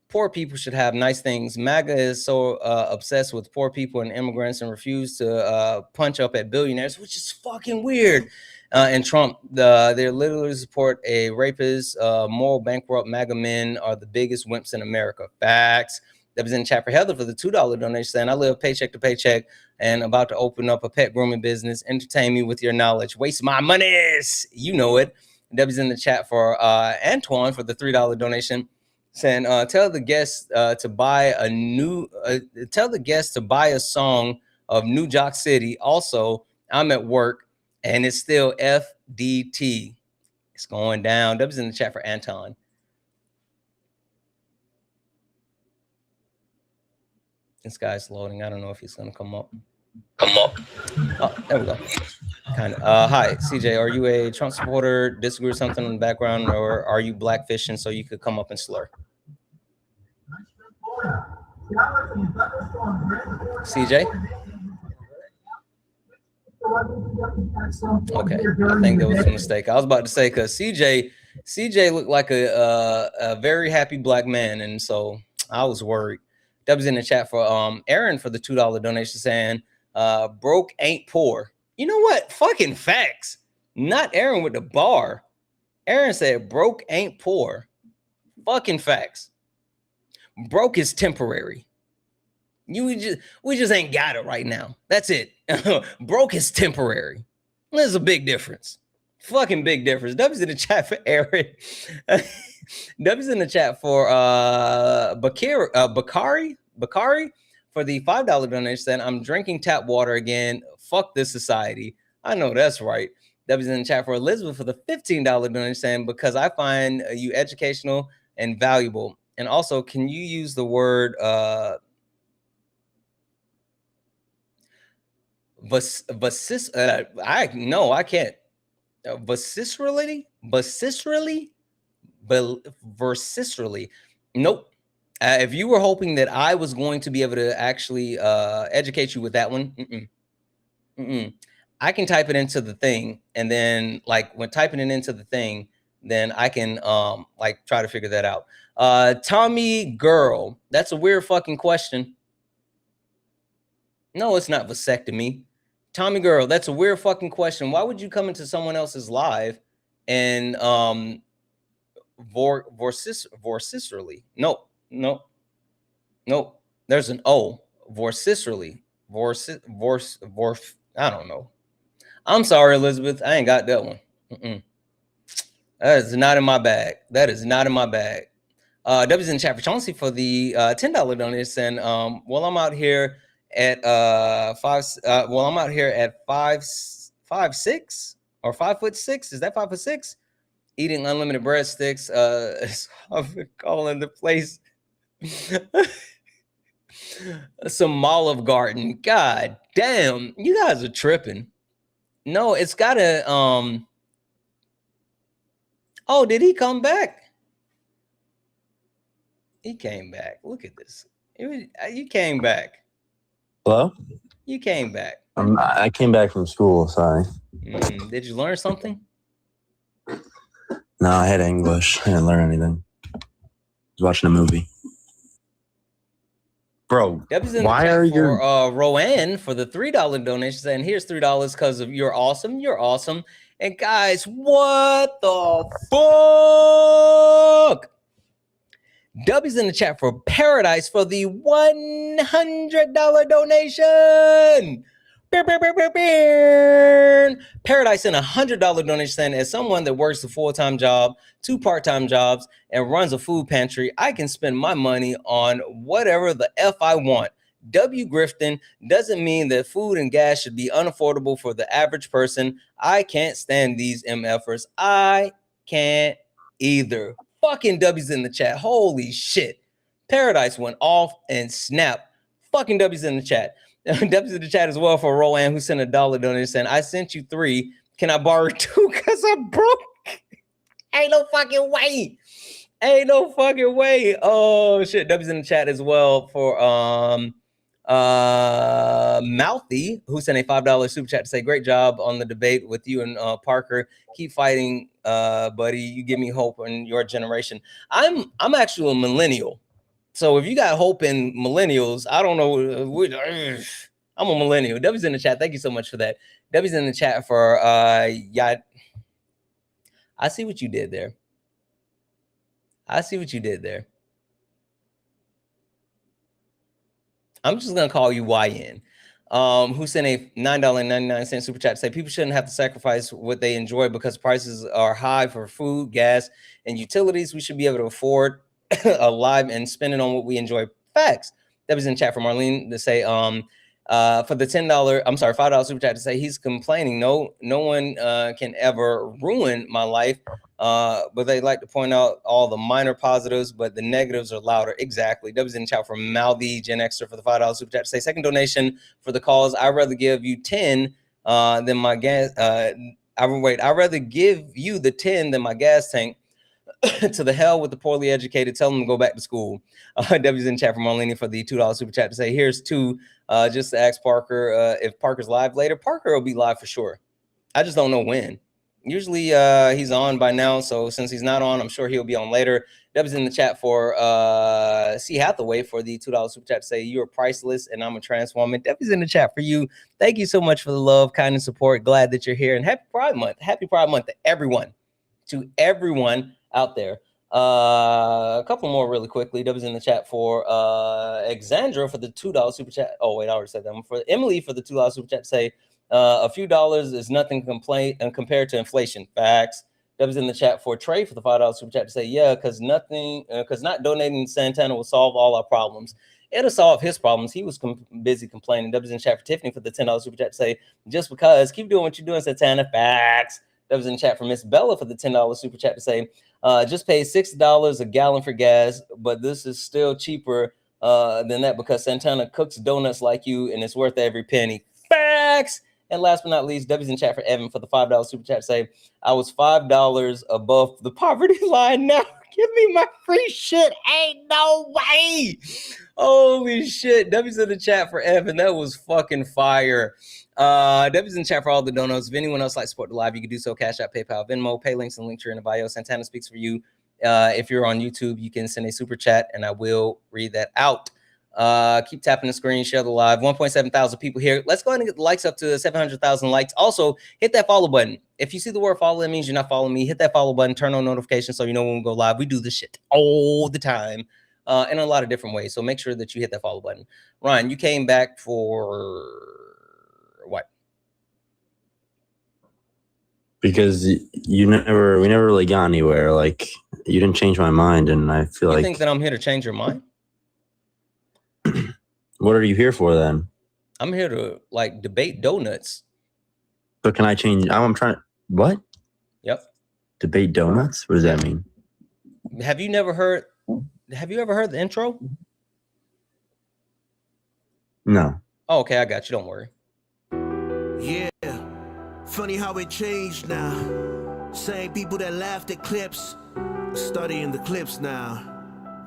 poor people should have nice things. MAGA is so obsessed with poor people and immigrants and refuse to punch up at billionaires, which is fucking weird. And Trump, they literally support a rapist, moral bankrupt. MAGA men are the biggest wimps in America. Facts. That was in the chat for Heather for the $2 donation saying, I live paycheck to paycheck and about to open up a pet grooming business. Entertain me with your knowledge. Waste my monies. You know it. That was in the chat for Antoine for the $3 donation saying, tell the guests to buy a song of New Jock City. Also, I'm at work and it's still FDT. It's going down. That was in the chat for Anton. This guy's loading. I don't know if he's going to come up. Oh, there we go. Kind of. Hi, CJ. Are you a Trump supporter? Disagree with something in the background, or are you blackfishing so you could come up and slur? CJ? Okay, I think that was a mistake. I was about to say because CJ looked like a very happy black man, and so I was worried. That was in the chat for Aaron for the $2 donation saying, broke ain't poor. You know what? Fucking facts. Not Aaron with the bar. Aaron said broke ain't poor. Fucking facts. Broke is temporary. We just ain't got it right now. That's it. Broke is temporary. There's a big difference. Fucking big difference. W's in the chat for Aaron. W's in the chat for Bakari for the $5 donation saying, I'm drinking tap water again. Fuck this society. I know that's right. W's in the chat for Elizabeth for the $15 donation saying, because I find you educational and valuable. And also, can you use the word I can't. Vociferally. Nope. If you were hoping that I was going to be able to actually educate you with that one, I can type it into the thing, and then like when typing it into the thing, then I can like try to figure that out. Tommy girl, that's a weird fucking question. No, it's not vasectomy. Tommy girl, that's a weird fucking question. Why would you come into someone else's live and vociferally? Nope. There's an O. Vociferally. I don't know. I'm sorry, Elizabeth. I ain't got that one. That is not in my bag. W's in the chat for Chauncey for the $10 donation. Well, I'm out here at 5'6" or 5'6". Is that 5'6"? Eating unlimited breadsticks. I've been calling the place some Olive Garden. God damn, you guys are tripping. No, it's gotta oh, did he come back? He came back. Look at this. You came back. Hello? You came back. I came back from school, sorry. Did you learn something? No, I had English. I didn't learn anything. I was watching a movie. Bro, why are you Rowan for the $3 donation saying here's $3 because of you're awesome. And guys, what the fuck? W's in the chat for Paradise for the $100 donation. Paradise in $100 donation saying, as someone that works a full-time job, 2 part-time jobs, and runs a food pantry, I can spend my money on whatever the F I want. W grifting doesn't mean that food and gas should be unaffordable for the average person. I can't stand these MFers. I can't either. Fucking W's in the chat. Holy shit. Paradise went off and snapped. Fucking W's in the chat. W's in the chat as well for Rowan, who sent $1 donation saying, I sent you 3. Can I borrow 2? Because I'm broke. Ain't no fucking way. Ain't no fucking way. Oh shit. W's in the chat as well for Mouthy, who sent a $5 super chat to say, great job on the debate with you and Parker. Keep fighting, buddy. You give me hope in your generation. I'm actually a millennial. So if you got hope in millennials, I don't know. I'm a millennial. W's in the chat. Thank you so much for that. W's in the chat for yeah. I see what you did there. I see what you did there. I'm just gonna call you YN. Who sent a $9.99 super chat to say people shouldn't have to sacrifice what they enjoy because prices are high for food, gas, and utilities. We should be able to afford a life and spend it on what we enjoy. Facts. That was in chat from Marlene to say for the $5 super chat to say he's complaining. No one can ever ruin my life. But they like to point out all the minor positives, but the negatives are louder. Exactly. That was in chat from Maldi Gen Extra for the $5 super chat to say second donation for the cause. I'd rather give you 10 than my gas. I'd rather give you the 10 than my gas tank. To the hell with the poorly educated. Tell them to go back to school. W's in chat from Marlene for the $2 super chat to say here's two. Just to ask Parker if Parker's live later. Parker will be live for sure. I just don't know when. Usually he's on by now, so since he's not on, I'm sure he'll be on later. W's in the chat for C Hathaway for the $2 super chat to say you're priceless and I'm a trans woman. W's in the chat for you. Thank you so much for the love, kindness, support. Glad that you're here, and happy Pride Month. Happy Pride Month to everyone. To everyone out there. A couple more really quickly. W's in the chat for Alexandra for the $2 super chat. Oh wait, I already said that one. For Emily for the $2 super chat to say a few dollars is nothing compared to inflation. Facts. W's in the chat for Trey for the $5 super chat to say yeah, because not donating to Santana will solve all our problems. It'll solve his problems. He was busy complaining. W's in the chat for Tiffany for the $10 super chat to say just because keep doing what you're doing, Santana. Facts. That was in the chat for Miss Bella for the $10 super chat to say, just pay $6 a gallon for gas, but this is still cheaper than that because Santana cooks donuts like you and it's worth every penny. Facts! And last but not least, W's in chat for Evan for the $5 super chat to say, I was $5 above the poverty line. Now give me my free shit. Ain't no way. Holy shit. W's in the chat for Evan. That was fucking fire. W's in chat for all the donos. If anyone else likes to support the live, you can do so. Cash App, PayPal, Venmo, pay links and links are in the bio. Santana speaks for you. If you're on YouTube, you can send a super chat and I will read that out. Keep tapping the screen, share the live. 1.7 thousand people here. Let's go ahead and get the likes up to 700,000 likes. Also, hit that follow button. If you see the word follow, that means you're not following me. Hit that follow button, turn on notifications so you know when we go live. We do this shit all the time in a lot of different ways. So make sure that you hit that follow button. Ryan, you came back for what? Because we never really got anywhere. Like you didn't change my mind, and I feel you think that I'm here to change your mind? What are you here for then? I'm here to like debate donuts. But can I change? I'm trying. What? Yep. Debate donuts? What does that mean? Have you ever heard the intro? No. Oh, okay, I got you. Don't worry. Yeah, funny how it changed now. Same people that laughed at clips, studying the clips now.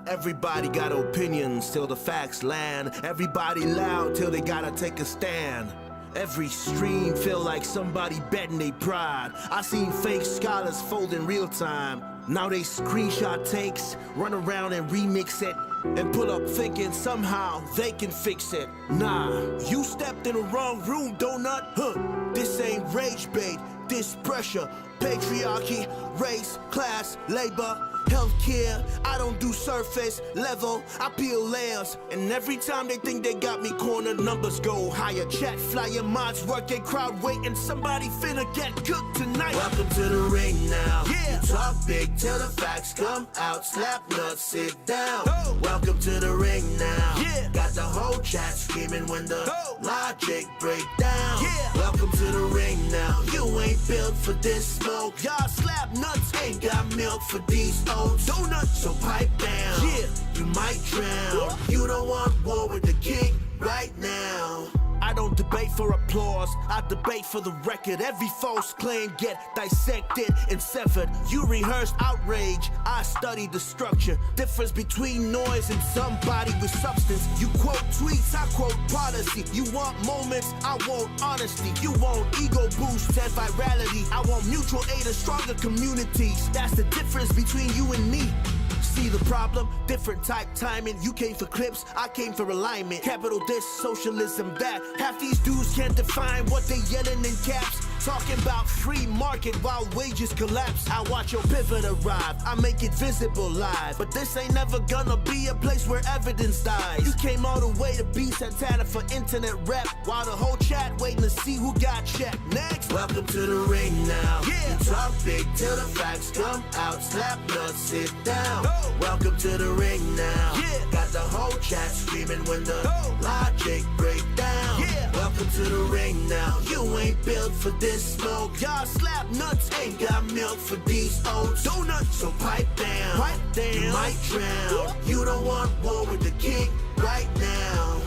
Everybody got opinions till the facts land. Everybody loud till they gotta take a stand. Every stream feel like somebody betting they pride. I seen fake scholars fold in real time. Now they screenshot takes, run around and remix it, and pull up thinking somehow they can fix it. Nah, you stepped in the wrong room, donut. This ain't rage bait, this pressure. Patriarchy, race, class, labor, healthcare. I don't do surface level, I peel layers. And every time they think they got me cornered, numbers go higher. Chat flyer, mods working, crowd waiting. Somebody finna get cooked tonight. Welcome to the ring now. Yeah. You talk big till the facts come out. Slap nuts, sit down. Welcome to the ring now. Yeah. Got the whole chat screaming when the logic break down. Yeah. Welcome to the ring now. You ain't built for this smoke. Y'all slap nuts, ain't got milk for these oats. Donuts, so pipe down. Yeah. You might drown. You don't want war with the king right now. I don't debate for applause, I debate for the record. Every false claim get dissected and severed. You rehearsed outrage, I studied the structure. Difference between noise and somebody with substance. You quote tweets, I quote policy. You want moments, I want honesty. You want ego boosts and virality. I want mutual aid and stronger communities. That's the difference between you and me. See the problem? Different type timing. You came for clips, I came for alignment. Capital this, socialism that. Half these dudes can't define what they yelling in caps. Talking about free market while wages collapse. I watch your pivot arrive, I make it visible live. But this ain't never gonna be a place where evidence dies. You came all the way to be Santana for internet rep, while the whole chat waiting to see who got checked. Next, welcome to the ring now. Yeah. You talk big till the facts come out. Slap nuts, sit down. Welcome to the ring now. Yeah. Got the whole chat screaming when the logic break down. Yeah. Welcome to the ring now. You ain't built for this smoke. Y'all slap nuts ain't got milk for these oats. Donuts, so pipe down. Pipe down. You might drown. You don't want war with the king right now.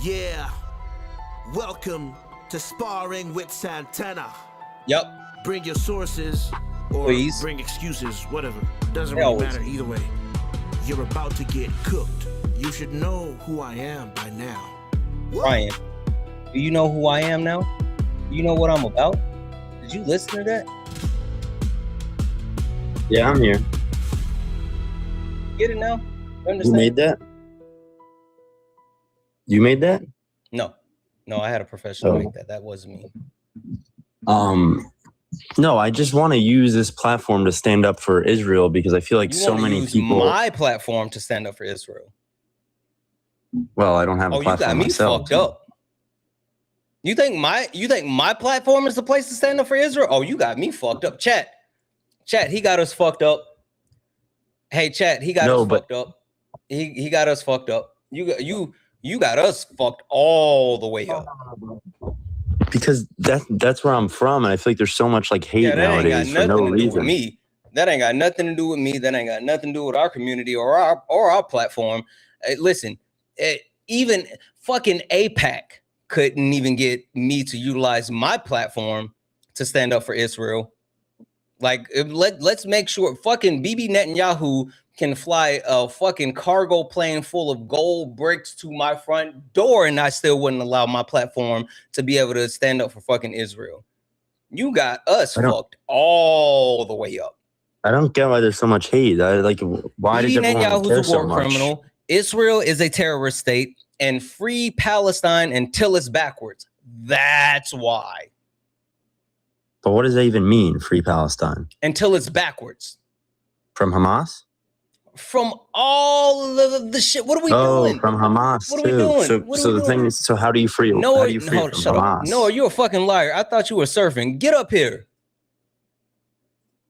Yeah. Welcome to Sparring with Santana. Yep. Bring your sources or Please. bring excuses, whatever. Doesn't really matter either way. You're about to get cooked. You should know who I am by now. Ryan, do you know who I am now? Do you know what I'm about? Did you listen to that? Yeah, I'm here. Get it now? You made that? You made that? No, I had a professional Oh. make that. That wasn't me. No, I just want to use this platform to stand up for Israel because I feel like You so wanna many use people. my platform to stand up for Israel. Well, I don't have a Oh, you platform got me myself. fucked up. You think my platform is the place to stand up for Israel? Oh, you got me fucked up. Chat, he got us fucked up. Hey, chat, he got us fucked up. He got us fucked up. You got us fucked all the way up. Because that's where I'm from, and I feel like there's so much like hate nowadays for no reason. Me. That ain't got nothing to do with me. That ain't got nothing to do with our community or our platform. Listen, even fucking AIPAC couldn't even get me to utilize my platform to stand up for Israel. Like, let's make sure fucking Bibi Netanyahu can fly a fucking cargo plane full of gold bricks to my front door, and I still wouldn't allow my platform to be able to stand up for fucking Israel. You got us fucked all the way up. I don't get why there's so much hate. Why does Bibi everyone care Netanyahu's a so war much? criminal. Israel is a terrorist state, and free Palestine until it's backwards. That's why. But what does that even mean, free Palestine? Until it's backwards. From Hamas? From all of the shit. What are we doing? Oh, from Hamas What are too. we doing? So, What are so we the thing doing? is, so how do you free? No, how do you free hold, from shut Hamas? up. Noah, you're a fucking liar. I thought you were surfing. Get up here.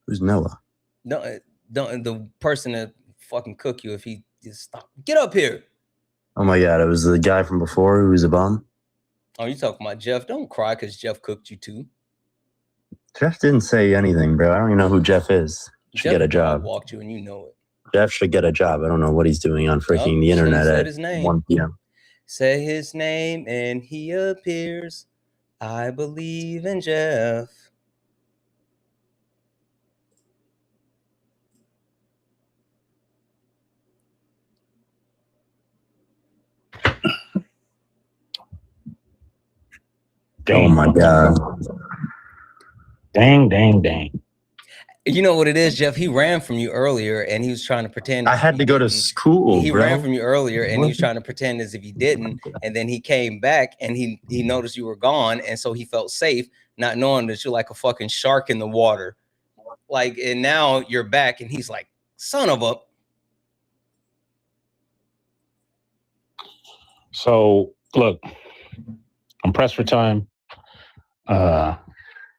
Who's Noah? Don't the person that fucking cook you if he just stop. Get up here. Oh my God, it was the guy from before who was a bum. Oh, you talking about Jeff? Don't cry because Jeff cooked you too. Jeff didn't say anything, bro. I don't even know who Jeff is. Should get a job. Walked you and you know it. Jeff should get a job. I don't know what he's doing on freaking the internet said at his name. 1 p.m. Say his name and he appears. I believe in Jeff. Oh my God. Dang. You know what it is, Jeff? He ran from you earlier and he was trying to pretend. I had to go to school, He bro. ran from you earlier and he was trying to pretend as if he didn't. And then he came back and he noticed you were gone. And so he felt safe, not knowing that you're like a fucking shark in the water. Like, and now you're back and he's like, son of a. So look, I'm pressed for time.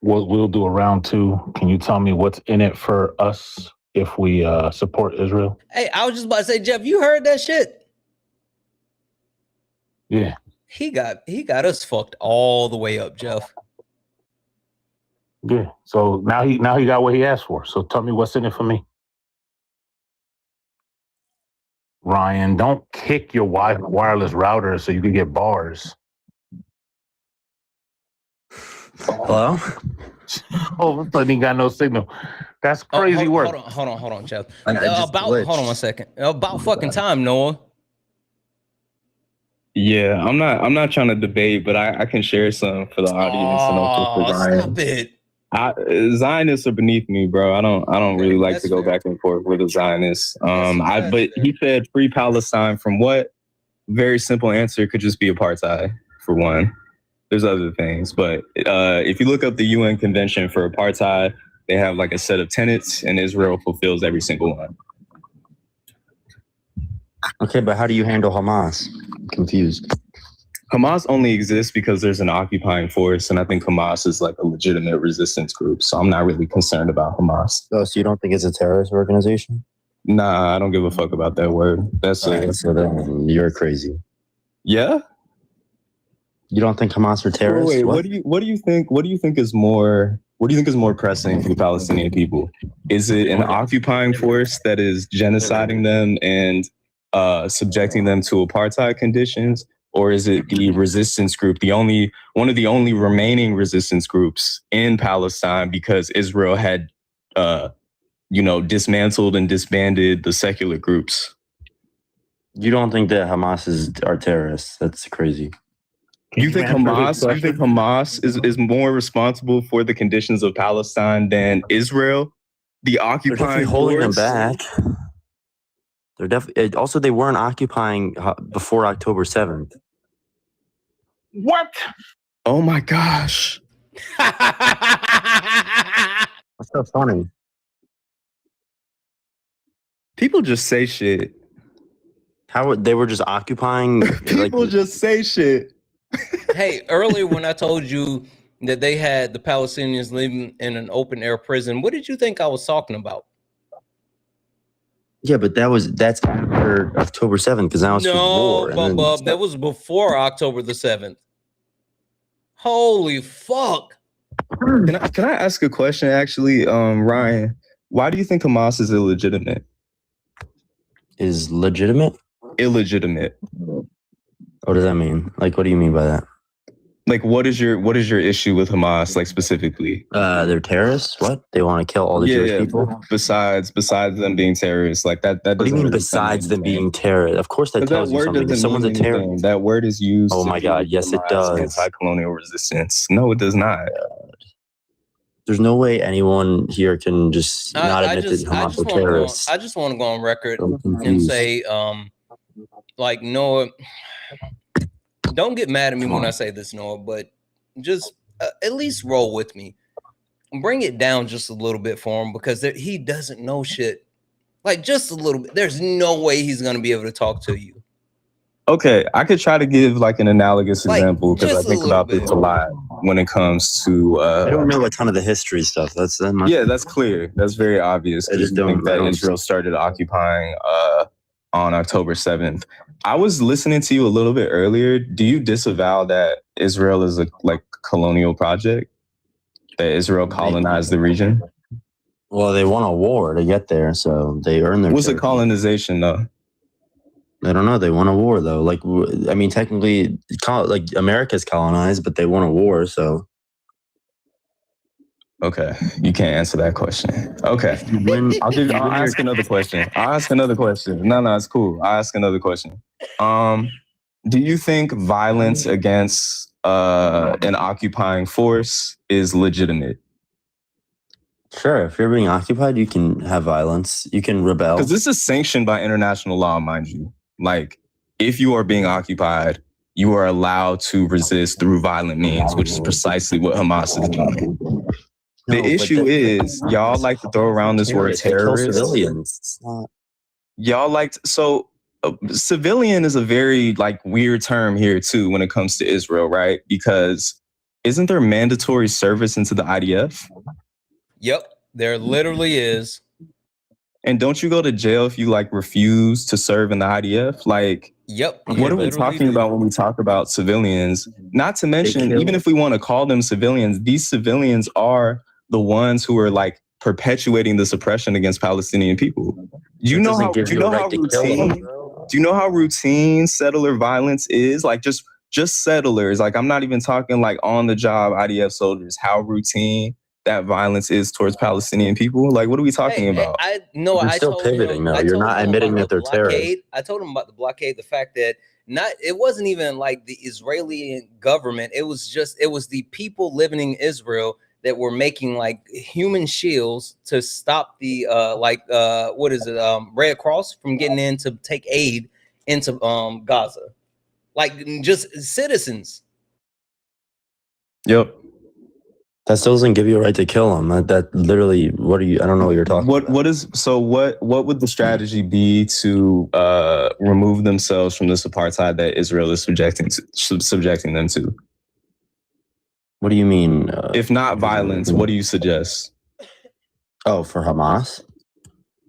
We'll do a round two. Can you tell me what's in it for us if we support Israel? Hey, I was just about to say, Jeff, you heard that shit? Yeah. He got us fucked all the way up, Jeff. Yeah. So now he got what he asked for. So tell me what's in it for me. Ryan, don't kick your wireless router so you can get bars. Hello? All of a sudden, he got no signal. That's crazy work. Hold on, Jeff. I just glitched. Hold on 1 second. About fucking time, Noah. Yeah, I'm not trying to debate, but I can share some for the audience and also for Ryan. Stop it. Zionists are beneath me, bro. I don't really like to go back and forth with a Zionist. But he said free Palestine from what? Very simple answer could just be apartheid for one. There's other things, but if you look up the UN Convention for Apartheid, they have like a set of tenets, and Israel fulfills every single one. Okay, but how do you handle Hamas? I'm confused. Hamas only exists because there's an occupying force, and I think Hamas is like a legitimate resistance group, so I'm not really concerned about Hamas. Oh, so you don't think it's a terrorist organization? Nah, I don't give a fuck about that word. That's right, so then you're crazy. Yeah? You don't think Hamas are terrorists? Wait, what do you think is more pressing for the Palestinian people? Is it an occupying force that is genociding them and subjecting them to apartheid conditions, or is it the resistance group, one of the only remaining resistance groups in Palestine because Israel had dismantled and disbanded the secular groups? You don't think that Hamas are terrorists? That's crazy. You think Hamas is more responsible for the conditions of Palestine than Israel? The occupying holding them force? back. They're definitely also they weren't occupying before October 7th. What? Oh my gosh. What's so funny? People just say shit. How they were just occupying? People just say shit. Hey, earlier when I told you that they had the Palestinians living in an open air prison, what did you think I was talking about? Yeah, but that's after October 7th because now it's war. But that was before October the 7th. Holy fuck. Can I ask a question actually, Ryan? Why do you think Hamas is illegitimate? Is legitimate? Illegitimate. What does that mean? Like, what do you mean by that? Like, what is your issue with Hamas, like specifically? They're terrorists. What? They want to kill all the Jewish people. Besides them being terrorists, like that. What do you mean besides them being terrorists? Of course, that tells you something. If someone's a terrorist, that word is used. Oh my God! Yes, it does. Anti-colonial resistance. No, it does not. There's no way anyone here can just not admit that Hamas are terrorists. I just want to go on record and say, like, Noah, don't get mad at me when I say this, Noah, but just at least roll with me. Bring it down just a little bit for him because he doesn't know shit. Like, just a little bit. There's no way he's going to be able to talk to you. Okay, I could try to give like an analogous example because I think about this a lot when it comes to. I don't know a ton of the history stuff. That's clear. That's very obvious. I just don't think that Israel started occupying on October 7th. I was listening to you a little bit earlier. Do you disavow that Israel is a colonial project? That Israel colonized the region? Well, they won a war to get there, so they earned their. What's a colonization though? I don't know. They won a war though. Like, I mean, technically, like America's colonized, but they won a war. So, okay, you can't answer that question. Okay, I'll ask another question. No, it's cool. I'll ask another question. Do you think violence against an occupying force is legitimate? Sure. If you're being occupied, you can have violence. You can rebel. Because this is sanctioned by international law, mind you. Like, if you are being occupied, you are allowed to resist through violent means, which is precisely what Hamas is doing. The issue is, y'all like to throw around this word terrorist. Civilians. Y'all like civilian is a very weird term here too when it comes to Israel, right? Because isn't there mandatory service into the IDF? Yep, there literally is. And don't you go to jail if you refuse to serve in the IDF? Yep. What are we talking about when we talk about civilians? Not to mention, even if we want to call them civilians, these civilians are the ones who are perpetuating this oppression against Palestinian people. Do you know how routine settler violence is? just settlers. Like, I'm not even talking like on the job IDF soldiers, how routine that violence is towards Palestinian people. Like, what are we talking about? You're still pivoting, though. You're not admitting that they're terrorists. I told him about the blockade, the fact that it wasn't even like the Israeli government. It was the people living in Israel that were making like human shields to stop the Red Cross from getting in to take aid into Gaza. Like, just citizens. Yep. That still doesn't give you a right to kill them. That literally, what are you? I don't know what you're talking about. What would the strategy be to remove themselves from this apartheid that Israel is subjecting them to? What do you mean? If not violence, what do you suggest? Oh, for Hamas?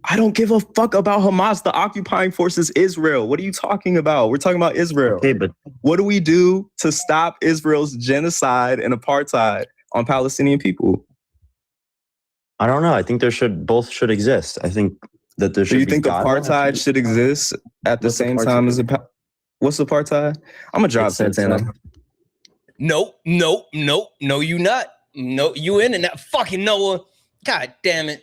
I don't give a fuck about Hamas. The occupying force is Israel. What are you talking about? We're talking about Israel. Okay, but what do we do to stop Israel's genocide and apartheid on Palestinian people? I don't know. I think both should exist. I think that there should. Do you be think apartheid should exist at the same time as what's apartheid? I'm gonna drop Santana. No, you not. No, you in and that fucking Noah. God damn it.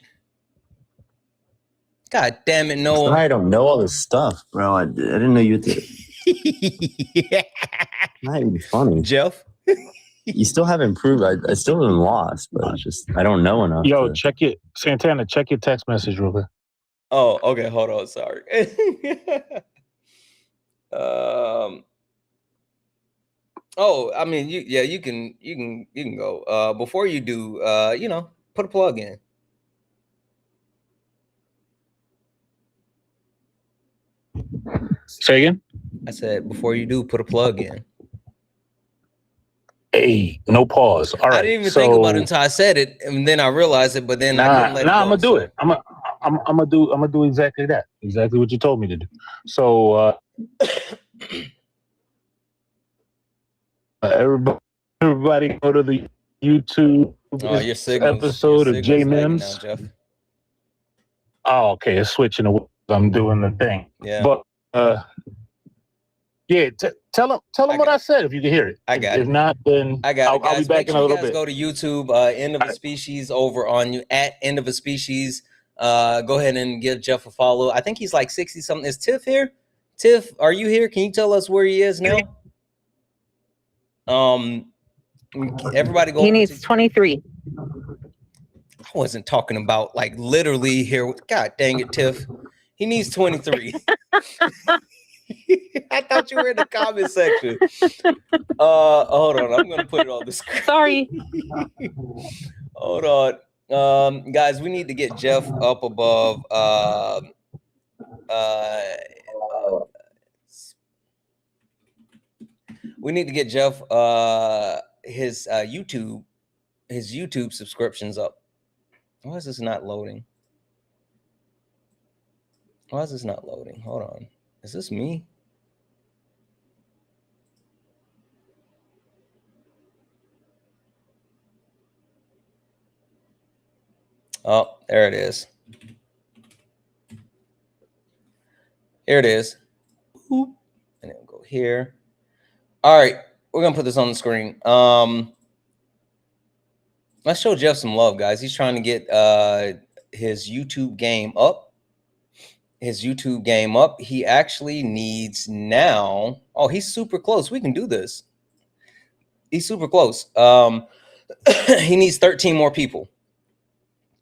God damn it, Noah. I don't know all this stuff, bro. I didn't know you did. Not even funny. Jeff? You still haven't proved. I still haven't lost, but it's just I don't know enough. Yo, check it. Santana, check your text message real quick. Oh, okay. Hold on. Sorry. Oh, I mean, you can go. Before you do, put a plug in. Say again? I said, before you do, put a plug in. Hey, no pause. All right. I didn't even think about it until I said it, and then I realized it. But then I couldn't let it go. I'm gonna do it. I'm gonna do exactly that. Exactly what you told me to do. So everybody go to the YouTube episode of J Mims. Oh, okay. It's switching away. I'm doing the thing. Yeah. But yeah, tell them what I said if you can hear it. I got it. If not, then I got it. I'll be back in a little bit. Go to YouTube, End of a Species over on you at End of a Species. Go ahead and give Jeff a follow. I think he's like 60 something. Is Tiff here? Tiff, are you here? Can you tell us where he is now? Everybody go. He needs 23. I wasn't talking about like literally here. God dang it, Tiff. He needs 23. I thought you were in the comment section. Hold on. I'm gonna put it on the screen. Sorry. Hold on. Guys, we need to get Jeff up above we need to get Jeff his YouTube subscriptions up. Why is this not loading? Why is this not loading? Hold on. Is this me? Oh, there it is. Here it is. Boop. And then we'll go here. All right, we're gonna put this on the screen. Let's show Jeff some love, guys. He's trying to get his YouTube game up. He actually needs now. Oh, he's super close. We can do this. He's super close. He needs 13 more people.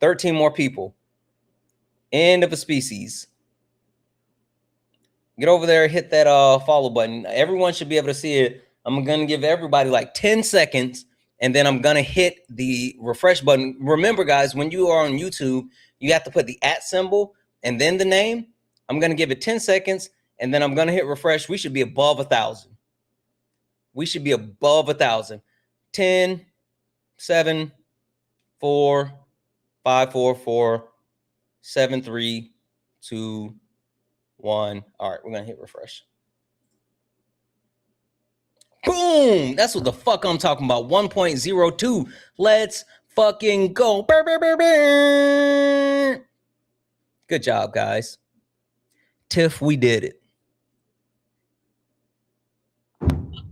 13 more people. End of a Species. Get over there, hit that follow button. Everyone should be able to see it. I'm gonna give everybody like 10 seconds, and then I'm gonna hit the refresh button. Remember, guys, when you are on YouTube, you have to put the @ symbol and then the name. I'm gonna give it 10 seconds, and then I'm gonna hit refresh. We should be above 1,000. We should be above 1,000. 10, 7, 4, 5, 4, 4, 7, 3, 2, 1. All right, we're gonna hit refresh. Boom! That's what the fuck I'm talking about. 1.02. Let's fucking go. Burr, burr, burr, burr. Good job, guys. Tiff, we did it.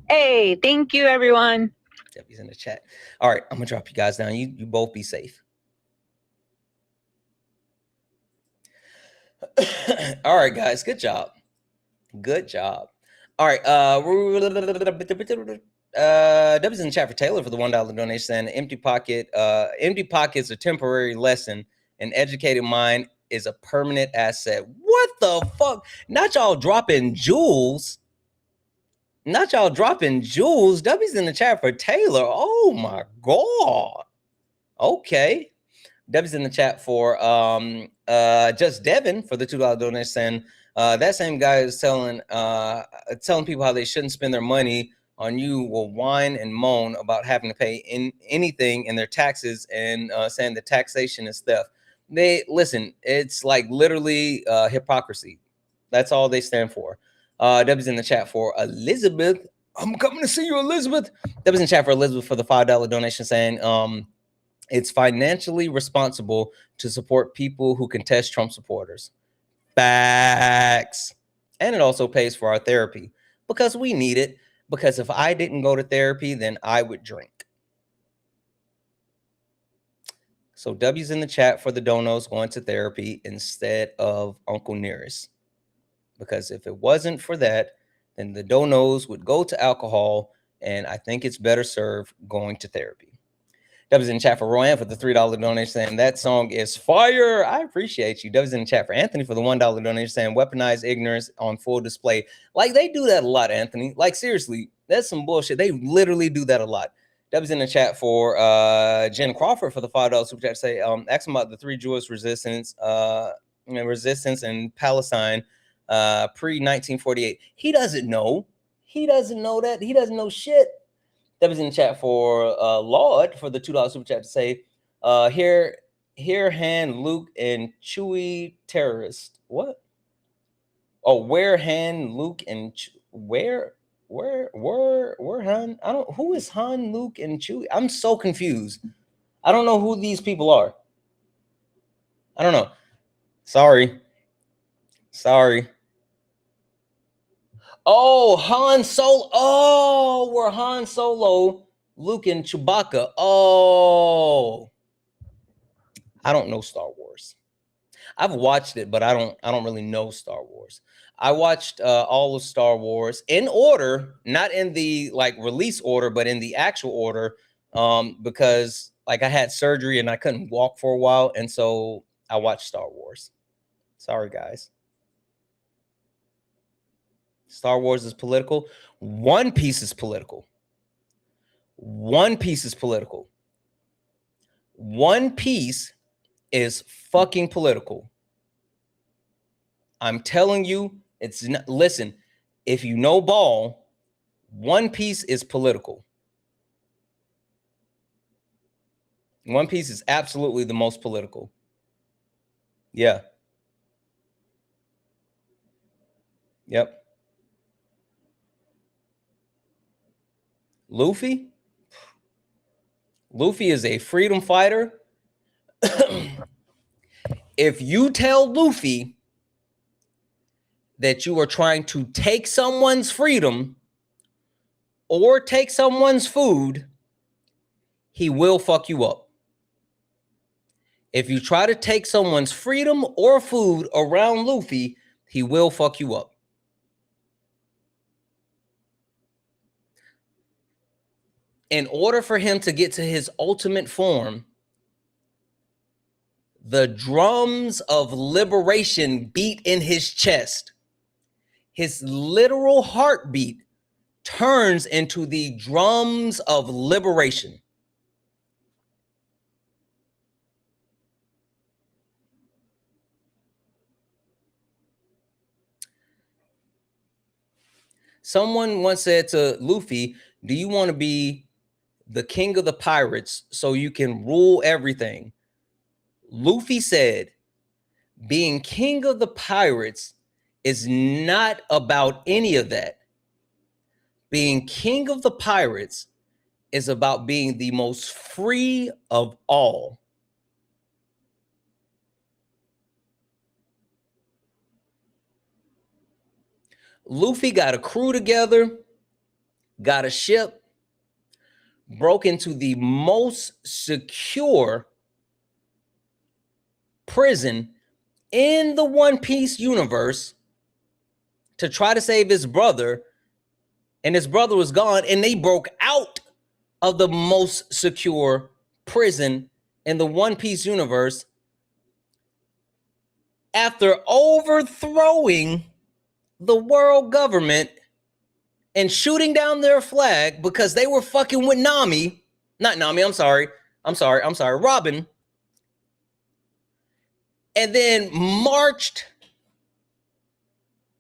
Hey, thank you, everyone. Debbie's in the chat. All right, I'm gonna drop you guys down. You both be safe. All right, guys. Good job. Good job. All right. W's in the chat for Taylor for the $1 donation. And empty pocket. Empty pocket's a temporary lesson. An educated mind is a permanent asset. What the fuck? Not y'all dropping jewels. Not y'all dropping jewels. W's in the chat for Taylor. Oh my god. Okay. W's in the chat for just Devin for the $2 donation. That same guy is telling people how they shouldn't spend their money on you will whine and moan about having to pay in anything in their taxes and saying the taxation is theft. They listen, it's like literally hypocrisy. That's all they stand for. W's in the chat for Elizabeth. I'm coming to see you, Elizabeth. W's in the chat for Elizabeth for the $5 donation saying it's financially responsible to support people who contest Trump supporters. Facts. And it also pays for our therapy because we need it. Because if I didn't go to therapy, then I would drink. So W's in the chat for the donos going to therapy instead of Uncle Nearest. Because if it wasn't for that, then the donos would go to alcohol, and I think it's better served going to therapy. W's in the chat for Rowan for the $3 donation saying that song is fire. I appreciate you. W's in the chat for Anthony for the $1 donation saying weaponize ignorance on full display. Like they do that a lot, Anthony. Like seriously, that's some bullshit. They literally do that a lot. W's in the chat for Jen Crawford for the $5 super chat say ask him about the 3 Jewish resistance in Palestine pre-1948. He doesn't know. He doesn't know that. He doesn't know shit. That was in the chat for Lord for the $2 super chat to say, here Han, Luke, and Chewie terrorist. What? Oh, where Han, Luke, and where Han? I don't. Who is Han, Luke, and Chewie? I'm so confused. I don't know who these people are. I don't know. Sorry. Oh, Han Solo. Oh, we're Han Solo, Luke, and Chewbacca. Oh, I don't know Star Wars. I've watched it, but I don't really know Star Wars. I watched all of Star Wars in order, not in the like release order, but in the actual order, because like I had surgery and I couldn't walk for a while, and so I watched Star Wars. Sorry, guys. Star Wars is political. One Piece is political. One Piece is political. One Piece is fucking political. I'm telling you, it's not. Listen, if you know ball, One Piece is political. One Piece is absolutely the most political. Yeah. Yep. Luffy is a freedom fighter. If you tell Luffy that you are trying to take someone's freedom or take someone's food, he will fuck you up. If you try to take someone's freedom or food around Luffy, he will fuck you up. In order for him to get to his ultimate form, the drums of liberation beat in his chest. His literal heartbeat turns into the drums of liberation. Someone once said to Luffy, do you want to be the king of the pirates so you can rule everything? Luffy said, being king of the pirates is not about any of that. Being king of the pirates is about being the most free of all. Luffy got a crew together. got a ship, broke into the most secure prison in the One Piece universe to try to save his brother, and his brother was gone, and they broke out of the most secure prison in the One Piece universe after overthrowing the world government and shooting down their flag because they were fucking with Nami. Not Nami, I'm sorry, Robin. And then marched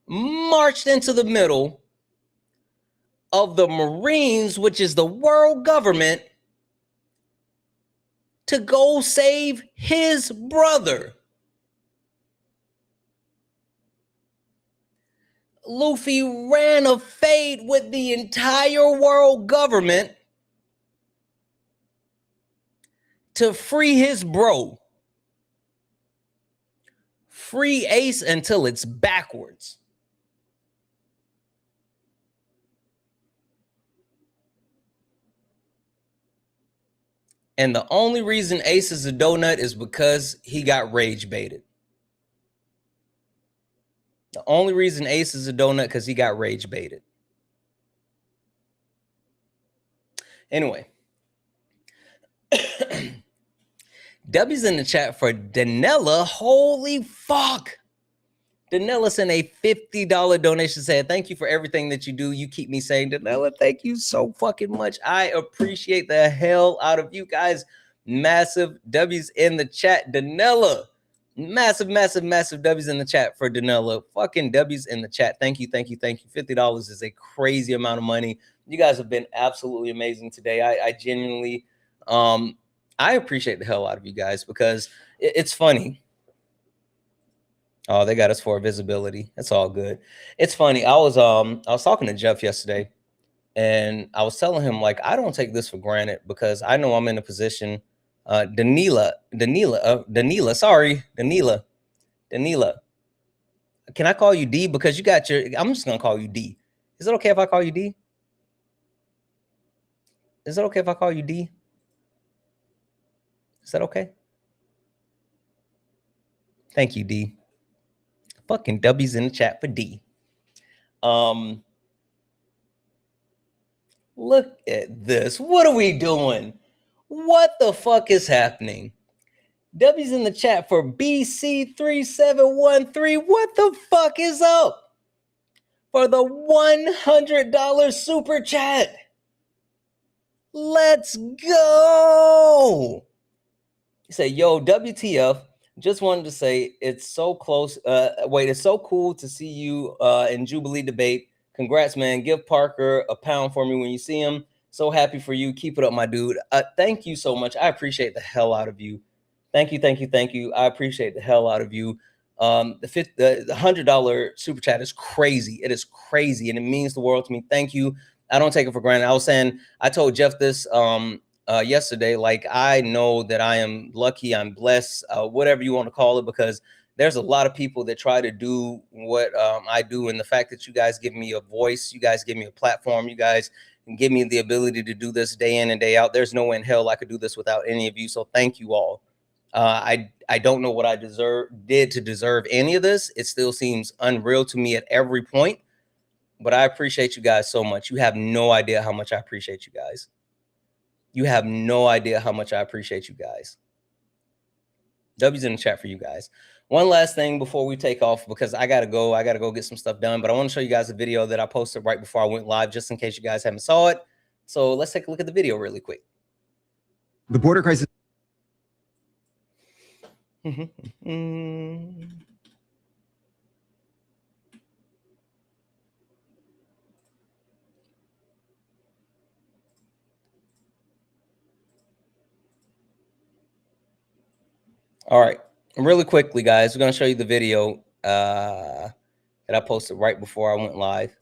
into the middle of the Marines, which is the world government, to go save his brother. Luffy ran a fade with the entire world government to free his bro. Free Ace until it's backwards. And the only reason Ace is a donut is because he got rage baited. The only reason Ace is a donut because he got rage baited. Anyway. W's in the chat for Danella. Holy fuck. Danella sent a $50 donation, said, thank you for everything that you do. You keep me sane. Danella, thank you so fucking much. I appreciate the hell out of you guys. Massive W's in the chat. Danella. Massive, massive, massive W's in the chat for Danella. Fucking W's in the chat. Thank you, thank you, thank you. $50 is a crazy amount of money. You guys have been absolutely amazing today. I genuinely, I appreciate the hell out of you guys because it's funny. Oh, they got us for visibility. That's all good. It's funny. I was talking to Jeff yesterday, and I was telling him, like, I don't take this for granted because I know I'm in a position. Danila. Can I call you D? Because you got your. I'm just gonna call you D. Is it okay if I call you D? Is it okay if I call you D? Is that okay? Thank you, D. Fucking W's in the chat for D. Look at this. What are we doing? What the fuck is happening? W's in the chat for BC3713. What the fuck is up? For the $100 super chat. Let's go. You say, yo, WTF. Just wanted to say it's so close. It's so cool to see you in Jubilee debate. Congrats, man. Give Parker a pound for me when you see him. So happy for you. Keep it up, my dude. Thank you so much. I appreciate the hell out of you. Thank you, thank you, thank you. I appreciate the hell out of you. The $100 super chat is crazy. It is crazy, and it means the world to me. Thank you. I don't take it for granted. I was saying, I told Jeff this yesterday, like, I know that I am lucky, I'm blessed, whatever you want to call it, because there's a lot of people that try to do what I do. And the fact that you guys give me a voice, you guys give me a platform, you guys give me the ability to do this day in and day out. There's no way in hell I could do this without any of you. So thank you all. I don't know what I did to deserve any of this. It still seems unreal to me at every point, but I appreciate you guys so much. You have no idea how much I appreciate you guys. You have no idea how much I appreciate you guys. W's in the chat for you guys. One last thing before we take off, because I gotta go get some stuff done, but I want to show you guys a video that I posted right before I went live, just in case you guys haven't saw it. So let's take a look at the video really quick. The border crisis. All right, really quickly, guys, we're gonna show you the video that I posted right before I went live.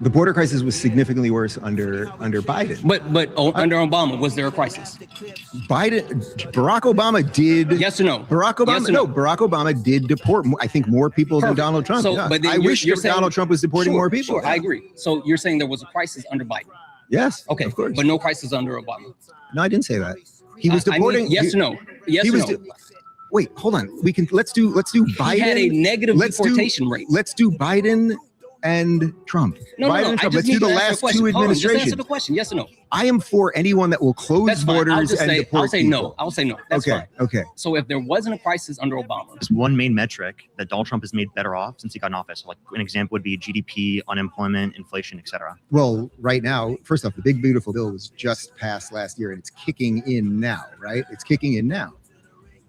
The border crisis was significantly worse under Biden. But under Obama, was there a crisis? Barack Obama did. Yes or no? Barack Obama, Yes or no? Barack Obama did deport, I think, more people than Donald Trump. So, Yeah. but then I wish you're saying, Donald Trump was deporting more people. Sure, I agree. So you're saying there was a crisis under Biden? Yes. Okay, of course. but no crisis under Obama. No, I didn't say that. He was deporting. Yes or no? Yes or no? Wait, hold on. Let's do Biden. He had a negative deportation rate. Let's do Biden and Trump. No, Biden and Trump. Let's do the last two administrations. Just answer the question. Yes or no? I am for anyone that will close That's fine. borders and deport I'll say people. no. I'll say no. That's Okay. fine. Okay. So if there wasn't a crisis under Obama, There's one main metric that Donald Trump has made better off since he got in office. Like an example would be GDP, unemployment, inflation, etc. Well, right now, first off, the big beautiful bill was just passed last year, and it's kicking in now. Right? It's kicking in now.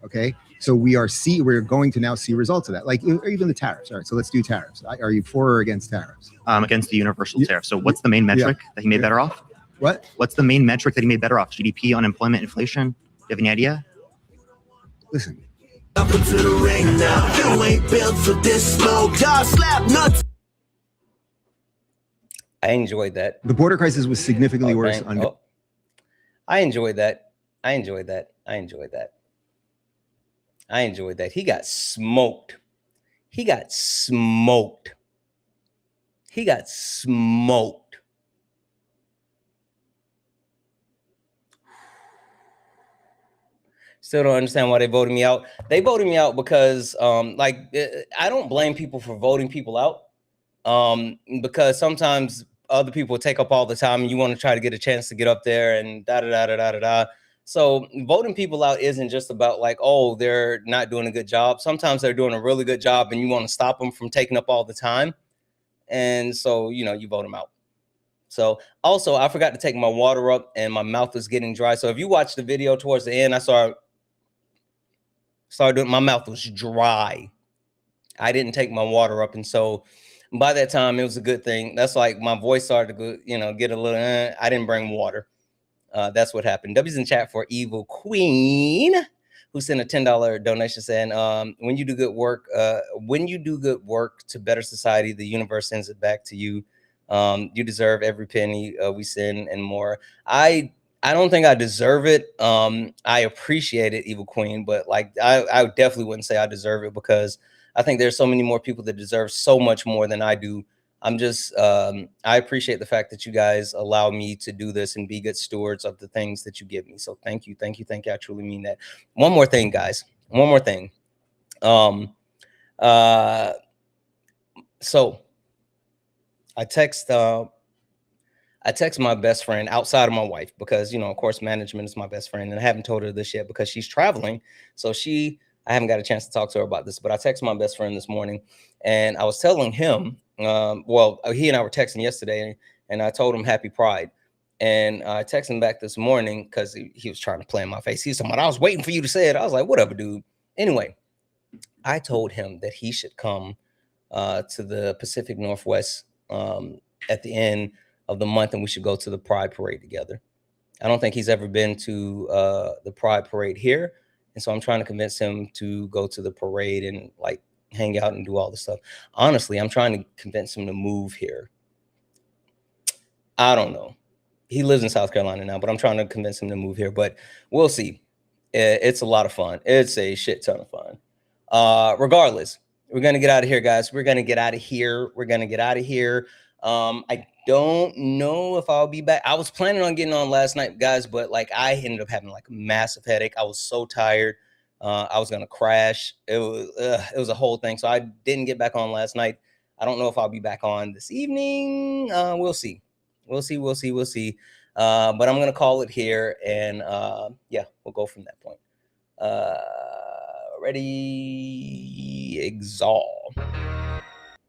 Okay. So we're going to now see results of that, like or even the tariffs. All right. So let's do tariffs. Are you for or against tariffs? Against the universal tariff. So what's the main metric that he made better off? What? What's the main metric that he made better off? GDP, unemployment, inflation? Do you have any idea? Listen. Up into the ring now. You ain't built for this smoke. Y'all slap nuts. I enjoyed that. The border crisis was significantly worse under. I enjoyed that. I enjoyed that. I enjoyed that. I enjoyed that. He got smoked. He got smoked. He got smoked. Still don't understand why they voted me out. They voted me out because, I don't blame people for voting people out, because sometimes other people take up all the time and you want to try to get a chance to get up there and da-da-da-da-da-da-da. So voting people out isn't just about like, oh, they're not doing a good job. Sometimes they're doing a really good job and you want to stop them from taking up all the time. And so, you vote them out. So also, I forgot to take my water up and my mouth was getting dry. So if you watch the video towards the end, I started doing, my mouth was dry. I didn't take my water up. And so by that time, it was a good thing. That's like my voice started to go, get a little, I didn't bring water. That's what happened. W's in chat for Evil Queen, who sent a $10 donation saying, when you do good work to better society, the universe sends it back to you. You deserve every penny we send and more. I don't think I deserve it. I appreciate it, Evil Queen, but like I definitely wouldn't say I deserve it, because I think there's so many more people that deserve so much more than I do. I'm just, I appreciate the fact that you guys allow me to do this and be good stewards of the things that you give me. So thank you, thank you, thank you. I truly mean that. One more thing, guys. One more thing. So I text my best friend outside of my wife, because, of course, management is my best friend, and I haven't told her this yet because she's traveling. So I haven't got a chance to talk to her about this, but I texted my best friend this morning, and I was telling him, he and I were texting yesterday, and I told him Happy Pride. And I texted him back this morning because he was trying to play in my face. He's talking about, I was waiting for you to say it. I was like, whatever, dude. Anyway, I told him that he should come to the Pacific Northwest at the end of the month, and we should go to the Pride Parade together. I don't think he's ever been to the Pride Parade here. And so I'm trying to convince him to go to the parade and like hang out and do all this stuff. Honestly, I'm trying to convince him to move here. I don't know. He lives in South Carolina now, but I'm trying to convince him to move here, but we'll see. It's a lot of fun. It's a shit ton of fun. Regardless, we're going to get out of here, guys. We're going to get out of here. I don't know if I'll be back. I was planning on getting on last night, guys, but like I ended up having like a massive headache. I was so tired. I was going to crash. It was a whole thing. So I didn't get back on last night. I don't know if I'll be back on this evening. We'll see. We'll see. But I'm going to call it here, and yeah, we'll go from that point. Ready, exalt.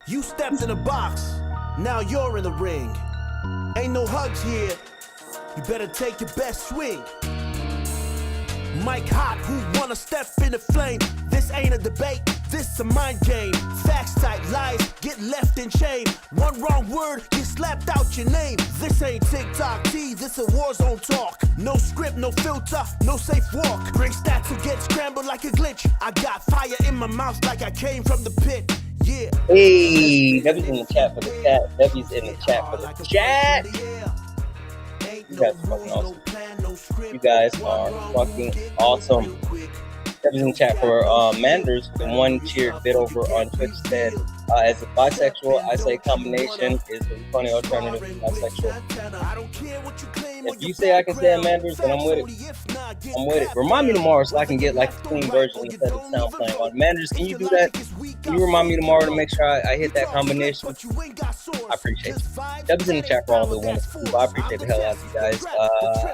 You stepped in a box, now you're in the ring. Ain't no hugs here, you better take your best swing. Mike Hot, who wanna step in the flame? This ain't a debate, this a mind game. Facts type lies, get left in chain. One wrong word, get slapped out your name. This ain't TikTok T, this a war zone talk. No script, no filter, no safe walk. Bring stats to get scrambled like a glitch. I got fire in my mouth like I came from the pit. Hey, W's in the chat for the chat. W's in the chat for the chat. You guys are fucking awesome. You guys are fucking awesome. W's in the chat for Manders. The one cheered bit over on Twitch said, as a bisexual, I say combination is a funny alternative to bisexual. If you say I can say Manders, then I'm with it. I'm with it. Remind me tomorrow so I can get like a clean version instead of the sound playing on. Manders, can you do that? Can you remind me tomorrow to make sure I hit that combination? I appreciate you. W's in the chat for all the wonderful people. I appreciate the hell out of you guys.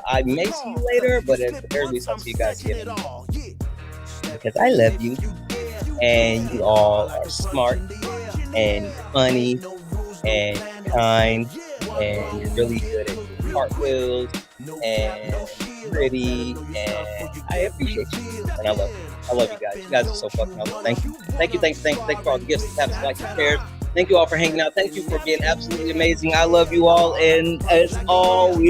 I may see you later, but at the very least, I'll see you guys again. Because I love you, and you all are smart and funny and kind, and you're really good at cartwheels and pretty, and I appreciate you, and I love you. I love you guys. You guys are so fucking awesome. Thank you for all the gifts, taps, likes, and shares. Thank you all for hanging out. Thank you for being absolutely amazing. I love you all, and as always,